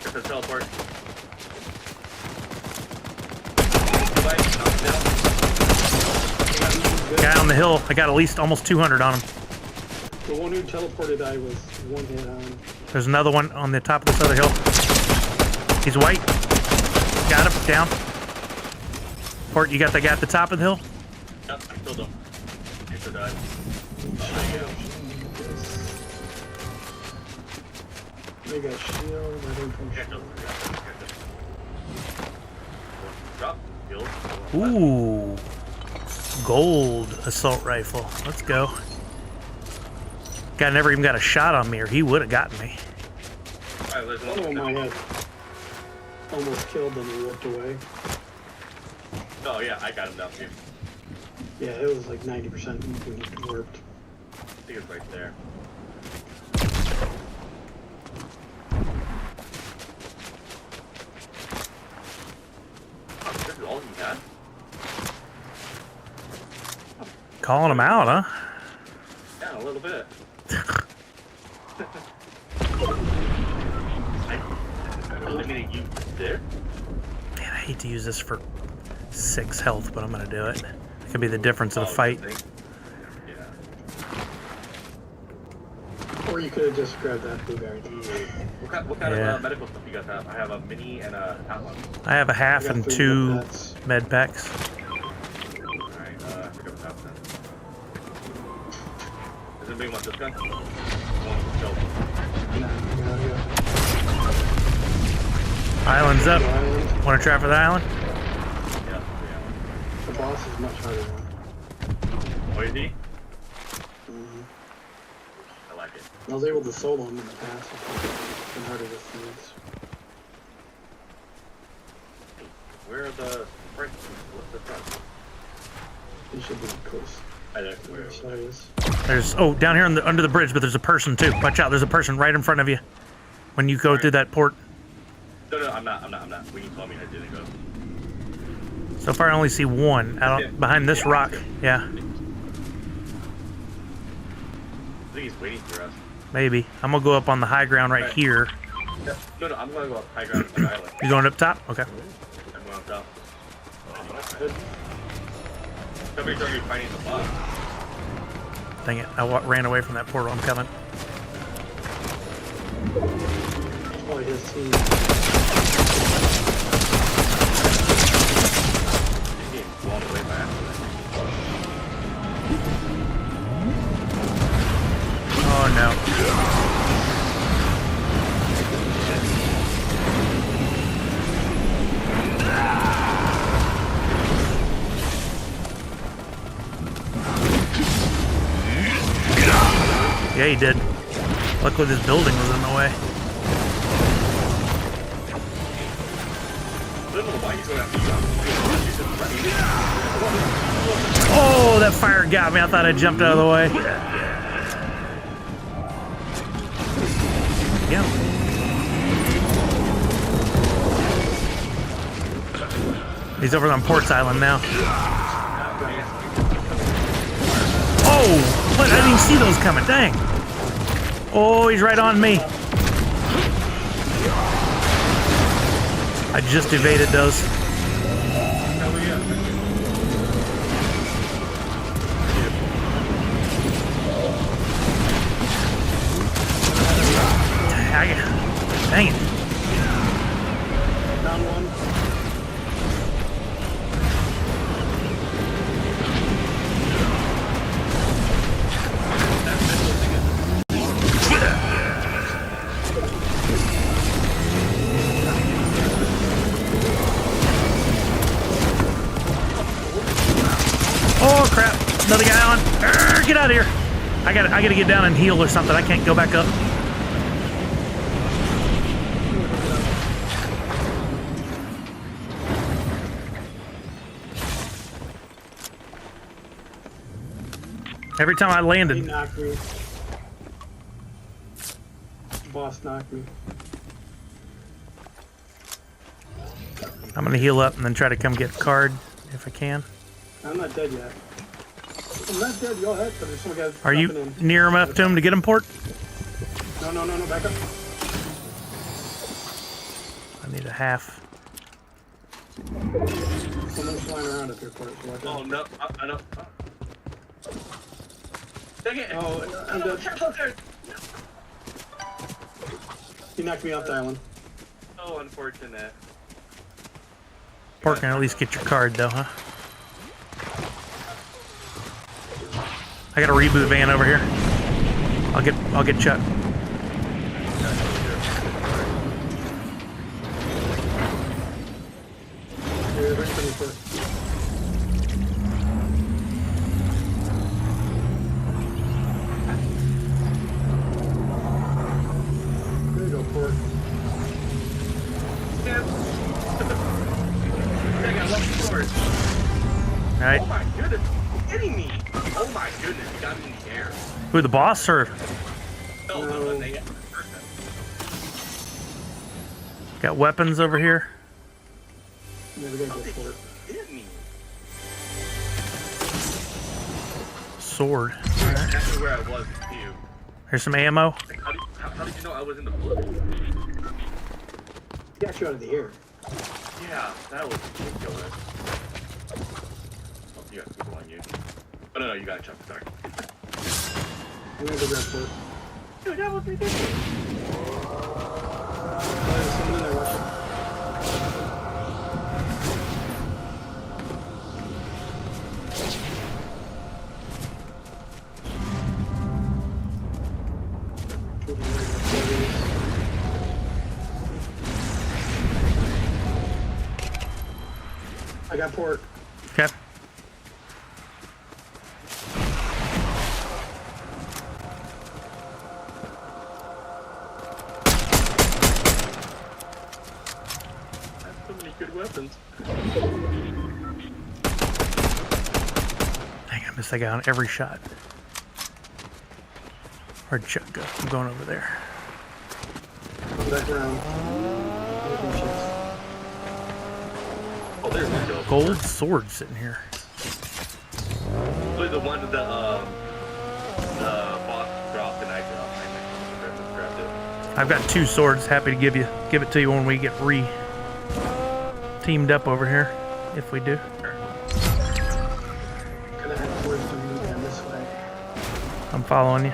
Get the teleport. Guy on the hill, I got at least almost 200 on him. The one who teleported, I was 1 hit on. There's another one on the top of this other hill. He's white. Got him, down. Port, you got the guy at the top of the hill? Yep, I killed him. He died. They got shield. I don't think Drop. Kill. Ooh. Gold assault rifle. Let's go. Guy never even got a shot on me, or he would have gotten me. Alright, let's one of them I had almost killed, then he walked away. Oh yeah, I got him down too. Yeah, it was like 90% when he warped. I think it's right there. This is all you got? Calling him out, huh? Yeah, a little bit. I eliminated you there? Man, I hate to use this for 6 health, but I'm gonna do it. It could be the difference of the fight. Yeah. Or you could have just grabbed that blue guy. What kind Yeah. of medical stuff you guys have? I have a mini and a outline. I have a half I got and 3 2 med-packs. med packs. Alright, I forgot about that. Does anybody want this gun? Island's up. Island. Want to try for the island? Yeah. The boss is much harder now. Oh, is he? Mm-hmm. I like it. I was able to solo him in the past. It's been harder to see. Where are the bricks? What's the front? He should be close. I don't know where. Where side is. There's down here under the bridge, but there's a person too. Watch out! There's a person right in front of you. When you go through that port. No, I'm not. When you told me, I didn't go. So far, I only see one out behind this rock. Yeah, I think he's waiting for us. maybe. I'm gonna go up on the high ground right here. Yep. No, I'm gonna go up high ground on the island. You going up top? Okay. I'm going up top. Somebody's already fighting the boss. Dang it! I ran away from that portal. I'm coming. It's probably his team. He's getting blown away by accident. Oh no! Yeah, he did. Luckily, this building was in the way. I don't know why he's going after you. Oh, that fire got me. I thought I jumped out of the way. Yeah. He's over on Port's Island now. Oh! What? I didn't even see those coming. Dang. Oh, he's right on me. I just evaded those. Dang it. Down one. Oh crap! Another guy on. Get out of here! I gotta get down and heal or something. I can't go back up. Every time I He landed, knocked me. Boss knocked me. I'm gonna heal up and then try to come get a card if I can. I'm not dead yet. I'm not dead. Y'all had, but there's some guys. Are you dropping in. near enough to him to get him, Port? No, back up. I need a half. Someone's flying around up here, Port. So watch out. Oh no, I know. Dang it! Oh, I'm dead. He knocked me off the island. So unfortunate. Port can at least get your card though, huh? I got a reboot van over here. I'll get Chuck. Here, bring me Port. There you go, Port. Dang, I love the sword. All right. Oh my goodness, you're kidding me! Oh my goodness, you got me in the air. Who, the boss or No, No. they person. got weapons over here? Yeah, we gotta get Port. Hit me. Sword. That's where I was too. Here's some ammo. Like, how did you know I was in the blue? He got you out of the air. Yeah, that was ridiculous. Oh, you got people on you. Oh no, you got Chuck, sorry. I'm gonna go grab Port. Dude, that was ridiculous. Oh, there's someone in there watching. I got Port. Okay. That's so many good weapons. Dang, I missed that guy on every shot. Where'd Chuck go? I'm going over there. Come back around. Open chest. Oh, there's one kill. Gold sword sitting here. Wait, the one that the boss dropped and I dropped. I grabbed it. I've got 2 swords. Happy to give it to you when we get teamed up over here, if we do. Gonna head towards the new van this way. I'm following you.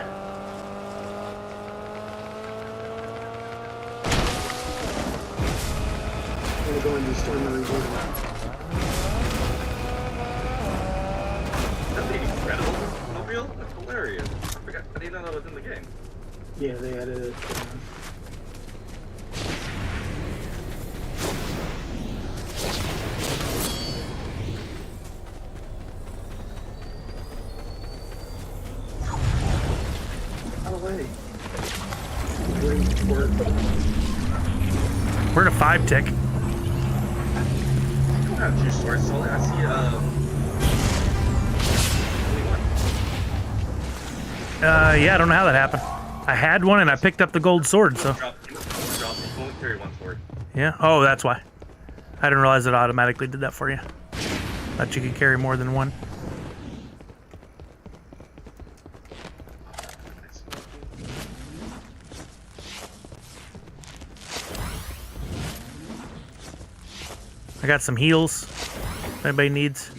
I'm gonna go and destroy my reward. That's incredible. Mobile? That's hilarious. I forgot. I didn't know that was in the game. Yeah, they added it. Out of the way. Waiting for it. We're at a 5 tick. I don't have 2 swords, so I see, only one. Yeah, I don't know how that happened. I had one and I picked up the gold sword, so. Drop. You only carry 1 sword. Yeah. Oh, that's why. I didn't realize it automatically did that for you. Thought you could carry more than one. I got some heals. If anybody needs.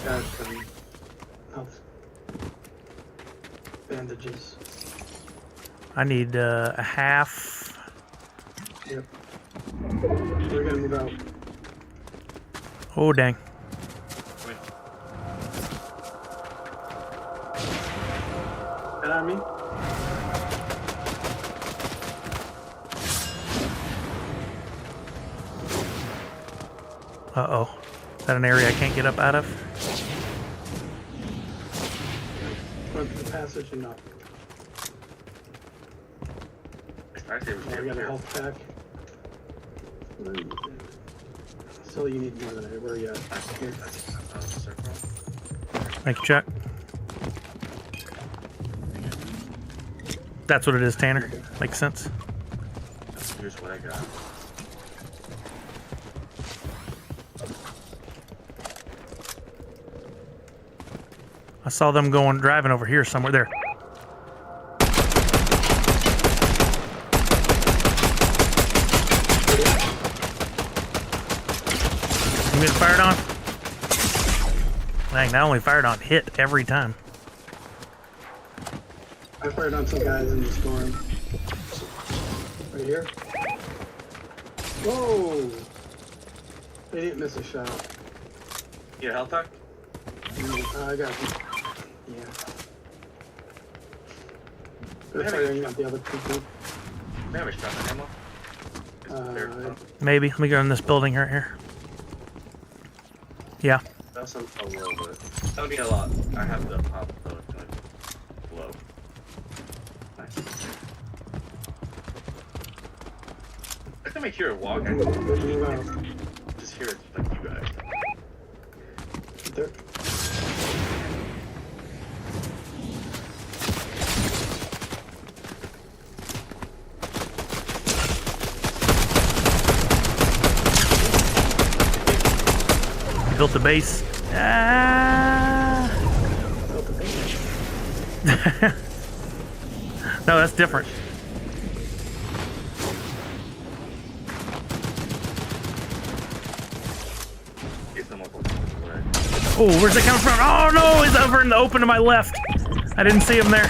Got health bandages. I need a half. Yep. We're gonna move out. Oh, dang. Wait. That on me? Uh-oh. Is that an area I can't get up out of? went through the passage and up. I say we Oh, we got a here. health pack. Still, you need more than I. Where are you at? Here. Circle. Thank you, Chuck. That's what it is, Tanner. Makes sense. Here's what I got. I saw them driving over here somewhere. There. You getting fired on? Dang, I only fired on hit every time. I fired on some guys in the storm. Right here. Whoa! They didn't miss a shot. You got a health pack? I got you. Yeah. Good firing at the other people. They have a shotgun ammo? Maybe. Let me go in this building right here. Yeah. That's a little bit. That'll be a lot. I have the pop, so it's gonna blow. Nice. I can make sure to walk. I can just hear it like you guys. There. Built the base. Ah. No, that's different. Oh, where's it coming from? Oh no, he's over in the open to my left. I didn't see him there.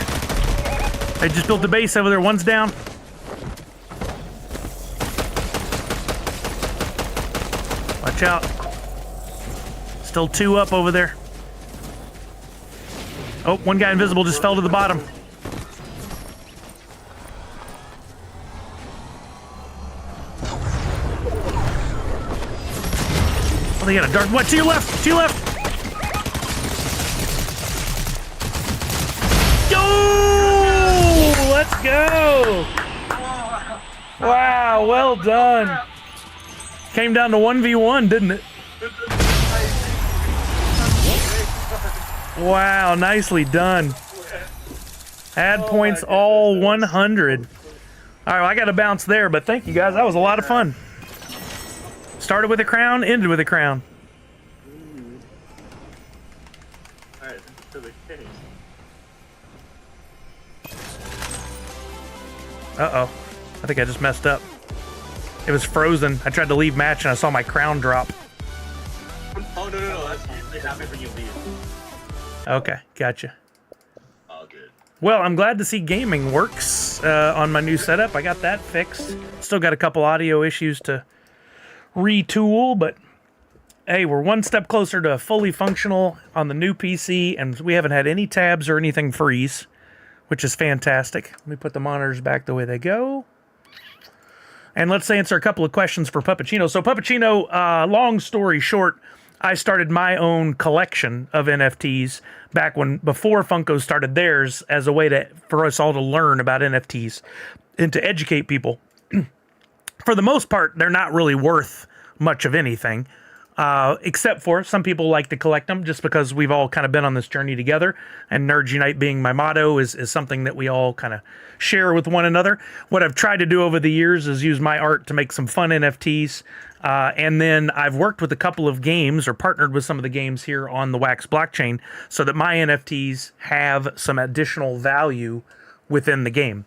I just built the base over there. One's down. Watch out. Still two up over there. Oh, one guy invisible just fell to the bottom. Oh, they got a dark. What? To your left! To your left! Yo! Let's go! Wow, well done. Came down to 1v1, didn't it? Wow, nicely done. Add points all 100. All right, well, I got to bounce there, but thank you guys. That was a lot of fun. Started with a crown, ended with a crown. All right, to the case. Uh-oh. I think I just messed up. It was frozen. I tried to leave match and I saw my crown drop. Oh, no. That's usually happens when you leave. Okay, gotcha. All good. Well, I'm glad to see gaming works on my new setup. I got that fixed. Still got a couple audio issues to retool, but hey, we're one step closer to fully functional on the new PC, and we haven't had any tabs or anything freeze, which is fantastic. Let me put the monitors back the way they go. And let's answer a couple of questions for Puppuccino. So Puppuccino, long story short, I started my own collection of NFTs back before Funko started theirs as a way for us all to learn about NFTs and to educate people. For the most part, they're not really worth much of anything, except for some people like to collect them just because we've all kind of been on this journey together. And Nerds Unite being my motto is something that we all kind of share with one another. What I've tried to do over the years is use my art to make some fun NFTs. And then I've worked with a couple of games or partnered with some of the games here on the Wax blockchain so that my NFTs have some additional value within the game.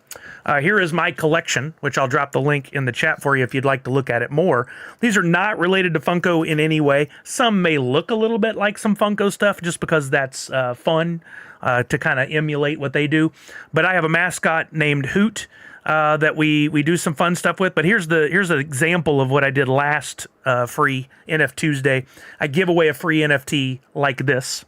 Here is my collection, which I'll drop the link in the chat for you if you'd like to look at it more. These are not related to Funko in any way. Some may look a little bit like some Funko stuff just because that's fun to kind of emulate what they do. But I have a mascot named Hoot that we do some fun stuff with. But here's an example of what I did last free NFTuesday. I give away a free NFT like this.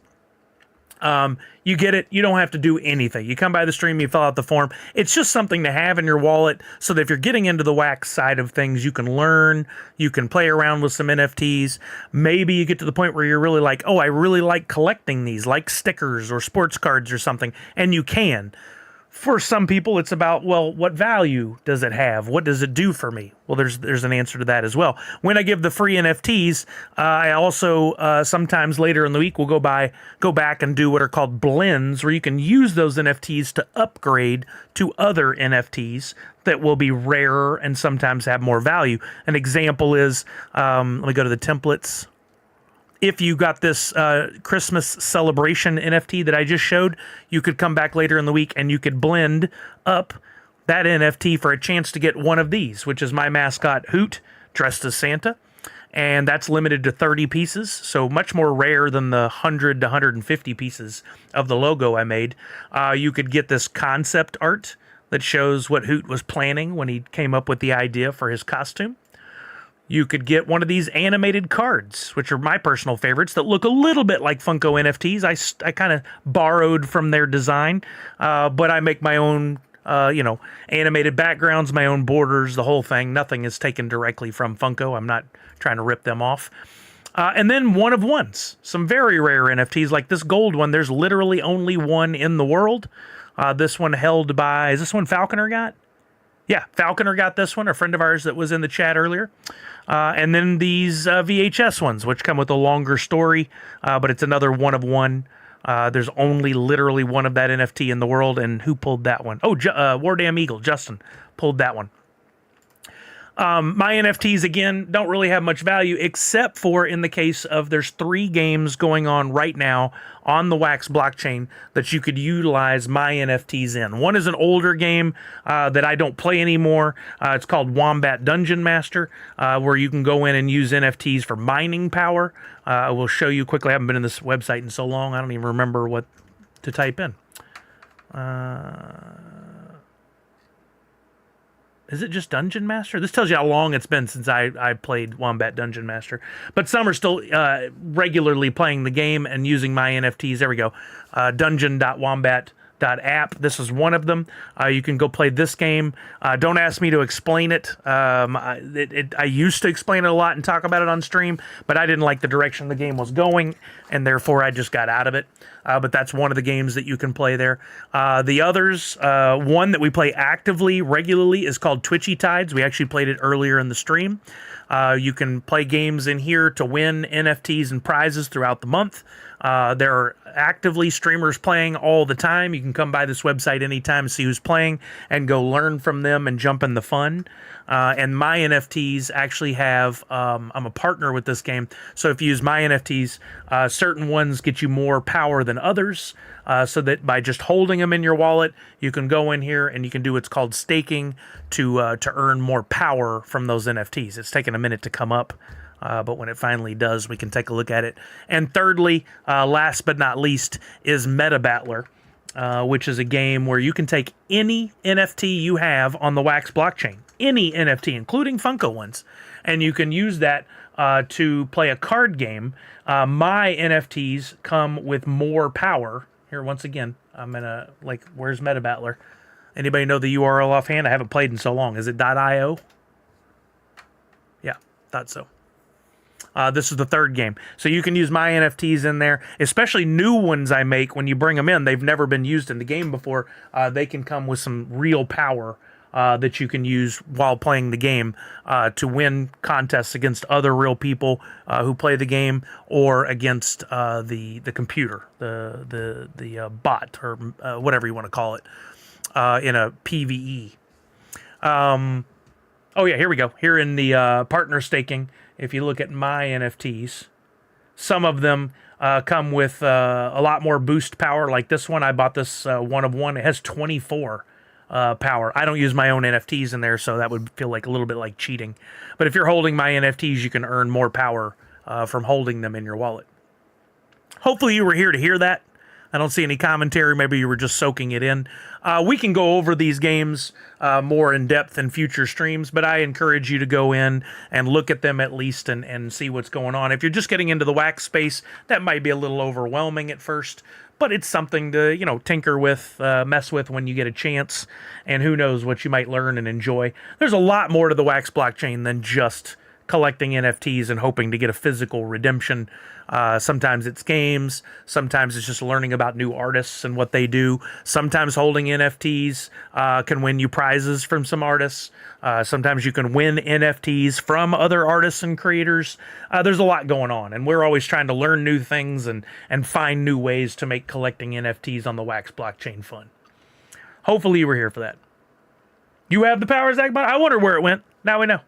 You get it. You don't have to do anything. You come by the stream, you fill out the form. It's just something to have in your wallet so that if you're getting into the wax side of things, you can learn, you can play around with some NFTs. Maybe you get to the point where you're really like, oh, I really like collecting these, like stickers or sports cards or something, and you can. For some people, it's about, well, what value does it have? What does it do for me? Well, there's an answer to that as well. When I give the free NFTs, I also sometimes later in the week will go back and do what are called blends, where you can use those NFTs to upgrade to other NFTs that will be rarer and sometimes have more value. An example is, let me go to the templates. If you got this Christmas celebration NFT that I just showed, you could come back later in the week and you could blend up that NFT for a chance to get one of these, which is my mascot Hoot dressed as Santa. And that's limited to 30 pieces, so much more rare than the 100 to 150 pieces of the logo I made. You could get this concept art that shows what Hoot was planning when he came up with the idea for his costume. You could get one of these animated cards, which are my personal favorites, that look a little bit like Funko NFTs. I kind of borrowed from their design, but I make my own, animated backgrounds, my own borders, the whole thing. Nothing is taken directly from Funko. I'm not trying to rip them off. And then one of ones, some very rare NFTs like this gold one. There's literally only one in the world. This one held by, is this one Falconer got? Yeah, Falconer got this one, a friend of ours that was in the chat earlier. And then these VHS ones, which come with a longer story, but it's another one of one. There's only literally one of that NFT in the world, and who pulled that one? Oh, War Damn Eagle, Justin, pulled that one. My NFTs, again, don't really have much value, except for in the case of there's 3 games going on right now on the Wax blockchain that you could utilize my NFTs in. One is an older game that I don't play anymore. It's called Wombat Dungeon Master, where you can go in and use NFTs for mining power. I will show you quickly. I haven't been in this website in so long, I don't even remember what to type in. Is it just Dungeon Master? This tells you how long it's been since I played Wombat Dungeon Master. But some are still regularly playing the game and using my NFTs. There we go. Dungeon.wombat.app. This is one of them. You can go play this game. Don't ask me to explain it. I used to explain it a lot and talk about it on stream, but I didn't like the direction the game was going, and therefore I just got out of it. But that's one of the games that you can play there. The others, one that we play actively, regularly, is called Twitchy Tides. We actually played it earlier in the stream. You can play games in here to win NFTs and prizes throughout the month. There are actively streamers playing all the time. You can come by this website anytime, see who's playing, and go learn from them and jump in the fun. And my NFTs actually have, I'm a partner with this game, so if you use my NFTs, certain ones get you more power than others, so that by just holding them in your wallet, you can go in here and you can do what's called staking to earn more power from those NFTs. It's taken a minute to come up. But when it finally does, we can take a look at it. And thirdly, last but not least, is Meta Battler, which is a game where you can take any NFT you have on the Wax blockchain, any NFT, including Funko ones, and you can use that to play a card game. My NFTs come with more power. Here, once again, I'm gonna, where's Meta Battler? Anybody know the URL offhand? I haven't played in so long. Is it .io? Yeah, thought so. This is the third game. So you can use my NFTs in there, especially new ones I make. When you bring them in, they've never been used in the game before. They can come with some real power that you can use while playing the game to win contests against other real people who play the game, or against the computer, the bot, or whatever you want to call it, in a PvE. Oh yeah, here we go. Here in the partner staking, if you look at my NFTs, some of them come with a lot more boost power. Like this one, I bought this one of one. It has 24 power. I don't use my own NFTs in there, so that would feel like a little bit like cheating. But if you're holding my NFTs, you can earn more power from holding them in your wallet. Hopefully you were here to hear that. I don't see any commentary. Maybe you were just soaking it in. We can go over these games more in depth in future streams, but I encourage you to go in and look at them at least and see what's going on. If you're just getting into the wax space, that might be a little overwhelming at first, but it's something to, tinker with, mess with when you get a chance, and who knows what you might learn and enjoy. There's a lot more to the wax blockchain than just collecting NFTs and hoping to get a physical redemption. Sometimes it's games. Sometimes it's just learning about new artists and what they do. Sometimes holding NFTs can win you prizes from some artists. Sometimes you can win NFTs from other artists and creators. There's a lot going on, and we're always trying to learn new things and find new ways to make collecting NFTs on the Wax blockchain fun. Hopefully you were here for that. You have the power, Zagbot? I wonder where it went. Now we know.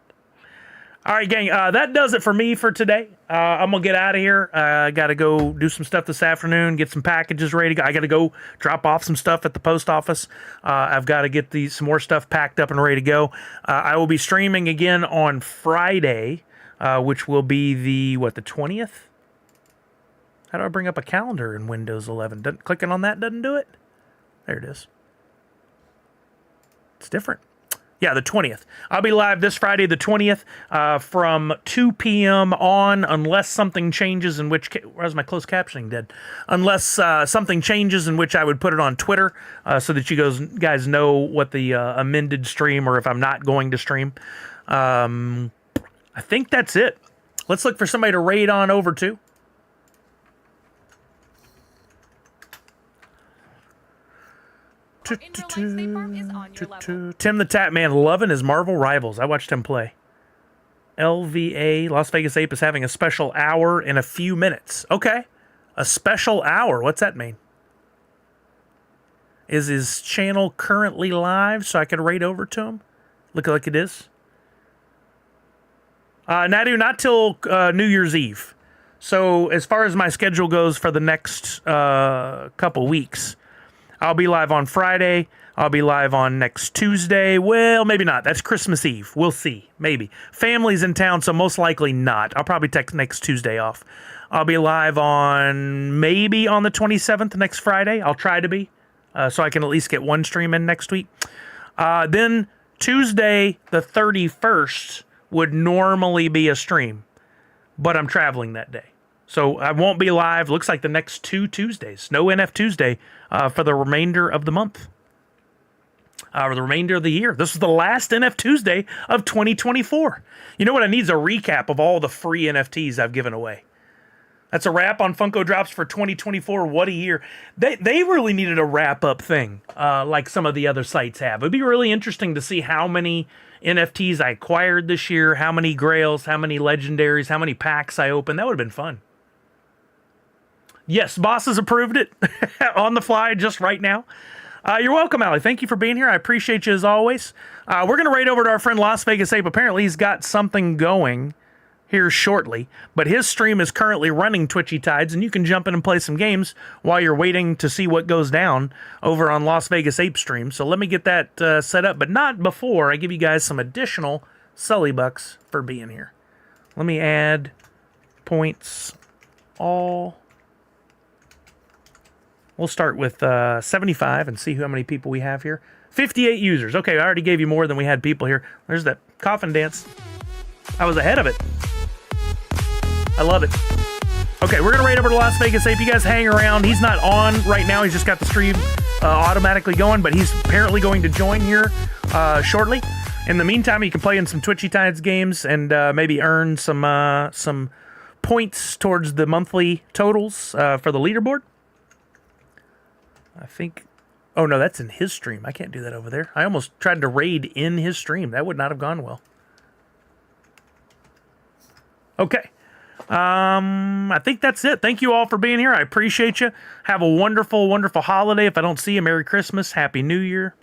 All right, gang, that does it for me for today. I'm going to get out of here. I got to go do some stuff this afternoon, get some packages ready to go. I got to go drop off some stuff at the post office. I've got to get some more stuff packed up and ready to go. I will be streaming again on Friday, which will be the 20th? How do I bring up a calendar in Windows 11? Clicking on that doesn't do it? There it is. It's different. Yeah, the 20th. I'll be live this Friday, the 20th, from 2 p.m. on, unless something changes, in which where's my closed captioning dead? Unless something changes, in which I would put it on Twitter, so that you guys know what the amended stream, or if I'm not going to stream. I think that's it. Let's look for somebody to raid on over to. Tim the Tap Man loving his Marvel Rivals. I watched him play. LVA, Las Vegas Ape, is having a special hour in a few minutes. Okay. A special hour. What's that mean? Is his channel currently live so I could raid over to him? Look like it is. Nadu, not till New Year's Eve. So as far as my schedule goes for the next couple weeks, I'll be live on Friday. I'll be live on next Tuesday. Well, maybe not. That's Christmas Eve. We'll see. Maybe. Family's in town, so most likely not. I'll probably take next Tuesday off. I'll be live maybe on the 27th, next Friday. I'll try to be, so I can at least get one stream in next week. Then Tuesday, the 31st, would normally be a stream, but I'm traveling that day. So I won't be live. Looks like the next 2 Tuesdays. No NFTuesday for the remainder of the month. Or the remainder of the year. This is the last NFTuesday of 2024. You know what I need is a recap of all the free NFTs I've given away. That's a wrap on Funko Drops for 2024. What a year. They really needed a wrap-up thing, like some of the other sites have. It'd be really interesting to see how many NFTs I acquired this year, how many grails, how many legendaries, how many packs I opened. That would have been fun. Yes, bosses approved it on the fly just right now. You're welcome, Allie. Thank you for being here. I appreciate you as always. We're going to raid over to our friend Las Vegas Ape. Apparently, he's got something going here shortly, but his stream is currently running Twitchy Tides, and you can jump in and play some games while you're waiting to see what goes down over on Las Vegas Ape stream. So let me get that set up, but not before I give you guys some additional Sully bucks for being here. Let me add points all. We'll start with 75 and see how many people we have here. 58 users. Okay, I already gave you more than we had people here. There's that coffin dance. I was ahead of it. I love it. Okay, we're going to raid over to Las Vegas Ape. You guys hang around. He's not on right now. He's just got the stream automatically going, but he's apparently going to join here shortly. In the meantime, you can play in some Twitchy Tides games and maybe earn some points towards the monthly totals for the leaderboard. I think... Oh, no, that's in his stream. I can't do that over there. I almost tried to raid in his stream. That would not have gone well. Okay. I think that's it. Thank you all for being here. I appreciate you. Have a wonderful, wonderful holiday. If I don't see you, Merry Christmas, Happy New Year.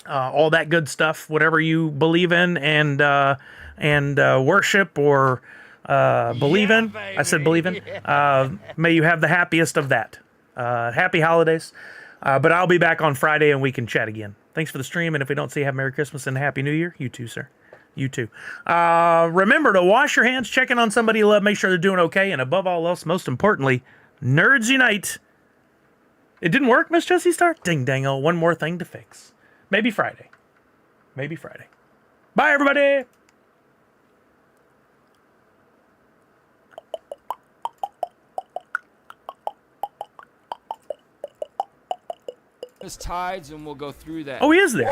All that good stuff. Whatever you believe in and worship or believe in. Baby. I said believe in. May you have the happiest of that. Happy holidays. But I'll be back on Friday and we can chat again. Thanks for the stream. And if we don't see you, have Merry Christmas and Happy New Year. You too, sir. You too. Remember to wash your hands, check in on somebody you love, make sure they're doing okay. And above all else, most importantly, Nerds Unite. It didn't work, Miss Jessie Star? Ding dang, oh, one more thing to fix. Maybe Friday. Maybe Friday. Bye, everybody! Tides, and we'll go through that. Oh, he is there.